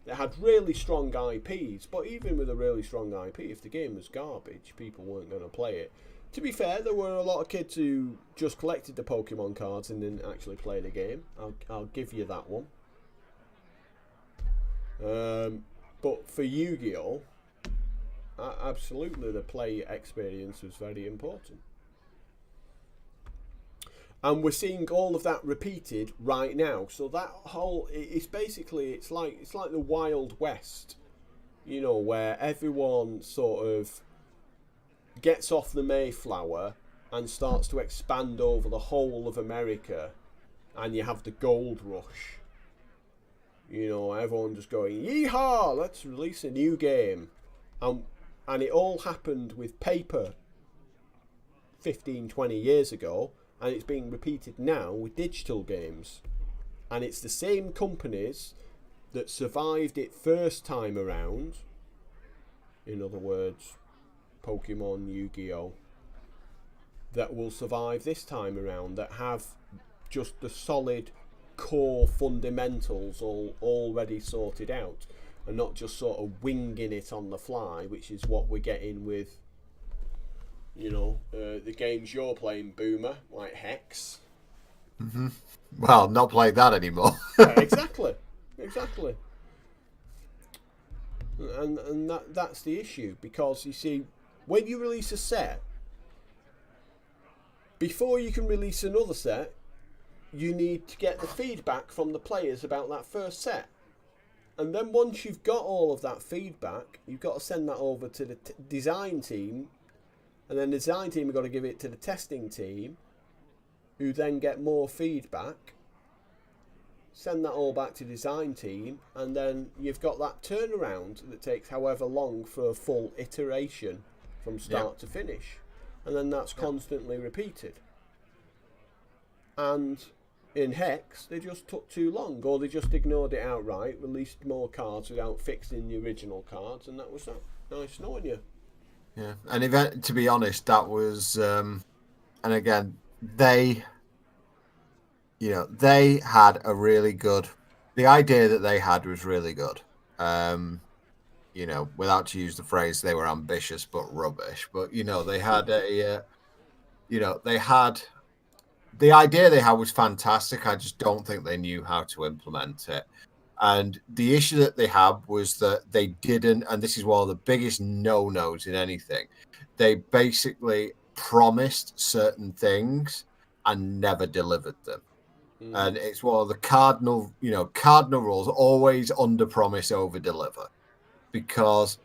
They had really strong IPs, but even with a really strong IP, if the game was garbage, people weren't going to play it. To be fair, there were a lot of kids who just collected the Pokemon cards and didn't actually play the game. I'll give you that one. But for Yu-Gi-Oh, absolutely the play experience was very important. And we're seeing all of that repeated right now. So that whole, it's basically, it's like the Wild West, you know, where everyone sort of gets off the Mayflower and starts to expand over the whole of America, and you have the gold rush. You know, everyone just going, yeehaw, let's release a new game. And it all happened with paper 15, 20 years ago. And it's being repeated now with digital games. And it's the same companies that survived it first time around. In other words, Pokemon, Yu-Gi-Oh, that will survive this time around, that have just the solid core fundamentals all already sorted out, and not just sort of winging it on the fly, which is what we're getting with, you know, the games you're playing, Boomer, like Hex. Mm-hmm. Well, not playing that anymore. Exactly. And that's the issue, because you see, when you release a set, before you can release another set, you need to get the feedback from the players about that first set. And then once you've got all of that feedback, you've got to send that over to the design team. And then the design team have got to give it to the testing team, who then get more feedback, send that all back to the design team, and then you've got that turnaround that takes however long for a full iteration from start to finish. And then that's constantly repeated. And in Hex, they just took too long, or they just ignored it outright, released more cards without fixing the original cards, and that was that. Nice knowing you. Yeah, and to be honest, that was, and again, they had a really good, the idea that they had was really good. You know, without to use the phrase, they were ambitious but rubbish. But, you know, they had the idea they had was fantastic. I just don't think they knew how to implement it. And the issue that they had was that they didn't, and this is one of the biggest no-nos in anything, they basically promised certain things and never delivered them. And it's one of the cardinal rules: always under promise, over deliver, because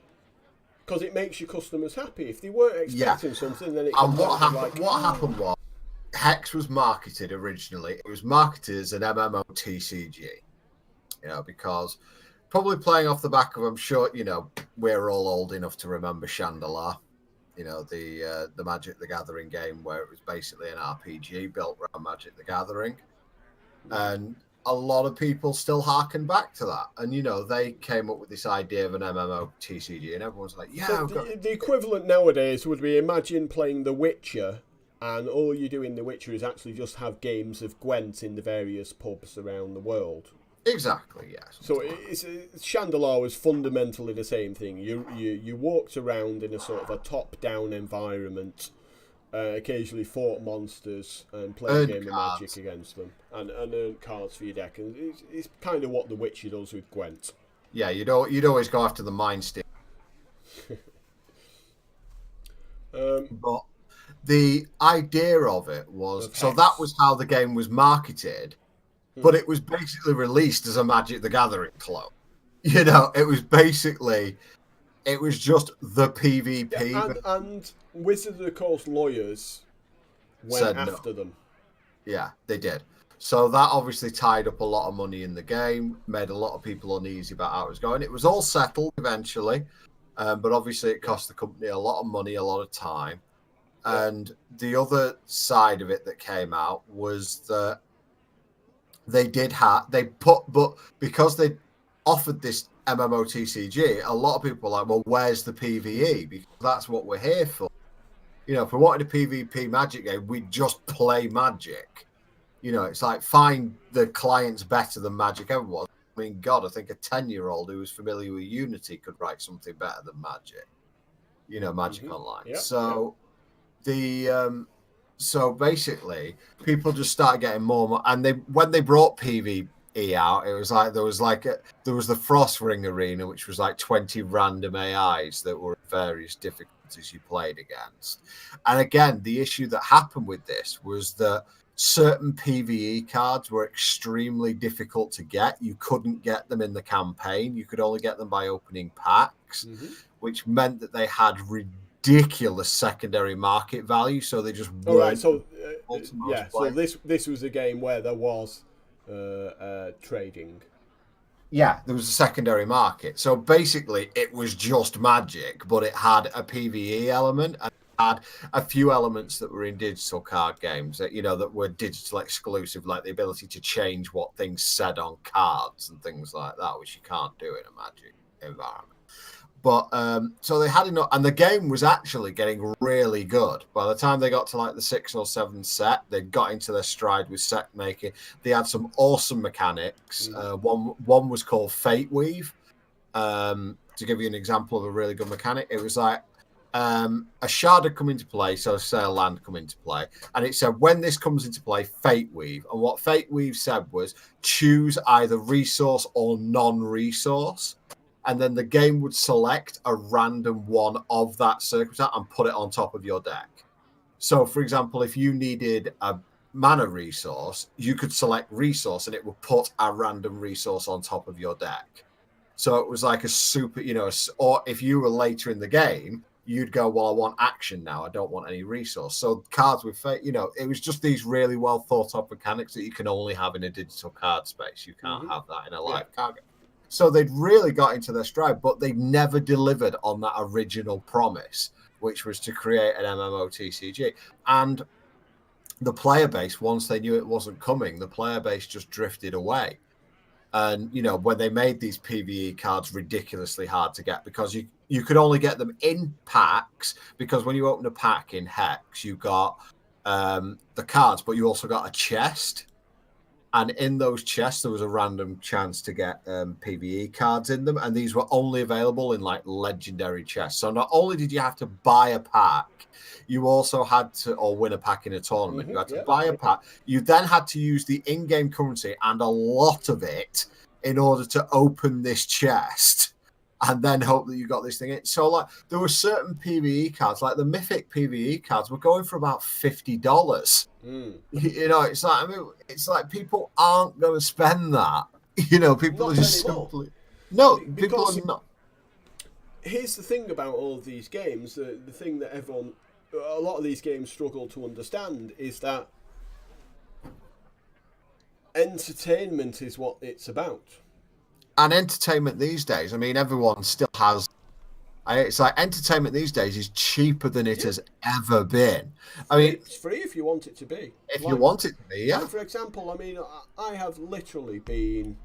it makes your customers happy. If they weren't expecting something, then it and what happened? like, what happened was Hex was marketed originally. It was marketed as an MMOTCG, because probably playing off the back of, I'm sure we're all old enough to remember Chandelier. The Magic the Gathering game, where it was basically an RPG built around Magic the Gathering. And a lot of people still harken back to that. And, they came up with this idea of an MMOTCG, and everyone's like, yeah. So the equivalent nowadays would be, imagine playing The Witcher, and all you do in The Witcher is actually just have games of Gwent in the various pubs around the world. Exactly, yes. So Chandelier was fundamentally the same thing. You walked around in a sort of a top-down environment, occasionally fought monsters and played a game of Magic against them, and earned cards for your deck. And it's kind of what The Witcher does with Gwent. Yeah, you'd always go after the Mind Steal. But the idea of it was, so that was how the game was marketed, but it was basically released as a Magic the Gathering clone. It was basically... It was just the PvP. Yeah, and Wizard of the Coast lawyers went after them. Yeah, they did. So that obviously tied up a lot of money in the game, made a lot of people uneasy about how it was going. It was all settled eventually, but obviously it cost the company a lot of money, a lot of time. And the other side of it that came out was that but because they offered this MMOTCG, a lot of people were like, well, where's the PvE? Because that's what we're here for. If we wanted a PvP Magic game, we'd just play Magic. It's like, find the clients better than Magic ever was. I mean, God, I think a 10-year-old who was familiar with Unity could write something better than Magic. Magic Online. Yep. So basically, people just started getting more and more, and when they brought PvE out, it was like there was the Frost Ring Arena, which was like 20 random AIs that were various difficulties you played against. And again, the issue that happened with this was that certain PvE cards were extremely difficult to get. You couldn't get them in the campaign. You could only get them by opening packs, which meant that they had ridiculous secondary market value. So they just weren't. All right, so so this was a game where there was trading. Yeah, there was a secondary market. So basically, it was just Magic, but it had a PvE element and had a few elements that were in digital card games that that were digital exclusive, like the ability to change what things said on cards and things like that, which you can't do in a Magic environment. But so they had enough, and the game was actually getting really good. By the time they got to like the 6th or 7th set, they got into their stride with set making. They had some awesome mechanics. One was called Fate Weave. To give you an example of a really good mechanic, it was like a shard had come into play, so say a land come into play, and it said when this comes into play, Fate Weave. And what Fate Weave said was choose either resource or non-resource. And then the game would select a random one of that circumstance and put it on top of your deck. So, for example, if you needed a mana resource, you could select resource and it would put a random resource on top of your deck. So it was like a super, or if you were later in the game, you'd go, well, I want action now. I don't want any resource. So cards with fate, it was just these really well thought of mechanics that you can only have in a digital card space. You can't have that in a live card game. So they'd really got into their stride, but they never delivered on that original promise, which was to create an MMOTCG. And the player base, once they knew it wasn't coming, the player base just drifted away. And, when they made these PvE cards ridiculously hard to get, because you could only get them in packs, because when you open a pack in Hex, you got the cards, but you also got a chest. And in those chests, there was a random chance to get PvE cards in them. And these were only available in like legendary chests. So not only did you have to buy a pack, you also had to, or win a pack in a tournament. You had to buy a pack. You then had to use the in-game currency, and a lot of it in order to open this chest and then hope that you got this thing in. So like there were certain PvE cards, like the Mythic PvE cards were going for about $50. You know, it's like, I mean, it's like people aren't going to spend that. You know, people Not are just anymore. simply no. Because people are not. Here's the thing about all of these games. The thing that a lot of these games struggle to understand is that entertainment is what it's about. And entertainment these days, I mean, everyone still has. It's like entertainment these days is cheaper than it has ever been. I mean, it's free if you want it to be. If you want it to be, yeah. Like for example, I mean, I have literally been,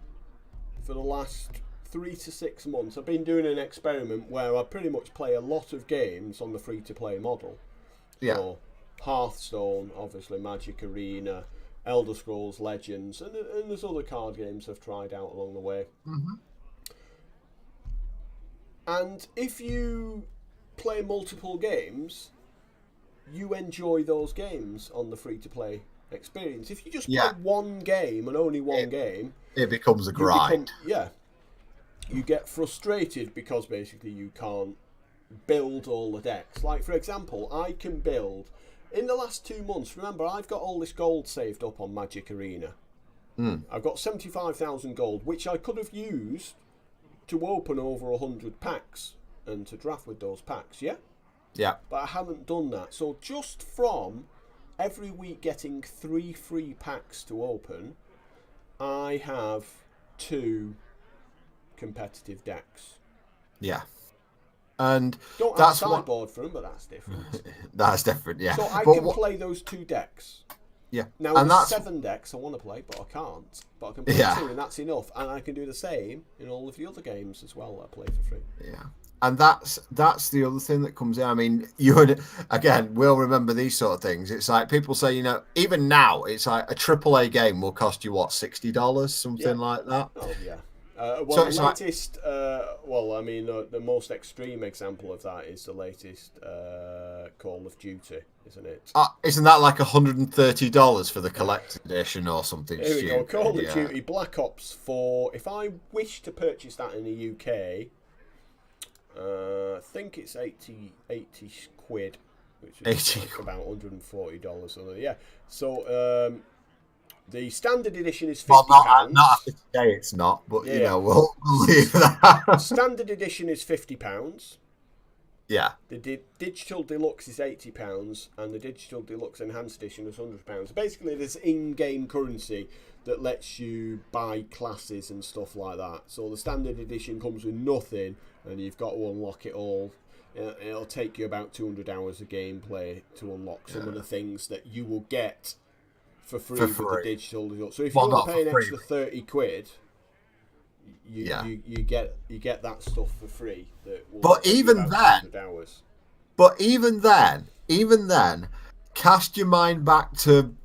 for the last 3 to 6 months, I've been doing an experiment where I pretty much play a lot of games on the free-to-play model. Yeah. So, Hearthstone, obviously, Magic Arena, Elder Scrolls Legends, and there's other card games I've tried out along the way. Mm-hmm. And if you play multiple games, you enjoy those games on the free-to-play experience. If you just play one game and only one game, it becomes a grind. You get frustrated because basically you can't build all the decks. Like, for example, I can build... In the last 2 months, remember, I've got all this gold saved up on Magic Arena. I've got 75,000 gold, which I could have used to open over 100 packs and to draft with those packs, yeah? Yeah. But I haven't done that. So just from every week getting 3 free packs to open, I have 2 competitive decks. Yeah. And don't that's have a sideboard for them, but that's different. That's different, yeah. So I can play those 2 decks. Yeah. Now, and there's 7 decks I want to play, but I can't. But I can play 2, and that's enough. And I can do the same in all of the other games as well that I play for free. Yeah. And that's the other thing that comes in. I mean, you would, again, we'll remember these sort of things. It's like people say, you know, even now, it's like a AAA game will cost you, what, $60, something like that? Oh, yeah. So the latest, the most extreme example of that is the latest Call of Duty, isn't it? Isn't that like $130 for the collector's edition or something? Here we go. Call of Duty Black Ops 4. If I wish to purchase that in the UK, I think it's 80 quid, which is like about $140. Yeah. So. The standard edition is £50. Well, not today it's not, but you know, we'll leave that. Standard edition is £50. Yeah. The digital deluxe is £80, and the digital deluxe enhanced edition is £100. Basically, there's in-game currency that lets you buy classes and stuff like that. So the standard edition comes with nothing, and you've got to unlock it all. It'll take you about 200 hours of gameplay to unlock some of the things that you will get for free with the digital deluxe. So if you want to pay an extra 30 quid, you get that stuff for free. But even then, cast your mind back to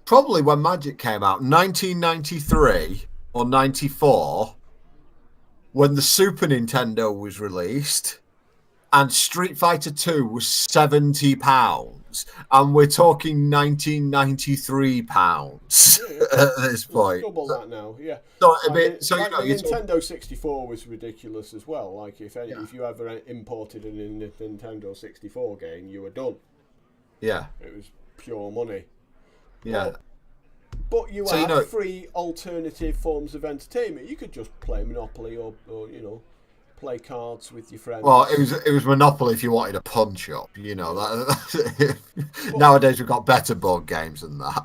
probably when Magic came out, 1993 or 94, when the Super Nintendo was released, and Street Fighter 2 was £70, and we're talking 1993 pounds at this point. Double that now, yeah. So the Nintendo 64 was ridiculous as well. Like if you ever imported a Nintendo 64 game, you were done. Yeah, it was pure money. Yeah, but you had free alternative forms of entertainment. You could just play Monopoly or play cards with your friends. Well, it was Monopoly if you wanted a punch up, you know. Nowadays we've got better board games than that.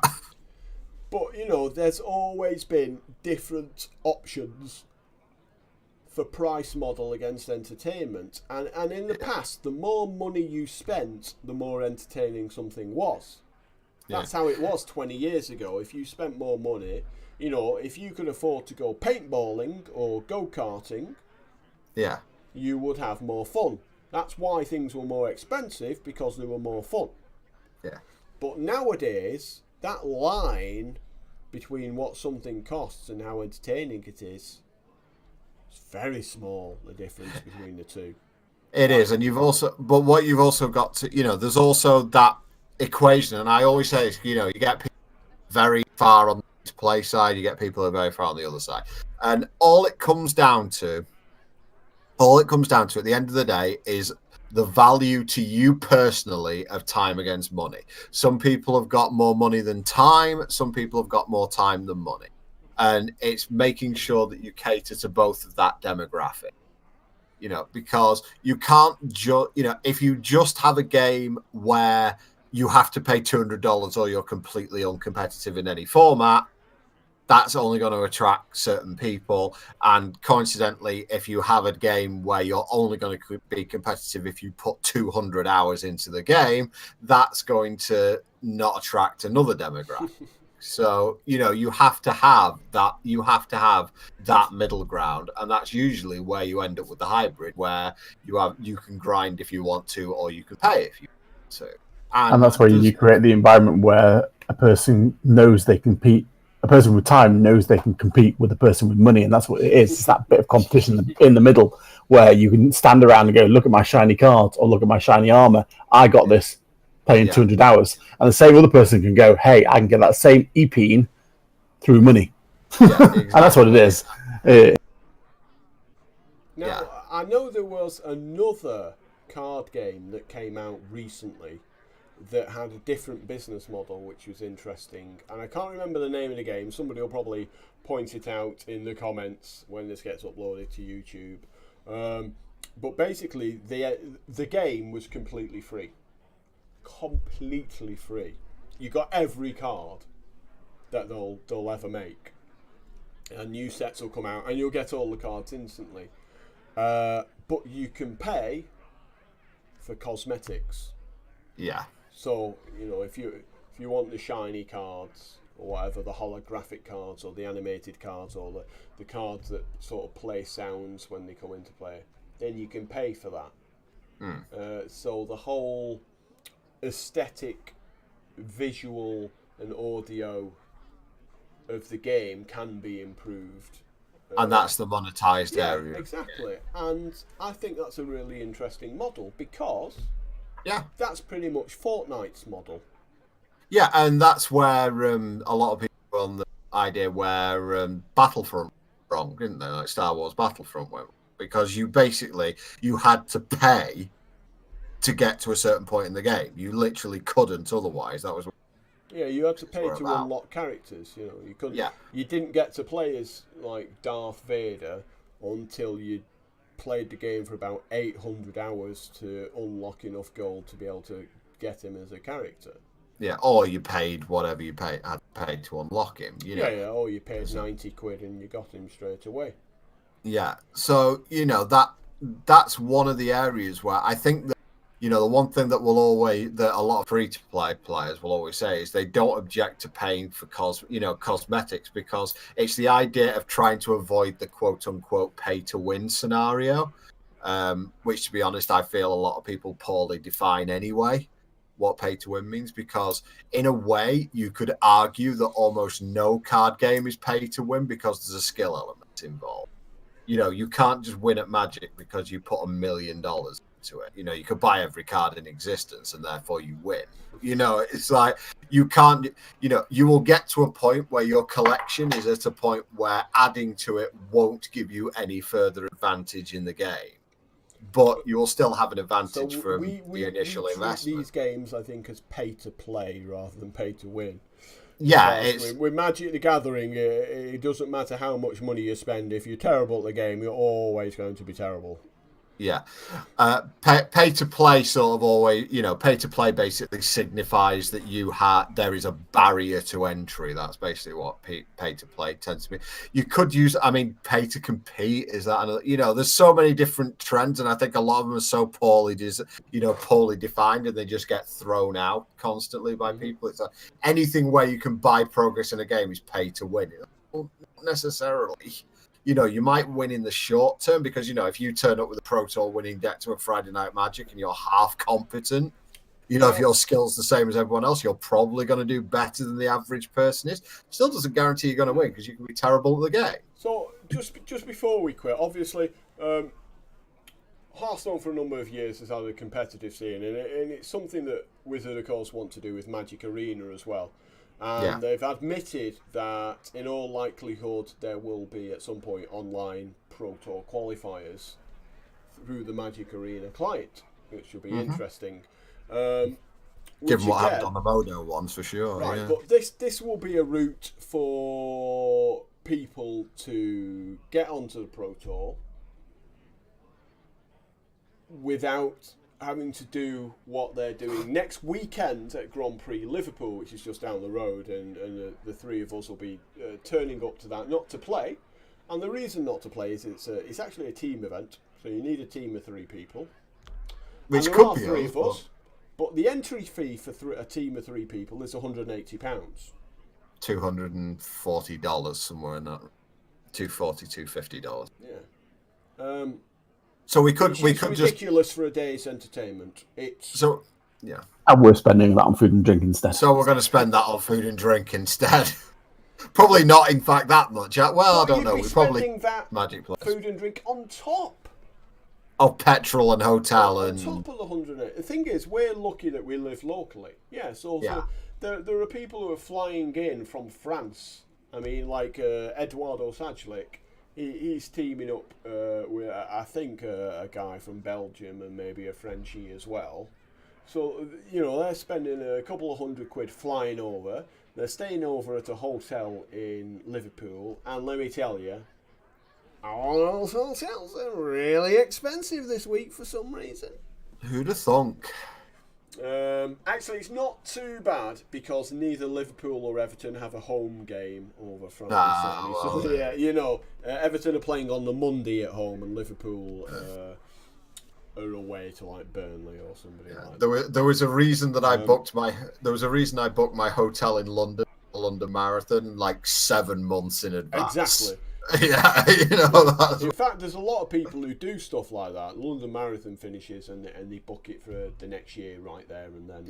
But you know, there's always been different options for price model against entertainment, and in the past, the more money you spent, the more entertaining something was. That's how it was 20 years ago. If you spent more money, you know, if you could afford to go paintballing or go-karting, you would have more fun. That's why things were more expensive, because they were more fun. Yeah. But nowadays, that line between what something costs and how entertaining it is very small, the difference between the two. It is, and what you've also got to, you know, there's also that equation, and I always say, you know, you get people very far on the play side, you get people who are very far on the other side. And all it comes down to at the end of the day is the value to you personally of time against money. Some people have got more money than time. Some people have got more time than money. And it's making sure that you cater to both of that demographic. Because you can't if you just have a game where you have to pay $200 or you're completely uncompetitive in any format, that's only going to attract certain people. And coincidentally, if you have a game where you're only going to be competitive if you put 200 hours into the game, that's going to not attract another demographic. So, you have to have that middle ground, and that's usually where you end up with the hybrid, where you can grind if you want to, or you can pay if you want to. And that's where you create the environment where a person knows they compete. A person with time knows they can compete with a person with money, and that's what it is. It's that bit of competition in the middle where you can stand around and go, look at my shiny cards, or look at my shiny armor. I got this. Paying 200 hours, and the same other person can go, hey, I can get that same EPing through money. Exactly. And that's what it is. Now, I know there was another card game that came out recently that had a different business model, which was interesting, and I can't remember the name of the game. Somebody will probably point it out in the comments when this gets uploaded to YouTube. But basically, the game was completely free. Completely free. You got every card that they'll ever make, and new sets will come out, and you'll get all the cards instantly. But you can pay for cosmetics. Yeah. So if you want the shiny cards or whatever, the holographic cards or the animated cards or the cards that sort of play sounds when they come into play, then you can pay for that. So the whole aesthetic, visual and audio of the game can be improved, and that's the monetized area. Exactly. And I think that's a really interesting model, because that's pretty much Fortnite's model. And that's where a lot of people were on the idea where Battlefront went wrong, didn't they? Like Star Wars Battlefront went wrong, because you had to pay to get to a certain point in the game. You literally couldn't otherwise. That was you had to pay to unlock characters. You couldn't. Yeah. You didn't get to play as like Darth Vader until you played the game for about 800 hours to unlock enough gold to be able to get him as a character. Yeah, or you paid whatever you had paid to unlock him. Or you paid 90 quid and you got him straight away. Yeah, so that's one of the areas where I think that the one thing that a lot of free-to-play players will always say is they don't object to paying for cosmetics, because it's the idea of trying to avoid the quote-unquote pay-to-win scenario, which, to be honest, I feel a lot of people poorly define anyway what pay-to-win means, because in a way you could argue that almost no card game is pay-to-win because there's a skill element involved. You can't just win at Magic because you put $1 million into it. You could buy every card in existence and therefore you win. It's like you can't, you will get to a point where your collection is at a point where adding to it won't give you any further advantage in the game. But you will still have an advantage from the initial investment. These games, I think, as pay to play rather than pay to win. Yeah, with Magic the Gathering, it doesn't matter how much money you spend. If you're terrible at the game, you're always going to be terrible. Yeah, pay to play sort of always, pay to play basically signifies that there is a barrier to entry. That's basically what pay to play tends to be. You could use, pay to compete. Is that another? There's so many different trends, and I think a lot of them are so poorly defined, and they just get thrown out constantly by people. It's like anything where you can buy progress in a game is pay to win. Not necessarily. You might win in the short term because, if you turn up with a Pro Tour winning deck to a Friday Night Magic and you're half competent, if your skill's the same as everyone else, you're probably going to do better than the average person is. Still doesn't guarantee you're going to win because you can be terrible at the game. So, just before we quit, obviously, Hearthstone for a number of years has had a competitive scene, and it's something that Wizard, of course, want to do with Magic Arena as well. And they've admitted that in all likelihood there will be at some point online Pro Tour qualifiers through the Magic Arena client, which will be interesting. Given what happened on the Modo ones, for sure. Right, yeah. but this will be a route for people to get onto the Pro Tour without having to do what they're doing next weekend at Grand Prix Liverpool, which is just down the road, and the three of us will be turning up to that, not to play. And the reason not to play is it's actually a team event, so you need a team of 3 people. Which could be three of us, but the entry fee for a team of 3 people is £180. $240 somewhere in that. $250. Yeah. So we could It's just ridiculous for a day's entertainment. And we're spending that on food and drink instead. So we're going to spend that on food and drink instead. Probably not, in fact, that much. Well, I don't know. We probably that Magic Plus. food and drink on top Of petrol and hotel on and top of the 180. The thing is, we're lucky that we live locally. Yeah. So there are people who are flying in from France. I mean, like Eduardo Sajlik. He's teaming up with, I think, a guy from Belgium and maybe a Frenchie as well. So, they're spending a couple of £100 flying over. They're staying over at a hotel in Liverpool. And let me tell you, all those hotels are really expensive this week for some reason. who'd have thunk? Actually, it's not too bad because neither Liverpool or Everton have a home game over France. Well, So yeah, Everton are playing on the Monday at home, and Liverpool are away to like Burnley or somebody like that. There was a reason that I booked my hotel in London, the London Marathon, like 7 months in advance. Exactly. Yeah, In fact, there's a lot of people who do stuff like that. The London Marathon finishes and they book it for the next year right there and then.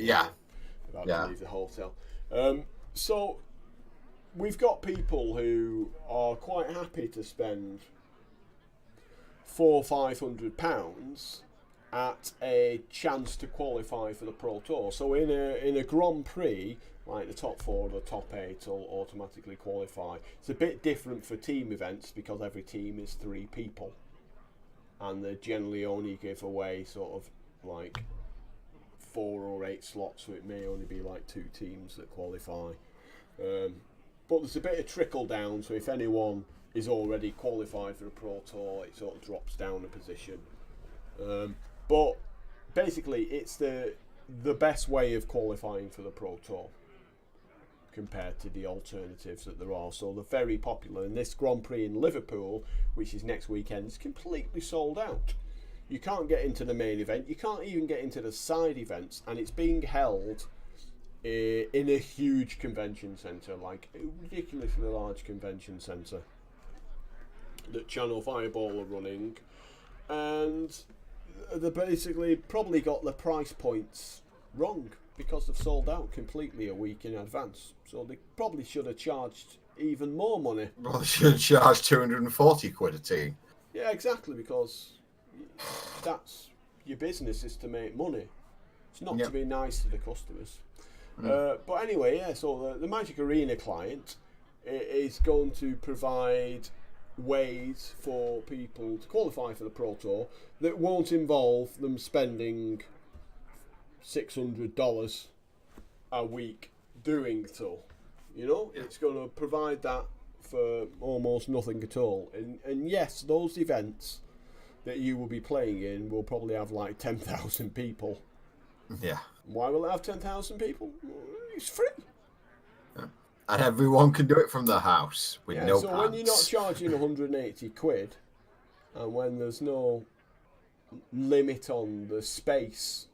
About to leave the hotel. So we've got people who are quite happy to spend £400 or £500 at a chance to qualify for the Pro Tour. So in a Grand Prix, like the top 4 or the top 8 will automatically qualify. It's a bit different for team events because every team is 3 people, and they generally only give away sort of like 4 or 8 slots, so it may only be like 2 teams that qualify. But there's a bit of trickle down, so if anyone is already qualified for a Pro Tour, it sort of drops down a position. But basically, it's the best way of qualifying for the Pro Tour compared to the alternatives that there are. So they're very popular, and this Grand Prix in Liverpool, which is next weekend, is completely sold out. You can't get into the main event, you can't even get into the side events, and it's being held in a huge convention centre, like a ridiculously large convention centre that Channel Fireball are running, and they basically probably got the price points wrong because they've sold out completely a week in advance. So they probably should have charged even more money. Well, they should have charged £240 a team. Yeah, exactly, because that's your business, is to make money. It's not to be nice to the customers. But anyway, so the Magic Arena client is going to provide ways for people to qualify for the Pro Tour that won't involve them spending $600 a week doing so. It's going to provide that for almost nothing at all. And yes, those events that you will be playing in will probably have like 10,000 people. Yeah. Why will it have 10,000 people? It's free. And everyone can do it from their house with no so pants. when you're not charging £180, and when there's no limit on the space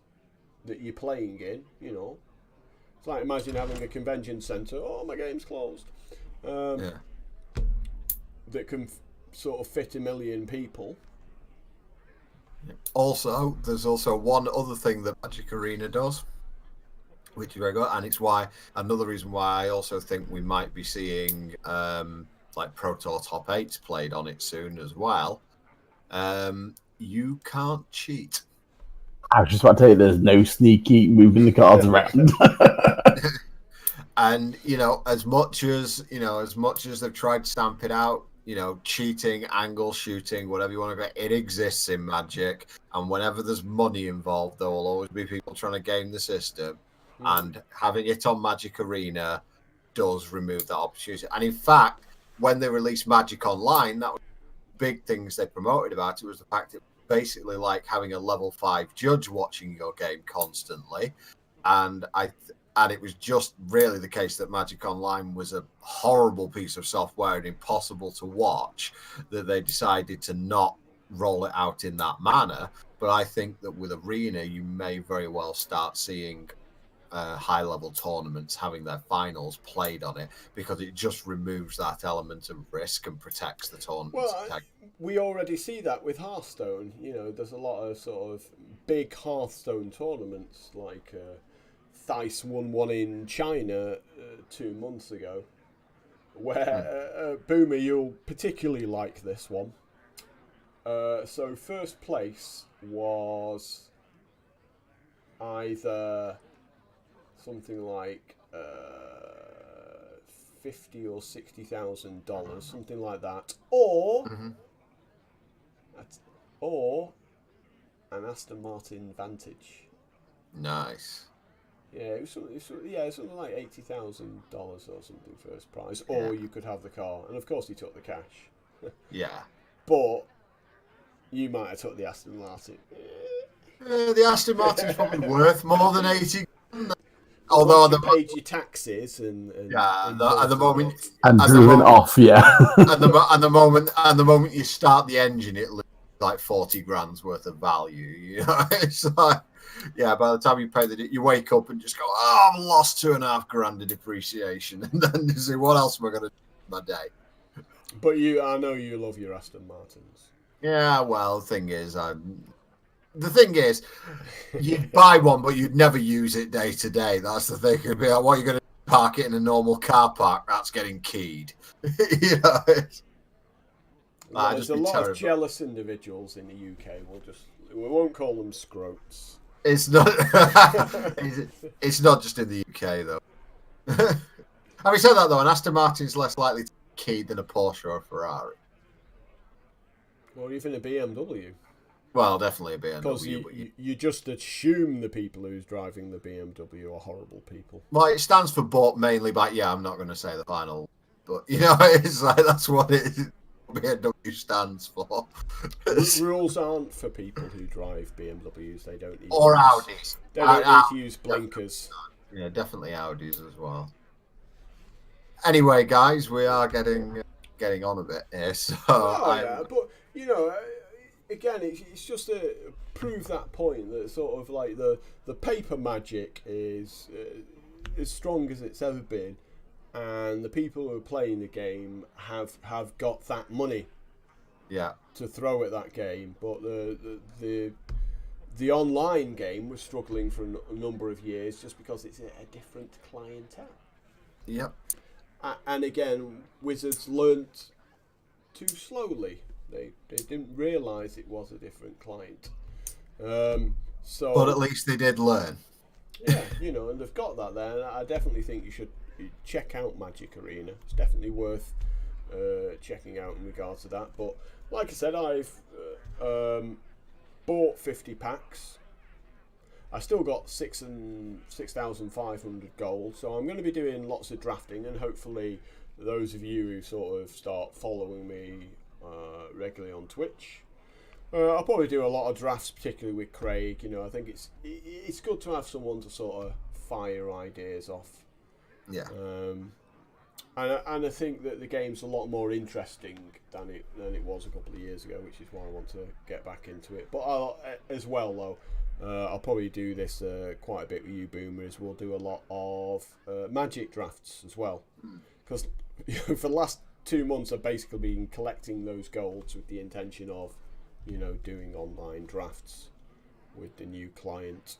that you're playing in, it's like imagine having a convention centre. Oh, my game's closed. That can sort of fit 1 million people. Also, there's also one other thing that Magic Arena does, which is very good, and it's another reason why I also think we might be seeing like Pro Tour top 8s played on it soon as well. You can't cheat. I was just about to tell you, there's no sneaky moving the cards around. And as much as they've tried to stamp it out, cheating, angle shooting, whatever you want to go, it exists in Magic. And whenever there's money involved, there will always be people trying to game the system. And having it on Magic Arena does remove that opportunity. And in fact, when they released Magic Online, that was big things they promoted about it was the fact it was basically like having a level 5 judge watching your game constantly. And it was just really the case that Magic Online was a horrible piece of software and impossible to watch, that they decided to not roll it out in that manner. But I think that with Arena, you may very well start seeing high-level tournaments having their finals played on it, because it just removes that element of risk and protects the tournament. Well, we already see that with Hearthstone. There's a lot of sort of big Hearthstone tournaments, like Theiss won one in China 2 months ago, where Boomer, you'll particularly like this one. So first place was either something like $50,000 or $60,000, something like that, or an Aston Martin Vantage. Nice. Yeah, it was something like $80,000 or something first prize, or you could have the car, and of course he took the cash. Yeah. But you might have took the Aston Martin. The Aston Martin's probably worth more than 80. Although you paid your taxes and the moment and driven off, and the moment you start the engine, it loses like 40 grand's worth of value. It's like, by the time you pay you wake up and just go, I've lost 2.5 grand in depreciation, and then you say, what else am I going to do with my day? But I know you love your Aston Martins. Yeah, well, the thing is, you'd buy one, but you'd never use it day to day. That's the thing. It'd be like, what are you going to park it in a normal car park? That's getting keyed. There's a lot of jealous individuals in the UK. We won't call them scrotes. It's not. It's not just in the UK though. Having said that, though, an Aston Martin's less likely to be keyed than a Porsche or a Ferrari. Or even a BMW. Well, definitely a BMW. Because you just assume the people who's driving the BMW are horrible people. Well, it stands for bought mainly by, I'm not going to say the final, but, it's like, that's what BMW stands for. Rules aren't for people who drive BMWs. They don't need or Audis. They don't need to use blinkers. Yeah, definitely Audis as well. Anyway, guys, we are getting on a bit here. So but, again, it's just to prove that point that sort of like the paper Magic is as strong as it's ever been, and the people who are playing the game have got that money to throw at that game. But the online game was struggling for a number of years just because it's a different clientele. Yep. And again, Wizards learnt too slowly. They didn't realise it was a different client. But at least they did learn. Yeah, and they've got that there. And I definitely think you should check out Magic Arena. It's definitely worth checking out in regards to that. But like I said, I've bought 50 packs. I still got 6,500 gold, so I'm going to be doing lots of drafting, and hopefully those of you who sort of start following me regularly on Twitch, I'll probably do a lot of drafts, particularly with Craig. I think it's good to have someone to sort of fire ideas off. Yeah. And I think that the game's a lot more interesting than it was a couple of years ago, which is why I want to get back into it. But as well, though, I'll probably do this quite a bit with you boomers. We'll do a lot of Magic drafts as well, because for the last 2 months I've basically been collecting those golds with the intention of doing online drafts with the new client.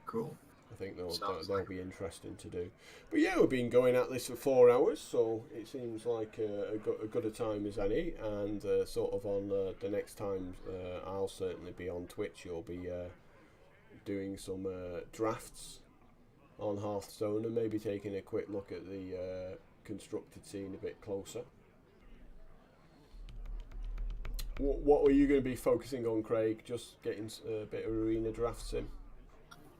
Cool. I think they'll be interesting to do. But yeah, we've been going at this for 4 hours, so it seems like a good a time as any. And sort of on the next time, I'll certainly be on Twitch. You'll be doing some drafts on Hearthstone and maybe taking a quick look at the constructed scene a bit closer. What are you going to be focusing on, Craig? Just getting a bit of arena drafts in?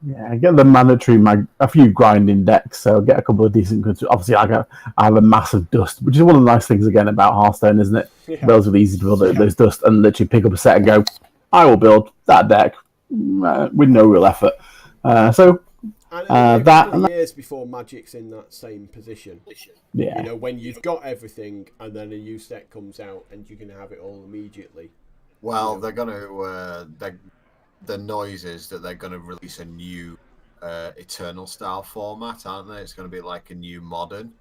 Yeah, I get the mandatory a few grinding decks, so get a couple of decent. Obviously, I have a massive dust, which is one of the nice things again about Hearthstone, isn't it? Yeah. Relatively easy to build those dust and literally pick up a set and go, I will build that deck with no real effort. And that years before Magic's in that same position. Yeah. You know, when you've got everything and then a new set comes out and you can have it all immediately. Well, they're going to... the noise is that they're going to release a new Eternal style format, aren't they? It's going to be like a new modern,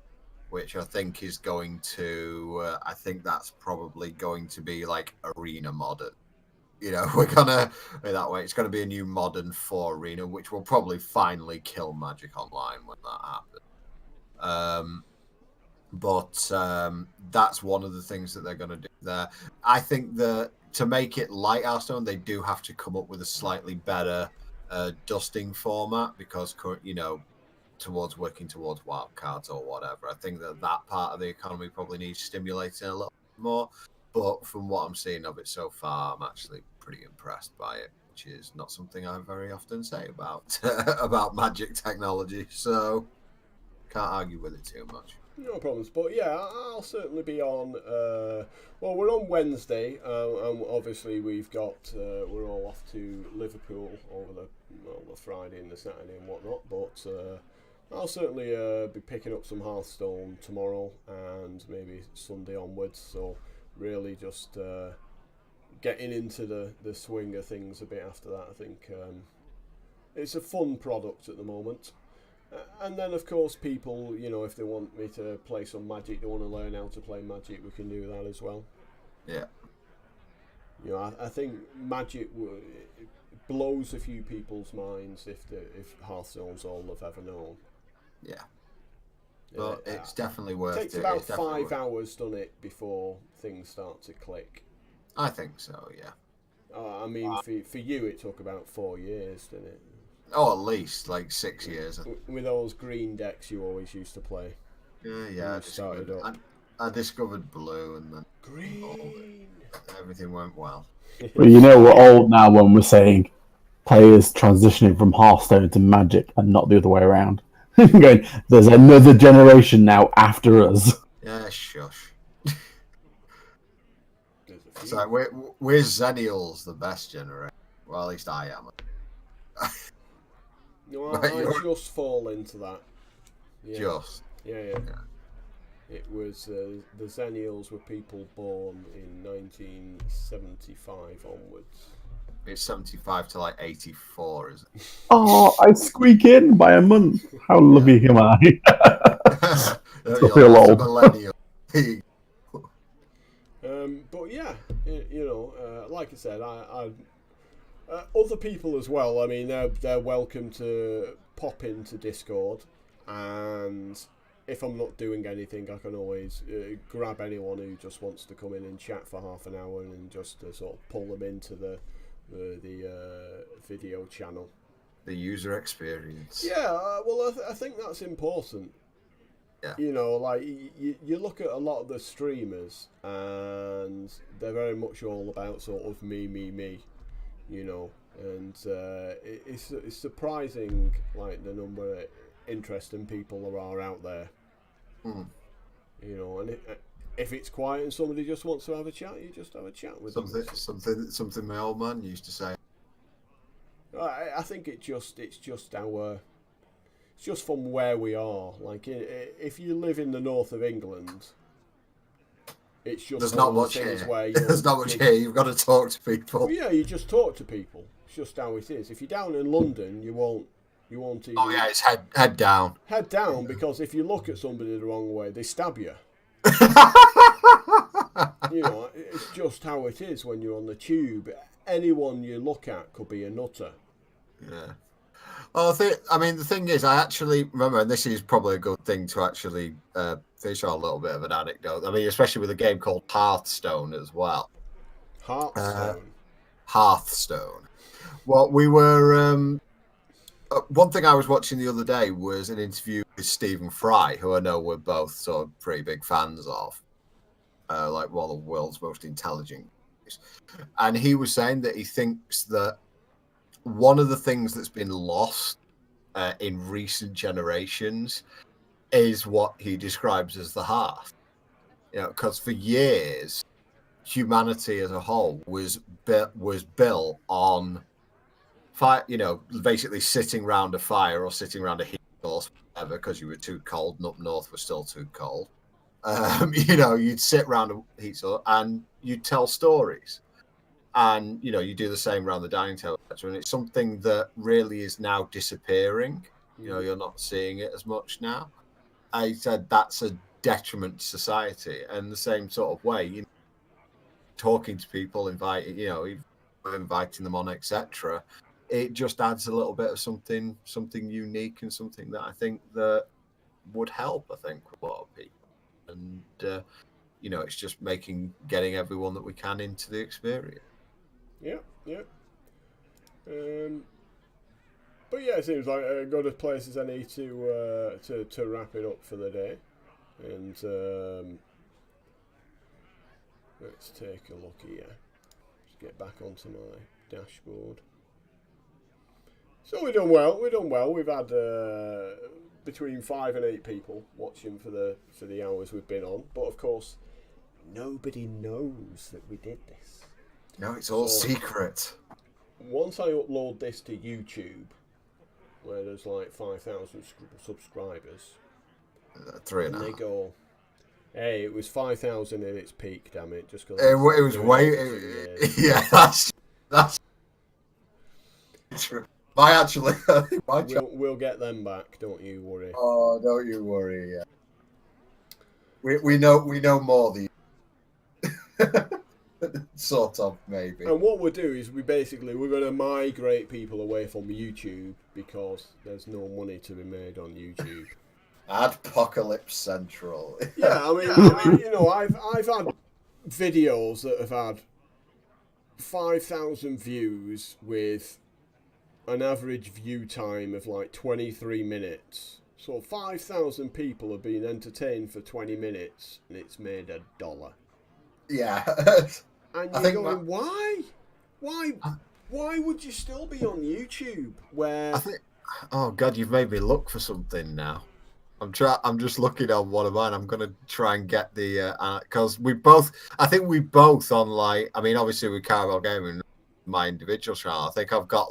which I think is going to... I think that's probably going to be like arena modern. You know, we're going to... that way, it's going to be a new modern for arena, which will probably finally kill Magic Online when that happens. But that's one of the things that they're going to do there. I think that to make it like Hearthstone, they do have to come up with a slightly better dusting format because, you know, working towards wildcards or whatever. I think that part of the economy probably needs stimulating a little more. But from what I'm seeing of it so far, I'm actually pretty impressed by it, which is not something I very often say about about Magic technology. So can't argue with it too much. No problems, but yeah, I'll certainly be on. Well, we're on Wednesday, and obviously we're all off to Liverpool over the Friday and the Saturday and whatnot. But I'll certainly be picking up some Hearthstone tomorrow and maybe Sunday onwards. So really just getting into the swing of things a bit after that. I think it's a fun product at the moment. And then, of course, people, you know, if they want me to play some Magic, they want to learn how to play Magic, we can do that as well. Yeah. You know, I think Magic blows a few people's minds if Hearthstone's all they've ever known. Yeah. But it's definitely worth it. Takes about 5 hours, doesn't it, before things start to click? I think so, yeah. I mean, for you, it took about 4 years, didn't it? Oh, at least like 6 years. With those green decks you always used to play. Yeah. I discovered blue and then green. Everything went well. Well, you know, we're old now when we're saying players transitioning from Hearthstone to Magic and not the other way around. Going, there's another generation now after us. Yeah, shush. So we're Zennials, the best generation. Well, at least I am. No, I just fall into that. Yeah. Just. Yeah. It was the Zennials were people born in 1975 onwards. It's 75 to like 84, is it? Oh, I squeak in by a month. How lucky am I? I feel old. But yeah, you know, like I said, I other people as well. I mean, they're welcome to pop into Discord, and if I'm not doing anything, I can always grab anyone who just wants to come in and chat for half an hour and just sort of pull them into the video channel. The user experience. Yeah, well, I think that's important. Yeah. You know, like you look at a lot of the streamers, and they're very much all about sort of me. You know, and it's surprising, like the number of interesting people there are out there. Mm. You know, and if it's quiet and somebody just wants to have a chat, you just have a chat with them. Something my old man used to say. I think it's just from where we are. Like, if you live in the north of England, it's just there's not much here. There's not much here. You've got to talk to people. Well, yeah, you just talk to people. It's just how it is. If you're down in London, you won't even... Oh yeah, it's head down. Head down, because if you look at somebody the wrong way, they stab you. You know, it's just how it is when you're on the tube. Anyone you look at could be a nutter. Yeah. Well, the thing is, I actually remember, and this is probably a good thing to actually fish on a little bit of an anecdote. I mean, especially with a game called Hearthstone as well. Hearthstone. Hearthstone. Well, we were one thing I was watching the other day was an interview with Stephen Fry, who I know we're both sort of pretty big fans of, like one of the world's most intelligent guys. And he was saying that he thinks that one of the things that's been lost in recent generations is what he describes as the hearth. You know, because for years, humanity as a whole was built on fire. You know, basically sitting around a fire or sitting around a heat source, whatever, because you were too cold, and up north was still too cold. You know, you'd sit around a heat source and you'd tell stories, and you know, you do the same around the dining table, and it's something that really is now disappearing. You know, you're not seeing it as much now. I said that's a detriment to society, and the same sort of way, you know, talking to people, inviting them on, etc. It just adds a little bit of something unique and something that I think that would help. I think a lot of people, and you know, it's just getting everyone that we can into the experience. Yeah. But yeah, it seems like a good a place as any to wrap it up for the day. And let's take a look here. Just get back onto my dashboard. So we've done well. We've had between 5 and 8 people watching for the hours we've been on. But of course, nobody knows that we did this. No, it's all secret. Once I upload this to YouTube, where there's like 5,000 subscribers, 3.5. and they go, "Hey, it was 5,000 in its peak, damn it!" Just because it was way. Yeah, that's true. I think we'll get them back. Don't you worry. Oh, don't you worry. Yeah, we know more than you. Sort of, maybe. And what we'll do is we're going to migrate people away from YouTube because there's no money to be made on YouTube. Adpocalypse Central. Yeah, I mean, you know, I've had videos that have had 5,000 views with an average view time of like 23 minutes. So 5,000 people have been entertained for 20 minutes, and it's made $1. Yeah. And you're going, why? Why would you still be on YouTube? Oh God, you've made me look for something now. I'm just looking on one of mine. I'm gonna try and get the because I think we both on, like, I mean, obviously with Carabao Gaming, my individual channel, I think I've got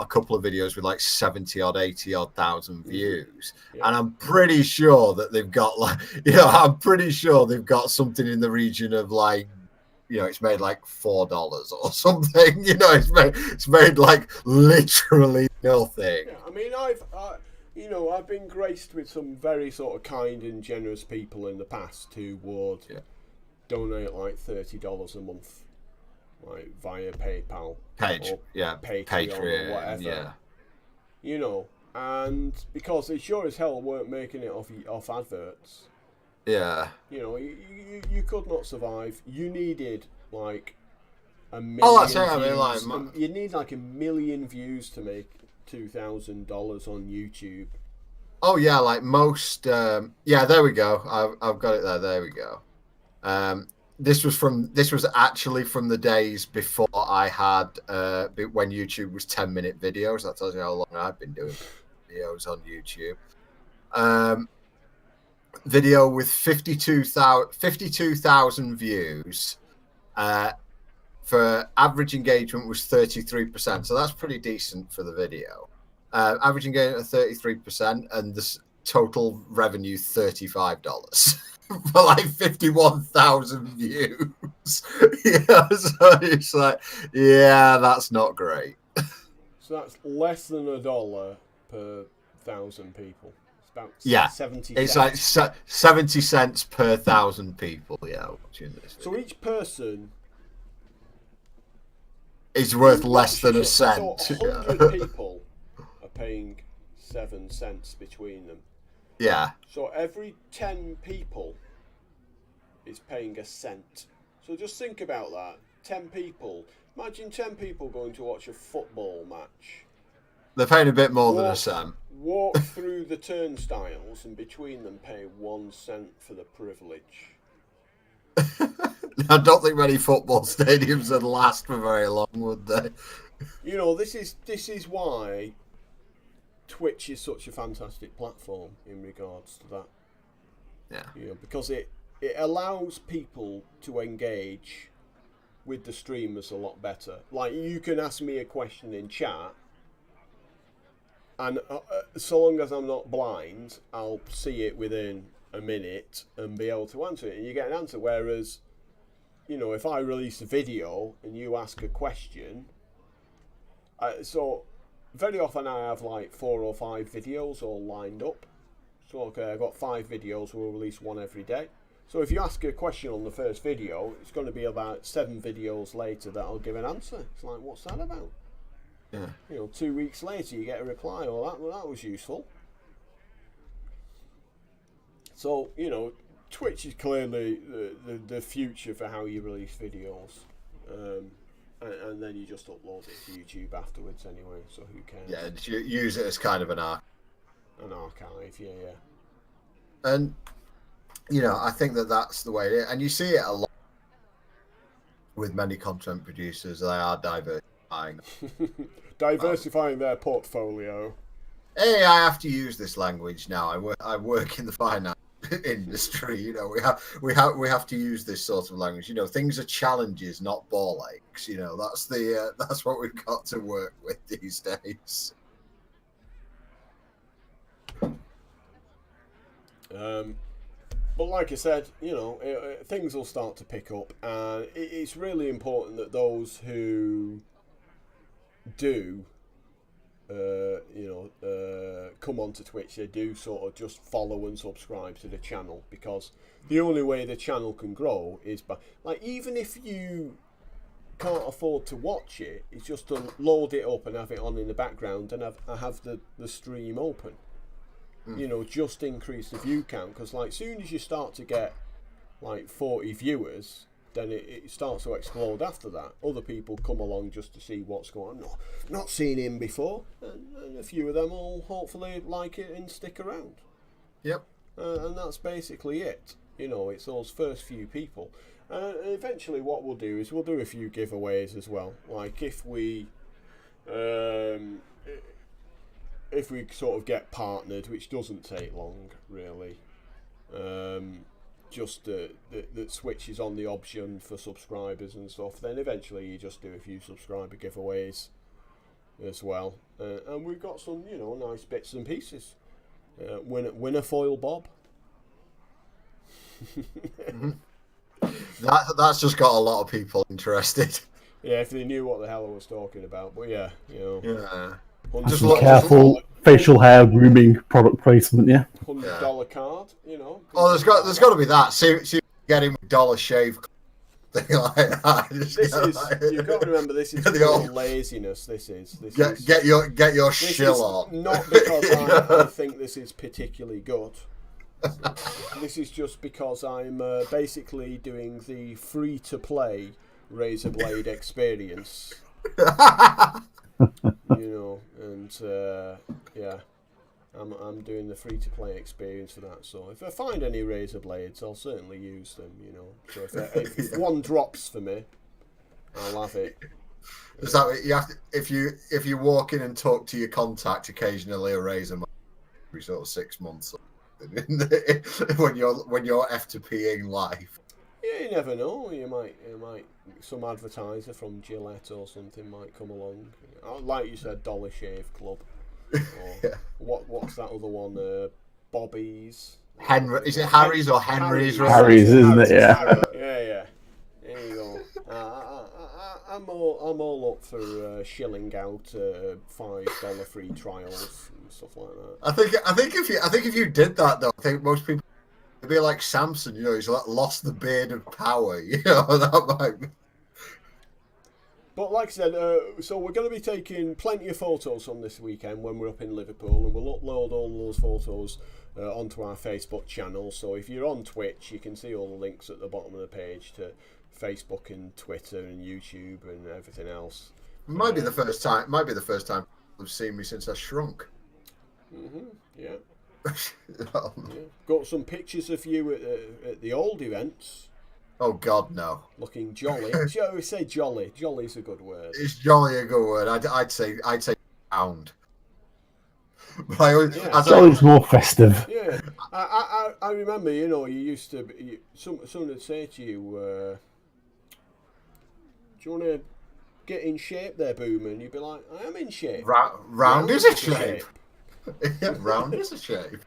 a couple of videos with like 70 odd, 80 odd thousand views. Yeah. And I'm pretty sure that they've got, like, you know, something in the region of, like, you know, it's made like $4 or something. You know, it's made like literally nothing. Yeah, I mean, I've been graced with some very sort of kind and generous people in the past who would donate like $30 a month, like via PayPal, Patreon, or whatever. Yeah. You know, and because they sure as hell weren't making it off adverts. Yeah. You know, you could not survive. You needed like a million. Oh, that's it. I mean, like, you need like 1 million views to make $2,000 on YouTube. Oh yeah, like most. Yeah, there we go. I've got it there. There we go. This was actually from the days before I had when YouTube was 10-minute videos. That tells you how long I've been doing videos on YouTube. Video with 52,000 views. For average engagement was 33%, so that's pretty decent for the video. Average engagement of 33%, and the total revenue $35 for like 51,000 views. Yeah, so it's like, yeah, that's not great. So that's less than $1 per 1,000 people. It's about 70 cents. It's like 70 cents per 1,000 people. Yeah, watching this video. So each person is worth less than a cent. So 100 people are paying 7 cents between them. Yeah. So every 10 people is paying a cent. So just think about that. 10 people. Imagine 10 people going to watch a football match. They're paying a bit more than a cent. Walk through the turnstiles and between them pay 1 cent for the privilege. I don't think many football stadiums would last for very long, would they? You know, this is why Twitch is such a fantastic platform in regards to that. Yeah. You know, because it allows people to engage with the streamers a lot better. Like, you can ask me a question in chat, and so long as I'm not blind, I'll see it within a minute and be able to answer it, and you get an answer. Whereas, you know, if I release a video and you ask a question, so very often I have like 4 or 5 videos all lined up. So okay, I've got 5 videos, we'll release one every day. So if you ask a question on the first video, it's going to be about 7 videos later that I'll give an answer. It's like, what's that about? Yeah. You know, 2 weeks later you get a reply. Well, that was useful. So, you know, Twitch is clearly the future for how you release videos. And then you just upload it to YouTube afterwards anyway, so who cares? Yeah, you use it as kind of an archive, yeah. And, you know, I think that's the way it is. And you see it a lot with many content producers. They are diversifying. Diversifying their portfolio. Hey, I have to use this language now. I work in the finance industry. You know, we have to use this sort of language. You know, things are challenges, not ball aches. You know, that's what we've got to work with these days. But like I said, you know, things will start to pick up, and it's really important that those who do, come onto Twitch, they do sort of just follow and subscribe to the channel, because the only way the channel can grow is by, like, even if you can't afford to watch it, it's just to load it up and have it on in the background and have the stream open. You know, just increase the view count, because like soon as you start to get like 40 viewers, then it starts to explode after that. Other people come along just to see what's going on. Not seen him before, and a few of them will hopefully like it and stick around. Yep. And that's basically it. You know, it's those first few people. Eventually what we'll do is we'll do a few giveaways as well. Like if we sort of get partnered, which doesn't take long really, just that switches on the option for subscribers and stuff, then eventually you just do a few subscriber giveaways as well, and we've got some, you know, nice bits and pieces. Win a foil bob. Mm-hmm. That's just got a lot of people interested. Yeah, if they knew what the hell I was talking about, but yeah, you know. Yeah. Just be careful. Facial hair grooming product placement, yeah. $100 card, you know. Oh, there's got to be that. See getting $1 shave thing like that. You've got to remember, this is pure laziness. Get your shill on. Not because I think this is particularly good. This is just because I'm basically doing the free-to-play Razor Blade experience. You know, and yeah, I'm doing the free-to-play experience for that. So if I find any razor blades, I'll certainly use them. You know, so if one drops for me, I'll have it. Is that you have to, if you walk in and talk to your contact occasionally, a razor every sort of 6 months when you're F2Ping live. Yeah, you never know. You might some advertiser from Gillette or something might come along. Like you said, Dollar Shave Club. Or Yeah. What's that other one? Bobby's. Is it Harry's or Henry's? Harry's, isn't it? Yeah. Yeah. There you go. I'm all up for shilling out $5 free trials and stuff like that. I think if you did that though, I think most people would be like Samson. You know, he's lost the beard of power. You know, that might be. But like I said, so we're going to be taking plenty of photos on this weekend when we're up in Liverpool, and we'll upload all those photos onto our Facebook channel. So if you're on Twitch, you can see all the links at the bottom of the page to Facebook and Twitter and YouTube and everything else. Might be the first time have seen me since I shrunk. Yeah. Oh, Yeah. Got some pictures of you at the old events. oh God, no. Looking jolly. Shall we say jolly? Jolly's a good word. It's jolly a good word. I'd say pound. But I always, Yeah. as Jolly's more festive. Yeah. I remember, you know, you used to... someone would say to you, do you want to get in shape there, Boomer? And you'd be like, I am in shape. round is a shape. Yeah, round is a shape.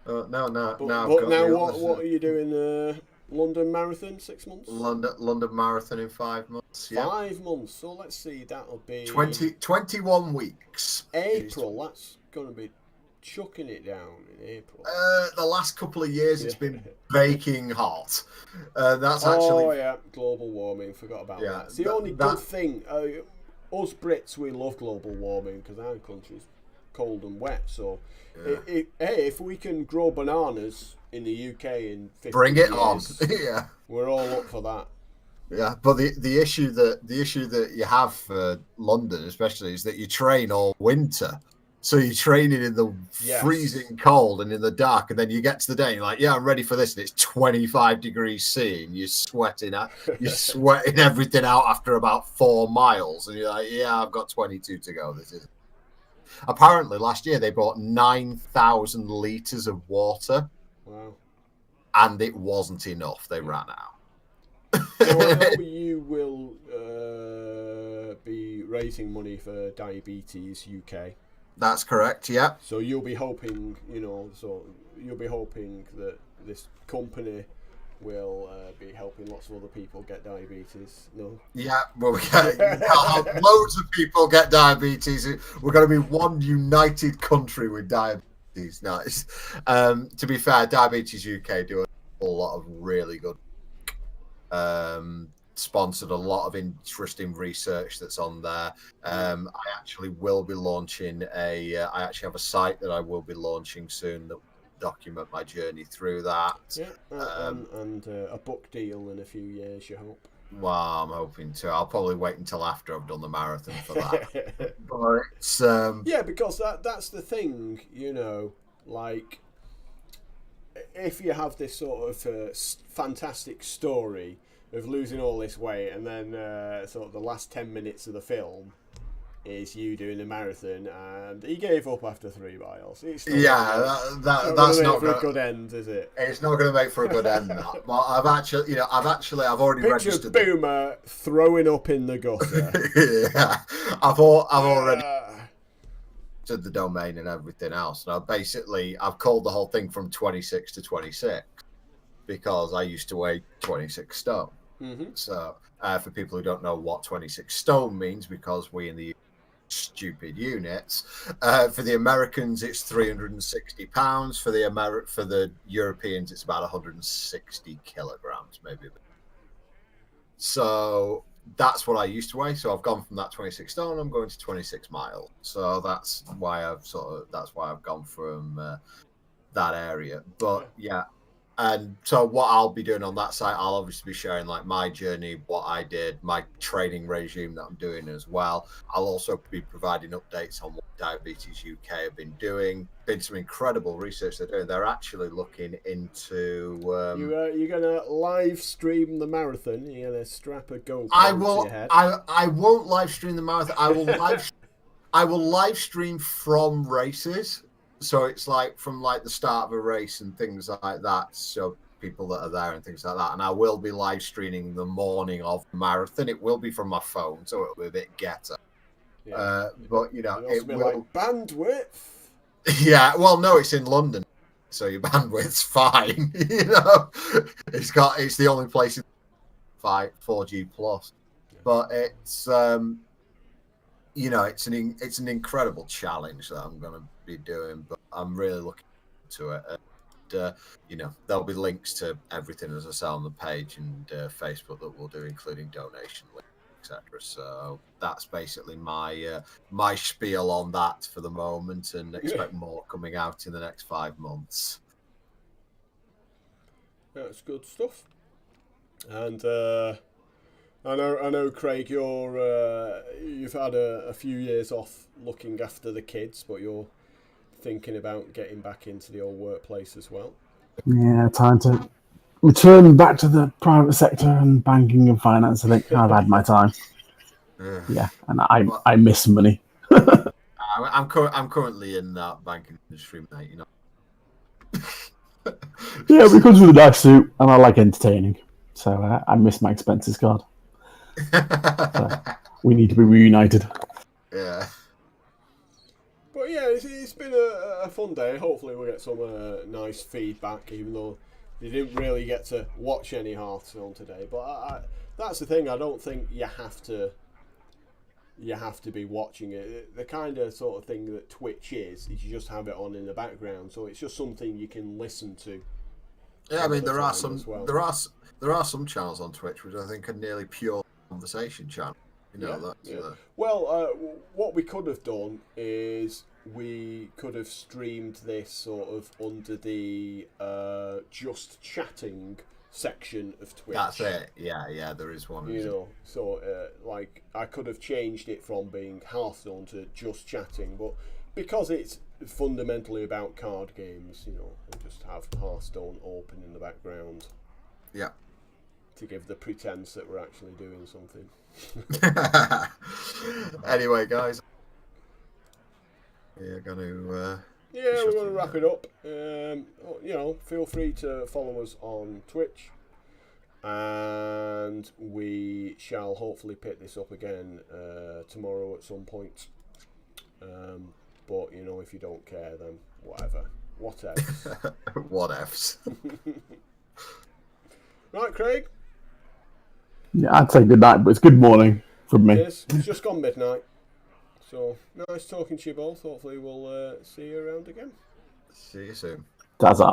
No. But now what are you doing? London Marathon, 6 months? London Marathon in 5 months. Yeah. 5 months. So let's see, that'll be 21 weeks. April. That's going to be chucking it down in April. The last couple of years, it's been baking hot. That's actually. Oh yeah, global warming. Forgot about that. It's the only good thing. Us Brits, we love global warming because our country's cold and wet. So, hey, if we can grow bananas in the UK in 50 Bring it years, on. Yeah. We're all up for that. Yeah, but the issue that you have for London, especially, is that you train all winter. So you're training in the freezing cold and in the dark, and then you get to the day, and you're like, "Yeah, I'm ready for this," and it's 25 degrees C, and you're sweating everything out after about 4 miles, and you're like, "Yeah, I've got 22 to go." This is apparently last year they bought 9,000 liters of water, Wow, and it wasn't enough. They ran out. So I know you will be raising money for Diabetes UK. That's correct. Yeah. So you'll be hoping, that this company will be helping lots of other people get diabetes. No. Yeah. Well, we can't have loads of people get diabetes. We're going to be one united country with diabetes. No, to be fair, Diabetes UK do a whole lot of really good. Sponsored a lot of interesting research that's on there. I actually will be launching I actually have a site that I will be launching soon that will document my journey through that. Yeah, and a book deal in a few years, you hope. Well, I'm hoping to. I'll probably wait until after I've done the marathon for that. But it's, yeah, because that's the thing, you know, like if you have this sort of fantastic story of losing all this weight, and then sort of the last 10 minutes of the film is you doing a marathon, and he gave up after 3 miles. It's not that's not for a good end, is it? It's not going to make for a good end. That. Well, I've already Picture registered. Boomer throwing up in the gutter. Yeah, I've already registered the domain and everything else. And I've called the whole thing from 26 to 26 because I used to weigh 26 stone. Mm-hmm. So, for people who don't know what 26 stone means, because we in the stupid units, for the Americans it's 360 pounds. For the Europeans it's about 160 kilograms, maybe. So that's what I used to weigh. So I've gone from that 26 stone. I'm going to 26 miles. So that's why I've gone from that area. But yeah. And so what I'll be doing on that site, I'll obviously be sharing like my journey, what I did, my training regime that I'm doing as well. I'll also be providing updates on what Diabetes UK have been doing. Been some incredible research they're doing. They're actually looking into. You're gonna live stream the marathon. You're gonna strap a GoPro to your head. I won't live stream the marathon. I will live stream from races. So it's like from like the start of a race and things like that. So people that are there and things like that. And I will be live streaming the morning of the marathon. It will be from my phone, so it'll be a bit getter. Yeah. But you know, it will like bandwidth. Yeah. Well, no, it's in London, so your bandwidth's fine. You know, it's the only place in 4G plus, but it's you know, it's an incredible challenge that I'm going to be doing, but I'm really looking to it. And, you know, there'll be links to everything, as I say, on the page and Facebook that we'll do, including donation links, etc. So that's basically my spiel on that for the moment, and expect more coming out in the next 5 months. That's good stuff. And I know, Craig. You've had a few years off looking after the kids, but you're thinking about getting back into the old workplace as well. Yeah, time to return back to the private sector and banking and finance. I think I've had my time. Yeah, and I miss money. I'm currently in that banking industry, mate. You know. Yeah, it comes with a nice suit, and I like entertaining. So I miss my expenses card. So we need to be reunited. Yeah. But yeah, it's been a fun day. Hopefully we'll get some nice feedback, even though they didn't really get to watch any Hearthstone today. But that's the thing. I don't think you have to be watching it. The kind of sort of thing that Twitch is you just have it on in the background, so it's just something you can listen to. Yeah, I mean there are some channels on Twitch which I think are nearly pure conversation channels. You know, Well, what we could have done is we could have streamed this sort of under the just chatting section of Twitch. That's it. Yeah, there is one. You know, so like I could have changed it from being Hearthstone to just chatting, but because it's fundamentally about card games, you know, we'll just have Hearthstone open in the background. Yeah. To give the pretense that we're actually doing something. Anyway, guys. We're going to... we're going to wrap it up. You know, feel free to follow us on Twitch. And we shall hopefully pick this up again tomorrow at some point. But, you know, if you don't care, then whatever. Whatevs. Whatevs. Right, Craig? Yeah, I'd say good night, but it's good morning from me. It's just gone midnight. So, nice talking to you both. Hopefully we'll see you around again. See you soon. Ta-ta.